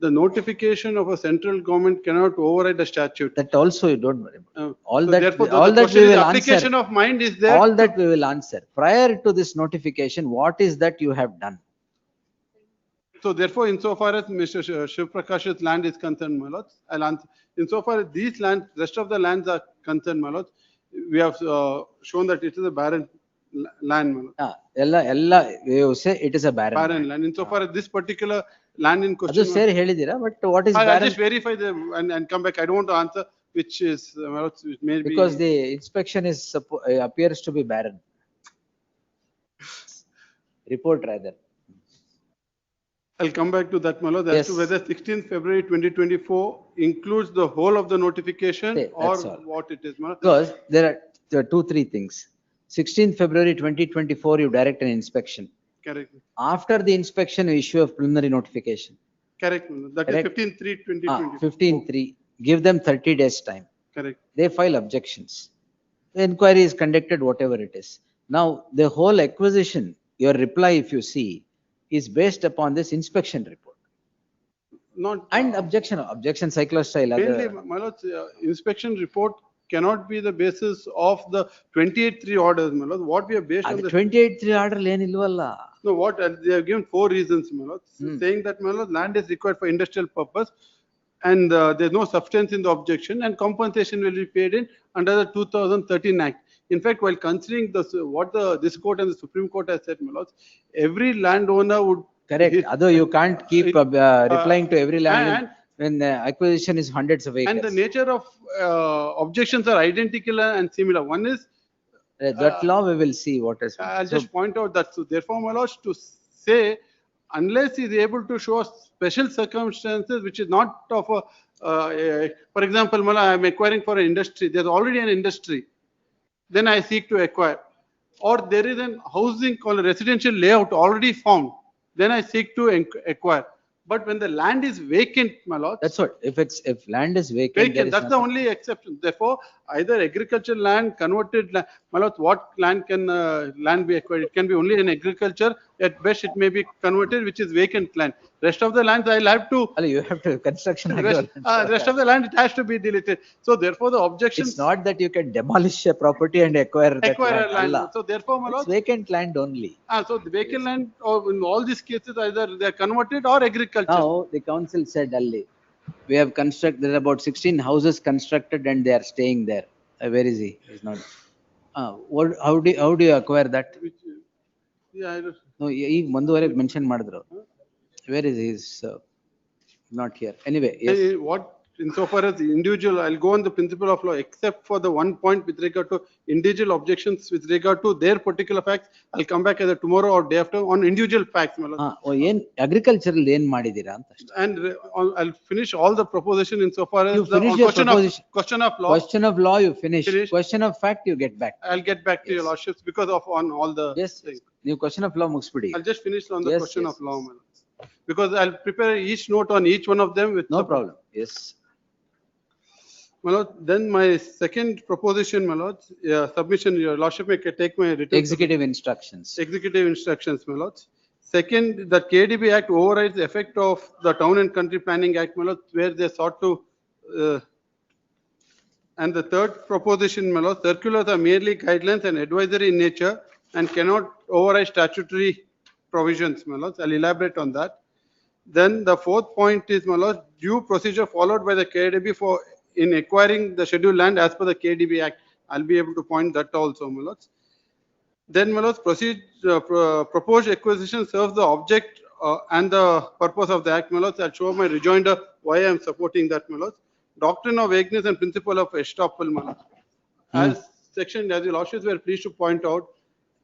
the notification of a central government cannot override a statute. That also you don't worry about. All so that, therefore, all the that we will application answer. of mind is there. All that we will answer. Prior to this notification, what is that you have done? So therefore, insofar as Mr. Shiv Prakash's land is concerned, Manoj, I'll answer. Insofar as these lands, rest of the lands are concerned, Manoj, we have shown that it is a barren land, Manoj. You say it is a barren land. Insofar as this particular land in question. Adu seri helidira, but what is barren? I'll just verify and come back. I don't want to answer which is maybe. Because the inspection is appears to be barren. Report rather. I'll come back to that, Manoj, as to whether 16th February 2024 includes the whole of the notification or what it is, Manoj. Because there are 2-3 things. 16th February 2024, you direct an inspection. Correct. After the inspection, you issue a preliminary notification. Correct. That is 15/3/2020. 15/3. give them 30 days time. Correct. They file objections. The inquiry is conducted, whatever it is. Now, the whole acquisition, your reply, if you see, is based upon this inspection report. Not. And objection cyclostyle. Mainly, my lords, inspection report cannot be the basis of the 28(3) orders, my lords. What we are based on the 28(3) order lenilvalla. No, what they have given 4 reasons, my lords, saying that, my lords, land is required for industrial purpose, and there's no substance in the objection, and compensation will be paid in under the 2013 Act. In fact, while considering this court and the Supreme Court has said, my lords, every landowner would. Correct. Although you can't keep replying to every land when the acquisition is hundreds of acres. And the nature of objections are identical and similar. One is that law we will see what is. I'll just point out that. So therefore, my lords, to say unless he is able to show special circumstances which is not of a, for example, I am acquiring for an industry. There's already an industry. Then I seek to acquire. Or there is an housing called a residential layout already found. Then I seek to acquire. But when the land is vacant, my lord. That's what. If land is vacant, that's the only exception. Therefore, either agricultural land, converted land, my lord, what land can land be acquired? It can be only in agriculture. At best, it may be converted, which is vacant land. Rest of the lands, I'll have to. You have to construction. Rest of the land, it has to be deleted. So therefore, the objection. It's not that you can demolish a property and acquire that land. So therefore, my lord, it's vacant land only. So the vacant land, or in all these cases, either they are converted or agriculture. Now the council said early, we have constructed. There are about 16 houses constructed, and they are staying there. Where is he? He's not. What? How do you acquire that? Yeah, I don't. No, he Manduvareg mentioned Madra. Where is he? He's not here. Anyway, yes. What insofar as the individual, I'll go on the principle of law, except for the one point with regard to individual objections with regard to their particular facts. I'll come back either tomorrow or day after on individual facts. Agricultural and I'll finish all the proposition insofar as the question of law. Question of law, you finish. Question of fact, you get back. I'll get back to your lordships because of on all the things. New question of law, I'll just finish on the question of law, because I'll prepare each note on each one of them with no problem. Yes. My lord, then my second proposition, my lord, submission, your lordship may take my written executive instructions. Executive instructions, my lord. Second, the KDB Act overrides the effect of the Town and Country Planning Act, my lord, where they sought to. And the third proposition, my lord, circulars are merely guidelines and advisory in nature and cannot override statutory provisions, my lord. I'll elaborate on that. Then the fourth point is, my lord, due procedure followed by the KDB for in acquiring the scheduled land as per the KDB Act. I'll be able to point that also, my lords. Then, my lords, proposed acquisition serves the object and the purpose of the Act, my lords. I'll show my rejoinder why I am supporting that, my lords. Doctrine of vagueness and principle of estoppel, my lords. As the lordships were pleased to point out,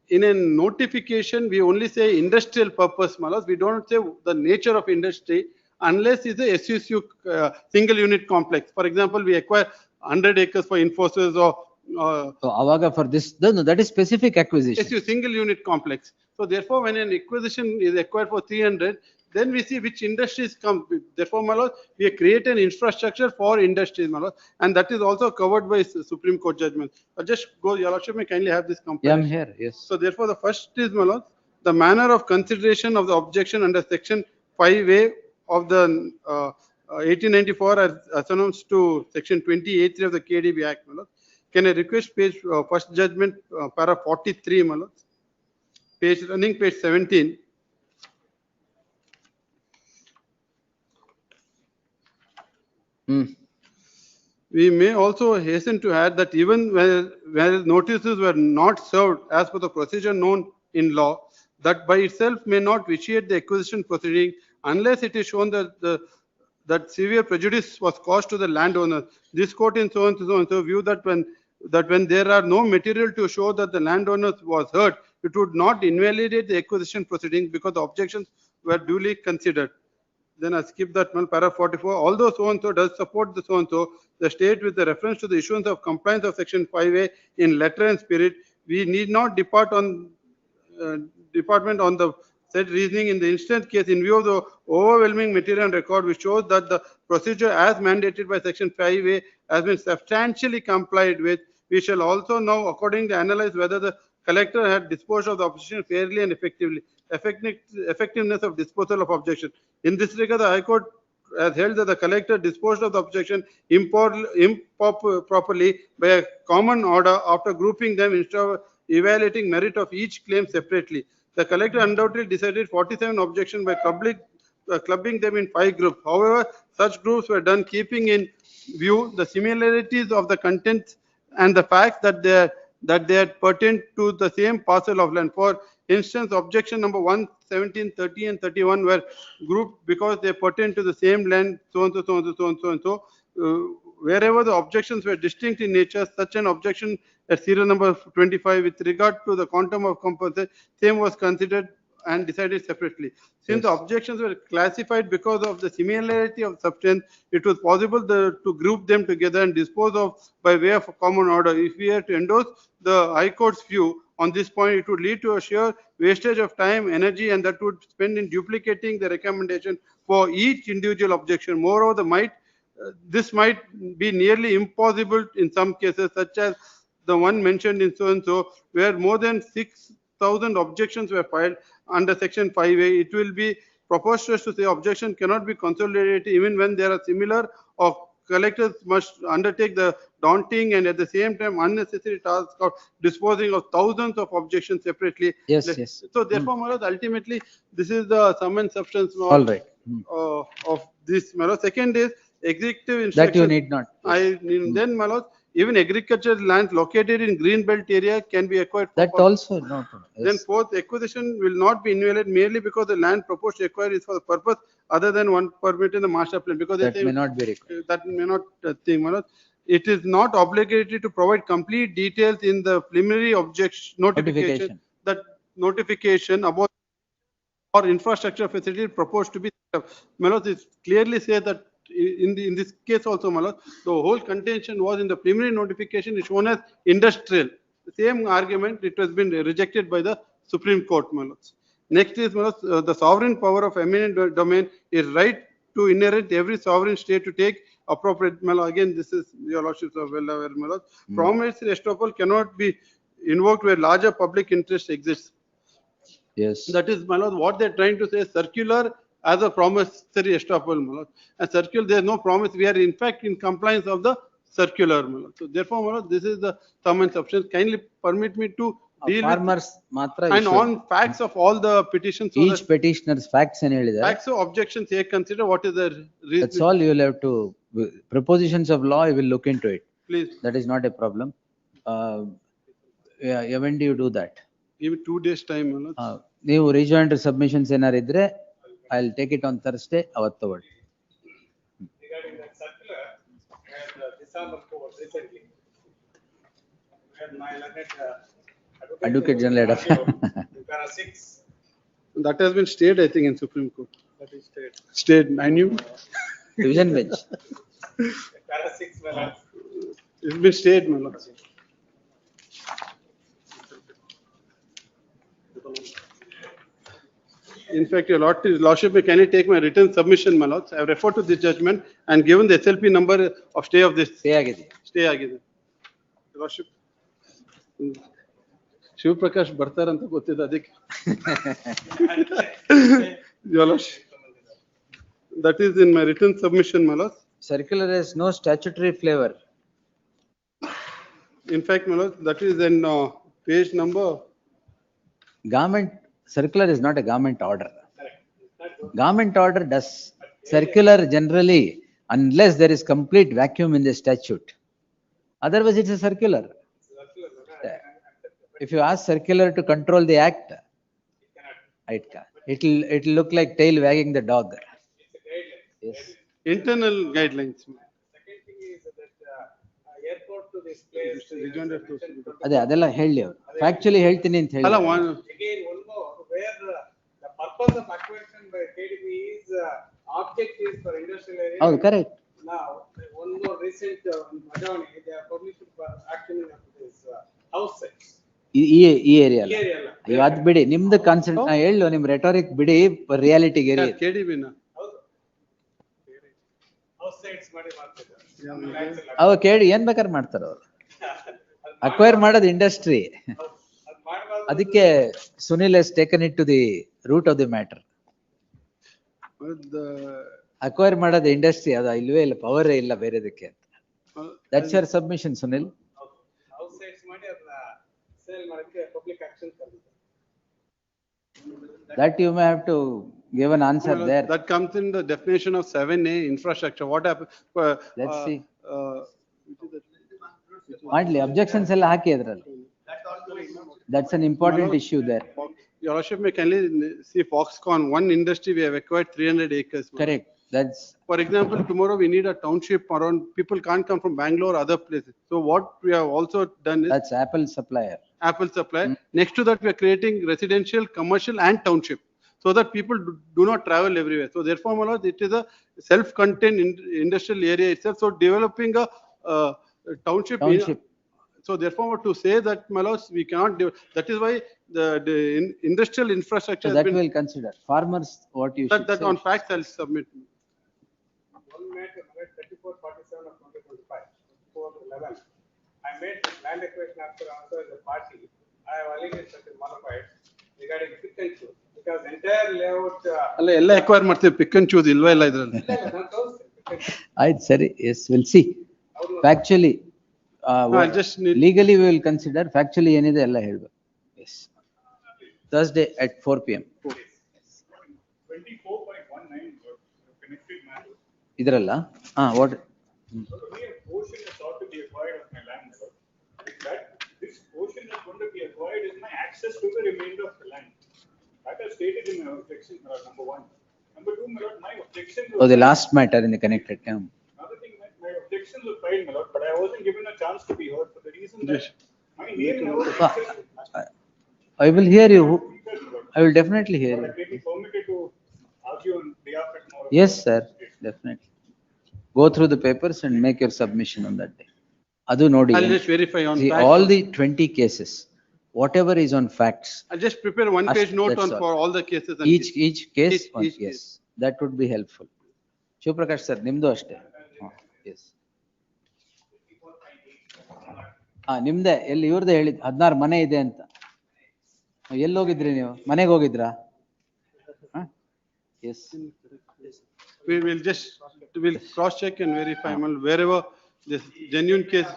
in a notification, we only say industrial purpose, my lords. We don't say the nature of industry, unless it's a SUSU single unit complex. For example, we acquire 100 acres for Infosys or. So, Avaga for this, no, that is specific acquisition. SU single unit complex. So, therefore, when an acquisition is acquired for 300, then we see which industries come. Therefore, my lord, we create an infrastructure for industries, my lord, and that is also covered by Supreme Court judgment. I'll just go, your lordship may kindly have this complaint. Yeah, I'm here, yes. So, therefore, the first is, my lord, the manner of consideration of the objection under section 5A of the 1894 as announced to section 28(3) of the KDB Act, my lord. Can I request page first judgment, para 43, my lord, page 17. We may also hasten to add that even where notices were not served as per the procedure known in law, that by itself may not vitiate the acquisition proceeding unless it is shown that that severe prejudice was caused to the landowner. This court in so and so view that when there are no material to show that the landowner was hurt, it would not invalidate the acquisition proceeding because the objections were duly considered. Then I skip that one, para 44. Although so and so does support the so and so, the state with the reference to the issuance of compliance of section 5A in letter and spirit, we need not department on the said reasoning in the instant case in view of the overwhelming material record which shows that the procedure as mandated by section 5A has been substantially complied with, we shall also now accordingly analyze whether the collector had disposed of the opposition fairly and effectively. Effectiveness of disposal of objection. In this regard, the High Court has held that the collector disposed of the objection improperly by a common order after grouping them instead of evaluating merit of each claim separately. The collector undoubtedly decided 47 objections by clubbing them in 5 groups. However, such groups were done keeping in view the similarities of the contents and the fact that they pertain to the same parcel of land. For instance, objection number 1, 17, 30 and 31 were grouped because they pertain to the same land, so and so, so and so, so and so and so. Wherever the objections were distinct in nature, such an objection at serial number 25 with regard to the quantum of compensation, same was considered and decided separately. Since the objections were classified because of the similarity of substance, it was possible to group them together and dispose of by way of a common order. If we had to endorse the High Court's view on this point, it would lead to a sheer wastage of time, energy, and that would spend in duplicating the recommendation for each individual objection. Moreover, this might be nearly impossible in some cases, such as the one mentioned in so and so, where more than 6,000 objections were filed under section 5A. It will be preposterous to say objection cannot be consolidated even when there are similar, or collectors must undertake the daunting and at the same time unnecessary task of disposing of thousands of objections separately. Yes. So therefore, my lord, ultimately, this is the sum and substance All right. of this. My lord. Second is executive instruction. That you need not. Then, my lord, even agricultural lands located in green belt area can be acquired. That also no. Then fourth, acquisition will not be invalidated merely because the land proposed to acquire is for the purpose other than one permitted in the master plan. Because that may not be required. That may not thing. It is not obligatory to provide complete details in the preliminary objection notification. That notification about or infrastructure facility proposed to be set up. It clearly says that in this case also, the whole contention was in the preliminary notification is shown as industrial. The same argument, it has been rejected by the Supreme Court. Next is the sovereign power of eminent domain is right to inherit every sovereign state to take appropriate. Again, this is your lordships are well aware. Promissory estoppel cannot be invoked where larger public interest exists. Yes. That is, what they're trying to say, circular as a promissory estoppel. And circular, there is no promise. We are in fact in compliance of the circular. So therefore, this is the sum and substance. Kindly permit me to deal farmers with and on facts of all the petitions. So each petitioner's facts and facts of objections here consider what is the reason. That's all you will have to. Propositions of law, you will look into it. Please. That is not a problem. When do you do that? Give me 2 days time. ನೀವು rejoined submissions ಏನಾರು ಇದ್ರೆ I'll take it on Thursday. ಅವತ್ತು ತಗೊಳ್ಳಿ. Regarding that circular, December recently, where my learned Advocate General Para 6. That has been stayed, I think, in Supreme Court. That is stayed. Stayed. I knew. Division bench. Para 6, my lord. It's been stayed, my lord. In fact, your lordship, can you take my written submission, my lords? I have referred to this judgment and given the SLP number of stay of this. Stay agide. Lordship. Shiv Prakash bartaranta gottida adike. Your lordship. That is in my written submission, my lords. Circular has no statutory flavor. In fact, my lord, that is in page number. Government circular is not a government order. Government order does circular generally unless there is complete vacuum in the statute. Otherwise, it's a circular. If you ask circular to control the act, it'll look like tail wagging the dog. Yes. Internal guidelines. Second thing is that airport to this place. ಅದೆಲ್ಲ ಹೇಳಿ ಅವರು factually ಹೇಳ್ತೀನಿ ಅಂತ ಹೇಳಿ. Again, one more, where the purpose of acquisition by KDB is object is for industrial area. ಹೌದು, correct. Now, one more recent Madani, they are published for action of this house sites. ಈ area ಅದ್ ಬಿಡಿ, ನಿಮ್ದು constant ಹೇಳು, ನಿಮ್ ರೆಟಾರಿಕ್ ಬಿಡಿ, ರಿಯಾಲಿಟಿಗೆ KDB ನ ಅವ ಕೇಳಿ ಏನ್ ಬೇಕಾದ್ರೆ ಮಾಡ್ತಾರ ಅವ್ರು. ಅಕ್ವೈರ್ ಮಾಡೋದು ಇಂಡಸ್ಟ್ರಿ. ಅದಕ್ಕೆ Sunil has taken it to the root of the matter. Acquire ಮಾಡೋದು ಇಂಡಸ್ಟ್ರಿ, ಅದು ಇಲ್ವೇ ಇಲ್ಲ, ಪವರೇ ಇಲ್ಲ ಬೇರೆದಕ್ಕೆ ಅಂತ. That's your submission, Sunil. That you may have to give an answer there. That comes in the definition of 7A infrastructure. What happens? Let's see. ಮಾಡ್ಲಿ, objections ಎಲ್ಲ ಹಾಕಿ ಅದ್ರಲ್ಲಿ. That's an important issue there. Your Lordship may kindly see Foxconn, one industry we have acquired 300 acres. Correct. That's. For example, tomorrow we need a township around, people can't come from Bangalore, other places. So what we have also done is. That's Apple supplier. Apple supplier. Next to that, we are creating residential, commercial and township, so that people do not travel everywhere. So therefore, my lord, it is a self-contained industrial area itself. So developing a township. So therefore, to say that, my lords, we cannot do. That is why the industrial infrastructure. So that will consider. Farmers, what you should that say. on facts I'll submit. One matter, 3447 of 2025, 411. I made land acquisition after also as a party. I have allegations that is modified regarding pick and choose, because entire layout. ಅಲ್ಲ ಎಲ್ಲ acquire ಮಾಡ್ತೀವಿ, pick and choose ಇಲ್ವಾ ಇಲ್ಲ ಇದ್ರಲ್ಲಿ. ಆಯ್ತು ಸರಿ, yes, we'll see. Factually, legally we will consider, factually ಏನಿದೆ ಎಲ್ಲ ಹೇಳ್ಬೇಕು. Yes. Thursday at 4 PM. 24.19 connected matter. ಇದ್ರಲ್ಲ? What? Portion is thought to be acquired of my land. That this portion is going to be acquired is my access to the remainder of the land. That is stated in my objection, number 1. Number 2, my lord, my objection. Oh, the last matter in the connected term. Another thing, my objections were filed, my lord, but I wasn't given a chance to be heard for the reason that my name never. I will hear you. I will definitely hear you. May be permitted to argue on behalf of more. Yes, sir, definitely. Go through the papers and make your submission on that day. Adu nodi. I'll just verify on see, facts. all the 20 cases, whatever is on facts. I'll just prepare one page note on for all the cases. And Each case, yes, that would be helpful. Shivaprakash sir, nimdu ashte. Yes. ನಿಮ್ದೆ ಎಲ್ಲಿ ಇವ್ರದ್ದು ಹೇಳಿದ್ 16 ಮನೆ ಇದೆ ಅಂತ. ಎಲ್ಲಿ ಹೋಗಿದ್ರಿ ನೀವು? ಮನೆಗೆ ಹೋಗಿದ್ರಾ? Yes. We'll cross check and verify wherever this genuine case.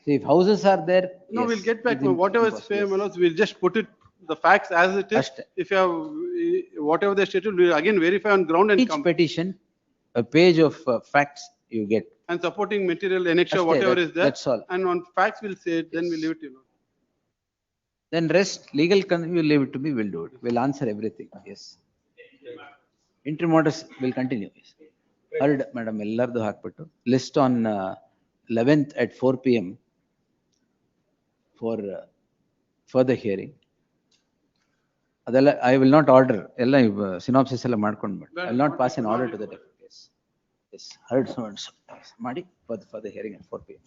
See, if houses are there. No, yes, we'll get back. Whatever is fair, we'll just put it, the facts as it is. If you have whatever they stated, we'll again verify on ground and each petition, a page of facts you get. And supporting material, annexure, whatever is there. That's all. And on facts, we'll say it, then we'll leave it, Then rest, legal, you leave it to me, we'll do it. We'll answer everything, yes. Intermodus will continue. Heard, madam, ellardu hakbittu. List on 11th at 4 PM for further hearing. Adella, I will not order. Ella synopsis ella madkondu. I will not pass an order to the deputy. Yes, heard so and so. Madi for the hearing at 4 PM.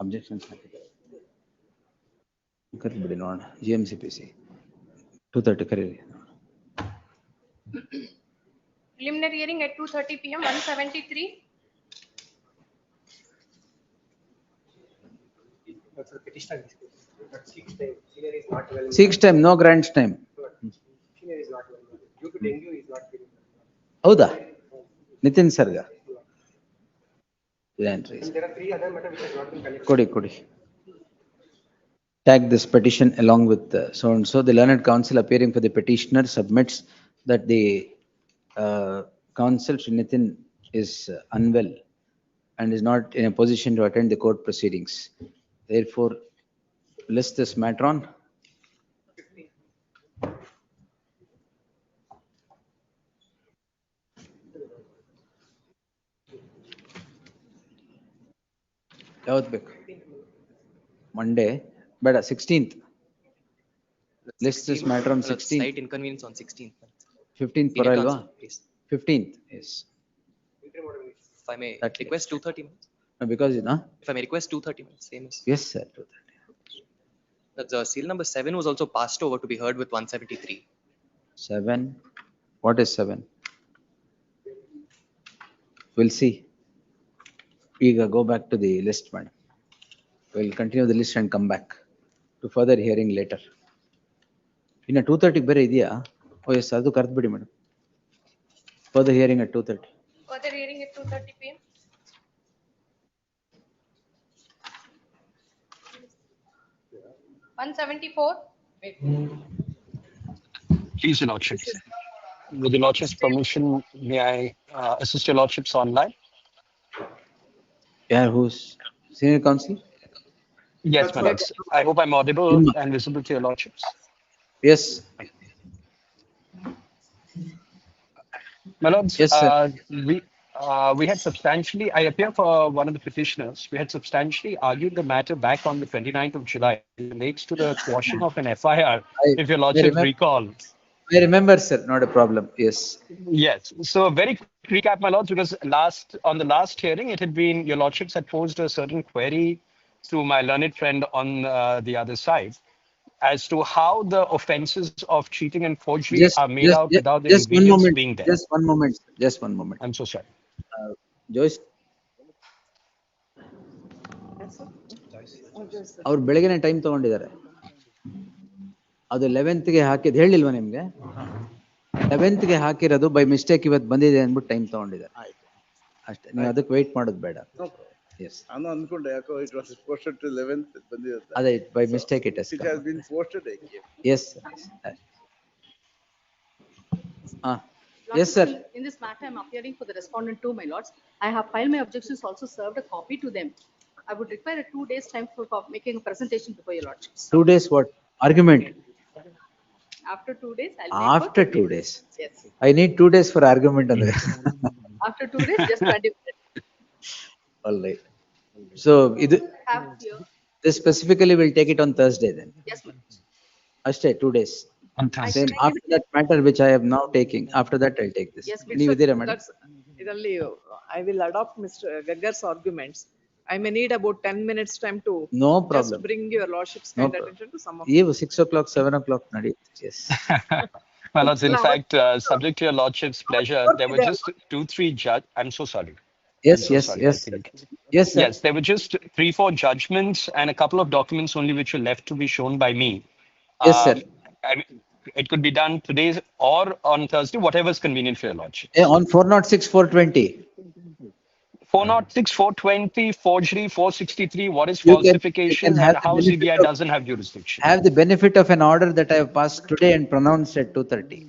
Objections. ಕರಿಬಿಡಿ ನೋಡೋಣ. GMCPC 2:30 ಕರೀರಿ. Preliminary hearing at 2:30 PM, 173. Six time, no grants time. ಹೌದಾ? ನಿತಿನ್ ಸರ್ಗ. There are 3 other matters which has not been connected. ಕೊಡಿ. Tag this petition along with so and so. The learned counsel appearing for the petitioner submits that the counsel Shri Nitin is unwell and is not in a position to attend the court proceedings. Therefore, list this matter on. ಯಾವತ್ತು ಬೇಕು? Monday ಬೇಡ, 16th. List this matter on 16th. Slight inconvenience on 16th. 15th Senior for counsel, Alva? please. 15th, yes. If I may That request 2:30 minutes. No, because, If I may request 2:30 minutes, same as. yes, sir. 2:30. The seal number 7 was also passed over to be heard with 173. 7. What is 7? We'll see. We go back to the list, madam. We'll continue the list and come back to further hearing later. In a 2:30 ಬೇರೆ ಇದೆಯಾ? Oh yes, ಅದು ಕರೆದು ಬಿಡಿ madam. Further hearing at 2:30. Further hearing at 2:30 PM. One 174. Please, Your Lordships. With Your Lordship's permission, may I assist Your Lordships online? Yeah, who's senior counsel? Yes, my lords. I hope I'm audible and visible to Your Lordships. Yes. My lords, Yes, sir. we had substantially, I appear for one of the petitioners, we had substantially argued the matter back on the 29th of July. It relates to the quashing of an FIR, if Your Lordship recall. I remember, sir, not a problem. Yes. Yes. So a very quick recap, my lords, because on the last hearing, it had been, Your Lordships had posed a certain query to my learned friend on the other side as to how the offences of cheating and forgery are made out without the ingredients being there. Just one moment. Just one moment. I'm so sorry. Joyce. ಅವ್ರು ಬೆಳಗ್ಗೆನೆ time ತಗೊಂಡಿದ್ದಾರೆ. ಅದು 11th ಗೆ ಹಾಕಿದ್ ಹೇಳಿಲ್ವಾ ನಿಮ್ಗೆ? 11th ಗೆ ಹಾಕಿರೋದು ಬೈ ಮಿಸ್ಟೇಕ್ ಇವತ್ತು ಬಂದಿದೆ ಅಂದ್ಬಿಟ್ಟು ಟೈಮ್ ತಗೊಂಡಿದ್ದಾರೆ. ಅಷ್ಟೇ, ನೀವು ಅದಕ್ಕೆ ವೆಯ್ಟ್ ಮಾಡೋದು ಬೇಡ. Yes. ನಾನು ಅನ್ಕೊಂಡೆ ಯಾಕೋ it was posted to 11th ಬಂದಿದೆ. ಅದೇ by mistake it has come. It has been posted. Yes. Yes, sir. In this matter, I am appearing for the respondent too, my lords. I have filed my objections, also served a copy to them. I would require a 2 days time for making a presentation before your lordships. 2 days what? Argument? After 2 days, I'll take After 2 days? Yes. I need 2 days for argument. After 2 days, just 20 minutes. All right. So, Have here. this specifically will take it on Thursday then? Yes, ma'am. Ashte, 2 days. Same after that matter which I am now taking. After that, I'll take this. Yes, ನೀವು ಇದ್ದೀರಾ madam? That's really, I will adopt Mr. Gaggar's arguments. I may need about 10 minutes time to No just problem. bring your lordship's No kind problem. attention to some of Even 6 o'clock, 7 o'clock, yes. My lords, in fact, subject to Your Lordship's pleasure, there were just 2-3 I'm so sorry. Yes, I'm so yes, sorry, yes. I think. Yes, sir. Yes, there were just 3-4 judgments and a couple of documents only which were left to be shown by me. Yes, sir. I mean, it could be done today or on Thursday, whatever is convenient for Your Lordship. On 406, 420. 406, 420, forgery, 463, what is You can falsification have and how the benefit CBI of- doesn't have jurisdiction. Have the benefit of an order that I have passed today and pronounced at 2:30.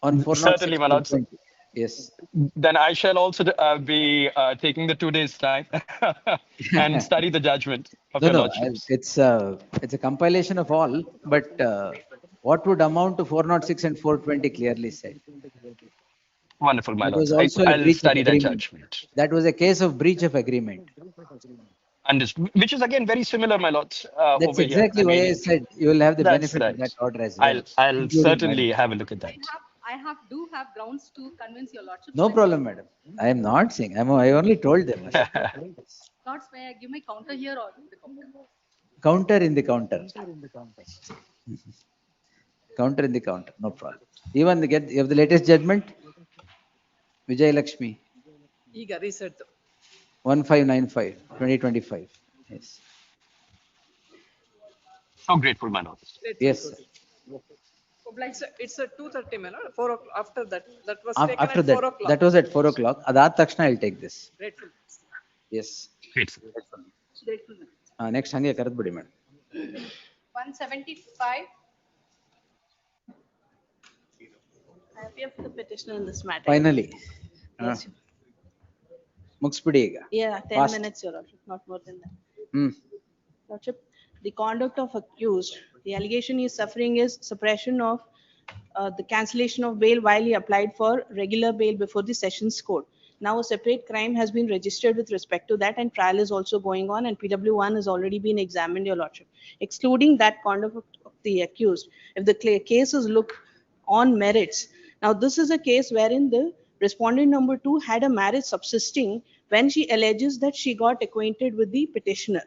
On 406, Certainly, my lords. 420. Yes. Then I shall also be taking the 2 days time and study the judgment of Your Lordships. It's a compilation of all, but what would amount to 406 and 420 clearly said. Wonderful, my It was lords. also a I'll breach of study that agreement. judgment. That was a case of breach of agreement. Understood. Which is again very similar, my lords. That's over exactly here. why I said you will have the That's benefit of right. that order as well. I'll including certainly my- have a look at that. I do have grounds to convince your lordships. No problem, madam. I am not saying. I only told them. Lords, may I give my counter here or the counter? Counter in the counter. Counter in the counter. No problem. Even you have the latest judgment? Vijay Lakshmi. ಈಗ reset. 1595, 2025. Yes. So grateful, my lords. Yes, sir. It's a 2:30 minute, 4 o'clock. After that was taken After at that, 4 o'clock. that was at 4 o'clock. Adad takshana I'll take this. Grateful. Yes. Grateful. Grateful. Next hange karat bidi madam. 175. I appear for the petitioner in this matter. Finally. Yes. ಮುಗಿಸ್ಬಿಡಿ ಈಗ. Yeah, 10 Fast. minutes, Your Lordship, not more than that. Hmm. Lordship, the conduct of accused, the allegation he is suffering is suppression of the cancellation of bail while he applied for regular bail before the Sessions Court. Now a separate crime has been registered with respect to that and trial is also going on and PW1 has already been examined, Your Lordship. Excluding that the accused, if the case is looked on merits. Now, this is a case wherein the respondent number 2 had a marriage subsisting when she alleges that she got acquainted with the petitioner.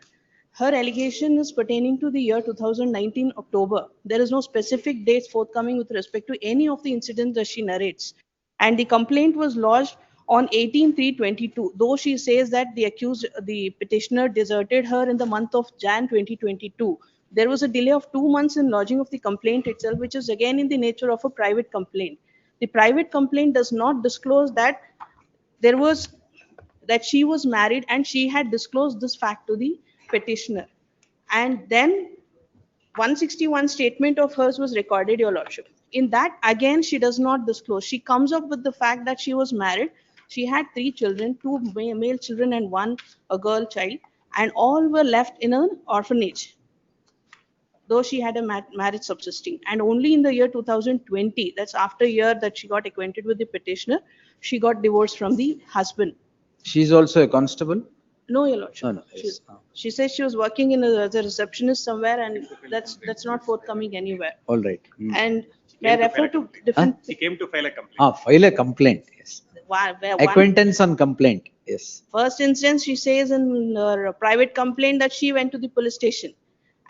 Her allegation is pertaining to the year 2019 October. There is no specific dates forthcoming with respect to any of the incidents that she narrates. And the complaint was lodged on 18/3/22, though she says that the petitioner deserted her in the month of Jan 2022. There was a delay of 2 months in lodging of the complaint itself, which is again in the nature of a private complaint. The private complaint does not disclose that she was married and she had disclosed this fact to the petitioner. And then 161 statement of hers was recorded, Your Lordship. In that, again, she does not disclose. She comes up with the fact that she was married. She had 3 children, 2 male children and 1 a girl child, and all were left in an orphanage, though she had a marriage subsisting. And only in the year 2020, that's after a year that she got acquainted with the petitioner, she got divorced from the husband. She's also a constable? No, Your Lordship. No, no, yes. She says she was working as a receptionist somewhere, and that's not forthcoming anywhere. All right. And may I refer to different. She came to file a complaint. File a complaint, yes. Where Acquaintance on complaint, yes. First instance, she says in her private complaint that she went to the police station.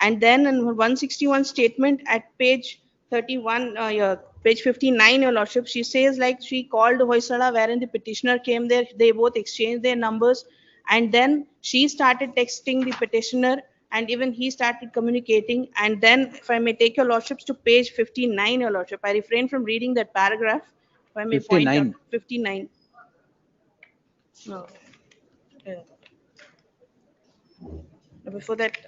And then in her 161 statement at page 31, page 59, Your Lordship, she says like she called Hoysala, wherein the petitioner came there. They both exchanged their numbers. And then she started texting the petitioner, and even he started communicating. And then, if I may take Your Lordships to page 59, Your Lordship, I refrain from reading that paragraph. If I may 59. point out, 59. No. Before that,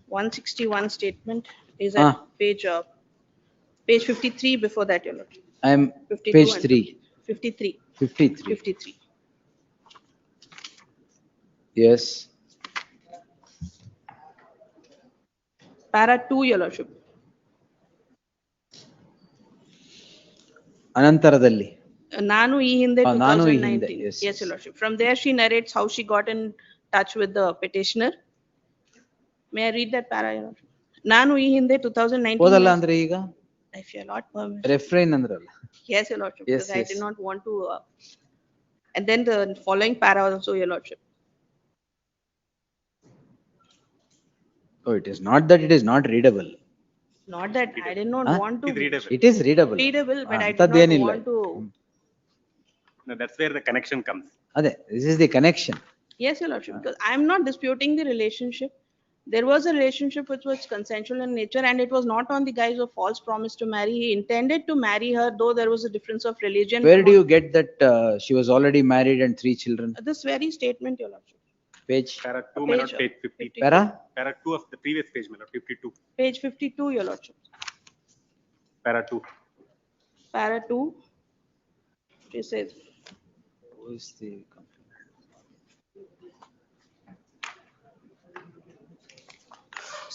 161 statement is at page 53 before that, Your Lordship. I am 52 page and 3. 53. 53. 53. Yes. Para 2, Your Lordship. Anantaradalli. Nanu ee hinde Nanu ee 2019. hinde, yes, Yes, Your Lordship. From there, she narrates how she got in touch with the petitioner. May I read that para, Your Lordship? Nanu ee hinde 2019. ಓದಲ್ಲ ಅಂದ್ರೆ ಈಗ If you're not permission. ರೆಫ್ರೈನ್ ಅಂದ್ರಲ್ಲ. Yes, Your Lordship. Yes, Because I yes. did not want to. And then the following para also, Your Lordship. Oh, it is not that it is not readable. Not that I did not want to. It is readable. Readable, but I did ಅಂಥದ್ದೇನಿಲ್ಲ. not want to. No, that's where the connection comes. ಅದೇ, this is the connection. Yes, Your Lordship, because I'm not disputing the relationship. There was a relationship which was consensual in nature, and it was not on the guise of false promise to marry. He intended to marry her, though there was a difference of religion. Where do you get that she was already married and 3 children? This very statement, Your Lordship. Page? Para 2, Page, my lord, page 50. Para? Para 2 of the previous page, my lord, 52. Page 52, Your Lordship. Para 2. Para 2. She says. Who is the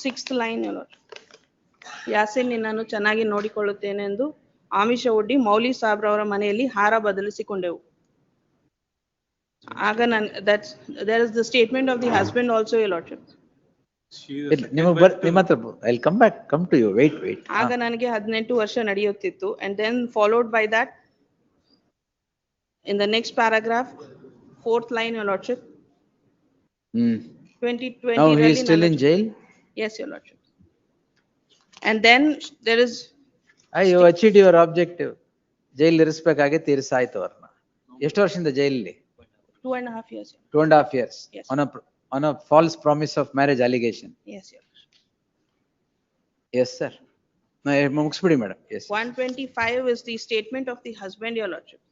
Sixth line, Your Lordship. Yasin ನಿನ್ನನ್ನು ಚೆನ್ನಾಗಿ ನೋಡಿಕೊಳ್ಳುತ್ತೇನೆಂದು ಆಮಿಷ ಒಡ್ಡಿ ಮೌಲಿ ಸಾಬ್ರವರ ಮನೆಯಲ್ಲಿ ಹಾರ ಬದಲಿಸಿಕೊಂಡೆವು. ಆಗ there is the statement of the husband also, Your Lordship. ನಿಮ್ಮ ಹತ್ರ I'll come to you. Wait. ಆಗ ನನಗೆ 18 ವರ್ಷ ನಡೆಯುತ್ತಿತ್ತು. And then followed by that, in the next paragraph, 4th line, Your Lordship. 2020. Now he is still in jail? Yes, Your Lordship. And then there is. You achieved your objective. Jail ಇರಿಸಬೇಕಾಗೆ ತೀರಿಸಾಯ್ತು ಅವ್ರನ್ನ. ಎಷ್ಟು ವರ್ಷದಿಂದ ಜೈಲಲ್ಲಿ? 2.5 years. 2.5 years. Yes. On a false promise of marriage allegation. Yes, Your Lordship. Yes, sir. ಮುಗಿಸ್ಬಿಡಿ madam. Yes. 125 is the statement of the husband, Your Lordship.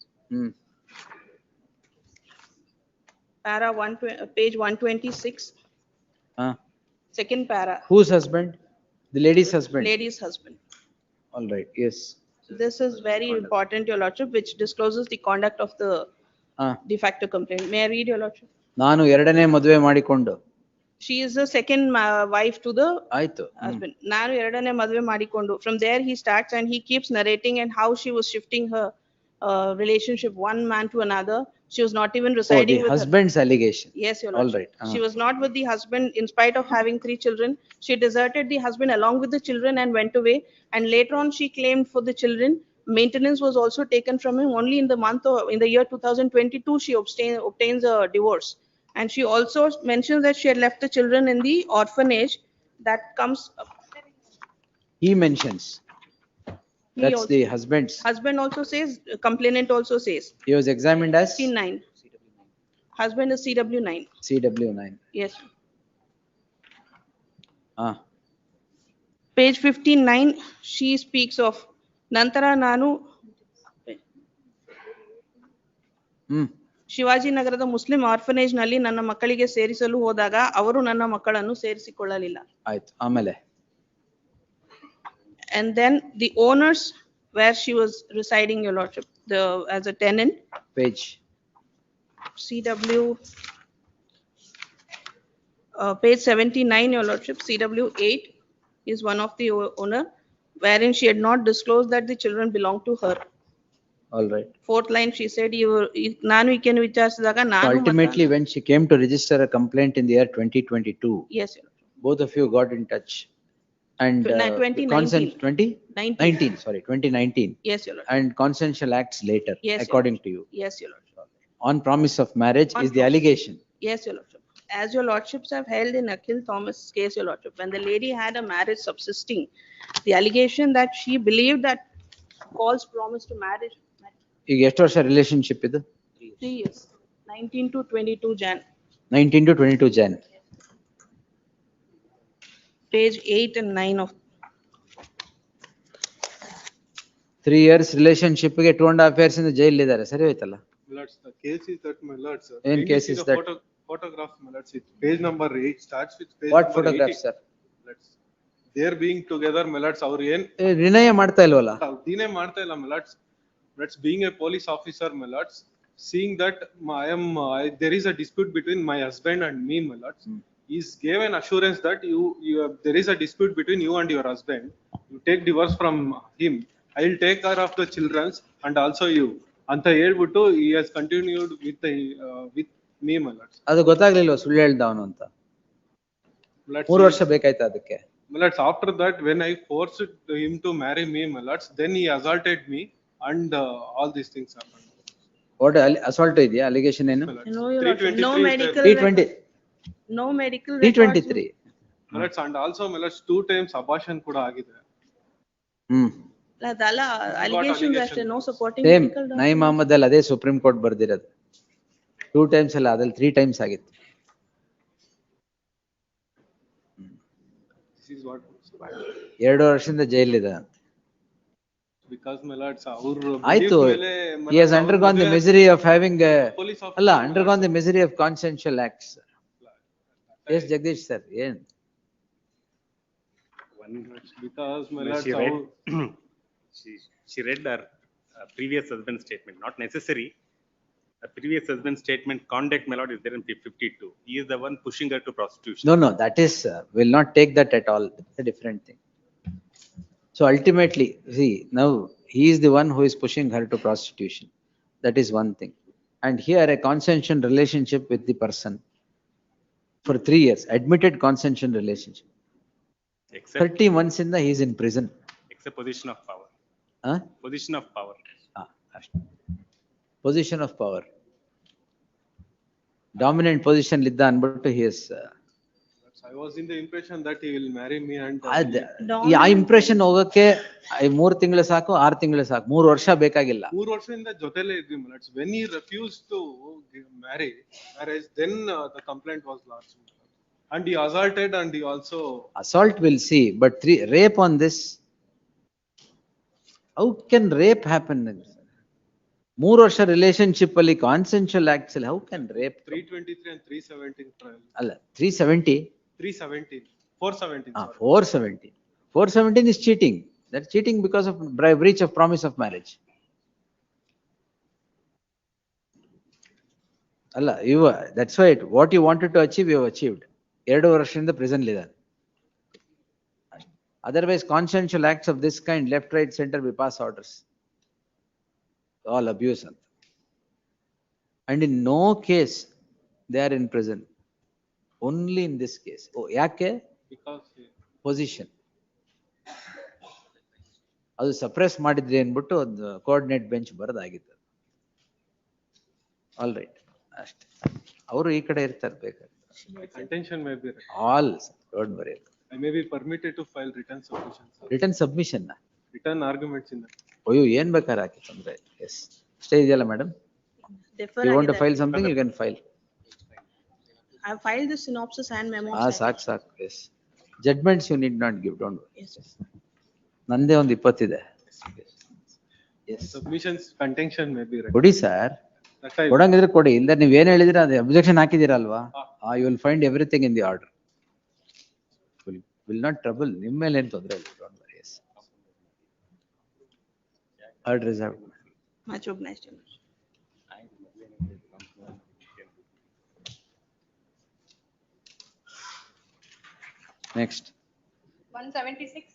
Para page 126. Second para. Whose husband? The lady's husband. Lady's husband. All right. Yes. This is very important, Your Lordship, which discloses the conduct of the de facto complaint. May I read, Your Lordship? ನಾನು ಎರಡನೇ ಮದುವೆ ಮಾಡಿಕೊಂಡು. She is the second wife to the ಆಯ್ತು. husband. ನಾನು ಎರಡನೇ ಮದುವೆ ಮಾಡಿಕೊಂಡು. From there he starts and he keeps narrating and how she was shifting her relationship one man to another. She was not even Oh, residing the with her. husband's allegation. Yes, Your All Lordship. right. She was not with the husband in spite of having 3 children. She deserted the husband along with the children and went away. And later on, she claimed for the children. Maintenance was also taken from him. Only in the year 2022, she obtains a divorce. And she also mentions that she had left the children in the orphanage. That comes. He mentions. He That's also- the husband's. Husband also says, complainant also says. He was examined as C9. Husband is CW9. CW9. Yes. Ah, Page 59, she speaks of Nantara Nanu. Shivaji ನಗರದ Muslim orphanage ನಲ್ಲಿ ನನ್ನ ಮಕ್ಕಳಿಗೆ ಸೇರಿಸಲು ಹೋದಾಗ ಅವರು ನನ್ನ ಮಕ್ಕಳನ್ನು ಸೇರಿಸಿಕೊಳ್ಳಲಿಲ್ಲ. ಆಯ್ತು. ಆಮೇಲೆ And then the owners where she was residing, Your Lordship, as a tenant. Page. CW. Page 79, Your Lordship, CW8 is one of the owner, wherein she had not disclosed that the children belonged to her. All right. 4th line, she said, ನಾನು ಈಕೆಯನ್ನು ವಿಚಾರಿಸಿದಾಗ So ನಾನು ultimately, when she came to register a complaint in the year 2022, Yes, Your Lordship. both of you got in touch. And 2019. 2019, sorry, 2019. Yes, Your Lordship. And consensual acts later, Yes, Your according to you. Yes, Your Lordship. On promise of marriage On is the allegation. Yes, Your Lordship. As Your Lordships have held in Akhil Thomas' case, Your Lordship, when the lady had a marriage subsisting, the allegation that she believed that false promise to marriage. ಈಗ ಎಷ್ಟು ವರ್ಷ relationship ಇದು? 3 years, 19 to 22 Jan. 19 to 22 Jan. Page 8 and 9 of. 3 years relationship ಗೆ 2.5 years ಇಂದ jail ಇದ್ದಾರೆ. ಸರಿ ಹೋಯ್ತಲ್ಲ? My lords, the case is that, my lords. What case is that? Photograph, my lords. Page number 8 starts with page What number photograph, 80. sir? They're being together, my lords. ಅವ್ರು ಏನ್ ನಿರ್ಣಯ ಮಾಡ್ತಾ ಇಲ್ವಲ್ಲ? ದಿನೇ ಮಾಡ್ತಾ ಇಲ್ಲ, my lords. That's being a police officer, my lords. Seeing that there is a dispute between my husband and me, my lords. He's given assurance that there is a dispute between you and your husband. You take divorce from him. I'll take care of the children's and also you. ಅಂತ ಹೇಳ್ಬಿಟ್ಟು he has continued with me, my lords. ಅದು ಗೊತ್ತಾಗ್ಲಿಲ್ವಾ ಸುಳ್ಳು ಹೇಳ್ದವನು ಅಂತ? 3 ವರ್ಷ ಬೇಕಾಯ್ತು ಅದಕ್ಕೆ. My lords, after that, when I forced him to marry me, my lords, then he assaulted me and all these things happened. What assault ಇದೆಯಾ? allegation ಏನು? No, Your Lordship. No medical. 320. No medical. 323. My lords, and also, my lords, 2 times abortion ಕೂಡ ಆಗಿದೆ. ಅದಲ್ಲ allegations ಅಷ್ಟೇ, no supporting same medical documents. Naim Ahmad ಅಲ್ಲಿ ಅದೇ supreme court ಬರ್ದಿರೋದು. 2 times ಅಲ್ಲ, ಅದ್ರಲ್ಲಿ 3 times ಆಗಿತ್ತು. This is what 2 ವರ್ಷದಿಂದ ಜೈಲಿದೆ. because, my lords, ಅವರು ಆಯ್ತು. He has undergone the misery of having undergone the misery of consensual acts. Yes, Jagdish sir, ಏನ್? because, my When lords, she read her previous husband statement, not necessary. The previous husband statement conduct, my lord, is there in 52. He is the one pushing her to prostitution. No, that is, will not take that at all. It's a different thing. So ultimately, see, now he is the one who is pushing her to prostitution. That is one thing. And here a consensual relationship with the person for 3 years, admitted consensual relationship. Except 30 months in he is in prison. except position of power. Huh? Position of power. Position of power. Dominant position lidda anbittu he is. I was in the impression that he will marry me and ಆ impression ಹೋಗಕ್ಕೆ 3 ತಿಂಗಳು ಸಾಕು, 6 ತಿಂಗಳು ಸಾಕು, 3 ವರ್ಷ ಬೇಕಾಗಿಲ್ಲ. 3 ವರ್ಷದಿಂದ ಜೊತೆಲೇ ಇದ್ವಿ, my lords. When he refused to marriage, then the complaint was lodged. And he assaulted and he also. Assault will see, but rape on this. How can rape happen? 3 ವರ್ಷ ರಿಲೇಶನ್ಶಿಪ್ ಅಲ್ಲಿ ಕಾನ್ಸೆನ್ಶುಯಲ್ ಆಕ್ಟ್ಸ್ ಅಲ್ಲಿ how can rape? 323 and 317 trial. ಅಲ್ಲ 370. 317. 417. 417. 417 is cheating. That's cheating because of breach of promise of marriage. ಅಲ್ಲ that's why what you wanted to achieve, you have achieved. 2 ವರ್ಷದಿಂದ prison ಇದ್ದಾನೆ. Otherwise, consensual acts of this kind, left, right, center, we pass orders. All abuse. And in no case they are in prison. Only in this case. Oh, yake? Because Position. ಅದು suppress ಮಾಡಿದ್ರಿ ಅಂದ್ಬಿಟ್ಟು ಒಂದು coordinate bench ಬರೋದಾಗಿತ್ತು. All right ಅಷ್ಟೇ. ಅವರು ಈ ಕಡೆ ಇರ್ತಾರೆ ಬೇಕಾದ್ರೆ. contention may be. All don't worry. I may be permitted to file written submission. Return submission. Written arguments in that. ಅಯ್ಯೋ ಏನ್ ಬೇಕಾದ್ರೆ ಹಾಕಿ ತೊಂದ್ರೆ. ಎಸ್ ಅಷ್ಟೇ ಇದೆಯಲ್ಲ madam. You want to file something, you can file. I have filed the synopsis and memo. ಸಾಕು. Yes. Judgments you need not give, don't worry. Yes. ನಂದೇ ಒಂದು 20 ಇದೆ. Submissions contention may be. ಕೊಡಿ ಸರ್. ಕೊಡಂಗಿದ್ರೆ ಕೊಡಿ. ಇಲ್ಲ ನೀವ್ ಏನ್ ಹೇಳಿದ್ರೆ ಅದೇ objection ಹಾಕಿದಿರಲ್ವಾ? You will find everything in the order. Will not trouble. ನಿಮ್ಮ ಮೇಲೆ ಏನ್ ತೊಂದ್ರೆ ಇಲ್ಲ. Don't worry. Yes. Order reserved. Much obliged. Next. 176.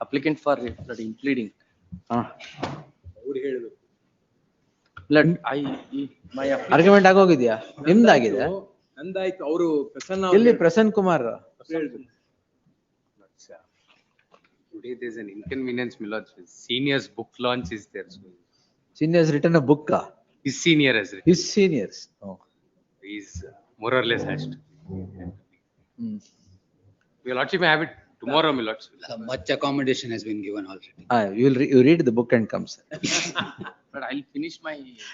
Applicant for pleading. My argument ಆಗೋಗಿದ್ಯಾ? ನಿಮ್ದಾಗಿದೆ? ನಂದಾಯ್ತು. ಅವರು ಪ್ರಸನ್ನ ಎಲ್ಲಿ Prasanna Kumar? Today there is an inconvenience, my lord. Senior's book launch is there. Seniors written a book. His senior has written. His seniors. Oh. He's more or less has to. Your lordship may have it tomorrow, my lord. Much accommodation has been given already. You read the book and come, sir. But I'll finish my.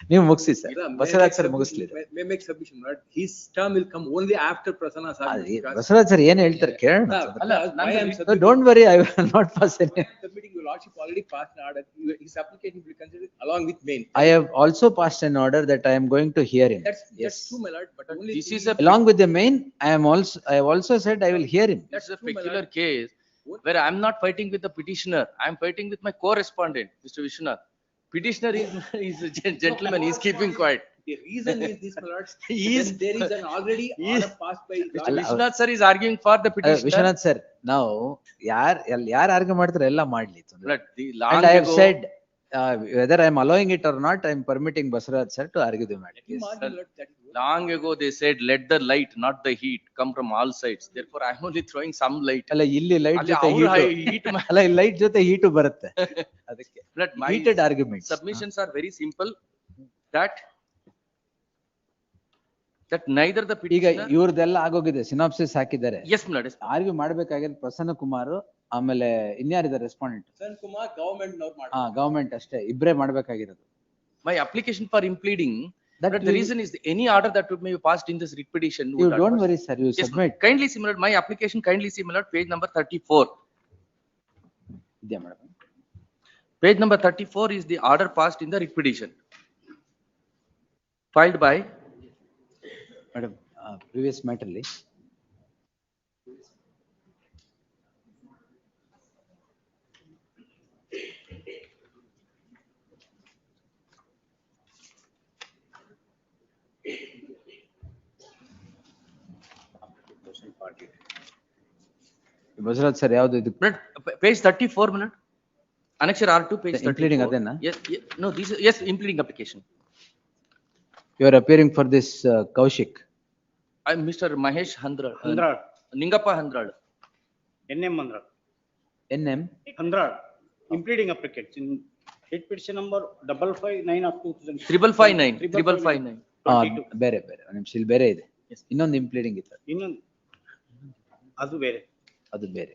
ನೀವು ಮುಗಿಸಿ sir. Basavaraj sir ಮುಗಿಸ್ಲಿ. May make submission, my lord. His term will come only after Prasanna's argument. Basavaraj sir ಏನ್ ಹೇಳ್ತಾರೆ ಕೇಳೋಣ. Don't worry, I will not pass any. Submitting, your lordship already passed an order. His application will be considered along with main. I have also passed an order that I am going to hear him. That's true, my lord. But only This is a along with the main. I have also said I will hear him. That's a peculiar case where I'm not fighting with the petitioner. I'm fighting with my co-respondent, Mr. Vishwanath. Petitioner is a gentleman. He's keeping quiet. The reason is this, my lord. There is an already order passed by. Mr. Vishwanath sir is arguing for the petitioner. Vishwanath sir, now ಯಾರು argue ಮಾಡ್ತಾರೆ ಎಲ್ಲ ಮಾಡ್ಲಿ. And I have said whether I am allowing it or not, I am permitting Basaraj sir to argue the matter. Yes. Long ago they said, let the light, not the heat, come from all sides. Therefore I am only throwing some light. ಅಲ್ಲ ಇಲ್ಲಿ light ಜೊತೆ heat ಅಲ್ಲ light ಜೊತೆ heat ಬರುತ್ತೆ. ಅದಕ್ಕೆ heated arguments. Submissions are very simple. That neither the petitioner. ಈಗ ಇವ್ರದೆಲ್ಲ ಆಗೋಗಿದೆ, synopsis ಹಾಕಿದ್ದಾರೆ. Yes, my lord. ಆರ್ಗ್ಯೂ ಮಾಡ್ಬೇಕಾಗಿರೋದು ಪ್ರಸನ್ನ ಕುಮಾರ್, ಆಮೇಲೆ ಇನ್ಯಾರಿದ್ದಾರೆ respondent? Prasanna Kumar, government note ಮಾಡಿ. ಗವರ್ಮೆಂಟ್ ಅಷ್ಟೇ, ಇಬ್ರೇ ಮಾಡ್ಬೇಕಾಗಿರೋದು. My application for impleading. That the reason is any order that may be passed in this writ petition. You don't worry, sir. You submit. Kindly see, my lord, my application. Kindly see, my lord, page number 34. Yeah, madam. Page number 34 is the order passed in the writ petition, filed by. Madam, previous matter li. Basavaraj sir ಯಾವುದು ಇದು? Page 34, minute. Annexure R2, page 34. Impleading ಅದೇನಾ? Yes, no, this is, yes, impleading application. You are appearing for this Kaushik. I'm Mr. Mahesh Handrad. Ningappa Handrad. NM Handrad. NM? Handrad. Impleading applicant in writ petition number 559 of 2000. 559. ಬೇರೆ ನಿಮಿಷ ಇಲ್ಲಿ ಬೇರೆ ಇದೆ. ಇನ್ನೊಂದು impleading ಇತ್ತು. ಇನ್ನೊಂದು ಅದು ಬೇರೆ. ಅದು ಬೇರೆ.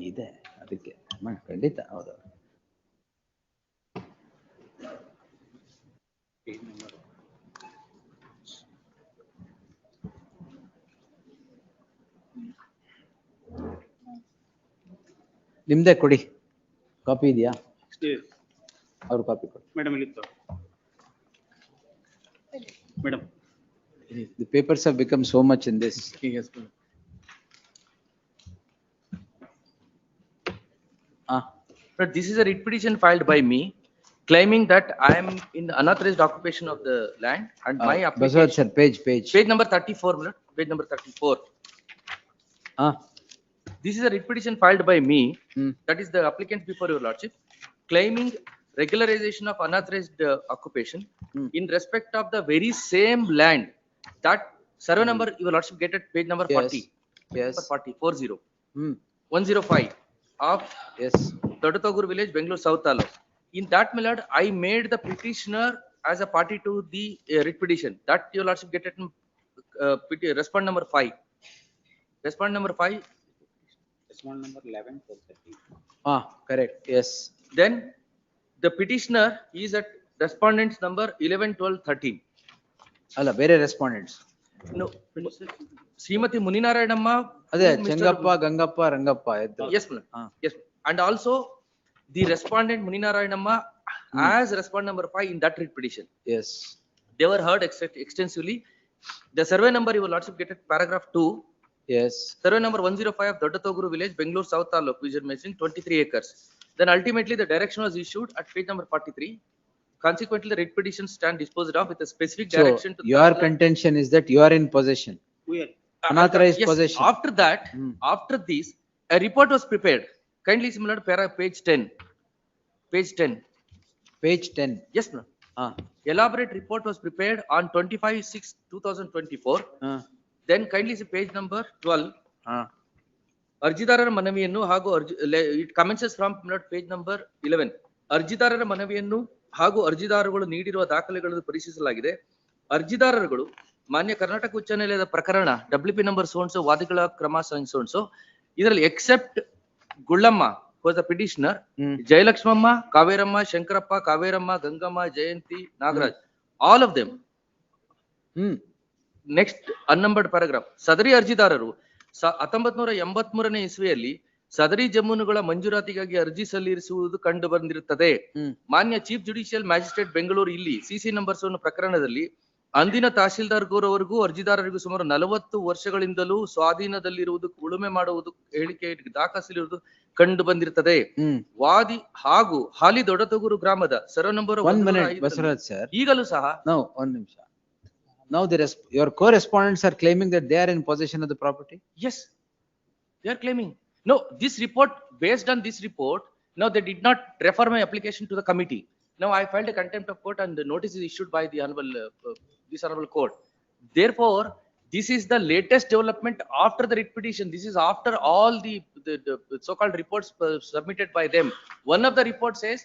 ಇದೆ ಅದಕ್ಕೆ ಖಂಡಿತ ಹೌದು. ನಿಮ್ದೇ ಕೊಡಿ, ಕಾಪಿ ಇದೆಯಾ? ಅವ್ರ ಕಾಪಿ ಕೊಡಿ ಮೇಡಮ್. ಇಲ್ಲಿ madam, the papers have become so much in this. Yes, but this is a writ petition filed by me claiming that I am in the unauthorized occupation of the land and my application. Baswad sir, page number 34, minute. Page number 34. This is a writ petition filed by me, that is the applicant before your lordship, claiming regularization of unauthorized occupation in respect of the very same land that survey number, your lordship get at page number 40. Yes. Number 40, 105 of Todatogur village, Bangalore South Taluk. In that, my lord, I made the petitioner as a party to the writ petition. That your lordship get at respond number 5. Respond number 5. Respond number 11 to 13. Correct. Yes. Then the petitioner is at respondents number 11, 12, 13. Alla, ಬೇರೆ respondents. No. Srimati Muninarayanamma. ಅದೇ Chengappa, Gangappa, Rangappa. Yes, ma'am. Yes. And also the respondent Muninarayanamma as respondent number 5 in that writ petition. Yes. They were heard extensively. The survey number you will also get at paragraph 2. Yes. Survey number 105 of Doddatoguru village, Bangalore South Taluk, which is mentioning 23 acres. Then ultimately the direction was issued at page number 43. Consequently, the writ petition stand disposed of with a specific direction. So your contention is that you are in possession. Unauthorized Yes, possession. After that, after this, a report was prepared. Kindly similar to page 10. Page 10. Page 10. Yes, ma'am. Elaborate report was prepared on 25/6/2024. Then kindly see page number 12. ಅರ್ಜಿದಾರರ ಮನವಿಯನ್ನು ಹಾಗೂ it commences from page number 11. ಅರ್ಜಿದಾರರ ಮನವಿಯನ್ನು ಹಾಗೂ ಅರ್ಜಿದಾರರು ನೀಡಿರುವ ದಾಖಲೆಗಳನ್ನು ಪರಿಶೀಲಿಸಲಾಗಿದೆ. ಅರ್ಜಿದಾರರುಗಳು ಮಾನ್ಯ ಕರ್ನಾಟಕ ಉಚ್ಚ ನ್ಯಾಯಾಲಯದ ಪ್ರಕರಣ WP ನಂಬರ್ ಸೋನ್ಸೋ ವಾದಿಗಳ ಕ್ರಮ ಸೋನ್ಸೋ ಇದರಲ್ಲಿ accept ಗುಳ್ಳಮ್ಮ was the petitioner, Jayalakshmamma, Kaveramma, Shankarappa, Kaveramma, Gangamma, Jayanti, Nagaraj, all of them. Next unnumbered paragraph. Sadari ಅರ್ಜಿದಾರರು 1983ನೇ ಇಸ್ವಿಯಲ್ಲಿ ಸದರಿ ಜಮೀನುಗಳ ಮಂಜೂರಾತಿಗಾಗಿ ಅರ್ಜಿ ಸಲ್ಲಿಸುವುದು ಕಂಡು ಬಂದಿರುತ್ತದೆ. ಮಾನ್ಯ ಚೀಫ್ ಜುಡಿಷಿಯಲ್ ಮ್ಯಾಜಿಸ್ಟ್ರೇಟ್ ಬೆಂಗಳೂರು ಇಲ್ಲಿ ಸಿಸಿ ನಂಬರ್ಸ್ ಪ್ರಕರಣದಲ್ಲಿ ಅಂದಿನ ತಹಶೀಲ್ದಾರ್ ಅವರಿಗೂ ಅರ್ಜಿದಾರರಿಗೂ ಸುಮಾರು 40 ವರ್ಷಗಳಿಂದಲೂ ಸ್ವಾಧೀನದಲ್ಲಿರುವುದು, ಉಳುಮೆ ಮಾಡುವುದು ಹೇಳಿಕೆ ದಾಖಲಿಸಿರುವುದು ಕಂಡು ಬಂದಿರುತ್ತದೆ. ವಾದಿ ಹಾಗೂ ಹಾಲಿ ದೊಡ್ಡತೊಗೂರು ಗ್ರಾಮದ ಸರ್ವೆ ನಂಬರ್ ಬಸವರಾಜ್ ಸರ್, ಈಗಲೂ ಸಹ ಒಂದು ನಿಮಿಷ. Now your correspondents are claiming that they are in possession of the property? Yes, they are claiming. No, this report, based on this report, now they did not refer my application to the committee. Now I filed a contempt of court and the notice is issued by the this honorable court. Therefore, this is the latest development after the writ petition. This is after all the so-called reports submitted by them. One of the reports says,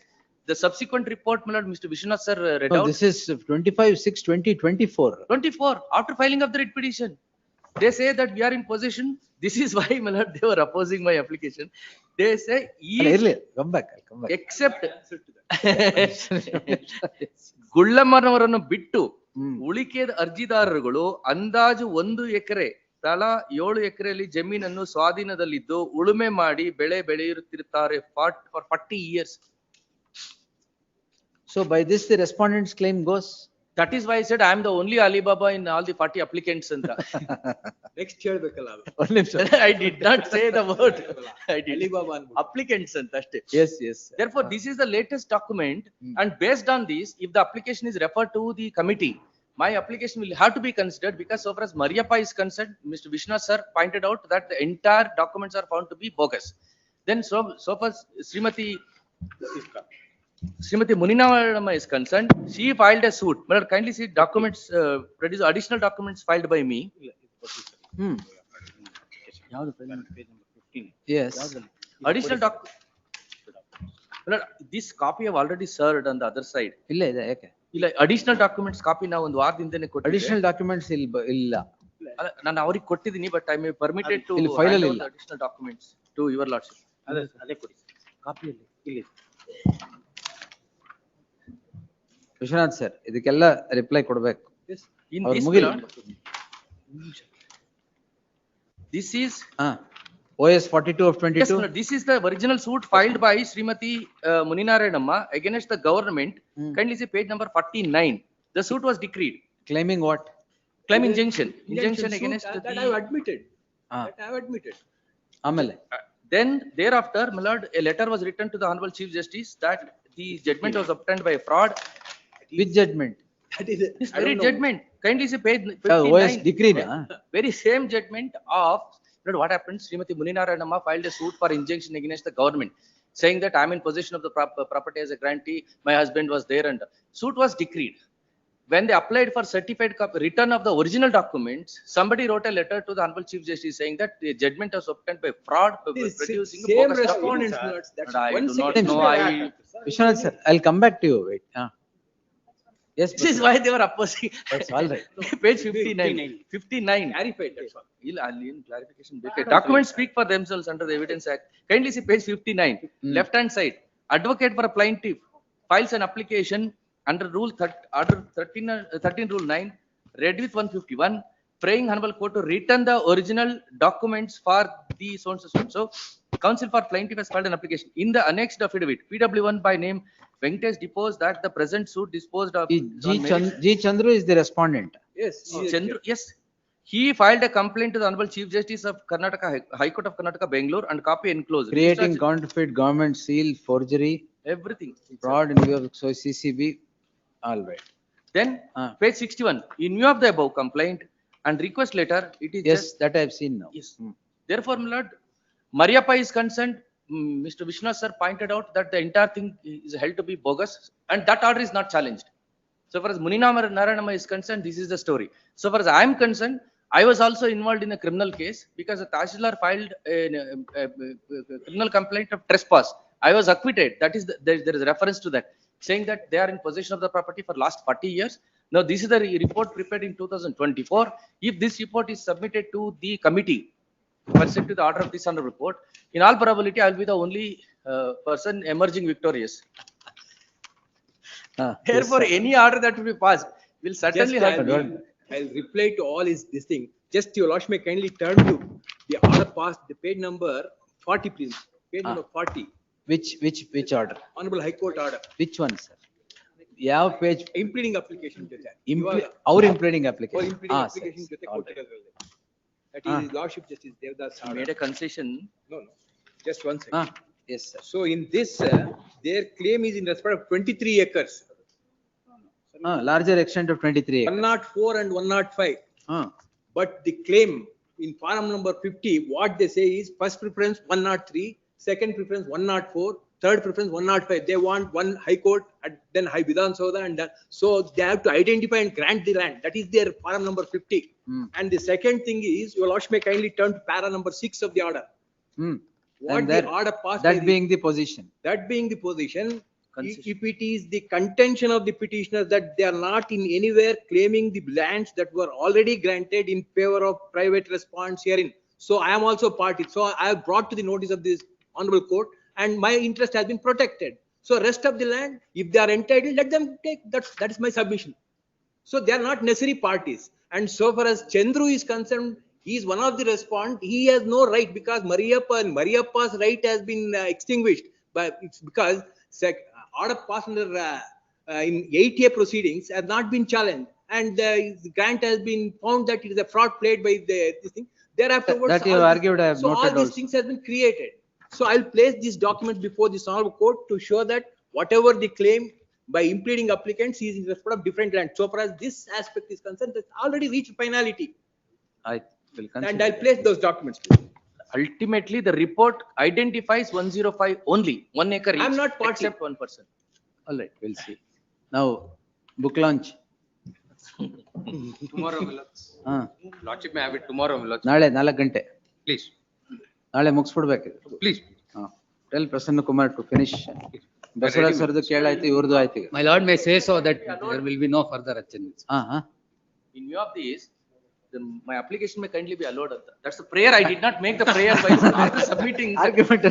the subsequent report, Mr. Vishwanath sir read out. This is 25/6/2024. 24, after filing of the writ petition. They say that we are in possession. This is why, my lord, they were opposing my application. They say, come back. Except ಗುಳ್ಳಮ್ಮನವರನ್ನು ಬಿಟ್ಟು ಉಳಿಕೆದ ಅರ್ಜಿದಾರರುಗಳು ಅಂದಾಜು 1 ಎಕರೆ ತಲಾ 7 ಎಕರೆಯಲ್ಲಿ ಜಮೀನನ್ನು ಸ್ವಾಧೀನದಲ್ಲಿದ್ದು ಉಳುಮೆ ಮಾಡಿ ಬೆಳೆ ಬೆಳೆಯುತ್ತಿರುತ್ತಾರೆ for 40 years. So by this the respondent's claim goes? That is why I said I am the only Alibaba in all the 40 applicants. Next year I did not say the word. I did. Alibaba applicants. Yes. Therefore, this is the latest document, and based on this, if the application is referred to the committee, my application will have to be considered, because so far as Mariappa is concerned, Mr. Vishwanath sir pointed out that the entire documents are found to be bogus. Then so far as Srimati Muninarayanamma is concerned, she filed a suit. But kindly see documents, produce additional documents filed by me. Yes. Additional this copy have already served on the other side. Additional documents copy now ಒಂದು ವಾರದಿಂದನೇ ಕೊಟ್ಟಿದ್ದೆ. Additional documents ಇಲ್ಲ. ನಾನು ಅವರಿಗೆ ಕೊಟ್ಟಿದ್ದೀನಿ, but I may permitted to file hand out the additional documents to your lordship. ಅದೇ ಕೊಡಿ copy ಇಲ್ಲಿ. Vishwanath sir, ಇದಕ್ಕೆಲ್ಲ ರಿಪ್ಲೈ ಕೊಡಬೇಕು. This is OS 42 of 22. Yes, sir. This is the original suit filed by Srimati Muninarayanamma against the government. Kindly see page number 49. The suit was decreed. Claiming what? Claim injunction. Injunction against that I have admitted. That I have admitted. ಆಮೇಲೆ then thereafter, my lord, a letter was written to the Honorable Chief Justice that the judgment was obtained by fraud. Which judgment? That is this very judgment. Kindly see page 59. OS decreed. Very same judgment of But what happened? Srimati Muninaranamma filed a suit for injunction against the government, saying that I am in possession of the property as a grantee. My husband was there, and suit was decreed. When they applied for certified return of the original documents, somebody wrote a letter to the Honorable Chief Justice saying that the judgment was obtained by fraud, by producing Same bogus respondents, documents. that's But I one do not second. know. Vishwanath sir, I'll come back to you. Wait. Yes. This is why they were opposing. That's all right. Page 59. 59. Clarified, that's all. Clarification. Documents speak for themselves under the Evidence Act. Kindly see page 59, left hand side. Advocate for a plaintiff files an application under Rule Order 13 Rule 9, read with 151, praying Honorable Court to return the original documents for the so and so. So, counsel for plaintiff has filed an application. In the annexed affidavit, PW1 by name Venkatesh deposed that the present suit disposed of. G. Chandru is the respondent. Yes. Chandru, yes. He filed a complaint to the Honorable Chief Justice of Karnataka, High Court of Karnataka, Bangalore, and copy enclosed. Creating counterfeit government seal, forgery, everything. Fraud in view of CCB. All right. Then page 61. In view of the above complaint and request letter, it is just, that I have seen now. Yes. Therefore, my lord, Mariappa is concerned. Mr. Vishnu sir pointed out that the entire thing is held to be bogus, and that order is not challenged. So far as Muninaranamma is concerned, this is the story. So far as I am concerned, I was also involved in a criminal case because the Tahsildar filed a criminal complaint of trespass. I was acquitted. That is there is a reference to that, saying that they are in possession of the property for last 40 years. Now this is the report prepared in 2024. If this report is submitted to the committee pursuant to the order of this honorable report, in all probability I will be the only person emerging victorious. Therefore, any order that will be passed will certainly have. I'll reply to all is this thing. Just your lordship may kindly turn to the order passed, the page number 40, please. Page number 40. Which order? Honorable High Court order. Which one, sir? Yeah, page. Impleading application. Our impleading application. Our impleading application. That is Lordship Justice Devdas. He made a concession. No. Just one second. Yes, sir. So in this, their claim is in respect of 23 acres. Larger extent of 23 acres. 104 and 105. But the claim in form number 50, what they say is first preference 103, second preference 104, third preference 105. They want one High Court and then High Vidhan Sabha, and so they have to identify and grant the land. That is their form number 50. And the second thing is, your lordship may kindly turn to para number 6 of the order. What the order passed. That being the position. That being the position. If it is the contention of the petitioners that they are not in anywhere claiming the lands that were already granted in favor of private response herein. So I am also party. So I have brought to the notice of this honorable court, and my interest has been protected. So rest of the land, if they are entitled, let them take. That is my submission. So they are not necessary parties. And so far as Chandru is concerned, he is one of the respondents. He has no right because Mariappa's right has been extinguished. But it's because order passed under in 8A proceedings has not been challenged, and the grant has been found that it is a fraud played by this thing. Thereafter, that you have argued, I have so noted all these things have been created. So I'll place this document before the honorable court to show that whatever the claim by impleading applicants is in respect of different land. So far as this aspect is concerned, that's already reached finality. I will consider. And I'll place those documents. Ultimately, the report identifies 105 only, 1 acre each. I'm not party. Except 1 person. All right, we'll see. Now, book launch. Tomorrow, Milord. Lordship may have it tomorrow, Milord. ನಾಳೆ 4 ಗಂಟೆ. Please. ನಾಳೆ ಮುಗಿಸ್ಬಿಡ್ಬೇಕು. Please. Tell Prasanna Kumar to finish. Basavaraj ಸರ್ದು ಕೇಳಾಯ್ತು, ಇವ್ರದ್ದು ಆಯ್ತು. My lord may say so that there will be no further adjournments. In view of this, my application may kindly be allowed. That's the prayer. I did not make the prayer by submitting. Argument.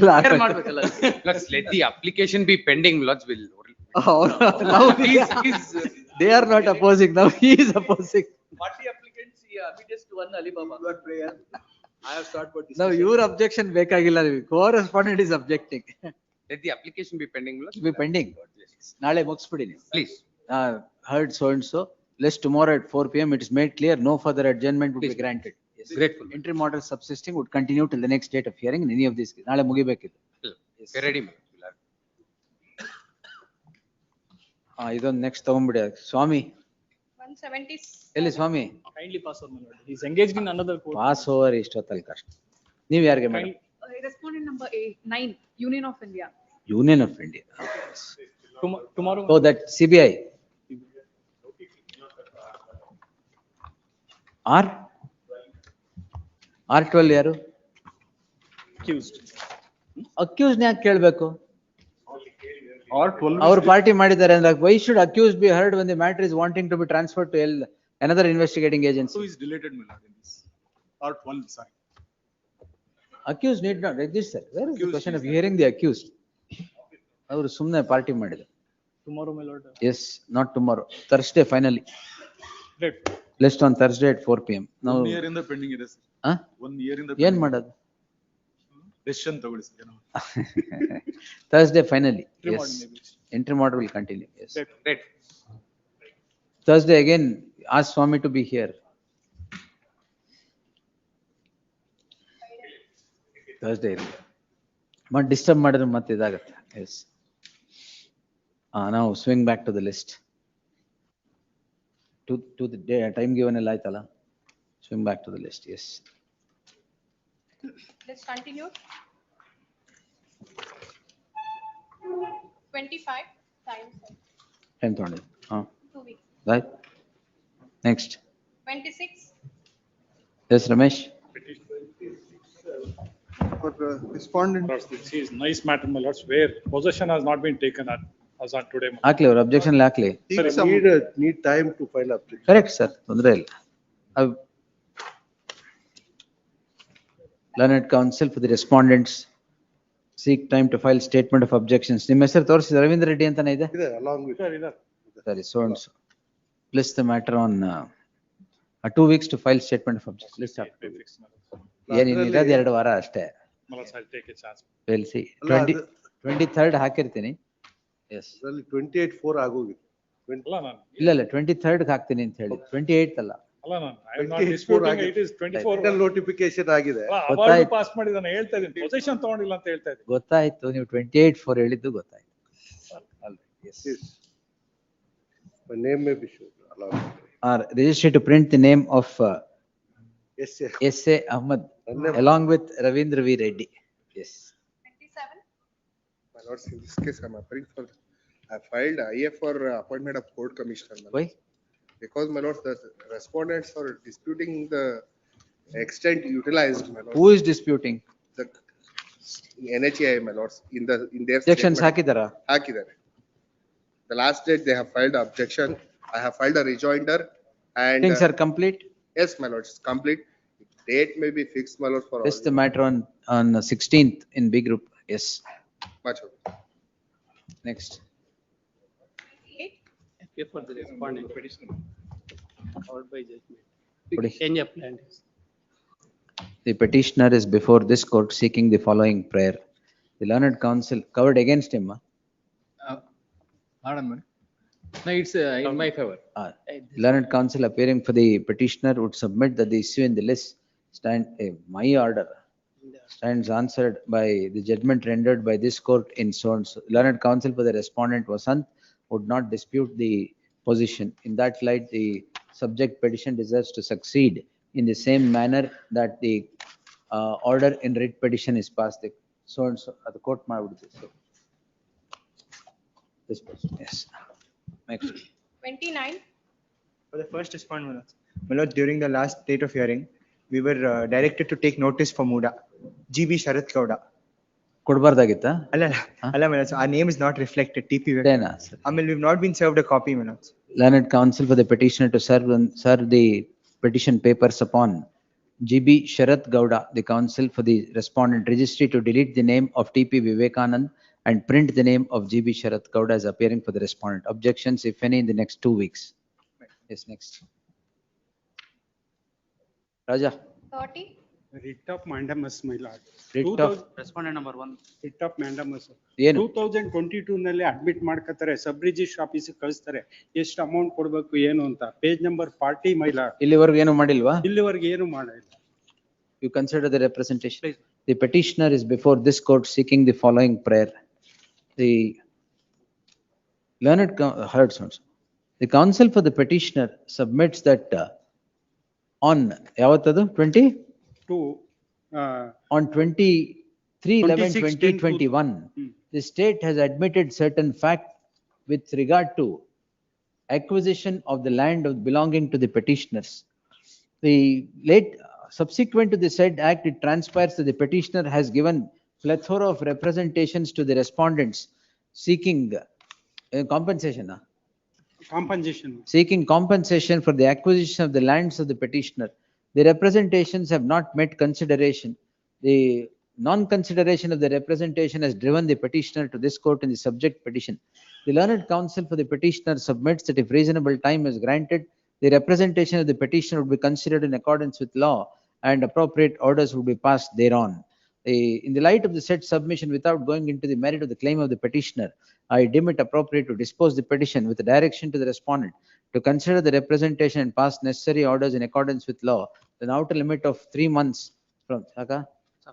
Let's let the application be pending. Lords will. Now they are not opposing. Now he is opposing. Party applicants, to one Alibaba. Prayer. I have started for this. Now your objection ಬೇಕಾಗಿಲ್ಲ. Correspondent is objecting. Let the application be pending. Lords. Be pending. ನಾಳೆ ಮುಗಿಸ್ಬಿಡಿ ನೀವು. Please. Heard so and so. Lest tomorrow at 4 p.m. it is made clear no further adjournment would be granted. Yes. Grateful. Interim order subsisting would continue till the next date of hearing in any of these. ನಾಳೆ ಮುಗಿಬೇಕಿದೆ. We're ready. ಇದೊಂದು next ತಗೊಂಡ್ಬಿಡಿ. ಸ್ವಾಮಿ 170. ಎಲ್ಲಿ ಸ್ವಾಮಿ? Kindly pass over, my lord. He is engaged in another court. Pass over ಇಷ್ಟೊತ್ತಲ್ಲಿ ಕಷ್ಟ. ನೀವ್ ಯಾರಿಗೆ madam? Respondent number 9, Union of India. Union of India. Tomorrow. Oh, that CBI. R? R12 ಯಾರು? Accused. Accuse ಯಾಕೆ ಕೇಳ್ಬೇಕು? ಅವ್ರು party ಮಾಡಿದ್ದಾರೆ ಅಂದ್ರೆ why should accused be heard when the matter is wanting to be transferred to another investigating agency? So is deleted, my lord, in this. R12, sorry. Accused need not register. Where is the question of hearing the accused? ಅವರು ಸುಮ್ಮನೆ party ಮಾಡಿದ್ರು. Tomorrow, my lord. Yes, not tomorrow. Thursday finally. Right. List on Thursday at 4 p.m. Now. 1 year in the pending ಇದೆ sir. Huh? 1 year in the. ಏನ್ ಮಾಡೋದು? Decision ತಗೊಳ್ಳಿ sir. Thursday finally. Interim Yes. order maybe. Interim order will continue. Yes. Right. Thursday again, ask Swami to be here. Thursday. But disturb ಮಾಡಿದ್ರೆ ಮತ್ತೆ ಇದಾಗುತ್ತೆ. Yes. Now swing back to the list. To the day, time given ಎಲ್ಲ ಆಯ್ತಲ್ಲ? Swing back to the list. Yes. Let's continue. 25 times. Time ತಗೊಂಡಿ. 2 weeks. Right. Next. 26. Yes, Ramesh. For respondent. This is nice matter, my lords, where possession has not been taken as on today. my lord. ಹಾಕ್ಲಿ ಅವ್ರ objection ಹಾಕ್ಲಿ. Need time to file application. Correct, sir. ತೊಂದ್ರೆ ಇಲ್ಲ. Learned counsel for the respondents seek time to file statement of objections. ನಿಮ್ಮ ಹೆಸರು ತೋರಿಸಿ ರವೀಂದ್ರ ರೆಡ್ಡಿ ಅಂತಾನೆ ಇದೆ? ಇದೆ, along with. Sorry, so and so. Place the matter on 2 weeks to file statement of objections. List up. ಏನಿರೋದು 2 ವಾರ ಅಷ್ಟೇ. My lords, I'll take a chance. We'll see. ಅಲ್ಲ, 23rd ಹಾಕಿರ್ತೀನಿ. Yes. ಅದ್ರಲ್ಲಿ 28/4 ಆಗೋಗಿದೆ. ಅಲ್ಲ ನಾನು. ಇಲ್ಲ 23rd ಹಾಕ್ತೀನಿ ಅಂತ ಹೇಳಿ. 28th ಅಲ್ಲ. ಅಲ್ಲ ನಾನು. I am not disputing it is 24. Notification ಆಗಿದೆ. ಅವಾರ್ಡ್ ಪಾಸ್ ಮಾಡಿದಾನೆ ಹೇಳ್ತಾ ಇದ್ದೀನಿ. ಪೊಸಿಷನ್ ತಗೊಂಡಿಲ್ಲ ಅಂತ ಹೇಳ್ತಾ ಇದ್ದೀನಿ. ಗೊತ್ತಾಯ್ತು, ನೀವು 28/4 ಹೇಳಿದ್ದು ಗೊತ್ತಾಯ್ತು. Yes. My name may be shown. Registered to print the name of S.A. S.A. Ahmad along with Ravindra V. Reddy. Yes. 27. My lords, in this case, I'm appealing for, I filed IF for appointment of court commissioner. my lord. Why? Because, my lords, the respondents are disputing the extent utilized, my lords. Who is disputing? The NHAI, my lords, in their Objections statement. ಹಾಕಿದಾರಾ? ಹಾಕಿದ್ದಾರೆ. The last date they have filed objection. I have filed a rejoinder and. Things are complete? Yes, my lords, it's complete. Date may be fixed, my lord, for all. This the matter on 16th in B group. Yes. Much okay. Next. Okay, for the respondent petition. Followed by judgment. Pudi. Change of land. The petitioner is before this court seeking the following prayer. The learned counsel covered against him. Pardon, madam. No, it's in my favor. Learned counsel appearing for the petitioner would submit that the issue in the list my order stands answered by the judgment rendered by this court in so and so. Learned counsel for the respondent Vasant would not dispute the position. In that light, the subject petition deserves to succeed in the same manner that the order in writ petition is passed. The so and so the court would say so. This person, yes. Next. 29. For the first respondent, my lord, during the last date of hearing, we were directed to take notice for Muda, GB Sharath Gowda. ಕೊಡಬಾರ್ದಾಗಿತ್ತಾ? ಅಲ್ಲ my lord, our name is not reflected. TP. Then, I mean, we've not been served a copy, my lord. Learned counsel for the petitioner to serve the petition papers upon GB Sharath Gowda, the counsel for the respondent registry to delete the name of TP Vivekanand and print the name of GB Sharath Gowda as appearing for the respondent. Objections, if any, in the next 2 weeks. Yes, next. Raja. 30. Writ of mandamus, my lord. Writ of Respondent number 1. Writ of mandamus. ಏನು? 2022 ನಲ್ಲಿ admit ಮಾಡ್ಕತಾರೆ, sub register office ಕಳಿಸ್ತಾರೆ, ಎಷ್ಟು amount ಕೊಡ್ಬೇಕು ಏನು ಅಂತ. Page number 40, my lord. ಇಲ್ಲಿವರೆಗೂ ಏನು ಮಾಡಿಲ್ವಾ? ಇಲ್ಲಿವರೆಗೆ ಏನು ಮಾಡಿಲ್ಲ. You consider the representation. Please. The petitioner is before this court seeking the following prayer. The learned heard sounds. The counsel for the petitioner submits that on ಯಾವತ್ತದು 22 On 23/11/2021, Hmm. the state has admitted certain fact with regard to acquisition of the land belonging to the petitioners. The subsequent to the said act, it transpires that the petitioner has given plethora of representations to the respondents seeking compensation. Compensation. Seeking compensation for the acquisition of the lands of the petitioner. The representations have not met consideration. The non-consideration of the representation has driven the petitioner to this court in the subject petition. The learned counsel for the petitioner submits that if reasonable time is granted, the representation of the petitioner would be considered in accordance with law and appropriate orders would be passed thereon. In the light of the said submission, without going into the merit of the claim of the petitioner, I deem it appropriate to dispose the petition with a direction to the respondent to consider the representation and pass necessary orders in accordance with law. The outer limit of 3 months from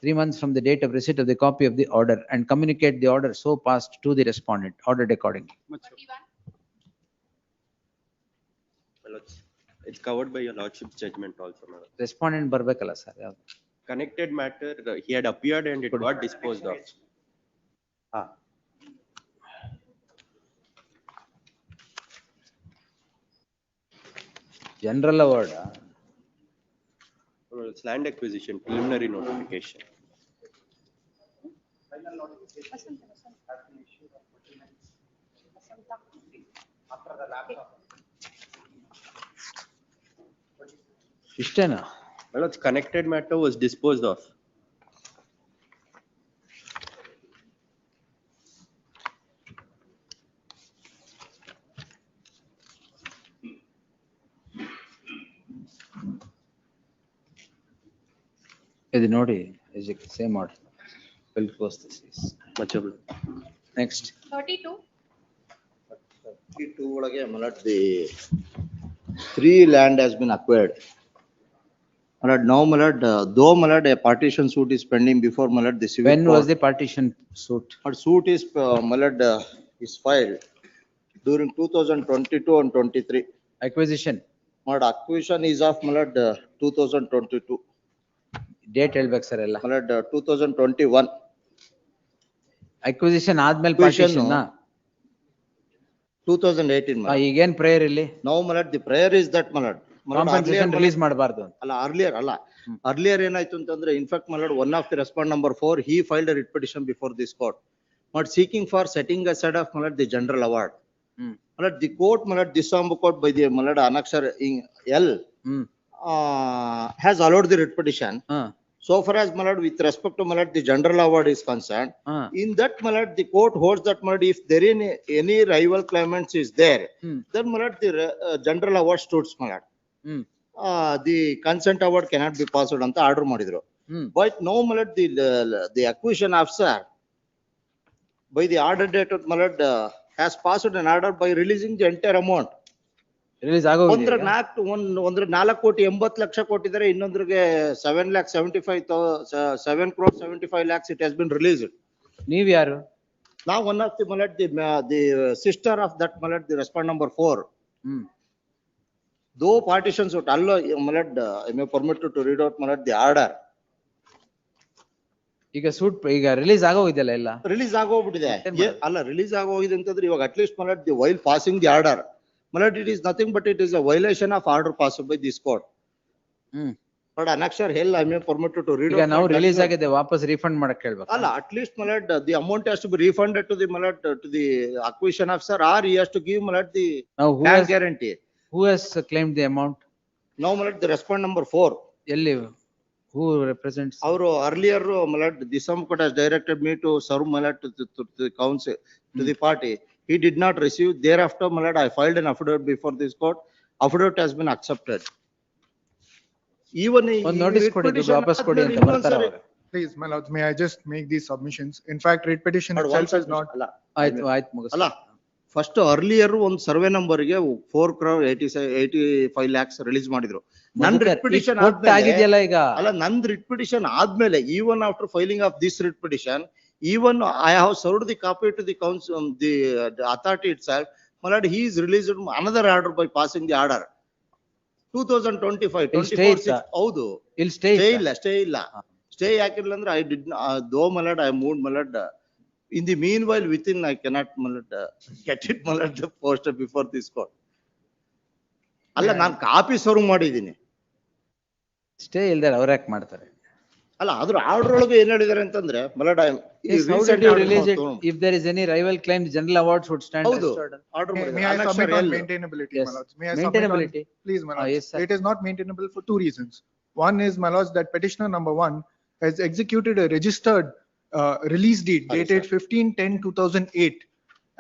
3 months from the date of receipt of the copy of the order and communicate the order so passed to the respondent, ordered accordingly. It's covered by your lordship's judgment also, madam. Respondent barbekala sir. Connected matter, he had appeared and it got disposed of. General award. Well, it's land acquisition, preliminary notification. ಇಷ್ಟೇನಾ? Well, its connected matter was disposed of. ಇದು ನೋಡಿ, same order. Will close this case. Much obliged. Next. 32. 32 ಒಳಗೆ the 3 land has been acquired. Now though a partition suit is pending before the civil When court. was the partition suit? Suit is is filed during 2022 and 23. Acquisition. Acquisition is of 2022. Date ಹೇಳ್ಬೇಕು sir ಎಲ್ಲ. 2021. Acquisition ಆದ್ಮೇಲೆ partition ನಾ? 2018. ಈಗೇನ್ prayer ಇಲ್ಲಿ? Now the prayer is that Compensation release ಮಾಡಬಾರ್ದು. ಅಲ್ಲ earlier ಏನಾಯ್ತು ಅಂತಂದ್ರೆ in fact one of the respond number 4 he filed a writ petition before this court seeking for setting aside of the general award. The court disambul court by the annexure L has allowed the writ petition. So far as with respect to the general award is concerned, in that the court holds that if there is any rival claimants is there, then the general award stood. The consent award cannot be passed on the order madidru. But now the acquisition officer by the order date has passed an order by releasing the entire amount. Release ಆಗೋಗಿದೆ. ಒಂದ್ರ 4 ಕೋಟಿ 80 ಲಕ್ಷ ಕೊಟ್ಟಿದ್ದಾರೆ, ಇನ್ನೊಂದ್ರಿಗೆ 7 crore 75 lakhs it has been released. ನೀವ್ ಯಾರು? Now one of the sister of that the respond number 4. Though partitions would allow I may permit to read out the order. ಈಗ suit ಈಗ release ಆಗೋಗಿದೆಲ್ಲ ಎಲ್ಲ. Release ಆಗೋಗ್ಬಿಟ್ಟಿದೆ. ಅಲ್ಲ release ಆಗೋಗಿದೆ ಅಂತಂದ್ರೆ ಇವಾಗ at least while passing the order, it is nothing but it is a violation of order passed by this court. But annexure hell I may permit to read. ಈಗ ನಾವು release ಆಗಿದೆ ವಾಪಸ್ refund ಮಾಡಕ್ಕೆ ಹೇಳ್ಬೇಕು. ಅಲ್ಲ at least the amount has to be refunded to the acquisition officer or he has to give the bank guarantee. Who has claimed the amount? Now the respond number 4. ಎಲ್ಲಿ? Who represents? Our earlier Disambul court has directed me to serve to the council to the party. He did not receive. Thereafter I filed an affidavit before this court. Affidavit has been accepted. Even ಒಂದು notice ಕೊಡಿ, ದುಡ್ಡು ವಾಪಸ್ ಕೊಡಿ ಅಂತ ಬರ್ತಾರೆ ಅವರು. Please, my lords, may I just make these submissions? In fact, writ petition itself is not. ಆಯ್ತು ಮುಗಿಸಿ. ಅಲ್ಲ ಫಸ್ಟ್ ಅರ್ಲಿಯರ್ ಒಂದು ಸರ್ವೆ ನಂಬರ್ ಗೆ 4 crore 85 lakhs ರಿಲೀಸ್ ಮಾಡಿದ್ರು. ನನ್ ರಿಟ್ ಪಿಟಿಷನ್ ಆಗಿದೆಯಲ್ಲ ಈಗ. ಅಲ್ಲ ನನ್ ರಿಟ್ ಪಿಟಿಷನ್ ಆದ್ಮೇಲೆ even after filing of this writ petition, even I have served the copy to the council, the authority itself. He is released another order by passing the order. 2025, 24, 6. ಹೌದು. Stay stay ಹಾಕಿರ್ಲಿಲ್ಲ ಅಂದ್ರೆ I did, though my lord, I moved my lord. In the meanwhile, within I cannot my lord, get it my lord the poster before this court. ಅಲ್ಲ ನಾನು copy serve ಮಾಡಿದ್ದೀನಿ. Stay ಇಲ್ದಾರೆ ಅವ್ರು ಯಾಕೆ ಮಾಡ್ತಾರೆ? ಅಲ್ಲ ಅದ್ರ order ಒಳಗೆ ಏನ್ ಹೇಳಿದಾರೆ ಅಂತಂದ್ರೆ ಮಲಡ್ Yes, how did you release it? If there is any rival claim, the general awards would stand ಹೌದು as order. Order May I submit on maintainability, Yes. my lords? May I submit on, Maintainability. please, my lords? Yes, sir. It is not maintainable for two reasons. One is, my lords, that petitioner number one has executed a registered release deed dated 15/10/2008.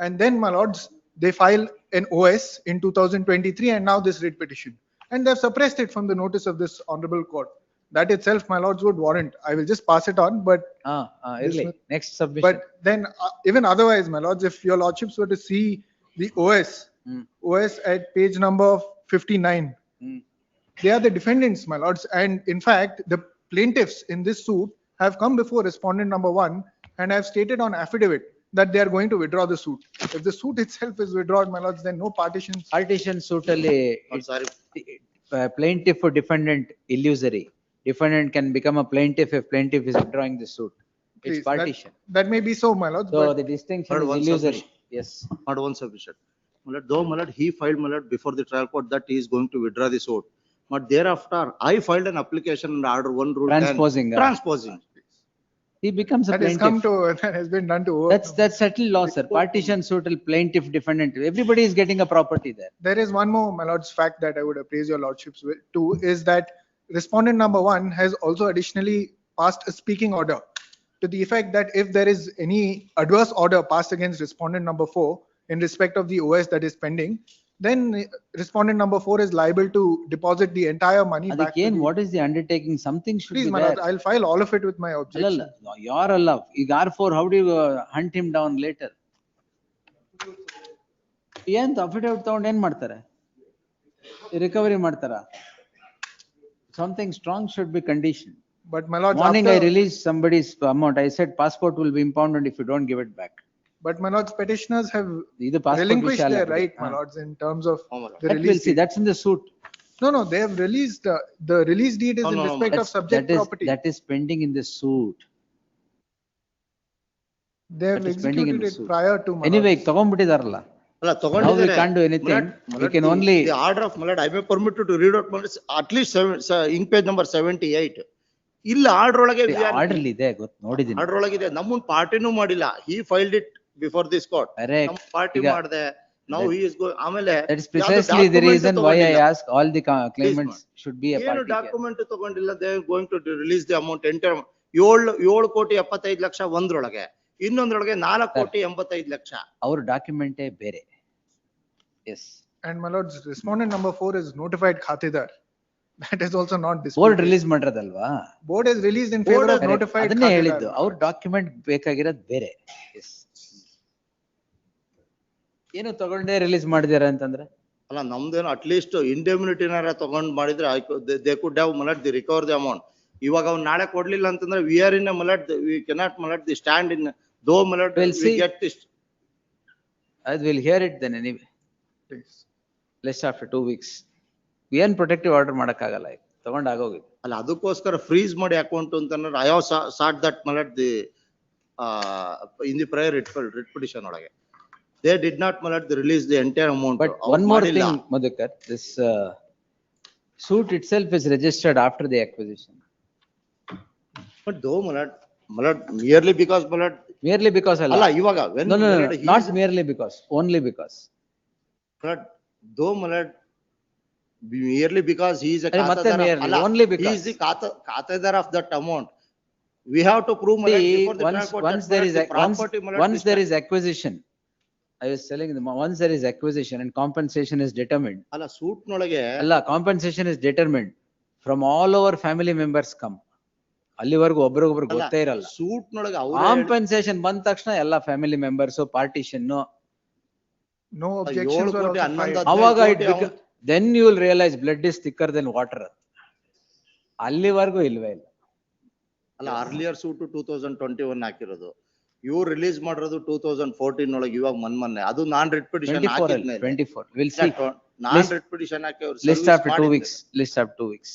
And then, my lords, they file an OS in 2023 and now this writ petition. And they've suppressed it from the notice of this honorable court. That itself, my lords, would warrant. I will just pass it on, but. Early. Next submission. But then, even otherwise, my lords, if your lordships were to see the OS at page number 59, they are the defendants, my lords. And in fact, the plaintiffs in this suit have come before respondent number one and have stated on affidavit that they are going to withdraw the suit. If the suit itself is withdrawn, my lords, then no partitions. Partition suit ಅಲ್ಲಿ plaintiff or defendant illusory. Defendant can become a plaintiff if plaintiff is withdrawing the suit. It's Please, partition. That may be so, my lords. So but the distinction Third is one illusory. submission. Yes. Not one submission. Malad, though Malad, he filed Malad before the trial court that he is going to withdraw the suit. But thereafter, I filed an application under order 1 rule 10. Transposing. Transposing. He becomes a that has come plaintiff. to, that has been done to. That's settled law, sir. Partition suit, plaintiff, defendant. Everybody is getting a property there. There is one more, my lords, fact that I would appraise your lordships with too, is that respondent number one has also additionally passed a speaking order to the effect that if there is any adverse order passed against respondent number 4 in respect of the OS that is pending, then respondent number 4 is liable to deposit the entire money back. Again, what is the undertaking? Something should Please, be my there. lord, I'll file all of it with my objection. No, you're allowed. ಈಗ R4, how do you hunt him down later? ಏನ್ affidavit ತಗೊಂಡು ಏನ್ ಮಾಡ್ತಾರೆ? Recovery ಮಾಡ್ತಾರ? Something strong should be conditioned. But my lords, Morning after, I released somebody's amount. I said passport will be impounded if you don't give it back. but my lords, petitioners have ಇದು passport relinquished ವಿಷಯ their ಅಲ್ಲ. right, my lords, in terms of the That we'll release see. deed. That's in the suit. No, they have released, the release deed is in respect of subject property. That is pending in the suit. They have that is pending in executed the it suit. prior to. my Anyway, lords. ತಗೊಂಡ್ಬಿಟ್ಟಿದಾರಲ್ಲ. ಅಲ್ಲ Now we ತಗೊಂಡಿದ್ದಾರೆ. can't do anything. We can only. The order of Malad, I may permit to read out Malad, at least ink page number 78. ಇಲ್ಲ order ಒಳಗೆ order ಇದೆ ಗೊತ್ತು ನೋಡಿದೀನಿ. Order ಒಳಗಿದೆ. ನಮ್ಮನ್ ಪಾರ್ಟಿನೂ ಮಾಡಿಲ್ಲ. He filed it before this court. ನಮ್ಮ party ಮಾಡಿದೆ. Now he is going. ಆಮೇಲೆ That is precisely the reason why I ask all the claimants should be a ಏನು party. ಡಾಕ್ಯುಮೆಂಟ್ ತಗೊಂಡಿಲ್ಲ. They are going to release the amount entire 7,75,00,000 ಒಂದ್ರೊಳಗೆ, ಇನ್ನೊಂದ್ರೊಳಗೆ 4,85,00,000. ಅವ್ರ ಡಾಕ್ಯುಮೆಂಟೇ ಬೇರೆ. Yes. And my lords, respondent number 4 is notified khatidar. That is also not board disputed. Release ಮಾಡಿರೋದಲ್ವಾ? Board is released in favor of notified ಅದನ್ನೇ khatidar. ಹೇಳಿದ್ದು. ಅವ್ರ document ಬೇಕಾಗಿರೋದು ಬೇರೆ. Yes. ಏನು ತಗೊಂಡೇ ರಿಲೀಸ್ ಮಾಡಿದಾರೆ ಅಂತಂದ್ರೆ? ಅಲ್ಲ ನಮ್ದೇನು ಅಟ್ ಲೀಸ್ಟ್ ಇಂಡೆಮ್ನಿಟಿನಾರ ತಗೊಂಡ್ ಮಾಡಿದ್ರೆ they could have mulct the recover the amount. ಇವಾಗ ಅವ್ನು ನಾಳೆ ಕೊಡ್ಲಿಲ್ಲ ಅಂತಂದ್ರೆ we are in mulct, we cannot mulct the stand in though mulct we get this. I will hear it then anyway. Please. Let's after 2 weeks. ಏನ್ protective order ಮಾಡಕ್ಕಾಗಲ್ಲ, ತಗೊಂಡ್ ಆಗೋಗಿದೆ. ಅಲ್ಲ ಅದಕ್ಕೋಸ್ಕರ ಫ್ರೀಸ್ ಮಾಡಿ ಅಕೌಂಟ್ ಅಂತಂದ್ರೆ I have sought that mulct the in the prior writ petition ಒಳಗೆ. They did not malad the release the entire amount. But one more thing, Madhukar, this suit itself is registered after the acquisition. But though malad merely because malad. Merely because Allah ivaga when. No, not merely because, only because. Malad though malad merely because he is a khatadar. Only because. He is the khatadar of that amount. We have to prove malad before the trial court that once there is acquisition. I was telling them, once there is acquisition and compensation is determined. ಅಲ್ಲ suit ನೊಳಗೆ ಅಲ್ಲ, compensation is determined from all our family members come. ಅಲ್ಲಿವರೆಗೂ ಒಬ್ರಿಗೊಬ್ರು ಗೊತ್ತೇ ಇರಲ್ಲ. Suit ನೊಳಗೆ compensation ಬಂದ ತಕ್ಷಣ ಎಲ್ಲ family members partition. No objections were also filed. ಅವಾಗ then you will realize blood is thicker than water. ಅಲ್ಲಿವರೆಗೂ ಇಲ್ವೇ ಇಲ್ಲ. ಅಲ್ಲ ಅರ್ಲಿಯರ್ ಸೂಟ್ 2021 ಹಾಕಿರೋದು, ಇವ್ರು ರಿಲೀಸ್ ಮಾಡಿರೋದು 2014 ಒಳಗೆ. ಇವಾಗ ಮೊನ್ನೆ ಅದು ನಾನ್ ರಿಟ್ ಪಿಟಿಷನ್ ಹಾಕಿದ್ಮೇಲೆ 24 we'll see. ನಾನ್ ರಿಟ್ ಪಿಟಿಷನ್ ಹಾಕಿ ಅವರು list after 2 weeks.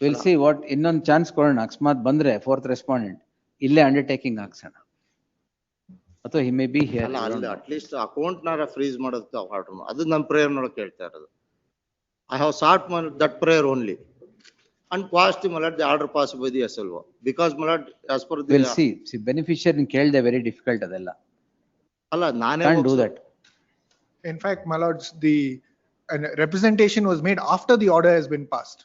Will see what ಇನ್ನೊಂದು ಚಾನ್ಸ್ ಕೊಡೋಣ, ಅಕಸ್ಮಾತ್ ಬಂದ್ರೆ ಫೋರ್ತ್ ರೆಸ್ಪಾಂಡೆಂಟ್ ಇಲ್ಲೇ ಅಂಡರ್ಟೇಕಿಂಗ್ ಹಾಕ್ಸೋಣ, ಅಥವಾ ಹಿ ಮೇ ಬಿ ಹಿಯರ್. ಅಲ್ಲ ಅಲ್ಲಿ ಅಟ್ಲೀಸ್ಟ್ ಅಕೌಂಟ್ ನಾರ ಫ್ರೀಸ್ ಮಾಡೋದಕ್ಕೆ ಆರ್ಡರ್ ಅದು ನಮ್ಮ ಪ್ರೇಯರ್ ನೊಳಗೆ ಕೇಳ್ತಾ ಇರೋದು. I have sought that prayer only and quashed the mulct the order pass by the SLO because mulct as per the will see beneficiary ಕೇಳ್ದೆ ವೆರಿ ಡಿಫಿಕಲ್ಟ್ ಅದೆಲ್ಲ. ಅಲ್ಲ ನಾನೇ Can't do that. In fact, my lords, the representation was made after the order has been passed.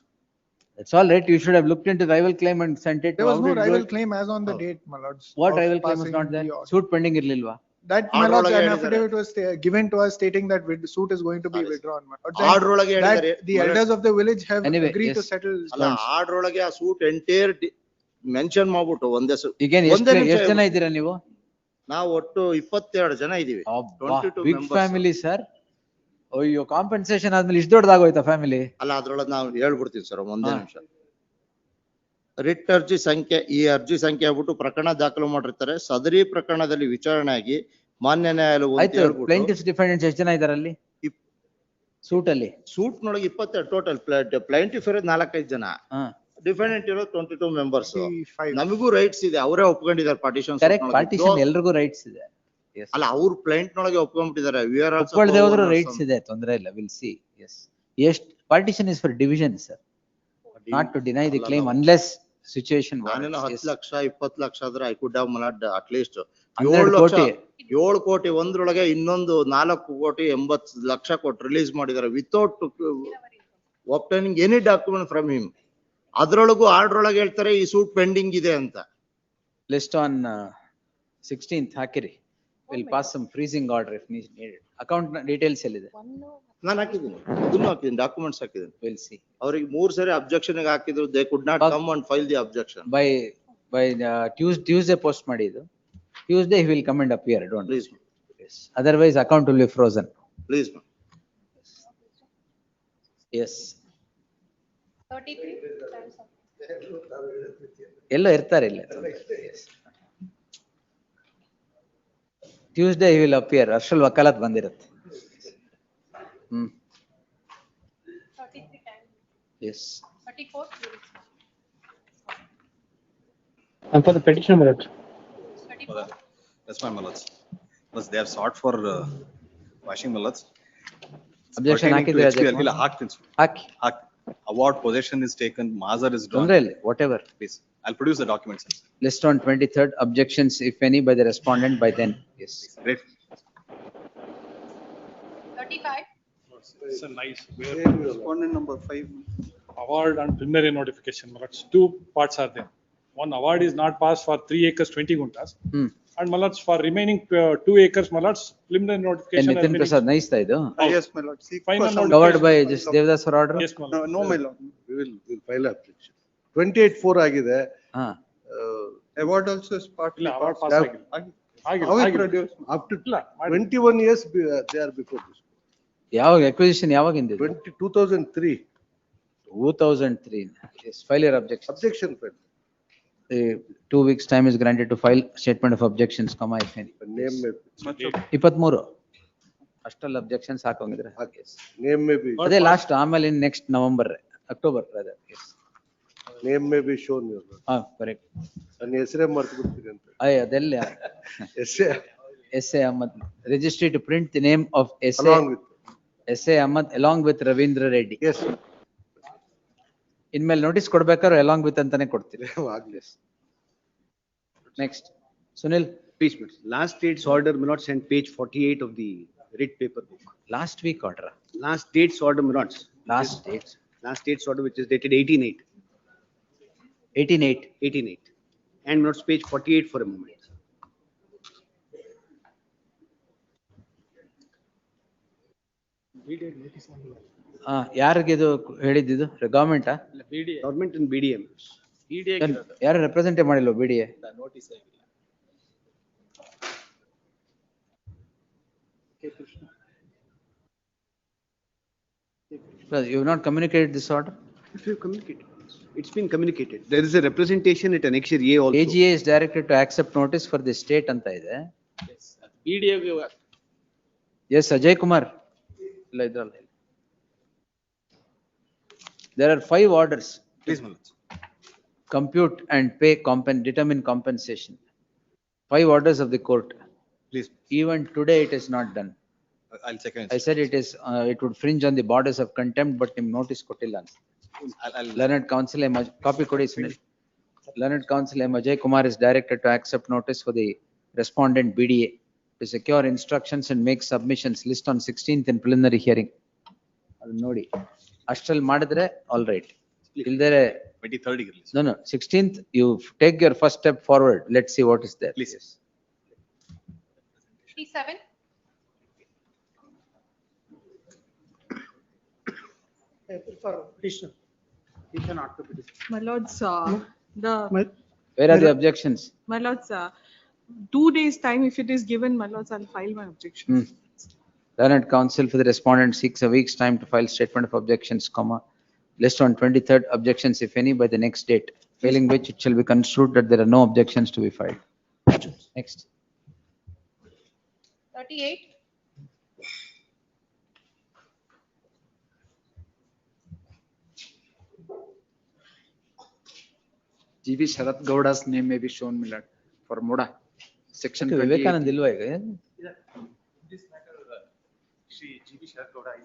That's all right. You should have looked into rival claim and sent it. There was How no did you do rival it? claim as on the date, my lords. What of rival claim was passing not there? the order. Suit pending irlilva. That, my Order lords, ಒಳಗೆ an ಹೇಳಿದ್ದಾರೆ. affidavit was given to us stating that the suit is going to be withdrawn, my lords. And order ಒಳಗೆ that ಹೇಳಿದ್ದಾರೆ. the elders of the village have Anyway, agreed to yes. settle. ಅಲ್ಲ order ಒಳಗೆ ಆ suit entire mention ಮಾಡ್ಬಿಟ್ಟು ಒಂದೇ ಈಗೇನ್ ಒಂದೇ ನಿಮಿಷ ಎಷ್ಟು ಜನ ಇದ್ದೀರಾ ನೀವು? ನಾವು ಒಟ್ಟು 22 ಜನ ಇದೀವಿ. 22 ಬಿಗ್ members. Family sir. ಅಯ್ಯೋ ಕಾಂಪನ್ಸೇಷನ್ ಆದ್ಮೇಲೆ ಇಷ್ಟು ದೊಡ್ಡದಾಗೋಯ್ತಾ ಫ್ಯಾಮಿಲಿ? ಅಲ್ಲ ಅದ್ರೊಳಗೆ ನಾವು ಹೇಳ್ಬಿಡ್ತೀವಿ ಸರ್ ಒಂದೇ ನಿಮಿಷ. ರಿಟ್ ಅರ್ಜಿ ಸಂಖ್ಯೆ ಈ ಅರ್ಜಿ ಸಂಖ್ಯೆ ಆಗ್ಬಿಟ್ಟು ಪ್ರಕರಣ ದಾಖಲು ಮಾಡಿರ್ತಾರೆ. ಸದರಿ ಪ್ರಕರಣದಲ್ಲಿ ವಿಚಾರಣೆ ಆಗಿ ಮಾನ್ಯ ನ್ಯಾಯಾಲಯ ಆಯ್ತು. ಪ್ಲೇಂಟಿಫ್ಸ್ ಡಿಫೆಂಡೆಂಟ್ಸ್ ಎಷ್ಟು ಜನ ಇದಾರೆ ಅಲ್ಲಿ ಸೂಟ್ ಅಲ್ಲಿ? ಸೂಟ್ ನೊಳಗೆ 22 ಟೋಟಲ್. ಪ್ಲೇಂಟಿಫ್ ಇರೋದು 4-5 ಜನ, ಡಿಫೆಂಡೆಂಟ್ ಇರೋದು 22 ಮೆಂಬರ್ಸ್. ನಮಗೂ ರೈಟ್ಸ್ ಇದೆ, ಅವರೇ ಒಪ್ಕೊಂಡಿದ್ದಾರೆ ಪಾರ್ಟಿಷನ್. ಕರೆಕ್ಟ್, ಪಾರ್ಟಿಷನ್ ಎಲ್ರಿಗೂ ರೈಟ್ಸ್ ಇದೆ. ಅಲ್ಲ ಅವ್ರ ಪ್ಲೇಂಟ್ ನೊಳಗೆ ಒಪ್ಕೊಂಡ್ಬಿಟ್ಟಿದ್ದಾರೆ. ಒಪ್ಕೊಳ್ದೆ ಹೋದ್ರು ರೈಟ್ಸ್ ಇದೆ, ತೊಂದ್ರೆ ಇಲ್ಲ. Will see. ಎಸ್, ಎಷ್ಟು partition is for division sir, not to deny the claim unless situation. ನಾನೇನೋ 10 ಲಕ್ಷ 20 ಲಕ್ಷ ಆದ್ರೆ ಐ ಕುಡ್ ಹ್ಯಾವ್ ಮಲಾಡ್ ಅಟ್ಲೀಸ್ಟ್ 12 ಕೋಟಿ. 7 ಕೋಟಿ ಒಂದ್ರೊಳಗೆ ಇನ್ನೊಂದು 4 ಕೋಟಿ 80 ಲಕ್ಷ ಕೊಟ್ಟು ರಿಲೀಸ್ ಮಾಡಿದ್ದಾರೆ without obtaining any document from him. ಅದ್ರೊಳಗೂ ಆರ್ಡರ್ ಒಳಗೆ ಹೇಳ್ತಾರೆ ಈ ಸೂಟ್ ಪೆಂಡಿಂಗ್ ಇದೆ ಅಂತ. ಲಿಸ್ಟ್ ಆನ್ 16th ಹಾಕಿರಿ. Will pass some freezing order if needed. Account details ಎಲ್ಲಿದೆ? ನಾನು ಹಾಕಿದ್ದೀನಿ, ಇದನ್ನು ಹಾಕಿದ್ದೀನಿ, ಡಾಕ್ಯುಮೆಂಟ್ಸ್ ಹಾಕಿದ್ದೀನಿ. Will see. ಅವ್ರಿಗೆ 3 ಸರಿ ಅಬ್ಜೆಕ್ಷನ್ ಹಾಕಿದ್ರು, they could not come and file the objection. By Tuesday post ಮಾಡಿ ಇದು. Tuesday he will come and appear. Don't please. Yes. Otherwise account will be frozen. Please. Yes. 33 times up. ಎಲ್ಲ ಇರ್ತಾರೆ ಇಲ್ಲ. Yes. Tuesday he will appear. ಅರ್ಷಲ್ ವಕಾಲತ್ ಬಂದಿರುತ್ತೆ. 33 times. Yes. 34. And for the petition, my lord. That's my mallards. Plus they have sought for washing mallards. Objection ಹಾಕಿದ್ರೆ ಇಲ್ಲ ಹಾಕ್ತೀನಿ sir. Hockey. Award possession is taken, Mazar is drawn. ತೊಂದ್ರೆ ಇಲ್ಲ, whatever. Please, I'll produce the documents. List on 23rd, objections if any by the respondent by then. Yes. Great. 35. It's a nice. Respondent number 5. Award and preliminary notification, my lords. Two parts are there. One award is not passed for 3 acres 20 guntas. And my lords, for remaining 2 acres, my lords, preliminary notification has Nitin been. Prasad, nice ಇದು. Yes, my lord. Seek Final for some- Covered by just Devdas for order. Yes, my lord. No, my lord. We'll file application. 28-4 ಆಗಿದೆ. ಹಾ. Award also is partly ಇಲ್ಲ, award pass passed. ಆಗಿಲ್ಲ. How is ಆಗಿಲ್ಲ. produced? Up to ಇಲ್ಲ, ಮಾಡಿ. 21 years they are before this. ಯಾವಾಗ acquisition ಯಾವಾಗಿಂದ? 2003. 2003. Yes, file your objection. Objection filed. 2 weeks time is granted to file statement of objections, comma if any. Name may 23. ಅಷ್ಟಲ್ಲಿ objections ಹಾಕೋಂಗಿದ್ರೆ. Yes. name may be ಅದೇ last, ಆಮೇಲೆ next November October rather. Yes. name may be shown your lord. ಹಾ, correct. ನನ್ನ ಹೆಸರೇ ಮರ್ತು ಬಿಡ್ತೀನಿ ಅಂತ. ಅದೆಲ್ಲ S A S.A. Ahmad. Registry to print the name of S.A. along with S.A. Ahmad along with Ravindra Reddy. yes ಇನ್ಮೇಲೆ notice ಕೊಡ್ಬೇಕಾದ್ರೆ along with ಅಂತಾನೆ ಕೊಡ್ತೀವಿ. ಆಗ್ಲಿ. Next, Sunil. Please, last date's order may not send page 48 of the writ paper book. Last week order. Last date's order may not. Last date. Last date's order which is dated 18/8. 18/8. 18/8. And notes page 48 for a moment. ಯಾರಿಗೆ ಇದು ಹೇಳಿದ್ದು? ಗವರ್ಮೆಂಟಾ? Government and BDM. ಯಾರು ರೆಪ್ರೆಸೆಂಟೇಟ್ ಮಾಡಿಲ್ವ BDA? You have not communicated this order? If you communicate, it's been communicated. There is a representation at annexure A also. AGA is directed to accept notice for the state ಅಂತ ಇದೆ. Yes, Ajay Kumar. ಇಲ್ಲ ಇದ್ರಲ್ಲ. There are 5 orders Please, my lords. Compute and pay determine compensation. 5 orders of the court. Please, Even today it is not done. I'll check. I said it is, it would fringe on the borders of contempt, but him notice kotilla. I'll. Learned counsel, copy kodi Sunil. Learned counsel M. Ajay Kumar is directed to accept notice for the respondent BDA to secure instructions and make submissions. List on 16th in preliminary hearing. ಅದು ನೋಡಿ ಅಷ್ಟರಲ್ಲಿ ಮಾಡಿದ್ರೆ all right. ಇಲ್ದರೆ 23rd release. No, 16th, you take your first step forward. Let's see what is there. Please. P7. For petitioner, he cannot to be. My lords, Where are the objections? my lords, 2 days time, if it is given, my lords, I'll file my objection. Learned counsel for the respondent seeks a week's time to file statement of objections, comma. List on 23rd objections, if any, by the next date, failing which it shall be construed that there are no objections to be filed. Next. 38. GB Sharath Gowda's name may be shown, my lord, for Moda. Section 28. Vivekananda ಇಲ್ವಾ ಈಗ?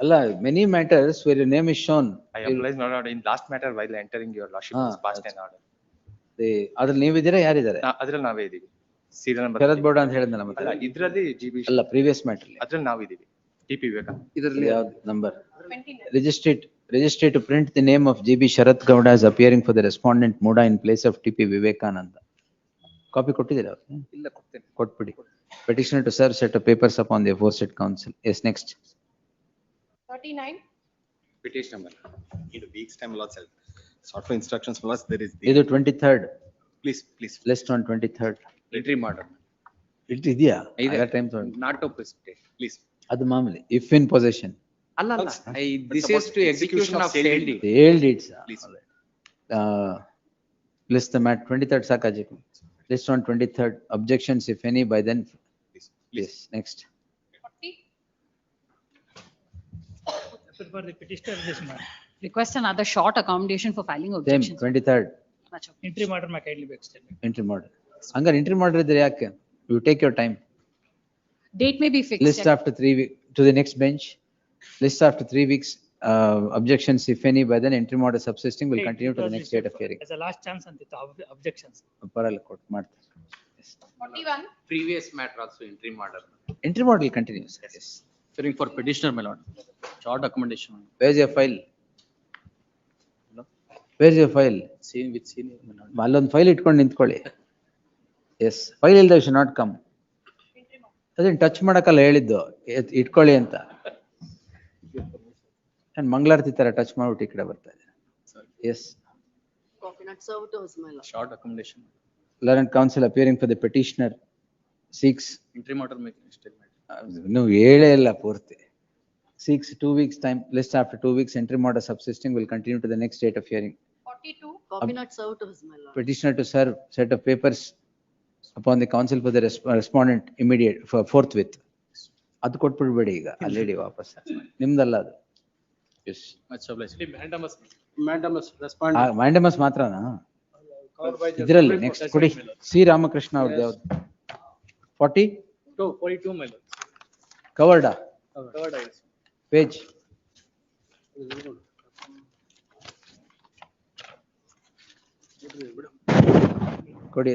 ಅಲ್ಲ, many matters where your name is shown. I applies my lord in last matter while entering your lordship was passed an order. ಅದ್ರಲ್ಲಿ ನೀವಿದ್ದೀರಾ, ಯಾರಿದ್ದಾರೆ? ಅದ್ರಲ್ಲಿ ನಾವೇ ಇದೀವಿ. Serial number. ಶರತ್ ಬೋಡ ಅಂತ ಹೇಳಿದ್ನಲ್ಲ ಮತ್ತೆ. ಅಲ್ಲ, ಇದ್ರಲ್ಲಿ GB. ಅಲ್ಲ, previous matter. ಅದ್ರಲ್ಲಿ ನಾವಿದೀವಿ. TP ವಿವೇಕಾನಂದ. ಇದರಲ್ಲಿ ಯಾವ number? Registered to print the name of GB Sharath Gowda as appearing for the respondent Moda in place of TP Vivekananda. Copy ಕೊಟ್ಟಿದ್ದೀರಾ? ಇಲ್ಲ, ಕೊಡ್ತೇನೆ. ಕೊಟ್ಬಿಡಿ. Petitioner to serve set of papers upon the aforesaid counsel. Yes, next. 39. Petition number. In a week's time, my lords, I'll sort for instructions, my lords, there is the. ಇದು 23rd. Please. List on 23rd. Entry model. It ಇದೆಯಾ? ಇದೆ. At time ತಗೊಂಡು. Not to precipitate. Please. ಅದು ಮಾಮೂಲಿ. If in possession. ಅಲ್ಲ, this is to execution of sale deed. Sale deeds. Please. List the mat 23rd Sakaji. List on 23rd. Objections, if any, by then. Please. Yes, next. 40. For the petitioner, this man. Request another short accommodation for filing Same, objections. 23rd. Much okay. Entry matter may kindly be extended. Entry model. ಹಂಗಾರೆ entry model ಇದ್ರೆ ಯಾಕೆ? You take your time. Date may be fixed. List after 3 weeks to the next bench. List after 3 weeks. Objections, if any, by then entry model subsisting will continue to the next date of hearing. As a last chance and the objections. ಪರಲ್ಲ ಕೊಟ್ಟು ಮಾಡ್ತಾರೆ. 41. Previous matter also entry model. Entry model continues. Yes. Hearing for petitioner, my lord. Short accommodation. Where's your file? Where's your file? Same with senior, my lord. ಅಲ್ಲೊಂದು file ಇಟ್ಕೊಂಡು ನಿಂತ್ಕೊಳ್ಳಿ. S, file ಇಲ್ದ ಶು not come. ಅದನ್ನ touch ಮಾಡಕ್ಕಲ್ಲ ಹೇಳಿದ್ದು, ಇಟ್ಕೊಳ್ಳಿ ಅಂತ. ನಾನು ಮಂಗಳಾರತಿ ತರ ಟಚ್ ಮಾಡ್ಬಿಟ್ಟು ಈ ಕಡೆ ಬರ್ತಾ ಇದ್ದೀನಿ. S. Short accommodation. Learned counsel appearing for the petitioner seeks. Entry model making statement. ಇನ್ನು ಹೇಳೇ ಇಲ್ಲ ಪೂರ್ತಿ. Seeks 2 weeks time. List after 2 weeks. Entry model subsisting will continue to the next date of hearing. 42. Copy not served to his, my lord. Petitioner to serve set of papers upon the counsel for the respondent immediate for forthwith. ಅದು ಕೊಟ್ಬಿಡ್ಬೇಡಿ ಈಗ, ಅಲ್ಲೇಡಿ ವಾಪಸ್. ನಿಮ್ದಲ್ಲ ಅದು. Yes. Much obliged. Mandamus respond. Mandamus ಮಾತ್ರನಾ? ಇದ್ರಲ್ಲಿ next ಕೊಡಿ. C Ramakrishna ಅವ್ರದ್ದು ಯಾವ್ದು? 42, my lord. ಕವರ್ಡಾ? Covered, yes. Page. ಕೊಡಿ.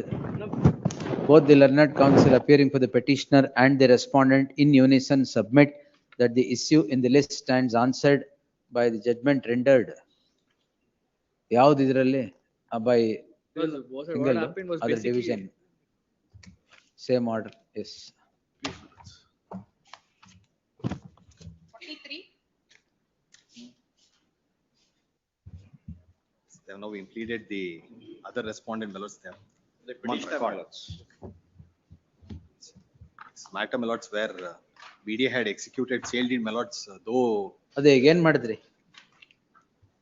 Both the learned counsel appearing for the petitioner and the respondent in unison submit that the issue in the list stands answered by the judgment rendered. ಯಾವ್ದು ಇದರಲ್ಲಿ? By single, other division. Same order, yes. 43. They have now implemented the other respondent, my lords, they have. The petitioner, my lords. It's matter, my lords, where VDA had executed sale deed, my lords, though. ಅದೇ ಈಗ ಏನ್ ಮಾಡಿದ್ರಿ?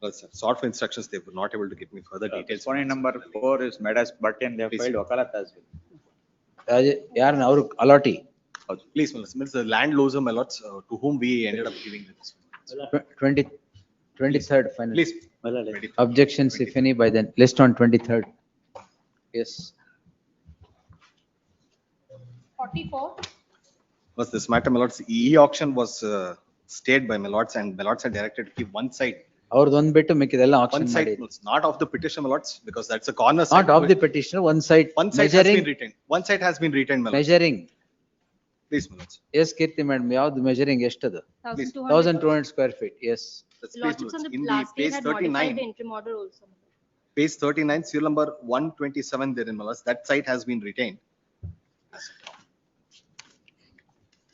Well, sir, sort for instructions, they were not able to give me further details. Respondent number 4 is Medas Bhattan, they have filed wakalat as well. ಯಾರನ್ನ ಅವ್ರು ಅಲಾಟಿ? Please, my lords, means the land loser, my lords, to whom we ended up giving this. 23rd final. Please. Objections, if any, by the list on 23rd. Yes. 44. Was this matter, my lords, e-auction was stayed by my lords, and my lords are directed to keep one side. ಅವ್ರದ್ದು ಒಂದ್ ಬಿಟ್ಟು ಮಿಕ್ಕಿದೆಲ್ಲ action One ಮಾಡಿ. side, it's not of the petition, my lords, because that's a corner side. Not of the petitioner, one side. One side has Measuring, been retained. One side has been retained, my lords. measuring. Please, my lords. Yes, Kirti madam, ಯಾವ್ದು measuring ಎಷ್ಟದು? 1200. 1200 square feet, yes. That's please, my Lordships on lords. the In the last day page had modified the 39, interim order also. page 39, serial number 127 therein, my lords, that side has been retained.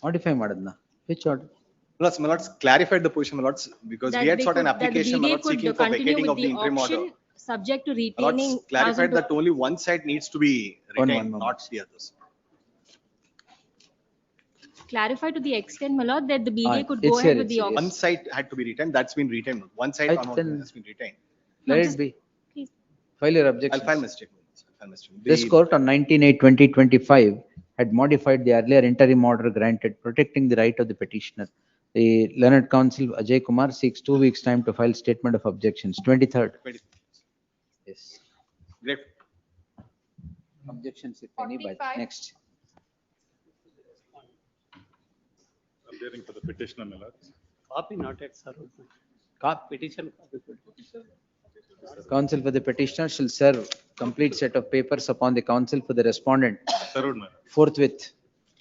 Modify ಮಾಡದ್ನ. Which order? Plus, my lords clarified the position, my lords, because That we had they sought an could- that the application, my vide lords, could seeking for continue vacating with of the the interim order. auction subject to My lords retaining. clarified that only one side needs to be retained, moment. not the others. Clarify to the extent, my lord, that the Ah, BDA could go it's ahead here, with the it's here. One auction. side had to be retained, that's been retained. One side Right, on then- has been retained. Let just- it be. please. File your I'll objections. file my statement. I'll file my statement. This The- court on 19/8/2025 had modified the earlier interim order granted protecting the right of the petitioner. The learned counsel Ajay Kumar seeks 2 weeks' time to file statement of objections. 23rd. 20. Yes. Great. Objections, if any, by 45. next. I'm hearing for the petitioner, my lords. Copy not yet served. Petition. Counsel for the petitioner shall serve complete set of papers upon the counsel for the respondent Served, my lord. forthwith.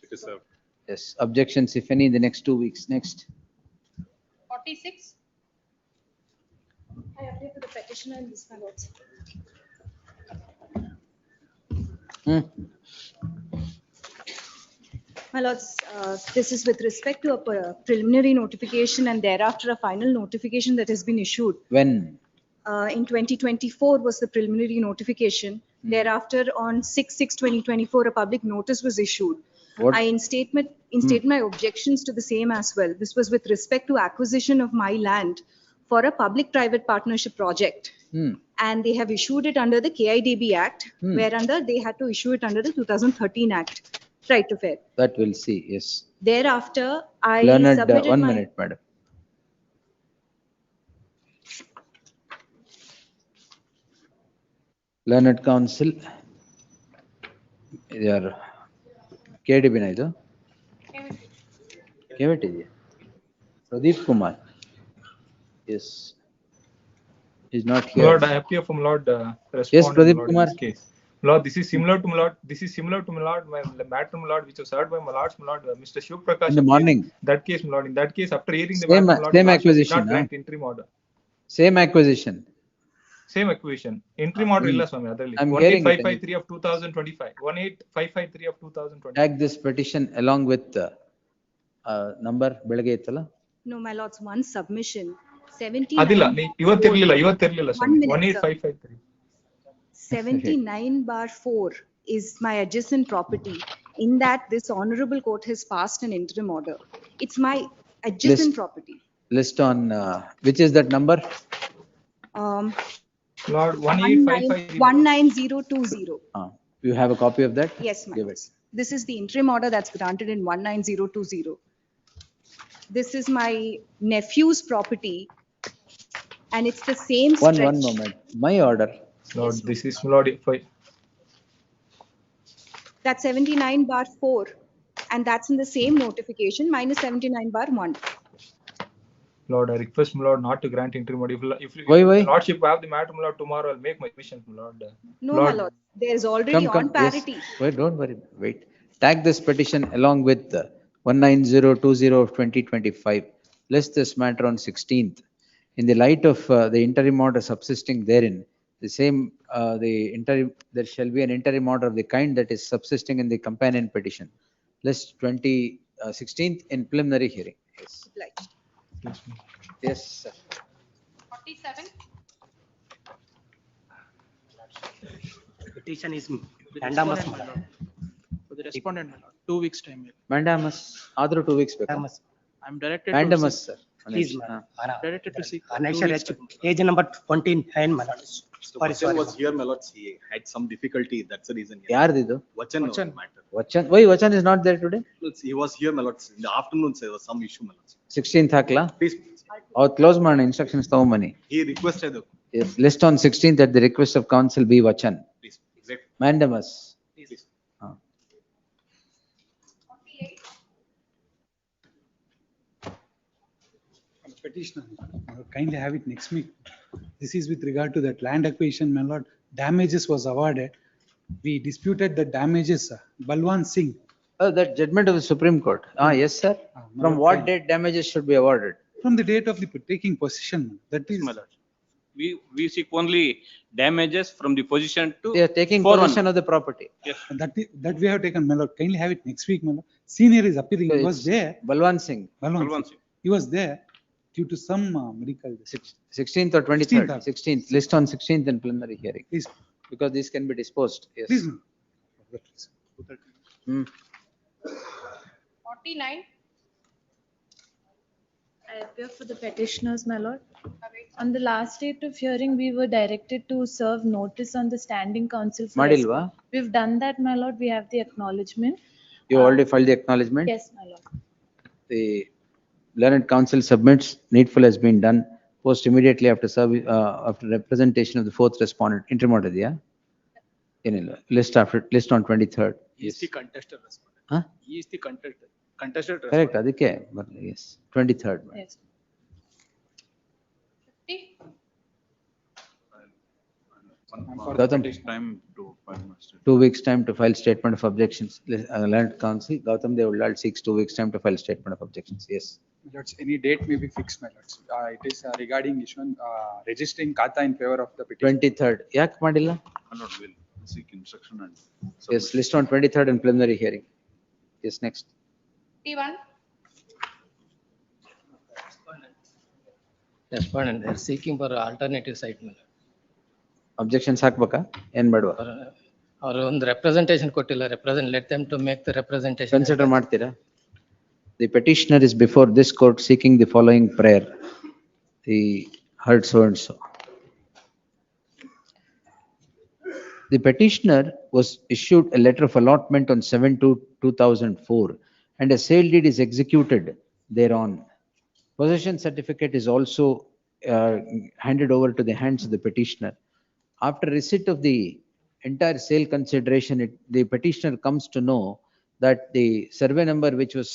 It is served. Yes. Objections, if any, in the next 2 weeks. Next. 46. I appear to the petitioner in this, my lords. My lords, this is with respect to a preliminary notification and thereafter a final notification that has been issued. When? In 2024 was the preliminary notification. Thereafter, on 6/6/2024, a public notice was issued. What? I instate my objections to the same as well. This was with respect to acquisition of my land for a public-private partnership project. And they have issued it under the KIDB Act, whereunder they had to issue it under the 2013 Act, right to fair. That we'll see, yes. Thereafter, I Learned, submitted 1 my. minute, madam. Learned counsel. Yaar, KDB na idu? KVT idea. Pradeep Kumar. Yes. He's not here. Lord, I appear from Lord. Yes, Pradeep Lord, Kumar. in this case. Lord, this is similar to my Lord. This is similar to my Lord, my matter, my Lord, which was heard by my Lord, Mr. Shiv Prakash. In the morning. That case, my Lord. In that case, after hearing the Same- matter, my Lord, same the Lord did acquisition, not grant interim order. Same acquisition. Same acquisition. Interim order illa Swami, adalli. I'm hearing it. 18553 of 2025. 18553 of 2025. Tag this petition along with number ಬೆಳಗ್ಗೆ ಇತ್ತಲ್ಲ? No, my lords, one submission, 79. ಅದಿಲ್ಲ ಇವತ್ತಿರ್ಲಿಲ್ಲ One Swami. minute, sir. 18553. 79/4 is my adjacent property. In that, this honorable court has passed an interim order. It's my adjacent List. property. List on, which is that number? Lord, 18553. 19020. You have a copy of that? Yes, ma'am. Give it. This is the interim order that's granted in 19020. This is my nephew's property, and it's the same One stretch. moment. My order. Lord, this is Lord, if I, That's 79/4, and that's in the same notification, minus 79/1. Lord, I request my Lord not to grant interim order. If Why? Lordship have the matter, my Lord, tomorrow I'll make my mission, my Lord. No, my lord, there is already on Yes. parity. Wait, don't worry. Wait. Tag this petition along with 19020 of 2025. List this matter on 16th. In the light of the interim order subsisting therein, the same, there shall be an interim order of the kind that is subsisting in the companion petition. List 16th in preliminary hearing. Yes. Obliged. Yes, sir. 47. Petition is mandamus. For the respondent, my lord, 2 weeks time. Mandamus, ಆದ್ರೂ 2 weeks ಬೇಕು. I'm directed Mandamus, sir. Please, Directed to seek. Page number 29, my lord. Vachan was here, my lords. He had some difficulty. That's the reason. ಯಾರ್ದಿದು? Vachan matter. Vachan, why Vachan is not there today? He was here, my lords. In the afternoon, there was some issue, my lords. 16th ಹಾಕ್ಲಾ? Please. ಅವತ್ತು close ಮಾಡೋಣ, instructions ತಗೊಂಬನ್ನಿ. He requested. Yes, list on 16th at the request of council be Vachan. Please, exactly. Mandamus. Please. Petitioner, kindly have it next week. This is with regard to that land acquisition, my lord. Damages was awarded. We disputed the damages, Balwan Singh. Oh, that judgment of the Supreme Court. Ah, yes, sir. From what date damages should be awarded? From the date of the taking possession, that is. My lord. We seek only damages from the position to. They are taking 4-1. possession of the property. Yes. That we have taken, my lord. Kindly have it next week, my lord. Senior is appearing. So He was it's there. Balwan Singh. Balwan Singh. He was there due to some medical. 16th or 23rd? 16th. 16th. List on 16th in preliminary hearing. Please. Because these can be disposed. Yes. Please. Hmm. 49. I appear for the petitioners, my lord. On the last date of hearing, we were directed to serve notice on the standing council. for Madilva? We've done that, my lord. We have the acknowledgement. You already filed the acknowledgement? Yes, my lord. The learned counsel submits, needful has been done. Post immediately after after representation of the fourth respondent. Interim order, yeah? List on 23rd. He is the contested respondent. Huh? He is the contested respondent. Correct, adike, but yes, 23rd. Yes. 50. Gautam, Time to file my statement. 2 weeks time to file statement of objections. Learned counsel, Gautam Devullal seeks 2 weeks time to file statement of objections. Yes. Lords, any date may be fixed, my lords. It is regarding issuing, registering kata in favor of the petition. 23rd. Yak madilla? My lord will seek instruction and. Yes, list on 23rd in preliminary hearing. Yes, next. 51. Respondent, they are seeking for alternative site. Objections ಹಾಕ್ಬೇಕಾ ಏನ್ ಬೇಡವಾ? ಅವರು ಒಂದು representation ಕೊಟ್ಟಿಲ್ಲ, let them to make the representation. Consider ಮಾಡ್ತೀರಾ? The petitioner is before this court seeking the following prayer. He heard so and so. The petitioner was issued a letter of allotment on 7/2/2004 and a sale deed is executed thereon. Possession certificate is also handed over to the hands of the petitioner. After receipt of the entire sale consideration, the petitioner comes to know that the survey number which was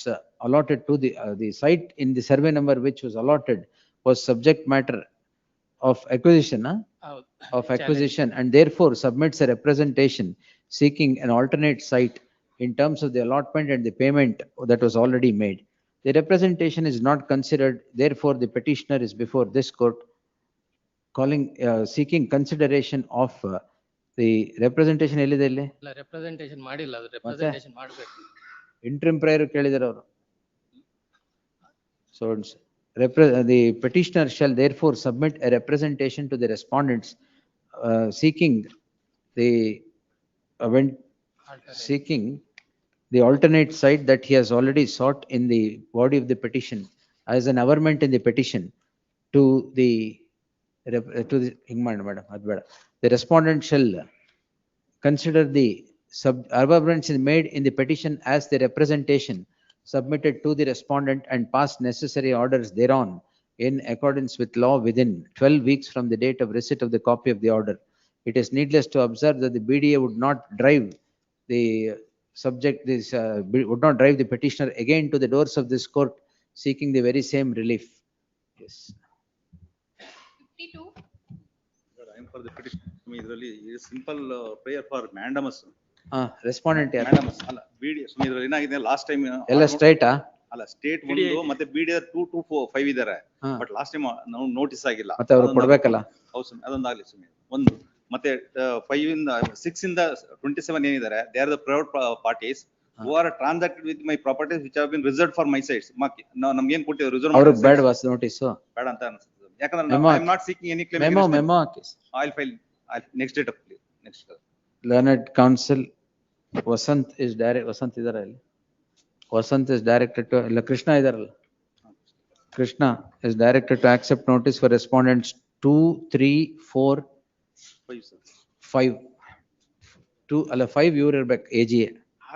allotted to the site in the survey number which was allotted was subject matter of acquisition, and therefore submits a representation seeking an alternate site in terms of the allotment and the payment that was already made. The representation is not considered, therefore the petitioner is before this court seeking consideration of the representation. Representation ಮಾಡಿಲ್ಲ, ಅದು representation ಮಾಡಬೇಕು. Interim prayer ಕೇಳಿದಾರೆ ಅವರು. So the petitioner shall therefore submit a representation to the respondents seeking the alternate site that he has already sought in the body of the petition as an averment in the petition to the respondent shall consider the averments made in the petition as the representation submitted to the respondent and pass necessary orders thereon in accordance with law within 12 weeks from the date of receipt of the copy of the order. It is needless to observe that the BDA would not drive the the petitioner again to the doors of this court seeking the very same relief. Yes. 52. I am for the petition. ಇದರಲ್ಲಿ simple prayer for mandamus. Respondent ಯಾರು? Mandamus ಅಲ್ಲ BDA. ಇದರಲ್ಲಿ ಏನಾಗಿದೆ last time ಎಲ್ಲ straight ಅಲ್ಲ state ಒಂದು ಮತ್ತೆ BDA 2 2 4 5 ಇದ್ದಾರೆ. ಬಟ್ ಲಾಸ್ಟ್ ಟೈಮ್ ನಾವು ನೋಟಿಸ್ ಆಗಿಲ್ಲ. ಮತ್ತೆ ಅವರು ಕೊಡಬೇಕಲ್ಲ. ಹೌದು ಸ್ವಾಮಿ, ಅದೊಂದಾಗಲಿ ಸ್ವಾಮಿ. ಒಂದು ಮತ್ತೆ 5 ಇಂದ 6 ಇಂದ 27 ಏನಿದ್ದಾರೆ, they are the private parties who are transacted with my properties which have been reserved for my sites. ನಮ್ಗೆ ಏನು ಕೊಟ್ಟಿದ್ರು ರಿಸರ್ವ್ ಮಾಡಿ ಅವರು ಬೇಡವಾ ನೋಟಿಸ್? ಬೇಡ ಅಂತ ಅನ್ಸುತ್ತೆ. ಯಾಕಂದ್ರೆ I am not seeking any claim. Memo hockey. I'll file next date of next. Learned counsel Vasant is direct. Vasant idara ಇಲ್ಲಿ. Vasant is directed to ಇಲ್ಲ ಕೃಷ್ಣ ಇದಾರಲ್ಲ. Krishna is directed to accept notice for respondents 2, 3, 4, 5. 2 ಅಲ್ಲ 5 ಇವ್ರು ಇರ್ಬೇಕು AGA.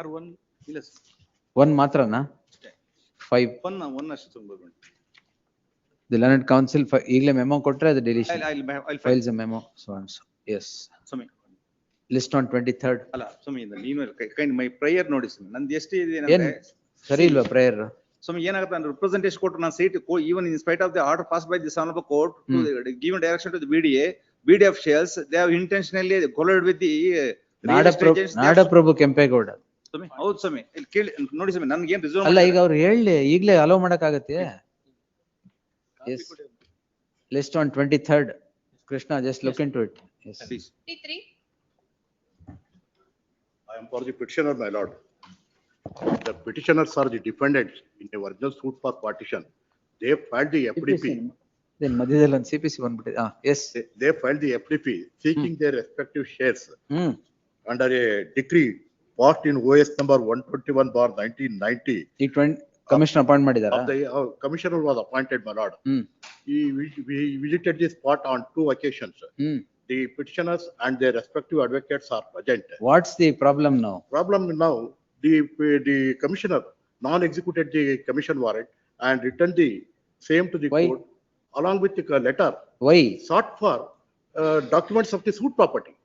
R1 ಇಲ್ಲ 1 ಮಾತ್ರನಾ? 5. 1 ಅಷ್ಟು ತುಂಬಾ. The learned counsel ಈಗಲೇ ಮೆಮೊ ಕೊಟ್ರೆ ಅದು deletion. I'll file. Files a memo, so and so. Yes. Swami. List on 23rd. ಅಲ್ಲ ಸ್ವಾಮಿ ನೀನು ಕೈಂಡ್ ಮೈ ಪ್ರಯರ್ ನೋಡಿ ಸ್ವಾಮಿ ನಂದು ಎಷ್ಟು ಇದೆ ಅಂದ್ರೆ ಸರಿ ಇಲ್ವಾ prayer? ಸ್ವಾಮಿ ಏನಾಗುತ್ತೆ ಅಂದ್ರೆ ರಿಪ್ರೆಸೆಂಟೇಷನ್ ಕೊಟ್ಟು ನಾನು site even in spite of the order passed by this honorable court to given direction to the BDA officials, they have intentionally colluded with the ನಾಡಪ್ರಭು ಕೆಂಪೇಗೌಡ. ಸ್ವಾಮಿ ಹೌದು ಸ್ವಾಮಿ ಇಲ್ಲಿ ಕೇಳಿ ನೋಡಿ ಸ್ವಾಮಿ ನನ್ಗೆ ಏನ್ ರಿಸರ್ವ್ ಅಲ್ಲ ಈಗ ಅವ್ರು ಹೇಳಿ ಈಗಲೇ hello ಮಾಡಕ್ಕಾಗತ್ತೆ? Yes. List on 23rd. Krishna, just look into it. Yes. please. 53. I am for the petitioner, my lord. The petitioners are the defendants in the original suit for partition. They filed the FDP. Then ಮಧ್ಯದಲ್ಲಿ ಒಂದು CPC ಬಂದ್ಬಿಟ್ಟಿದೆ. Yes. They filed the FDP seeking their respective shares under a decree passed in OS number 121/1990. Commissioner appoint ಮಾಡಿದಾರಾ? Commissioner was appointed, my lord. We visited this spot on 2 occasions. The petitioners and their respective advocates are present. What's the problem now? Problem now, the commissioner non-executed the commission warrant and returned the same to the court along with the letter. Why? Sought for documents of the suit property.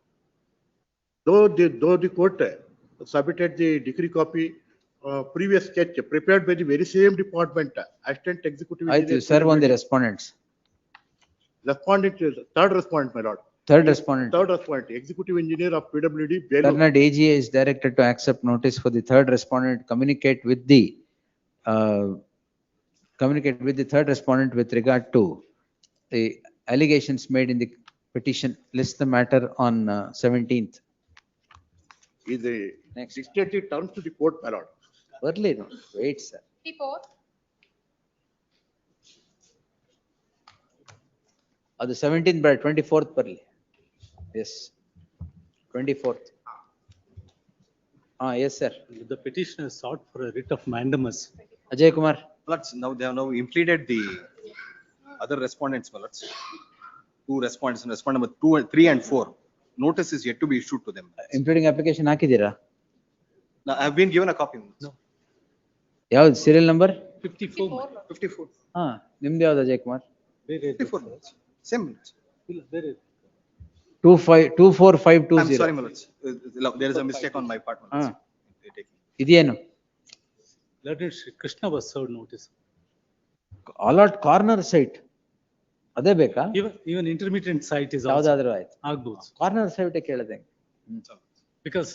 Though the court submitted the decree copy, previous sketch prepared by the very same department, assistant executive engineer. Serve on the respondents. Respondent is third respondent, my lord. Third respondent. Third respondent, executive engineer of PWD. Karnataka AGA is directed to accept notice for the third respondent, communicate with the third respondent with regard to the allegations made in the petition. List the matter on 17th. Is a dictated terms to the court, my lord. Early, no. Wait, sir. 54. ಅದು 17th by 24th ಬರ್ಲಿ. Yes. 24th. Yes, sir. The petitioner sought for a writ of mandamus. Ajay Kumar. Now they have now implemented the other respondents, my lords. 2 respondents, respondent number 2 and 3 and 4. Notice is yet to be issued to them. Implementing application ಹಾಕಿದ್ದೀರಾ? Now I have been given a copy. No. ಯಾವ್ದು serial number? 54. ನಿಮ್ದು ಯಾವ್ದು Ajay Kumar? 54. Same. 24520. I'm sorry, my lords. There is a mistake on my part. ಇದೇನು? Krishna was served notice. Allot corner site. ಅದೇ ಬೇಕಾ? Even intermittent site is ಯಾವ್ದಾದ್ರು ಆಯ್ತು. ಆಗ್ಬೋದು. Corner site ಕೇಳಿದೆ. Because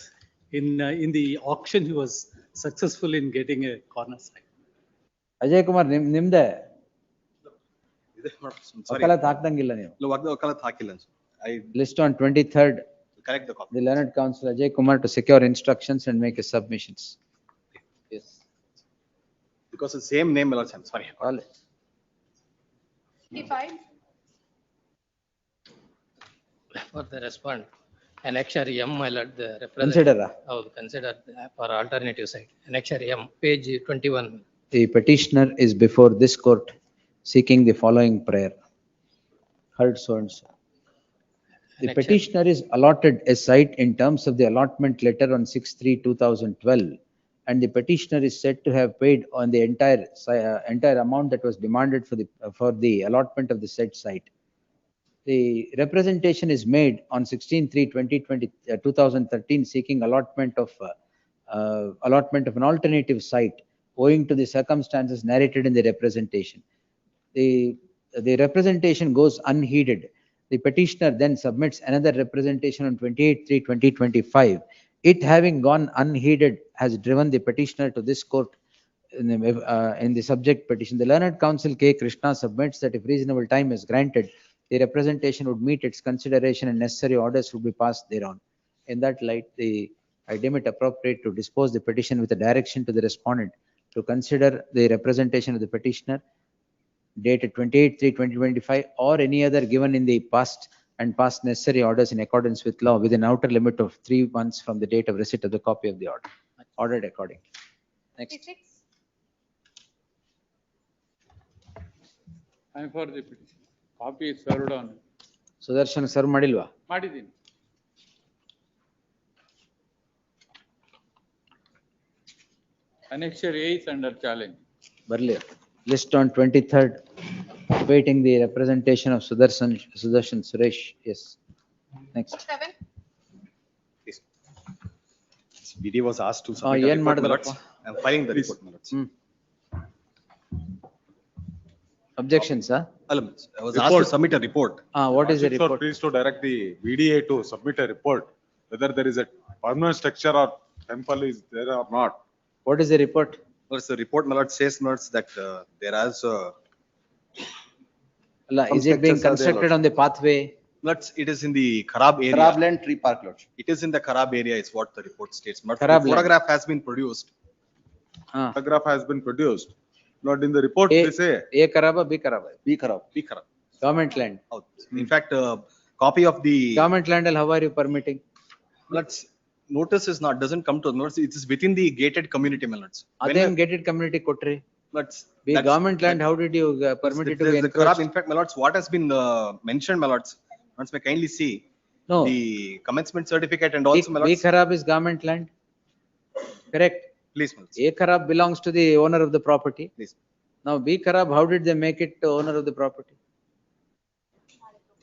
in the auction he was successful in getting a corner site. Ajay Kumar ನಿಮ್ದೆ ವಕಾಲತ್ ಹಾಕ್ದಂಗಿಲ್ಲ ನೀವು. ವಕಾಲತ್ ಹಾಕಿಲ್ಲ. List on 23rd. Correct the copy. The learned counsel Ajay Kumar to secure instructions and make his submissions. Yes. Because the same name, my lords, I'm sorry. All. 55. For the respondent, annexure M, my lord, the Consider. Consider for alternative site. Annexure M, page 21. The petitioner is before this court seeking the following prayer. Heard so and so. The petitioner is allotted a site in terms of the allotment letter on 6/3/2012, and the petitioner is said to have paid on the entire amount that was demanded for the allotment of the said site. The representation is made on 16/3/2013 seeking allotment of an alternative site owing to the circumstances narrated in the representation. The representation goes unheeded. The petitioner then submits another representation on 28/3/2025. It having gone unheeded has driven the petitioner to this court in the subject petition. The learned counsel K. Krishna submits that if reasonable time is granted, the representation would meet its consideration and necessary orders would be passed thereon. In that light, I deem it appropriate to dispose the petition with a direction to the respondent to consider the representation of the petitioner dated 28/3/2025 or any other given in the past and pass necessary orders in accordance with law within an outer limit of 3 months from the date of receipt of the copy of the order. Ordered accordingly. Next. 56. I am for the petition. Copy is served on. Sudarshan serve ಮಾಡಿಲ್ವಾ? ಮಾಡಿದ್ದೀನಿ. Annexure A is under challenge. ಬರ್ಲಿ. List on 23rd. Awaiting the representation of Sudarshan Suresh. Yes. Next. BD was asked to Ah, submit a ಏನ್ report, my ಮಾಡಿದ್ರಪ್ಪ? lords. I'm filing the report, my lords. Objections, sir? I was asked to Report. submit a report. What is the Lordships are report? pleased to direct the VDA to submit a report, whether there is a permanent structure or temple is there or not. What is the report? What's the report, my lord, says, my lords, that there is Is it being constructed on the pathway? Lords, it is in the Kharab area. Kharab land tree park, lordship. It is in the Kharab area is what the report states. But the Kharab land. photograph has been produced. Photograph has been produced. Not in the report, they say. A Karaba, B Karaba. B Kharab. B Kharab. Government land. In fact, copy of the Government land, how are you permitting? Lords, notice is not, doesn't come to the notice. It is within the gated community, my lords. Adem gated community kotri. Lords, Be government land, how did you permit it to be the Kharab, encroached? in fact, my lords, what has been mentioned, my lords, once may kindly see No. the commencement certificate and also, my B lords. Karab is government land. Correct? Please, my lords. A Karab belongs to the owner of the property. Please. Now B Karab, how did they make it owner of the property?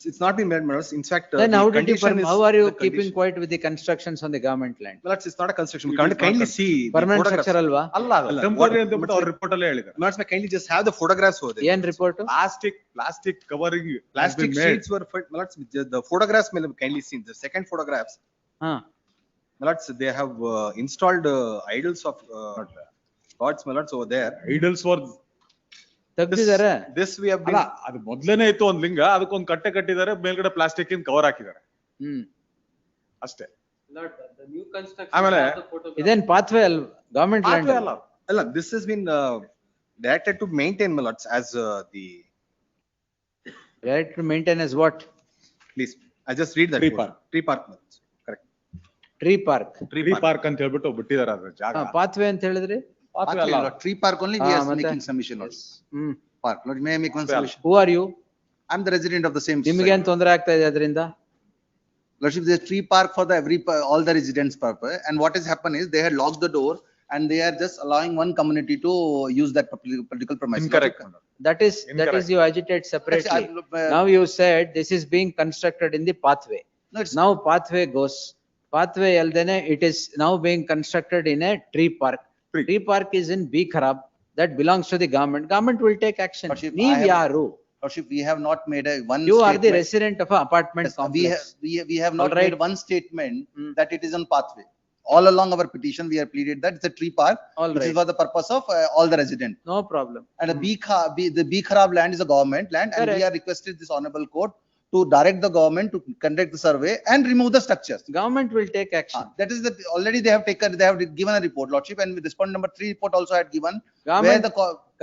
It's not been made, my lords. In fact, Then the how did you, condition is- how are you the keeping condition- quiet with the constructions on the government land? My lords, it's not a construction. It Can is you kindly not see the Permanent photographs? structure alva? ಅಲ್ಲ ಅದು temporary ಅಂತ ಬಿಟ್ಟು ಅವ್ರ report ಅಲ್ಲೇ ಹೇಳಿದ್ದಾರೆ. My lords, may kindly just have the photographs over there. ಏನ್ report? Plastic covering has Plastic been made. sheets were, my lords, the photographs may have kindly seen, the second photographs. Huh. My lords, they have installed idols of gods, my lords, over there. Idols were ತೆಗ್ದಿದ್ದಾರೆ? This we have ಅಲ್ಲ been, ಅದು ಮೊದ್ಲೇನೆ ಇತ್ತು ಒಂದ್ ಲಿಂಗ, ಅದಕ್ಕೊಂದ್ ಕಟ್ಟೆ ಕಟ್ಟಿದ್ದಾರೆ, ಮೇಲ್ಗಡೆ plastic in cover ಹಾಕಿದ್ದಾರೆ ಅಷ್ಟೇ. ಆಮೇಲೆ ಇದೇನ್ pathway ಅಲ್ವಾ? Government land. pathway ಅಲ್ಲ. Allah, this has been directed to maintain, my lords, as the, Right to maintain as what? please, I just read that. Tree portion. Tree park, my lords. Correct. Tree park. Tree park ಅಂತ ಹೇಳ್ಬಿಟ್ಟು ಬಿಟ್ಟಿದ್ದಾರೆ ಅದ್ರ ಜಾಗ. Pathway ಅಂತ ಹೇಳಿದ್ರಿ? Pathway ಅಲ್ಲ. Tree park only we are ಮತ್ತೆ? making submission, lords. Park, lord, may I make one Pathway ಅಲ್ಲ. submission? Who are you? I'm the resident of the same ನಿಮ್ಗೆ society. ಏನ್ ತೊಂದ್ರೆ ಆಗ್ತಾ ಇದೆ ಅದರಿಂದ? Lordship, there's tree park for the all the residents purpose, and what has happened is they had locked the door and they are just allowing one community to use that political premise. Incorrect. That is you agitate separately. Now you said this is being constructed in the pathway. No, it's Now pathway goes. Pathway aldene it is now being constructed in a tree park. Tree park is in B Kharab. That belongs to the government. Government will take action. Lordship, Neev I have- yaru. Lordship, we have not made a one. You are the statement. resident of an apartment Yes, complex. we have not All right. made one statement that it is on pathway. All along our petition, we have pleaded that it's a tree park, All which is right. for the purpose of all the residents. No problem. And the B Kharab land is a government land, and we Correct. are requested this honorable court to direct the government to conduct the survey and remove the structures. Government will take action. That is the, already they have given a report, Lordship, and respondent number 3 report also had given. Where Government, the,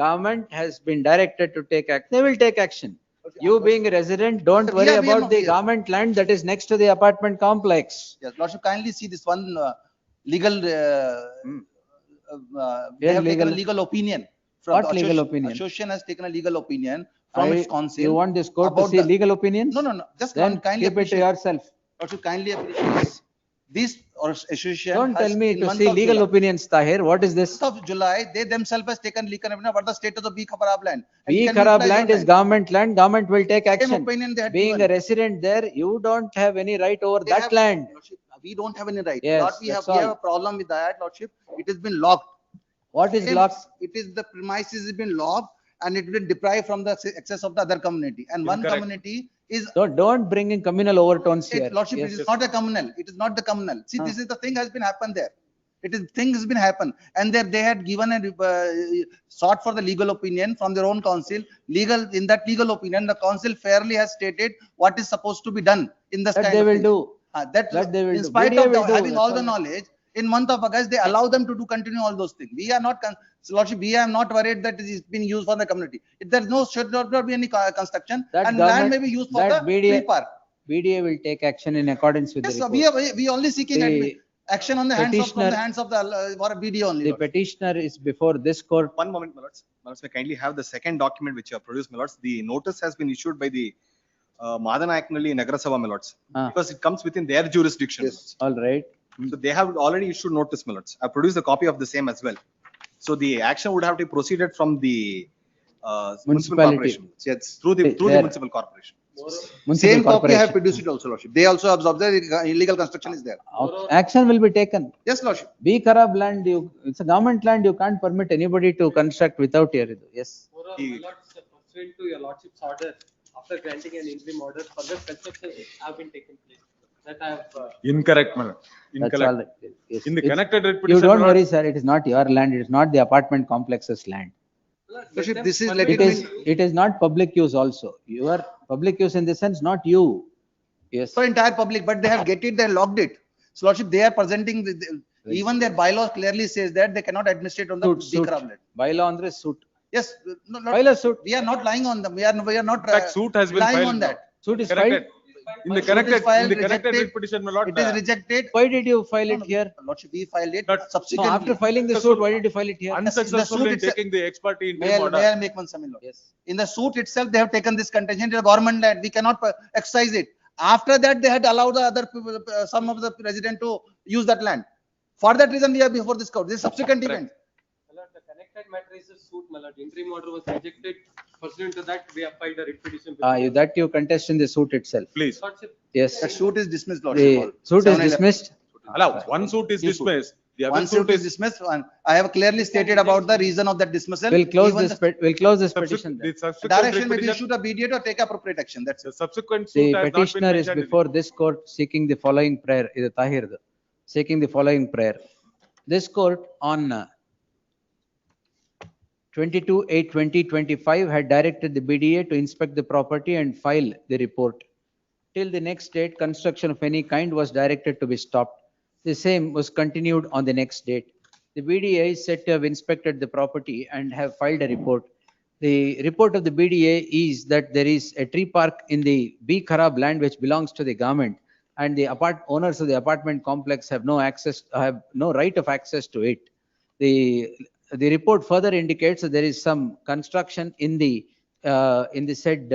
government has been directed to take action. They will take action. You being a resident, don't Sir, worry we are about not the here. government land that is next to the apartment complex. yes, Lordship, kindly see this one legal, they Yeah, have taken a legal- legal opinion. From What the legal opinion? Association has taken a legal opinion from its council. You want this court to about see the- legal opinions? No, no, no, just Then kindly keep it to appreciate. yourself. Lordship, kindly appreciate. This or association. Don't has tell me in to month see of legal July- opinions, Tahir. What is this? Month of July, they themselves has taken legal opinion about the status of B Kharab land. And B you can Kharab utilize land your is government land. Government will take Same action. opinion they had Being a given. resident there, you don't have any right over They that have- land. Lordship, we don't have any right. Yes, What we have, that's we have all. a problem with that, Lordship. It has been locked. What is Same- locked? It is the premises has been locked and it will deprive from the access of the other community. And one Incorrect. community is, Don't bring in communal overtones here. Lordship, it Yes. is not a communal. It is not the communal. See, this is the thing has been happened there. It is, thing has been happened. And there they had given a, sought for the legal opinion from their own council. In that legal opinion, the council fairly has stated what is supposed to be done in this That kind they of will thing. do. That they will In do. spite BDA of will do, having all that's the all. knowledge, in month of August, they allow them to do continue all those things. We are not, Lordship, we are not worried that it is being used for the community. If there is no, should not be any construction That and land government- may be used for that the tree park. BDA will take action in accordance with the Yes, report. we only seeking The action on the hands of, from petitioner- the hands of the, for a BDA only. The Lordship. petitioner is before this court. One moment, my lords. My lords, may kindly have the second document which you have produced, my lords. The notice has been issued by the Madanayakanalli Nagarasabha, my lords. Because it comes within their jurisdiction. my lords. All right. So they have already issued notice, my lords. I produced a copy of the same as well. So the action would have to be proceeded from the municipal Municipality. corporation. Yes, through the There. municipal corporation. Municipal Same copy I have corporation. produced it also, Lordship. They also have observed illegal construction is there. Action will be taken. Yes, Lordship. B Kharab land, it's a government land, you can't permit anybody to construct without your, yes. Pursuant to your lordship's order, after granting an interim order, further construction have been taken place. That I have. Incorrect, my lord. That's all. Incorrect. Yes. In the It's- connected writ You petition, don't my worry, lord, sir, it is not your land, it is not the apartment complex's land. Lordship, this is It is not public use also. Your public use in the sense, not you. Yes. For entire public, but they have get it, they logged it. So Lordship, they are presenting, even their bylaw clearly says that they cannot administrate on the Suit. Bikram land. Bylaw andre suit. Yes, no, File a suit. we are not lying on them. We are not in fact, suit has been relying filed on now. that. Suit is Connected. filed. In the Suit is connected, filed, in the connected rejected. writ petition, my lord. It is rejected. Why did you file it here? Lordship, we filed it Not- No, subsequently. after filing the suit, why did you file it here? Unsuccessful in itself- taking the ex parte May interim I order. make one summary, Lord? Yes. In the suit itself, they have taken this contingent to the government land. We cannot exercise it. After that, they had allowed the other, some of the resident to use that land. For that reason, we are before this court. This is subsequent event. My lord, the connected matter is a suit, my lord. Interim order was rejected. Pursuant to that, we have filed a writ petition. That you contest in the suit itself. Please. Lordship, Yes. That suit is dismissed, Lord. The suit is dismissed. Allow, one suit is dismissed. The other One suit is dismissed. And I have clearly stated about the reason of that dismissal. We'll close Even this, the we'll close this petition then. The subsequent Direction may writ be petition, issued a BDA to take appropriate action. That's the it. subsequent The suit has not been petitioner is mentioned in before this court seeking the following prayer, is Tahir, seeking the following prayer. This court on 22/8/2025 had directed the BDA to inspect the property and file the report. Till the next date, construction of any kind was directed to be stopped. The same was continued on the next date. The BDA is said to have inspected the property and have filed a report. The report of the BDA is that there is a tree park in the B Kharab land which belongs to the government, and the owners of the apartment complex have no right of access to it. The report further indicates that there is some construction in the said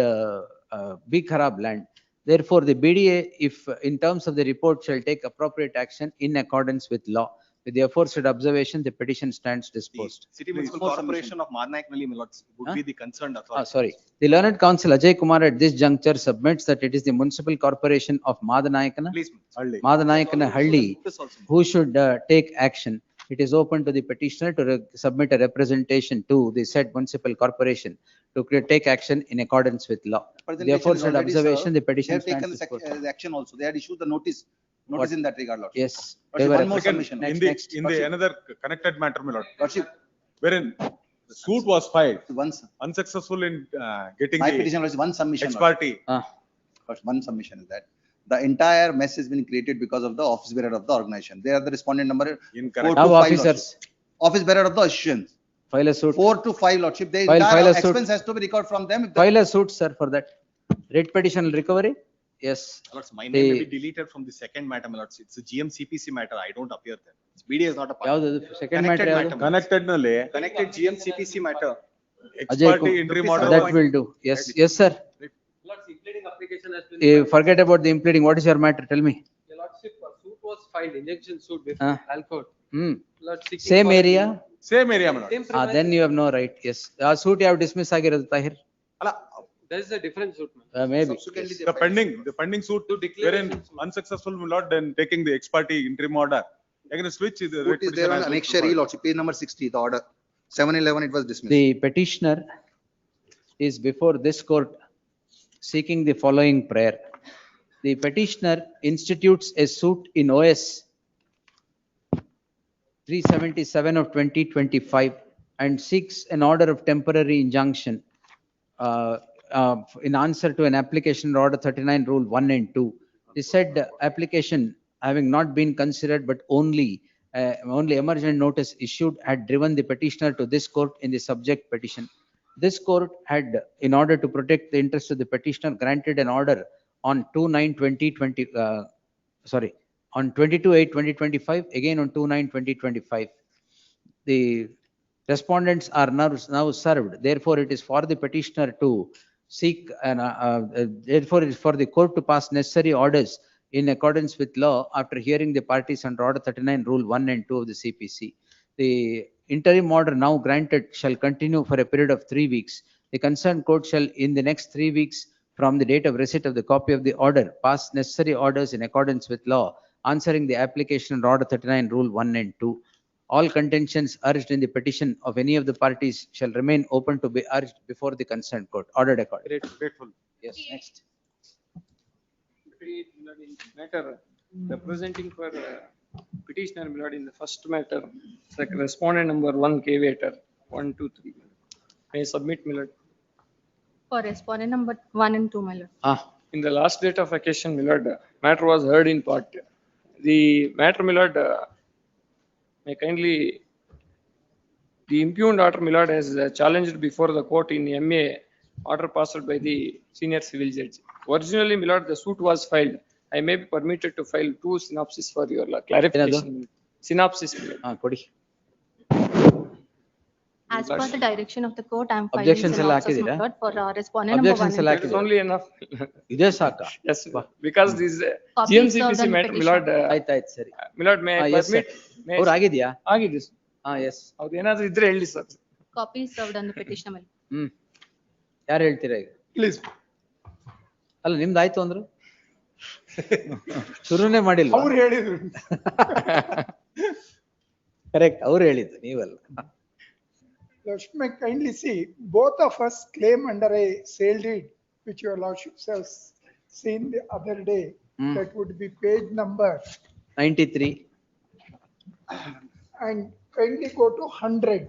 B Kharab land. Therefore, the BDA, if in terms of the report, shall take appropriate action in accordance with law. With the aforesaid observation, the petition stands disposed. City Municipal Corporation of Marnaiknalli, my lords, would be the concerned authority. Sorry. The learned counsel Ajay Kumar at this juncture submits that it is the municipal corporation of Madanayakana, Please, Madanayakana Halli, who should take action. It is open to the petitioner to submit a representation to the said municipal corporation to take action in accordance with law. The aforesaid observation, the They petition have taken stands disposed. the action also. They had issued the notice in that regard, Lord. Yes. Lordship, They were one more second- submission. In next. the, in the another connected matter, my lord, Lordship, wherein the suit was filed, once, unsuccessful in getting my the petition was one submission. ex Lordship. parte. First, one submission is that the entire mess has been created because of the office bearer of the organization. They are the respondent number Incorrect. 4 to Now 5, officers, Lordship. Office bearer of the assurance. file a suit. 4 to 5, Lordship. The File entire a suit. expense has to be recovered from them. If the- File a suit, sir, for that. Writ petition recovery? Yes. Lords, my name may be The, deleted from the second matter, my lords. It's a GMCPC matter. I don't appear there. BDA is not a part. ಯಾವ್ದು second matter Connected ಯಾವ್ದು? matter. Connected ನಲ್ಲಿ Connected GMCPC matter. ex Ajay parte Kumar. interim order That was will do. Yes, yes, sir. Lord's impleading application has been. Forget about the impleading. What is your matter? Tell me. Your lordship, a suit was filed, injunction suit before Alcourt. Lord, seeking Same for- area? same area, my lord. Same premise. Then you have no right. Yes. Suit you have dismissed ಆಗಿರೋದು Tahir. There is a different suit, man. Maybe. Subsequently, they The filed. pending suit To declare wherein unsuccessful, my lord, then taking the ex parte interim order. Against which the Suit writ is petition there on has been annexure E, filed. Lordship, page number 60, the order. 7/11, it was dismissed. The petitioner is before this court seeking the following prayer. The petitioner institutes a suit in OS 377 of 2025 and seeks an order of temporary injunction in answer to an application order 39 rule 1 and 2. The said application having not been considered but only emergent notice issued had driven the petitioner to this court in the subject petition. This court had, in order to protect the interest of the petitioner, granted an order on 2/9/2020, on 22/8/2025, again on 2/9/2025. The respondents are now served. Therefore, it is for the petitioner to seek, therefore it is for the court to pass necessary orders in accordance with law after hearing the parties under order 39 rule 1 and 2 of the CPC. The interim order now granted shall continue for a period of 3 weeks. The concerned court shall, in the next 3 weeks from the date of receipt of the copy of the order, pass necessary orders in accordance with law, answering the application under Order 39, Rule 1 and 2. All contentions urged in the petition of any of the parties shall remain open to be urged before the concerned court. Ordered accordingly. Grateful. Yes, next. Matter representing for petitioner, my lord, in the first matter, it's like respondent number 1 caveator 1, 2, 3. May I submit, my lord? For respondent number 1 and 2, my lord. In the last date of occasion, my lord, matter was heard in part. The matter, my lord, may kindly, the impugned order, my lord, has challenged before the court in MA order passed by the senior civil judge. Originally, my lord, the suit was filed. I may be permitted to file 2 synopsis for your clarification. Synopsis, my lord. As per the direction of the court, I am filing Objections ಎಲ್ಲ synopsis, my ಹಾಕಿದ್ದೀರಾ? lord, for respondent number 1 Objections ಎಲ್ಲ and 2. That is only enough. ಇದೇ ಸಾಕಾ? Yes, because this Copy served GMCPC on matter, my petition. lord, ಆಯ್ತಾಯ್ತು ಸರಿ. my lord, may I yes, sir. permit? May I- ಅವ್ರು ಆಗಿದ್ಯಾ? ಆಗಿದೆ sir. S. ಹೌದು, ಏನಾದ್ರು ಇದ್ರೆ ಹೇಳಿ sir. Copy is served on the petition, my lord. ಯಾರು ಹೇಳ್ತೀರಾ ಈಗ? Please. ಅಲ್ಲ ನಿಮ್ದು ಆಯ್ತು ಅಂದ್ರು ಶುರುನೇ ಮಾಡಿಲ್ವಾ? ಅವ್ರು ಹೇಳಿದ್ರು. ಕರೆಕ್ಟ್, ಅವ್ರು ಹೇಳಿದ್ದು ನೀವಲ್ಲ. Lordship may kindly see, both of us claim under a sale deed, which your lordships have seen the other day. That would be page number 93. And kindly go to 100,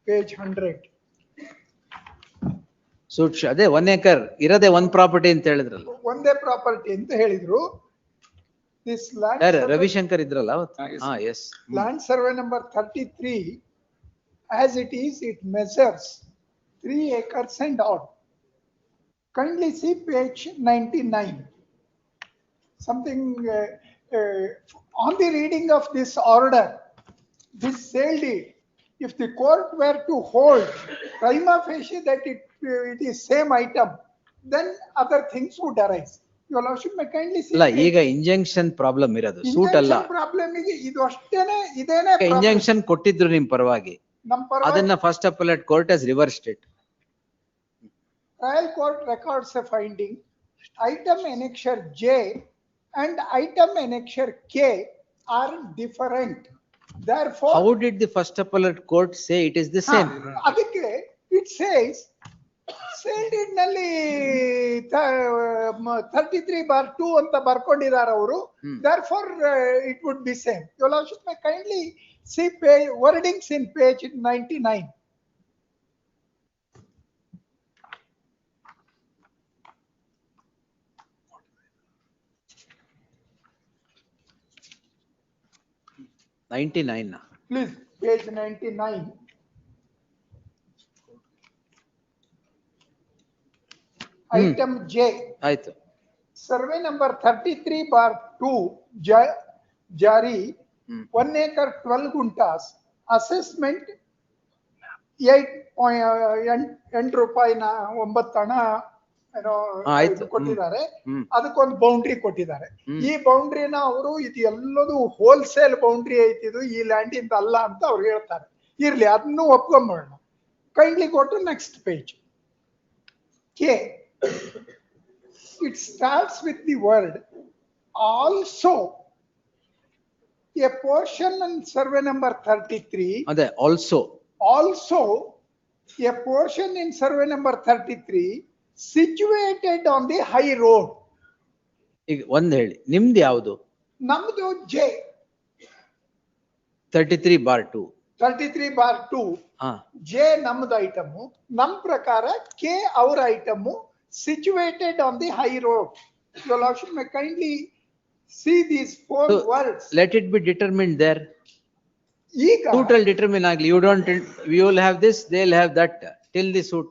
page 100. Suit ಅದೇ 1 acre ಇರದೆ 1 property ಅಂತ ಹೇಳಿದ್ರಲ್ಲ. ಒಂದೇ property ಅಂತ ಹೇಳಿದ್ರು. This land. ಯಾರು ರವಿಶಂಕರ್ ಇದ್ರಲ್ಲ ಅವತ್ತು? S. Land survey number 33, as it is, it measures 3 acres and odd. Kindly see page 99. Something on the reading of this order, this sale deed, if the court were to hold prima facie that it is same item, then other things would arise. Your lordship may kindly see. ಅಲ್ಲ ಈಗ injunction problem ಇರೋದು, suit ಅಲ್ಲ. Problem ಇದು ಅಷ್ಟೇನೆ, ಇದೇನೆ injunction ಕೊಟ್ಟಿದ್ರು ನಿಮ್ ಪರವಾಗಿ, ನಮ್ಮ ಪರವಾಗಿ. ಅದನ್ನ first appellate court has reversed it. Trial court records a finding, item annexure J and item annexure K are different. Therefore, how did the first appellate court say it is the same? ಅದಕ್ಕೆ it says sale deed ನಲ್ಲಿ 33/2 ಅಂತ ಬರ್ಕೊಂಡಿದ್ದಾರೆ ಅವರು. Therefore, it would be same. Your lordship may kindly see wordings in page 99. Please, page 99. Item J. ಆಯ್ತು. Survey number 33/2 Jari, 1 acre 12 guntas, assessment 8.8 ರೂಪಾಯಿನ 9 ಹಣ ಕೊಟ್ಟಿದ್ದಾರೆ. ಅದಕ್ಕೊಂದು boundary ಕೊಟ್ಟಿದ್ದಾರೆ. ಈ ಬೌಂಡ್ರಿನ ಅವರು ಇದು ಎಲ್ಲದು ಹೋಲ್ಸೇಲ್ ಬೌಂಡ್ರಿ ಐತಿದು, ಈ ಲ್ಯಾಂಡ್ ಇಂದ ಅಲ್ಲ ಅಂತ ಅವ್ರು ಹೇಳ್ತಾರೆ. ಇರ್ಲಿ, ಅದನ್ನು ಒಪ್ಕೊಂಬೋಣ. Kindly go to next page. K. It starts with the word also. A portion in survey number 33. ಅದೇ also. Also, a portion in survey number 33 situated on the high road. ಈಗ ಒಂದ್ ಹೇಳಿ, ನಿಮ್ದು ಯಾವುದು? ನಮ್ದು J. 33/2. 33/2. J ನಮ್ದು item, ನಮ್ ಪ್ರಕಾರ K ಅವ್ರ item, situated on the high road. Your lordship may kindly see these 4 words. Let it be determined there. ಈಗ suit will determine agli. You don't, you will have this, they'll have that till the suit.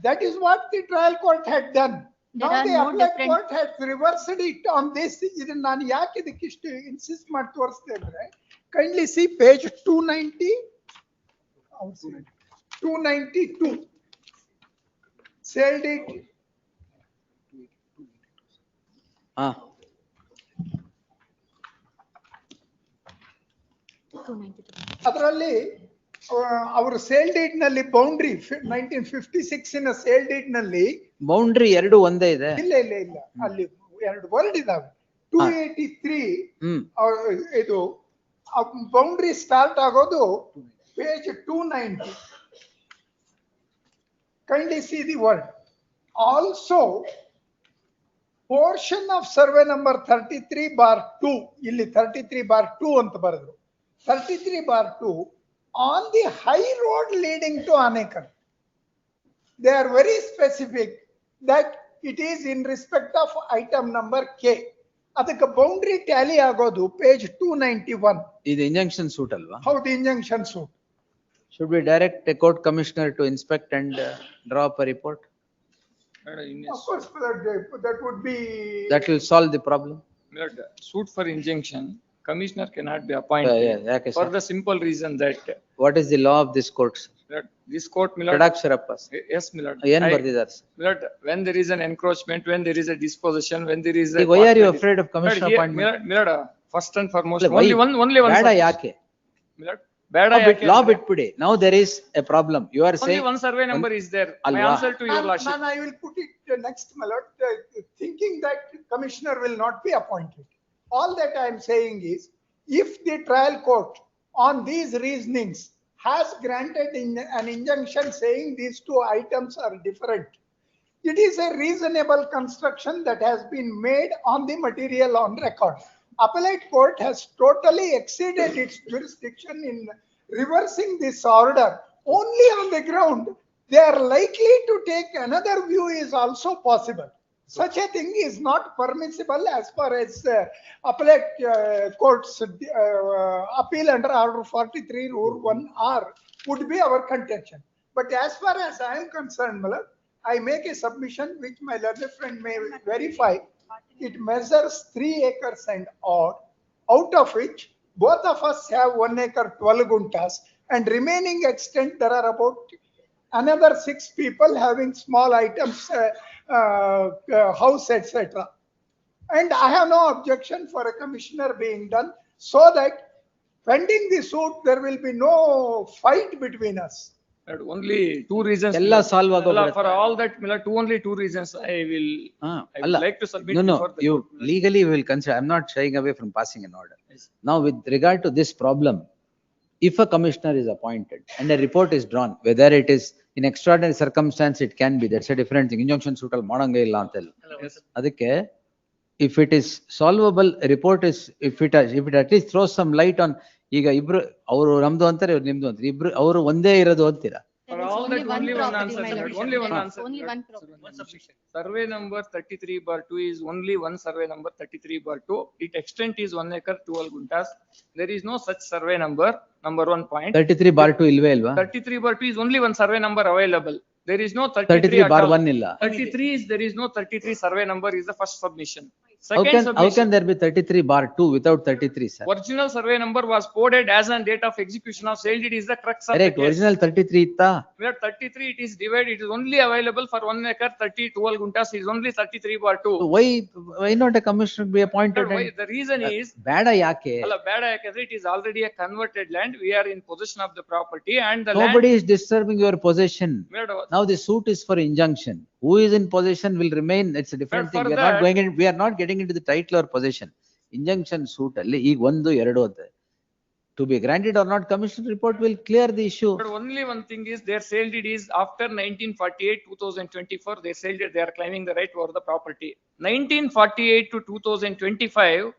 That is what the trial court had done. There Now are the no appellate different- court has reversed it on this. ಇದನ್ನ ನಾನು ಯಾಕೆ ಇದಕ್ಕೆ ಇಷ್ಟು insist ಮಾಡಿ ತೋರಿಸ್ತೆ ಅಂದ್ರೆ, kindly see page 290, 292. Sale deed. ಅದರಲ್ಲಿ ಅವರು sale deed ನಲ್ಲಿ ಬೌಂಡ್ರಿ 1956 ಸೇಲ್ ಡೀಡ್ ನಲ್ಲಿ ಬೌಂಡ್ರಿ ಎರಡು ಒಂದೇ ಇದೆ. ಇಲ್ಲ ಅಲ್ಲಿ ಎರಡು ವರ್ಡ್ ಇದಾವೆ. 283 ಇದು ಬೌಂಡ್ರಿ ಸ್ಟಾರ್ಟ್ ಆಗೋದು page 290. Kindly see the word. Also, portion of survey number 33/2 ಇಲ್ಲಿ 33/2 ಅಂತ ಬರೆದ್ರು. 33/2 on the high road leading to Anekar. They are very specific that it is in respect of item number K. ಅದಕ್ಕೆ boundary tally ಆಗೋದು page 291. ಇದು injunction suit ಅಲ್ವಾ? ಹೌದು, injunction suit. Should we direct a court commissioner to inspect and draw up a report? Of course, that would be. That will solve the problem. Suit for injunction, commissioner cannot be appointed for the simple reason that. What is the law of this court? This court, Milord. Yes, Milord. Yen bardidare. Milord, when there is an encroachment, when there is a disposition, when there is a. Why are you afraid of commissioner appointment? Milord, first and foremost, only one. Bada yake? Milord. Law bitpudi. Now there is a problem. You are saying only one survey number is there. My answer to your lordship. I will put it next, my lord, thinking that commissioner will not be appointed. All that I am saying is, if the trial court on these reasonings has granted an injunction saying these two items are different, it is a reasonable construction that has been made on the material on record. Appellate court has totally exceeded its jurisdiction in reversing this order only on the ground they are likely to take another view is also possible. Such a thing is not permissible as far as appellate court's appeal under order 43 rule 1R would be our contention. But as far as I am concerned, Malad, I make a submission which my learned friend may verify. It measures 3 acres and odd, out of which both of us have 1 acre 12 guntas, and remaining extent there are about another 6 people having small items, house, etc. And I have no objection for a commissioner being done, so that pending the suit there will be no fight between us. Only two reasons. For all that, only two reasons I would like to submit. No, you legally will consider. I'm not shying away from passing an order. Yes. Now, with regard to this problem, if a commissioner is appointed and a report is drawn, whether it is in extraordinary circumstance, it can be. That's a different thing. Injunction suit al madanga illa antel. Adikke, if it is solvable, a report is, if it at least throws some light on. ಈಗ ಇಬ್ರು ಅವರು ನಮ್ದು ಅಂತಾರೆ, ಇವ್ರು ನಿಮ್ದು ಅಂತಾರೆ, ಇಬ್ರು ಅವರು ಒಂದೇ ಇರೋದು ಅಂತೀರಾ? Survey number 33/2 is only one survey number 33/2. Its extent is 1 acre 12 guntas. There is no such survey number. Number 1 point. 33/2 ilve ilva? 33/2 is only one survey number available. There is no 33/1 illa. 33 is there is no 33 survey number is the first submission. How can there be 33/2 without 33, sir? Original survey number was coded as on date of execution of sale deed is the crux of correct. The case. Original 33 itta. Where 33 it is divided, it is only available for 1 acre 12 guntas is only 33/2. So why not a commissioner be appointed? Why? The reason is bada yake? Bada yake, it is already a converted land. We are in possession of the property and the nobody land is disturbing your possession. Now the suit is for injunction. Who is in possession will remain. It's a different thing. We are not getting into the title or possession. Injunction suit alli ಈಗ 1, 2 ante. To be granted or not, commission report will clear the issue. But only one thing is their sale deed is after 1948 2024. Their sale deed, they are claiming the right over the property. 1948 to 2025,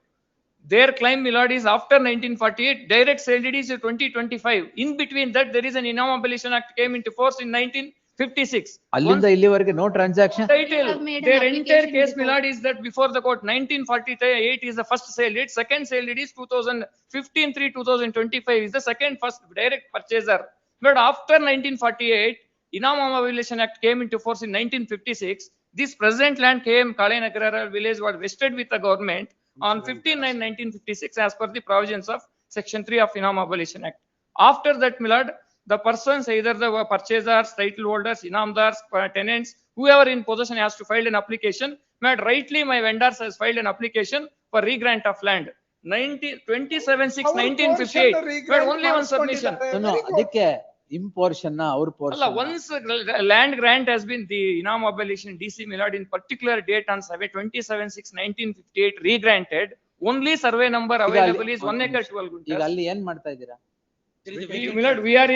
their claim, my lord, is after 1948. Direct sale deed is 2025. In between that, there is an Innovation Act came into force in 1956. ಅಲ್ಲಿಂದ ಇಲ್ಲಿವರೆಗೆ no transaction. Title, their entire case, my lord, is that before the court 1948 is the first sale deed. Second sale deed is 2015 2025 is the first direct purchaser. But after 1948, Innovation Act came into force in 1956. This present land came Kalenagara village was vested with the government on 15/9/1956 as per the provisions of section 3 of Innovation Act. After that, my lord, the persons, either the purchasers, title holders, inamdars, tenants, whoever in possession has to file an application. But rightly my vendors has filed an application for regrant of land. 27/6/1958, but only one submission. No, ಅದಕ್ಕೆ ಇಂಪೋರ್ಷನ್ ಅವ್ರ Allah, portion once land grant has been the Inam abolition DC Millard in particular date on survey 27/6/1958 re-granted, only survey number available is 1 acre 12 ಈಗ guntas. ಅಲ್ಲಿ ಏನ್ ಮಾಡ್ತಾ ಇದ್ದೀರಾ? Millard, we are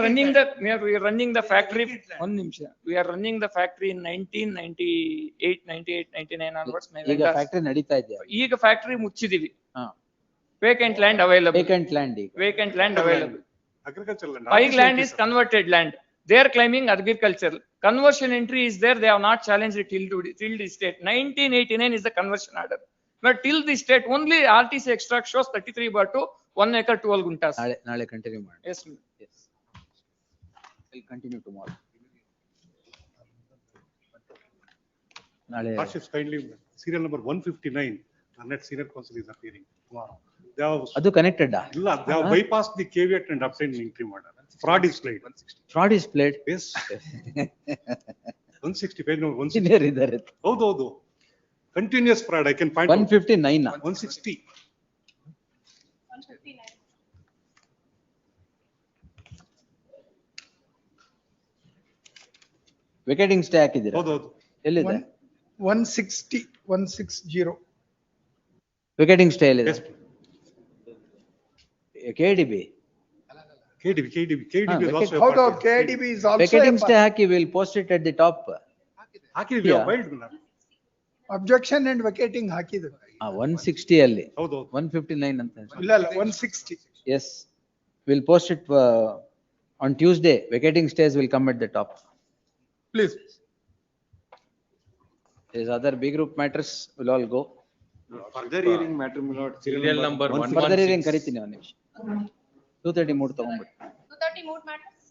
running the factory, one ನಿಮಿಷ. We are running the factory in 1998, 98, 99 onwards. my ಈಗ vendors. Factory ನಡೀತಾ ಇದೆಯಾ? ಈಗ ಫ್ಯಾಕ್ಟರಿ ಮುಚ್ಚಿದೀವಿ. ಹಾ. Vacant land available. Vacant land ಈಗ. Vacant land available. Agricultural land. Buying land is converted land. They are claiming agricultural. Conversion entry is there. They have not challenged it till this date. 1989 is the conversion order. But till this date, only RTC extract shows 33/2, 1 acre 12 guntas. ನಾಳೆ continue ಮಾಡಿ. Yes, ma'am. Yes. We'll continue tomorrow. ನಾಳೆ. Ashish, kindly, serial number 159, Annette Senior Counsel is appearing tomorrow. They have, ಅದು connected ಇಲ್ಲ, they have bypassed the caveat and obtained interim order. Fraud is played. Fraud is played. Yes. 160 page number 160. Engineer ಇದ್ದಾರೆ. ಹೌದು. Continuous fraud, I can find. 159. 160. ವೆಕೇಟಿಂಗ್ stay ಹಾಕಿದ್ದೀರಾ? ಹೌದು. ಎಲ್ಲಿದೆ? 160. ವೆಕೇಟಿಂಗ್ stay ಎಲ್ಲಿದೆ? KDB. KDB is also a ಹೌದು, party. KDB is also. Vacating stay hockey, we'll post it at the top. ಹಾಕಿದ್ವಿ, we have filed, madam. Objection and vacating ಹಾಕಿದ್ರು. 160 ಅಲ್ಲಿ. ಹೌದು. 159 ಅಂತ. ಇಲ್ಲ 160. Yes, we'll post it on Tuesday. Vacating stays will come at the top. Please. These other B group matters will all go. Further hearing matter, my lord. Serial number 116. Further hearing ಕರಿತೀನಿ ಒಂದು ನಿಮಿಷ. 233 ತಗೊಂಡ್ಬಿಡಿ. 233 matters.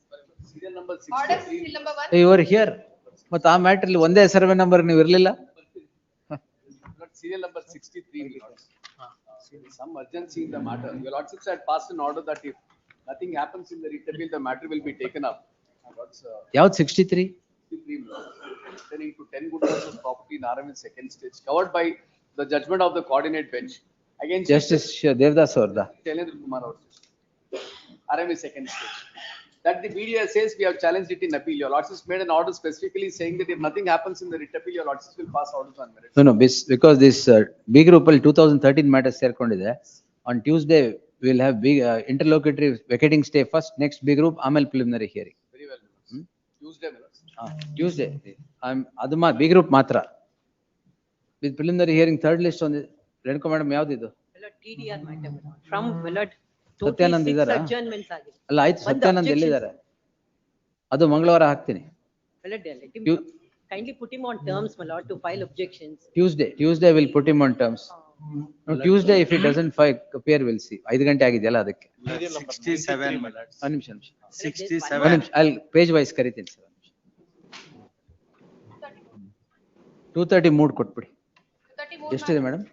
Serial number Order 63. serial number 1. You were here. ಮತ್ತೆ ಆ matter ಅಲ್ಲಿ ಒಂದೇ survey number ನೀವು ಇರ್ಲಿಲ್ಲ? Serial number 63. Some urgency in the matter. Your lordships had passed an order that if nothing happens in the writ appeal, the matter will be taken up. ಯಾವ್ದು 63? 63 pertaining to 10 guntas of property in RMS second stage, covered by the judgment of the coordinate bench against Justice Devdas ಅವ್ರದ. Shailendra Kumar RMS second stage. That the media says we have challenged it in appeal. Your lordships made an order specifically saying that if nothing happens in the writ appeal, your lordships will pass orders on merit. No, because this B group ಅಲ್ಲಿ 2013 matter ಸೇರ್ಕೊಂಡಿದೆ. On Tuesday we'll have big interlocutory vacating stay first, next B group, ಆಮೇಲೆ preliminary hearing. Very well. Tuesday, Tuesday. ಅದು B group ಮಾತ್ರ. With preliminary hearing third list on the Renuka madam ಯಾವ್ದಿದು? TDR matter from Millard. Satyanand ಇದಾರ? Adjournments ಆಗಿದೆ. ಅಲ್ಲ ಆಯ್ತು, ಸತ್ಯಾನಂದ್ ಎಲ್ಲಿದ್ದಾರೆ? ಅದು ಮಂಗಳವಾರ ಹಾಕ್ತೀನಿ. Kindly put him on terms, my lord, to file objections. Tuesday we'll put him on terms. No, Tuesday if he doesn't appear, we'll see. 5 ಗಂಟೆ ಆಗಿದೆಯಲ್ಲ ಅದಕ್ಕೆ. 67. ಒಂದು ನಿಮಿಷ. 67. I'll page wise ಕರಿತೀನಿ ಸರ್. 233 ಕೊಟ್ಬಿಡಿ. ಎಷ್ಟಿದೆ madam?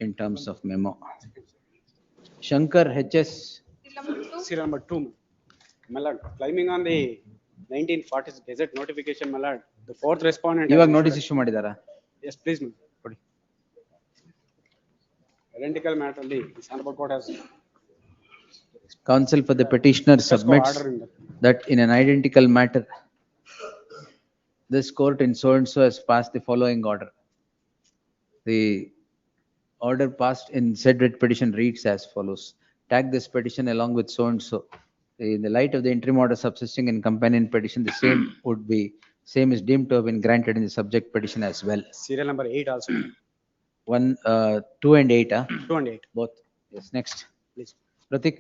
In terms of memo. Shankar HS. Serial number 2. My lord, claiming on the 1940s Gazette notification, my lord, the fourth respondent. ಇವಾಗ notice issue ಮಾಡಿದಾರಾ? Yes, please, ma'am. ಕೊಡಿ. Identical matter only. This honorable court has. Counsel for the petitioner submits that in an identical matter, this court in so and so has passed the following order. The order passed in said writ petition reads as follows. Tag this petition along with so and so. In the light of the interim order subsisting in companion petition, the same is deemed to have been granted in the subject petition as well. Serial number 8 also. 2 and 8. 2 and 8. Both. Yes, next. Please. Pratik.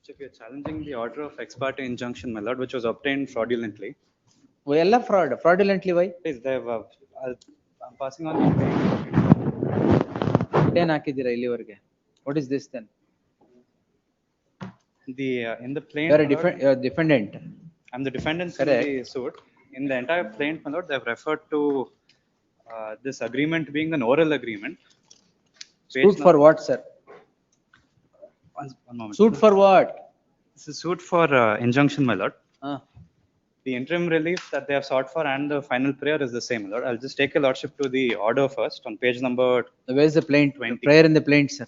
So we are challenging the order of ex parte injunction, my lord, which was obtained fraudulently. ಎಲ್ಲ fraudulently why? Please, they have, I'm passing on. ಏನು ಹಾಕಿದ್ದೀರಾ ಇಲ್ಲಿವರೆಗೆ? What is this then? In the plaint. You're a defendant. I'm the defendant in the suit. In the entire plaint, my lord, they have referred to this agreement being an oral agreement. Suit for what, sir? One moment. Suit for what? This is suit for injunction, my lord. the interim relief that they have sought for and the final prayer is the same, my lord. I'll just take a lordship to the order first on page number Where's the plaint? 20. Prayer in the plaint, sir.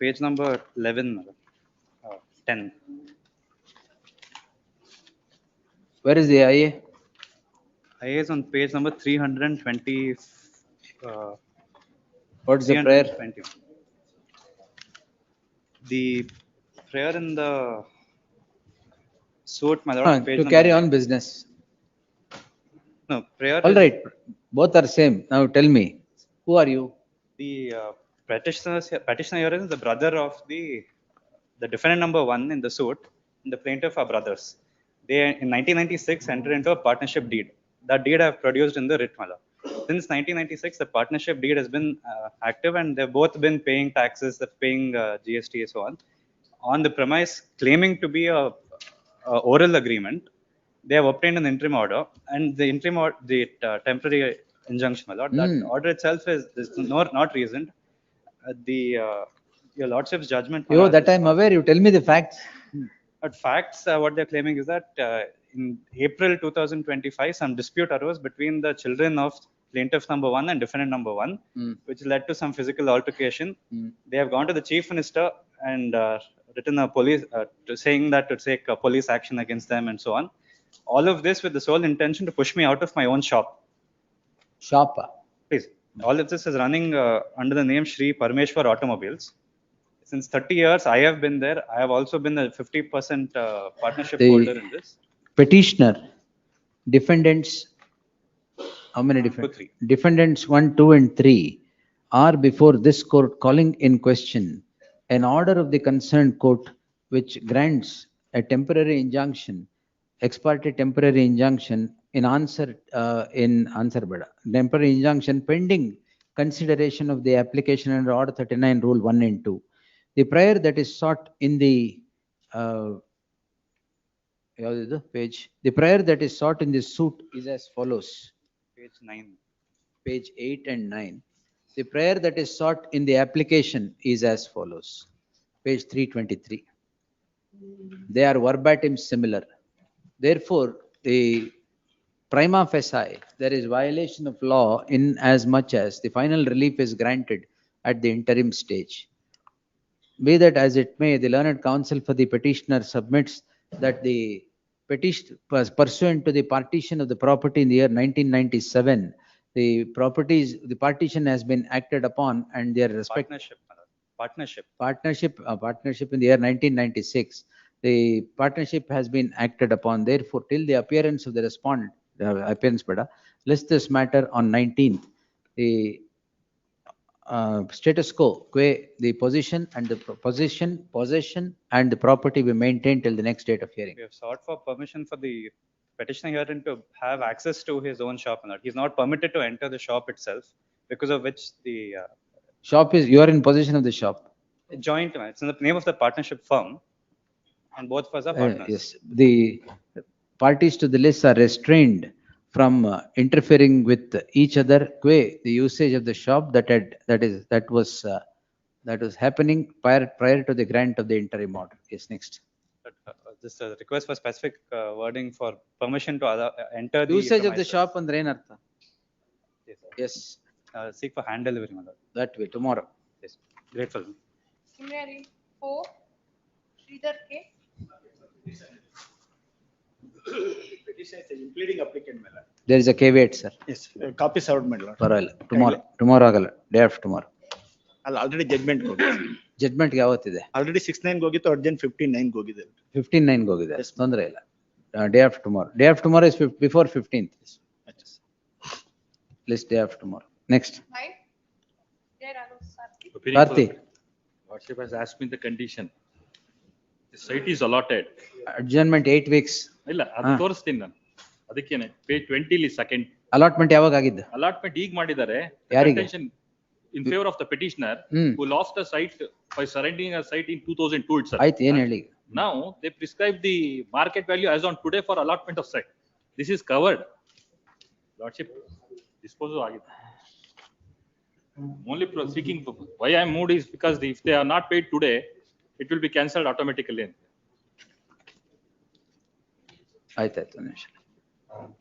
Page number 11, my lord. 10. Where is the IA? IA is on page number 320. What's the prayer? 320. The prayer in the suit, my lord, page To number carry 9. on business. No, prayer All is right, both are same. Now tell me, who are you? the petitioner here is the brother of the defendant number 1 in the suit, and the plaintiff are brothers. They in 1996 entered into a partnership deed. That deed I have produced in the writ, my lord. Since 1996, the partnership deed has been active, and they've both been paying taxes, they're paying GST and so on. On the premise claiming to be a oral agreement, they have obtained an interim order, and the interim or the temporary injunction, my lord. That order itself is not reasoned. Your lordship's judgment, my Yo, lord, that is I'm aware. You tell me the facts. But facts, what they're claiming is that in April 2025, some dispute arose between the children of plaintiff number 1 and defendant number 1, which led to some physical altercation. They have gone to the chief minister and written a police saying that to take police action against them and so on. All of this with the sole intention to push me out of my own shop. Shop. Please. All of this is running under the name Shri Parameshwar Automobiles. Since 30 years, I have been there. I have also been the 50% partnership holder in this. Petitioner, defendants, how many defendants 1, 2, and 3 are before this court calling in question an order of the concerned court which grants a temporary injunction, ex parte temporary injunction temporary injunction pending consideration of the application under Order 39 Rule 1 and 2. The prayer that is sought in the the prayer that is sought in this suit is as follows. Page 9. Page 8 and 9. The prayer that is sought in the application is as follows. Page 323. They are verbatim similar. Therefore, the prima facie, there is violation of law in as much as the final relief is granted at the interim stage. Be that as it may, the learned counsel for the petitioner submits that the petition pursuant to the partition of the property in the year 1997, the partition has been acted upon and their respective partnership in the year 1996. The partnership has been acted upon. Therefore, till the appearance of the respondent, list this matter on 19th. The status quo, the possession and the possession and the property be maintained till the next date of hearing. We have sought for permission for the petitioner herein to have access to his own shop. He's not permitted to enter the shop itself, because of which the shop is, you are in possession of the shop. Joint, it's in the name of the partnership firm, and both of us are partners. Yes, the parties to the list are restrained from interfering with each other. The usage of the shop that was happening prior to the grant of the interim order. Yes, next. This request for specific wording for permission to enter the usage of the shop andre en artha? Yes. Seek for hand delivery, my lord. That way, tomorrow. Yes, grateful. Similarly, 4, Sridhar K. Petition is a pleading applicant, my lord. There is a caveat, sir. Yes, copy served, my lord. Tomorrow agala, day after tomorrow. ಅಲ್ಲಿ already judgement judgement ಯಾವತ್ತಿದೆ? Already 6/9 ಹೋಗಿತ್ತು, urgent 15/9 ಹೋಗಿದೆ. 15/9 ಹೋಗಿದೆ, ತೊಂದರೆ ಇಲ್ಲ. Day after tomorrow. Day after tomorrow is before 15th. List day after tomorrow. Next. Karthi. Lordship has asked me the condition. The site is allotted. Adjournment 8 weeks. ಇಲ್ಲ, ಅದು ತೋರಿಸ್ತೀನಿ ನಾನು. ಅದಕ್ಕೇನೆ page 20 ಲಿ second. Allotment ಯಾವಾಗ ಆಗಿದ್ದು? Allotment ಈಗ ಮಾಡಿದ್ದಾರೆ. ಯಾರಿಗೆ? In favor of the petitioner who lost the site by surrendering a site in 2002 itself. ಆಯ್ತು, ಏನು ಹೇಳಿ? Now they prescribe the market value as on today for allotment of site. This is covered. Lordship disposal ಆಗಿದೆ. Only seeking, why I moved is because if they are not paid today, it will be cancelled automatically. ಆಯ್ತಾಯ್ತು ಒಂದು ನಿಮಿಷ.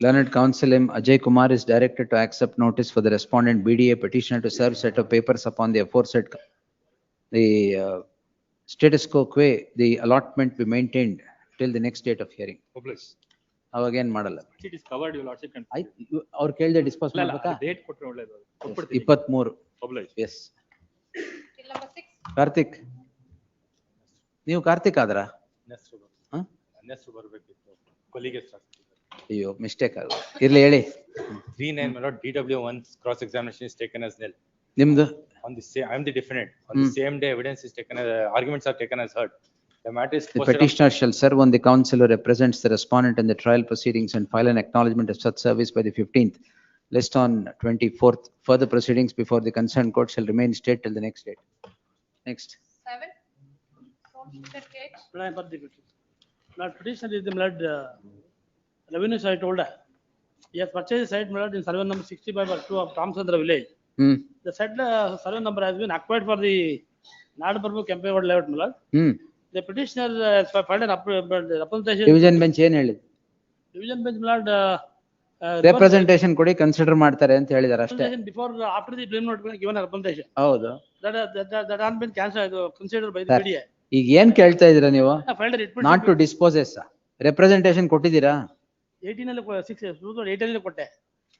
Learned Counsel M. Ajay Kumar is directed to accept notice for the respondent BDA petitioner to serve set of papers upon the aforesaid. The status quo quo, the allotment be maintained till the next date of hearing. ಅವಾಗೇನ್ ಮಾಡಲ್ಲ. It is covered, your lordship can. ಅವ್ರು ಕೇಳಿದೆ dispose ಮಾಡ್ಬೇಕಾ? Date ಕೊಟ್ರೆ ಒಳ್ಳೇದು. ಕೊಟ್ಬಿಡ್ತೀನಿ. 23. Publish. Yes. Karthik, ನೀವು ಕಾರ್ತಿಕ್ ಆದ್ರ? ಅಯ್ಯೋ ಮಿಸ್ಟೇಕ್ ಆಗ. ಇರ್ಲಿ ಹೇಳಿ. 3-9, my lord, DW1 cross examination is taken as nil. ನಿಮ್ದು? On the same, I am the defendant. On the same day, evidence is taken as, arguments are taken as heard. The matter is The posted petitioner shall serve on the counsel who represents the respondent in the trial proceedings and file an acknowledgement of such service by the 15th. List on 24th. Further proceedings before the concerned court shall remain state till the next date. Next. 7. Not petitioner is the blood revenue site holder. He has purchased the site blood in survey number 65/2 of Ramchandra village. The said survey number has been acquired for the Nadaparbu Kempegowda layout blood. The petitioner has filed an representation. Division bench ಏನ್ ಹೇಳಿದ್ರು? Division bench blood representation ಕೊಡಿ consider ಮಾಡ್ತಾರೆ ಅಂತ ಹೇಳಿದಾರೆ ಅಷ್ಟೇ. Before after the preliminary notification given a representation. ಹೌದು. That has been cancelled, considered by the PDA. ಈಗ ಏನ್ ಕೇಳ್ತಾ ಇದೀರಾ ನೀವು? Not to Not dispossess. Representation ಕೊಟ್ಟಿದ್ದೀರಾ? 18 ಅಲ್ಲಿ 2018 ಅಲ್ಲಿ ಕೊಟ್ಟೆ.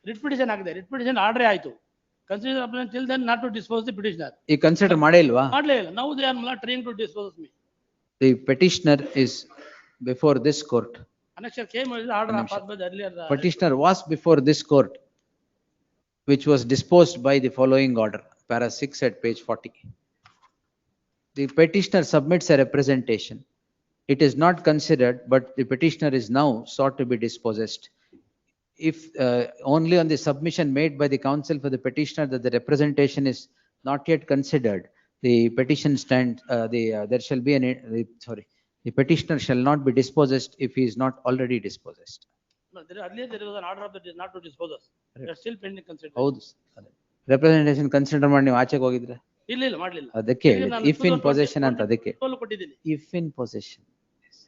ರಿಟ್ ಪಿಟಿಷನ್ ಆಗಿದೆ. ರಿಟ್ ಪಿಟಿಷನ್ ಆರ್ಡರ್ ಆಯ್ತು. Consider appellant till then not to dispose the petitioner. ಈಗ ಕನ್ಸಿಡರ್ ಮಾಡೇ ಇಲ್ವಾ? ಮಾಡ್ಲೇ ಇಲ್ಲ. Now they are not trying to dispose me. The petitioner is before this court. Annexure came with the order passed by the earlier. Petitioner was before this court, which was disposed by the following order, para 6 at page 40. The petitioner submits a representation. It is not considered, but the petitioner is now sought to be dispossessed. If only on the submission made by the counsel for the petitioner that the representation is not yet considered, the petition stands, there shall be the petitioner shall not be dispossessed if he is not already dispossessed. No, earlier there was an order of the not to dispose us. They are still pending consideration. ಹೌದು. Representation consider ಮಾಡಿ ನೀವು ಆಚೆಗೆ ಹೋಗಿದ್ರೆ? ಇಲ್ಲ ಮಾಡ್ಲಿಲ್ಲ. ಅದಕ್ಕೆ if in possession ಅಂತ ಅದಕ್ಕೆ. ಕೊಟ್ಟಿದ್ದೀನಿ. If in possession.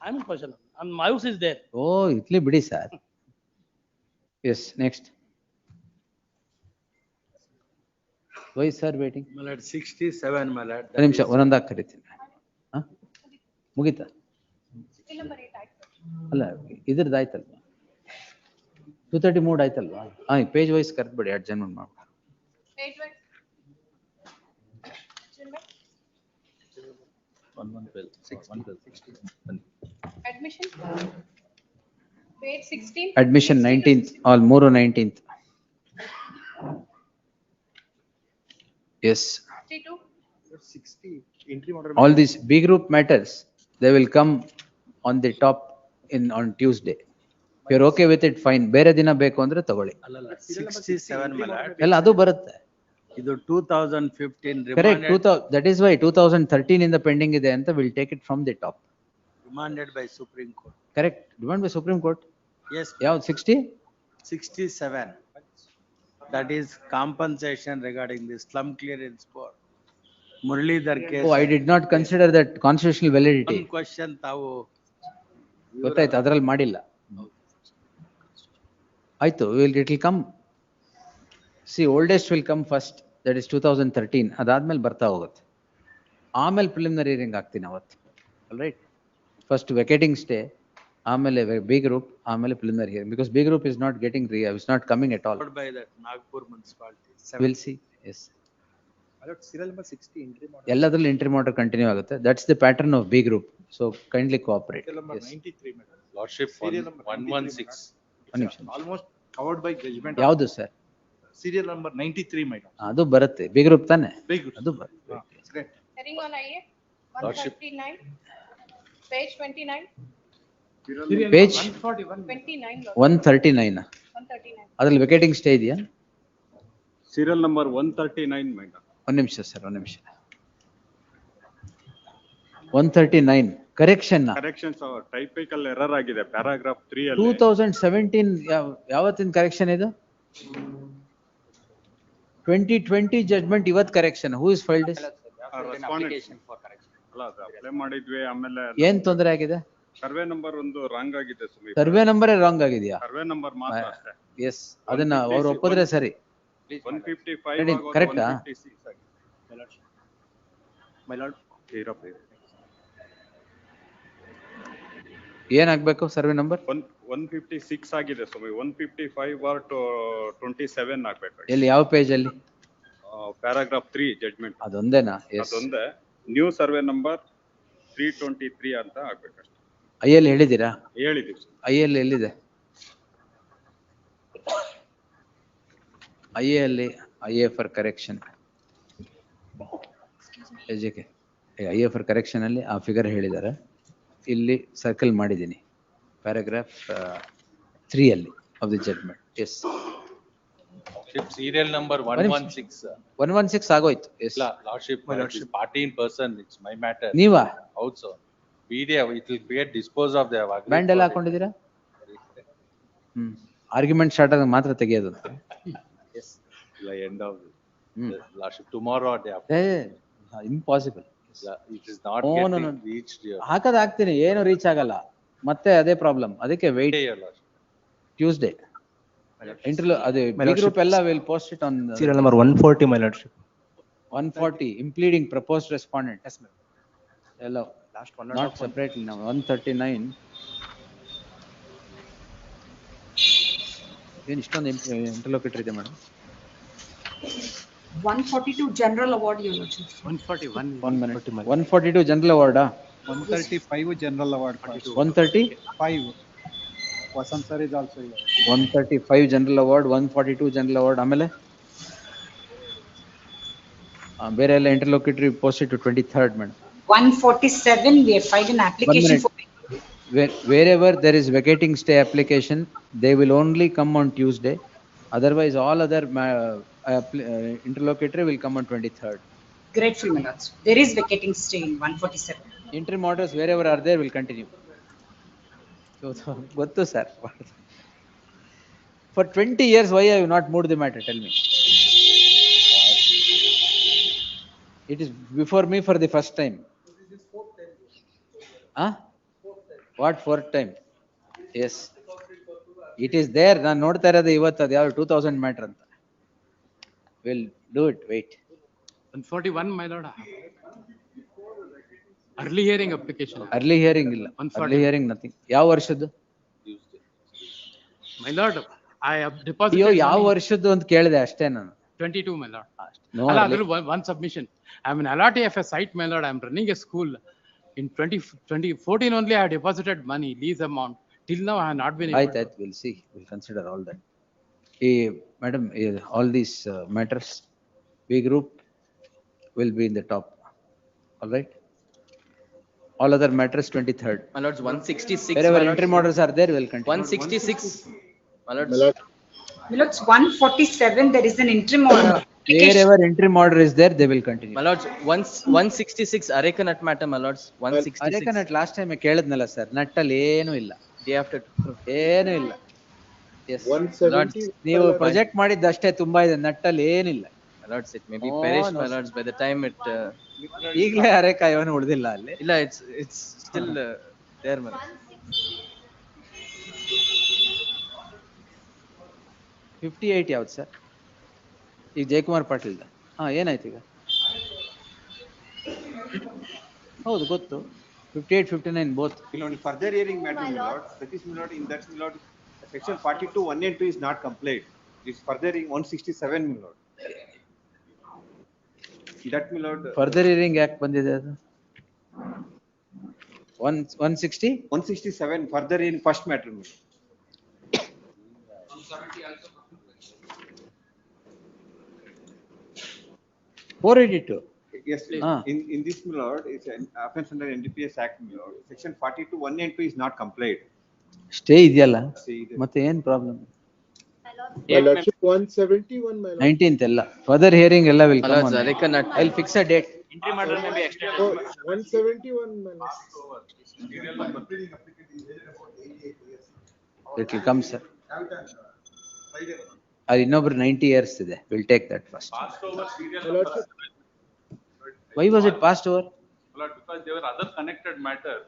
I am in possession. And my house is there. ಓ ಇಟ್ಲಿ ಬಿಡಿ sir. Yes, next. Why is sir waiting? My lord, 67, my lord. ಒಂದು ನಿಮಿಷ ಒಂದೊಂದಾಗಿ ಕರಿತೀನಿ. ಮುಗೀತಾ? ಅಲ್ಲ ಇದ್ರದ್ದು ಆಯ್ತಲ್ವಾ? 230 ಮೂಡ್ ಆಯ್ತಲ್ವಾ? ಪೇಜ್ ವೈಸ್ ಕರೆದ್ಬಿಡಿ ಅಡ್ಜಸ್ಟ್ಮೆಂಟ್ ಮಾಡಿ. Page wise. Admission. Page 16. Admission 19th, all 19th. Yes. 62. 60. Entry order. All these B group matters, they will come on the top on Tuesday. If you're okay with it, fine. ಬೇರೆ ದಿನ ಬೇಕು ಅಂದ್ರೆ ತಗೊಳ್ಳಿ. 67, my lord. ಎಲ್ಲ ಅದು ಬರುತ್ತೆ. ಇದು 2015 Correct. That is why 2013 in the pending ಇದೆ ಅಂತ we'll take it from the top. remanded by Supreme Court. Correct. Demand by Supreme Court. Yes. ಯಾವ್ದು 60? 67. That is compensation regarding the slum clearance for Muralidhar case. Oh, I did not consider that constitutional validity. One question ತಾವು ಗೊತ್ತಾಯ್ತು, ಅದ್ರಲ್ಲಿ ಮಾಡಿಲ್ಲ. ಆಯ್ತು, it will come. See, oldest will come first, that is 2013. ಅದಾದ್ಮೇಲೆ ಬರ್ತಾ ಹೋಗುತ್ತೆ. ಆಮೇಲೆ ಪ್ರಿಲಿಮಿನರಿ ಹಿಯರಿಂಗ್ ಆಗ್ತೀನಿ ಅವತ್ತು. All right. ಫಸ್ಟ್ ವೆಕೇಟಿಂಗ್ ಸ್ಟೇ, ಆಮೇಲೆ ಬಿ ಗ್ರೂಪ್, ಆಮೇಲೆ preliminary hearing. Because B group is not getting is not coming at all. by that Nagpur municipality. We'll see. Yes. Serial number 60 entry model. ಎಲ್ಲದರಲ್ಲೂ entry ಮಾಡೋದು continue ಆಗುತ್ತೆ. That's the pattern of B group. So kindly cooperate. Serial number Yes. 93, madam. Lordship, Serial number 116. ಒಂದು ನಿಮಿಷ. Almost covered by judgment. ಯಾವುದು sir? Serial number 93, madam. ಅದು ಬರುತ್ತೆ. B group ತಾನೆ? B group. ಅದು ಬರುತ್ತೆ. Hearing on IA. Lordship. 139. Page 29. Page 29. 139. 139. ಅದ್ರಲ್ಲಿ ವೆಕೇಟಿಂಗ್ stay ಇದೆಯಾ? Serial number 139 madam. ಒಂದು ನಿಮಿಷ ಸರ್, ಒಂದು ನಿಮಿಷ. 139 ಕರೆಕ್ಷನ್. ಕರೆಕ್ಷನ್ಸ್ ಟೈಪಿಕಲ್ ಎರರ್ ಆಗಿದೆ ಪ್ಯಾರಾಗ್ರಾಫ್ 3 ಅಲ್ಲಿ. 2017 ಯಾವತ್ತಿನ ಕರೆಕ್ಷನ್ ಇದು? 2020 ಜಡ್ಜ್ಮೆಂಟ್ ಇವತ್ತು correction. Who is filed this? Respondent ಅಲ್ಲ, ಅದು ಅಪ್ಲೈ ಮಾಡಿದ್ವಿ. ಆಮೇಲೆ ಏನ್ ತೊಂದರೆ ಆಗಿದೆ? ಸರ್ವೆ ನಂಬರ್ ಒಂದು ರಾಂಗ್ ಆಗಿದೆ ಸುಮಿ. ಸರ್ವೆ ನಂಬರೇ ರಾಂಗ್ ಆಗಿದೆಯಾ? ಸರ್ವೆ ನಂಬರ್ ಮಾತ್ರ ಅಷ್ಟೇ. ಎಸ್, ಅದನ್ನ ಅವ್ರು ಒಪ್ಪಿದ್ರೆ ಸರಿ. 155 ಕರೆಕ್ಟಾ? 156 ಆಗಿದೆ. ಮೈ ಲಾರ್ಡ್ ಇರಪ್ಪ. ಏನಾಗ್ಬೇಕು ಸರ್ವೆ ನಂಬರ್? 156 ಆಗಿದೆ ಸುಮಿ. 155 or 27 ಆಗ್ಬೇಕು. ಎಲ್ಲಿ, ಯಾವ ಪೇಜ್ ಅಲ್ಲಿ? Paragraph 3 judgement. ಅದೊಂದೇನಾ? ಎಸ್, ಅದೊಂದೇ. ನ್ಯೂ ಸರ್ವೆ ನಂಬರ್ 323 ಅಂತ ಆಗ್ಬೇಕಷ್ಟೇ. ಐಎಲ್ ಹೇಳಿದ್ದೀರಾ? ಹೇಳಿದೀವಿ. ಐಎಲ್ ಎಲ್ಲಿದೆ? ಐಎ ಐಎ ಫಾರ್ ಕರೆಕ್ಷನ್ ಎಜೆಕೆ ಐಎ ಫಾರ್ ಕರೆಕ್ಷನ್ ಅಲ್ಲಿ ಆ ಫಿಗರ್ ಹೇಳಿದ್ದಾರೆ. ಇಲ್ಲಿ ಸರ್ಕಲ್ ಮಾಡಿದ್ದೀನಿ ಪ್ಯಾರಾಗ್ರಾಫ್ 3 ಅಲ್ಲಿ of the judgment. Yes, serial number 116. 116 ಆಗೋಯ್ತು. ಎಸ್ Lordship, party in person, it's my matter. ನೀವಾ? Also, video, it will get disposed of. They have agreed. Band ಎಲ್ಲ ಹಾಕೊಂಡಿದ್ದೀರಾ? ಆರ್ಗ್ಯುಮೆಂಟ್ ಸ್ಟಾರ್ಟ್ ಆದಾಗ ಮಾತ್ರ ತೆಗೆಯೋದು. Yes, the end of Lordship, tomorrow or day after. Impossible. It is not getting reached here. ಹಾಕದ್ ಹಾಕ್ತೀನಿ, ಏನು reach ಆಗಲ್ಲ, ಮತ್ತೆ ಅದೇ ಪ್ರಾಬ್ಲಮ್. ಅದಕ್ಕೆ ವೆಯ್ಟ್ ಟ್ಯೂಸ್ಡೇ. ಇಂಟರ್ವ್ಯೂ ಅದು ಬಿ ಗ್ರೂಪ್ ಎಲ್ಲ will post it on serial number 140, my lordship. 140 impleading proposed respondent. Yes, ma'am. ಎಲ್ಲ Last one. ನಾಟ್ ಸೆಪರೇಟ್ಲಿ ನಾವು 139. ಏನು ಇಷ್ಟೊಂದು ಇಂಟರ್ಲೋಕೇಟರ್ ಇದೆ madam? 142 general award, your lordship. 141. 1 minute. 142 general ಅವಾರ್ಡಾ? 135 general award. 135. Vasant sir is also here. 135 general award, 142 general award. ಆಮೇಲೆ ಬೇರೆ ಎಲ್ಲ interlocutory post to 23rd madam. 147, we have filed an application for. Wherever there is vacating stay application, they will only come on Tuesday. Otherwise, all other interlocutory will come on 23rd. Grateful, my lords. There is vacating stay in 147. Interim orders wherever are there will continue. So, gottu sir. For 20 years, why have you not moved the matter? Tell me. It is before me for the first time. Huh? What fourth time? Yes. It is there. ನಾನು ನೋಡ್ತಾ ಇರೋದು ಇವತ್ತು ಅದು ಯಾವ 2000 matter ಅಂತ. We'll do it. Wait. 141, my lord. Early hearing application. Early hearing ಇಲ್ಲ. Early hearing nothing. ಯಾವ ವರ್ಷದ್ದು? My lord, I have deposited. ಅಯ್ಯೋ, ಯಾವ ವರ್ಷದ್ದು ಅಂತ ಕೇಳಿದೆ ಅಷ್ಟೇ ನಾನು. 22, my lord. No, one submission. I'm an allottee of a site, my lord. I'm running a school. In 2014 only, I have deposited money, lease amount. Till now, I have not been able Right, that we'll see. We'll consider all that. Madam, all these matters, B group will be in the top. All right. All other matters 23rd. My lords, 166. Wherever interim orders are there, we'll continue. 166. My lords. My lords, 147, there is an interim order. Wherever interim order is there, they will continue. My lords, 166 Arekanat matter, my lords. 166. Arekanat last time ಕೇಳಿದ್ನಲ್ಲ sir, ನಟ್ಟಲ್ಲಿ ಏನೂ ಇಲ್ಲ. Day after. ಏನೂ ಇಲ್ಲ. Yes. Lords, ನೀವು project ಮಾಡಿದ್ದು ಅಷ್ಟೇ ತುಂಬಾ ಇದೆ, ನಟ್ಟಲ್ಲಿ ಏನಿಲ್ಲ. My lords, it may be perished, my lords, by the time it. ಈಗಲೇ ಅರೆಕ ಏನು ಉಳಿದಿಲ್ಲ ಅಲ್ಲಿ. ಇಲ್ಲ, it's still there, my lords. 58 ಯಾವ್ದು ಸರ್? ಈಗ ಜಯಕುಮಾರ್ ಪಾಟೀಲ್ದ. ಏನಾಯ್ತು ಈಗ? ಹೌದು ಗೊತ್ತು. 58, 59 both. Further hearing matter, my lord. That is, my lord, in that, my lord, section 42, 1 and 2 is not complied. This further hearing 167, my lord. That, my lord. Further hearing ಯಾಕೆ ಬಂದಿದೆ ಅದು? 160? 167 further in first matter, my lord. 482. Yes, in this, my lord, it's an offense under NDPS Act, my lord. Section 42, 1 and 2 is not complied. Stay ಇದೆಯಲ್ಲ, ಮತ್ತೆ ಏನ್ problem? My lordship 171, my lord. 19th ಎಲ್ಲ further hearing ಎಲ್ಲ will come on. I'll fix a date. Interim order may be extended. 171, my lord. It will come, sir. ಅದು ಇನ್ನೊಬ್ರು 90 years ಇದೆ. We'll take that first. My lordship. Why was it passed over? Lord, because there were other connected matters.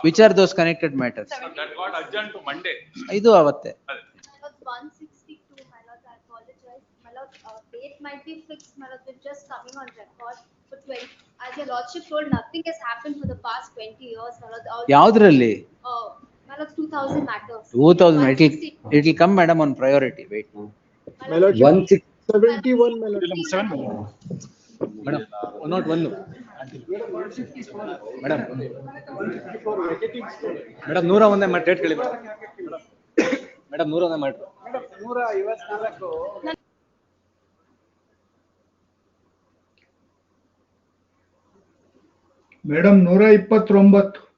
Which are those connected matters? That got adjourned to Monday. ಇದು ಅವತ್ತೆ. My lord, 162, my lord, I apologize. My lord, date might be fixed, my lord, we're just coming on record for 20. As your lordship told, nothing has happened for the past 20 years, my lord. ಯಾವ್ದ್ರಲ್ಲಿ? My lord, 2000 matters. 2000, it will come madam on priority, wait. My lord, 171, my lord. Madam, 101. Madam. Madam, 101 ಮಾಡಿ date ಕೇಳಿ madam. Madam 101 ಮಾಡಿ. Madam 129.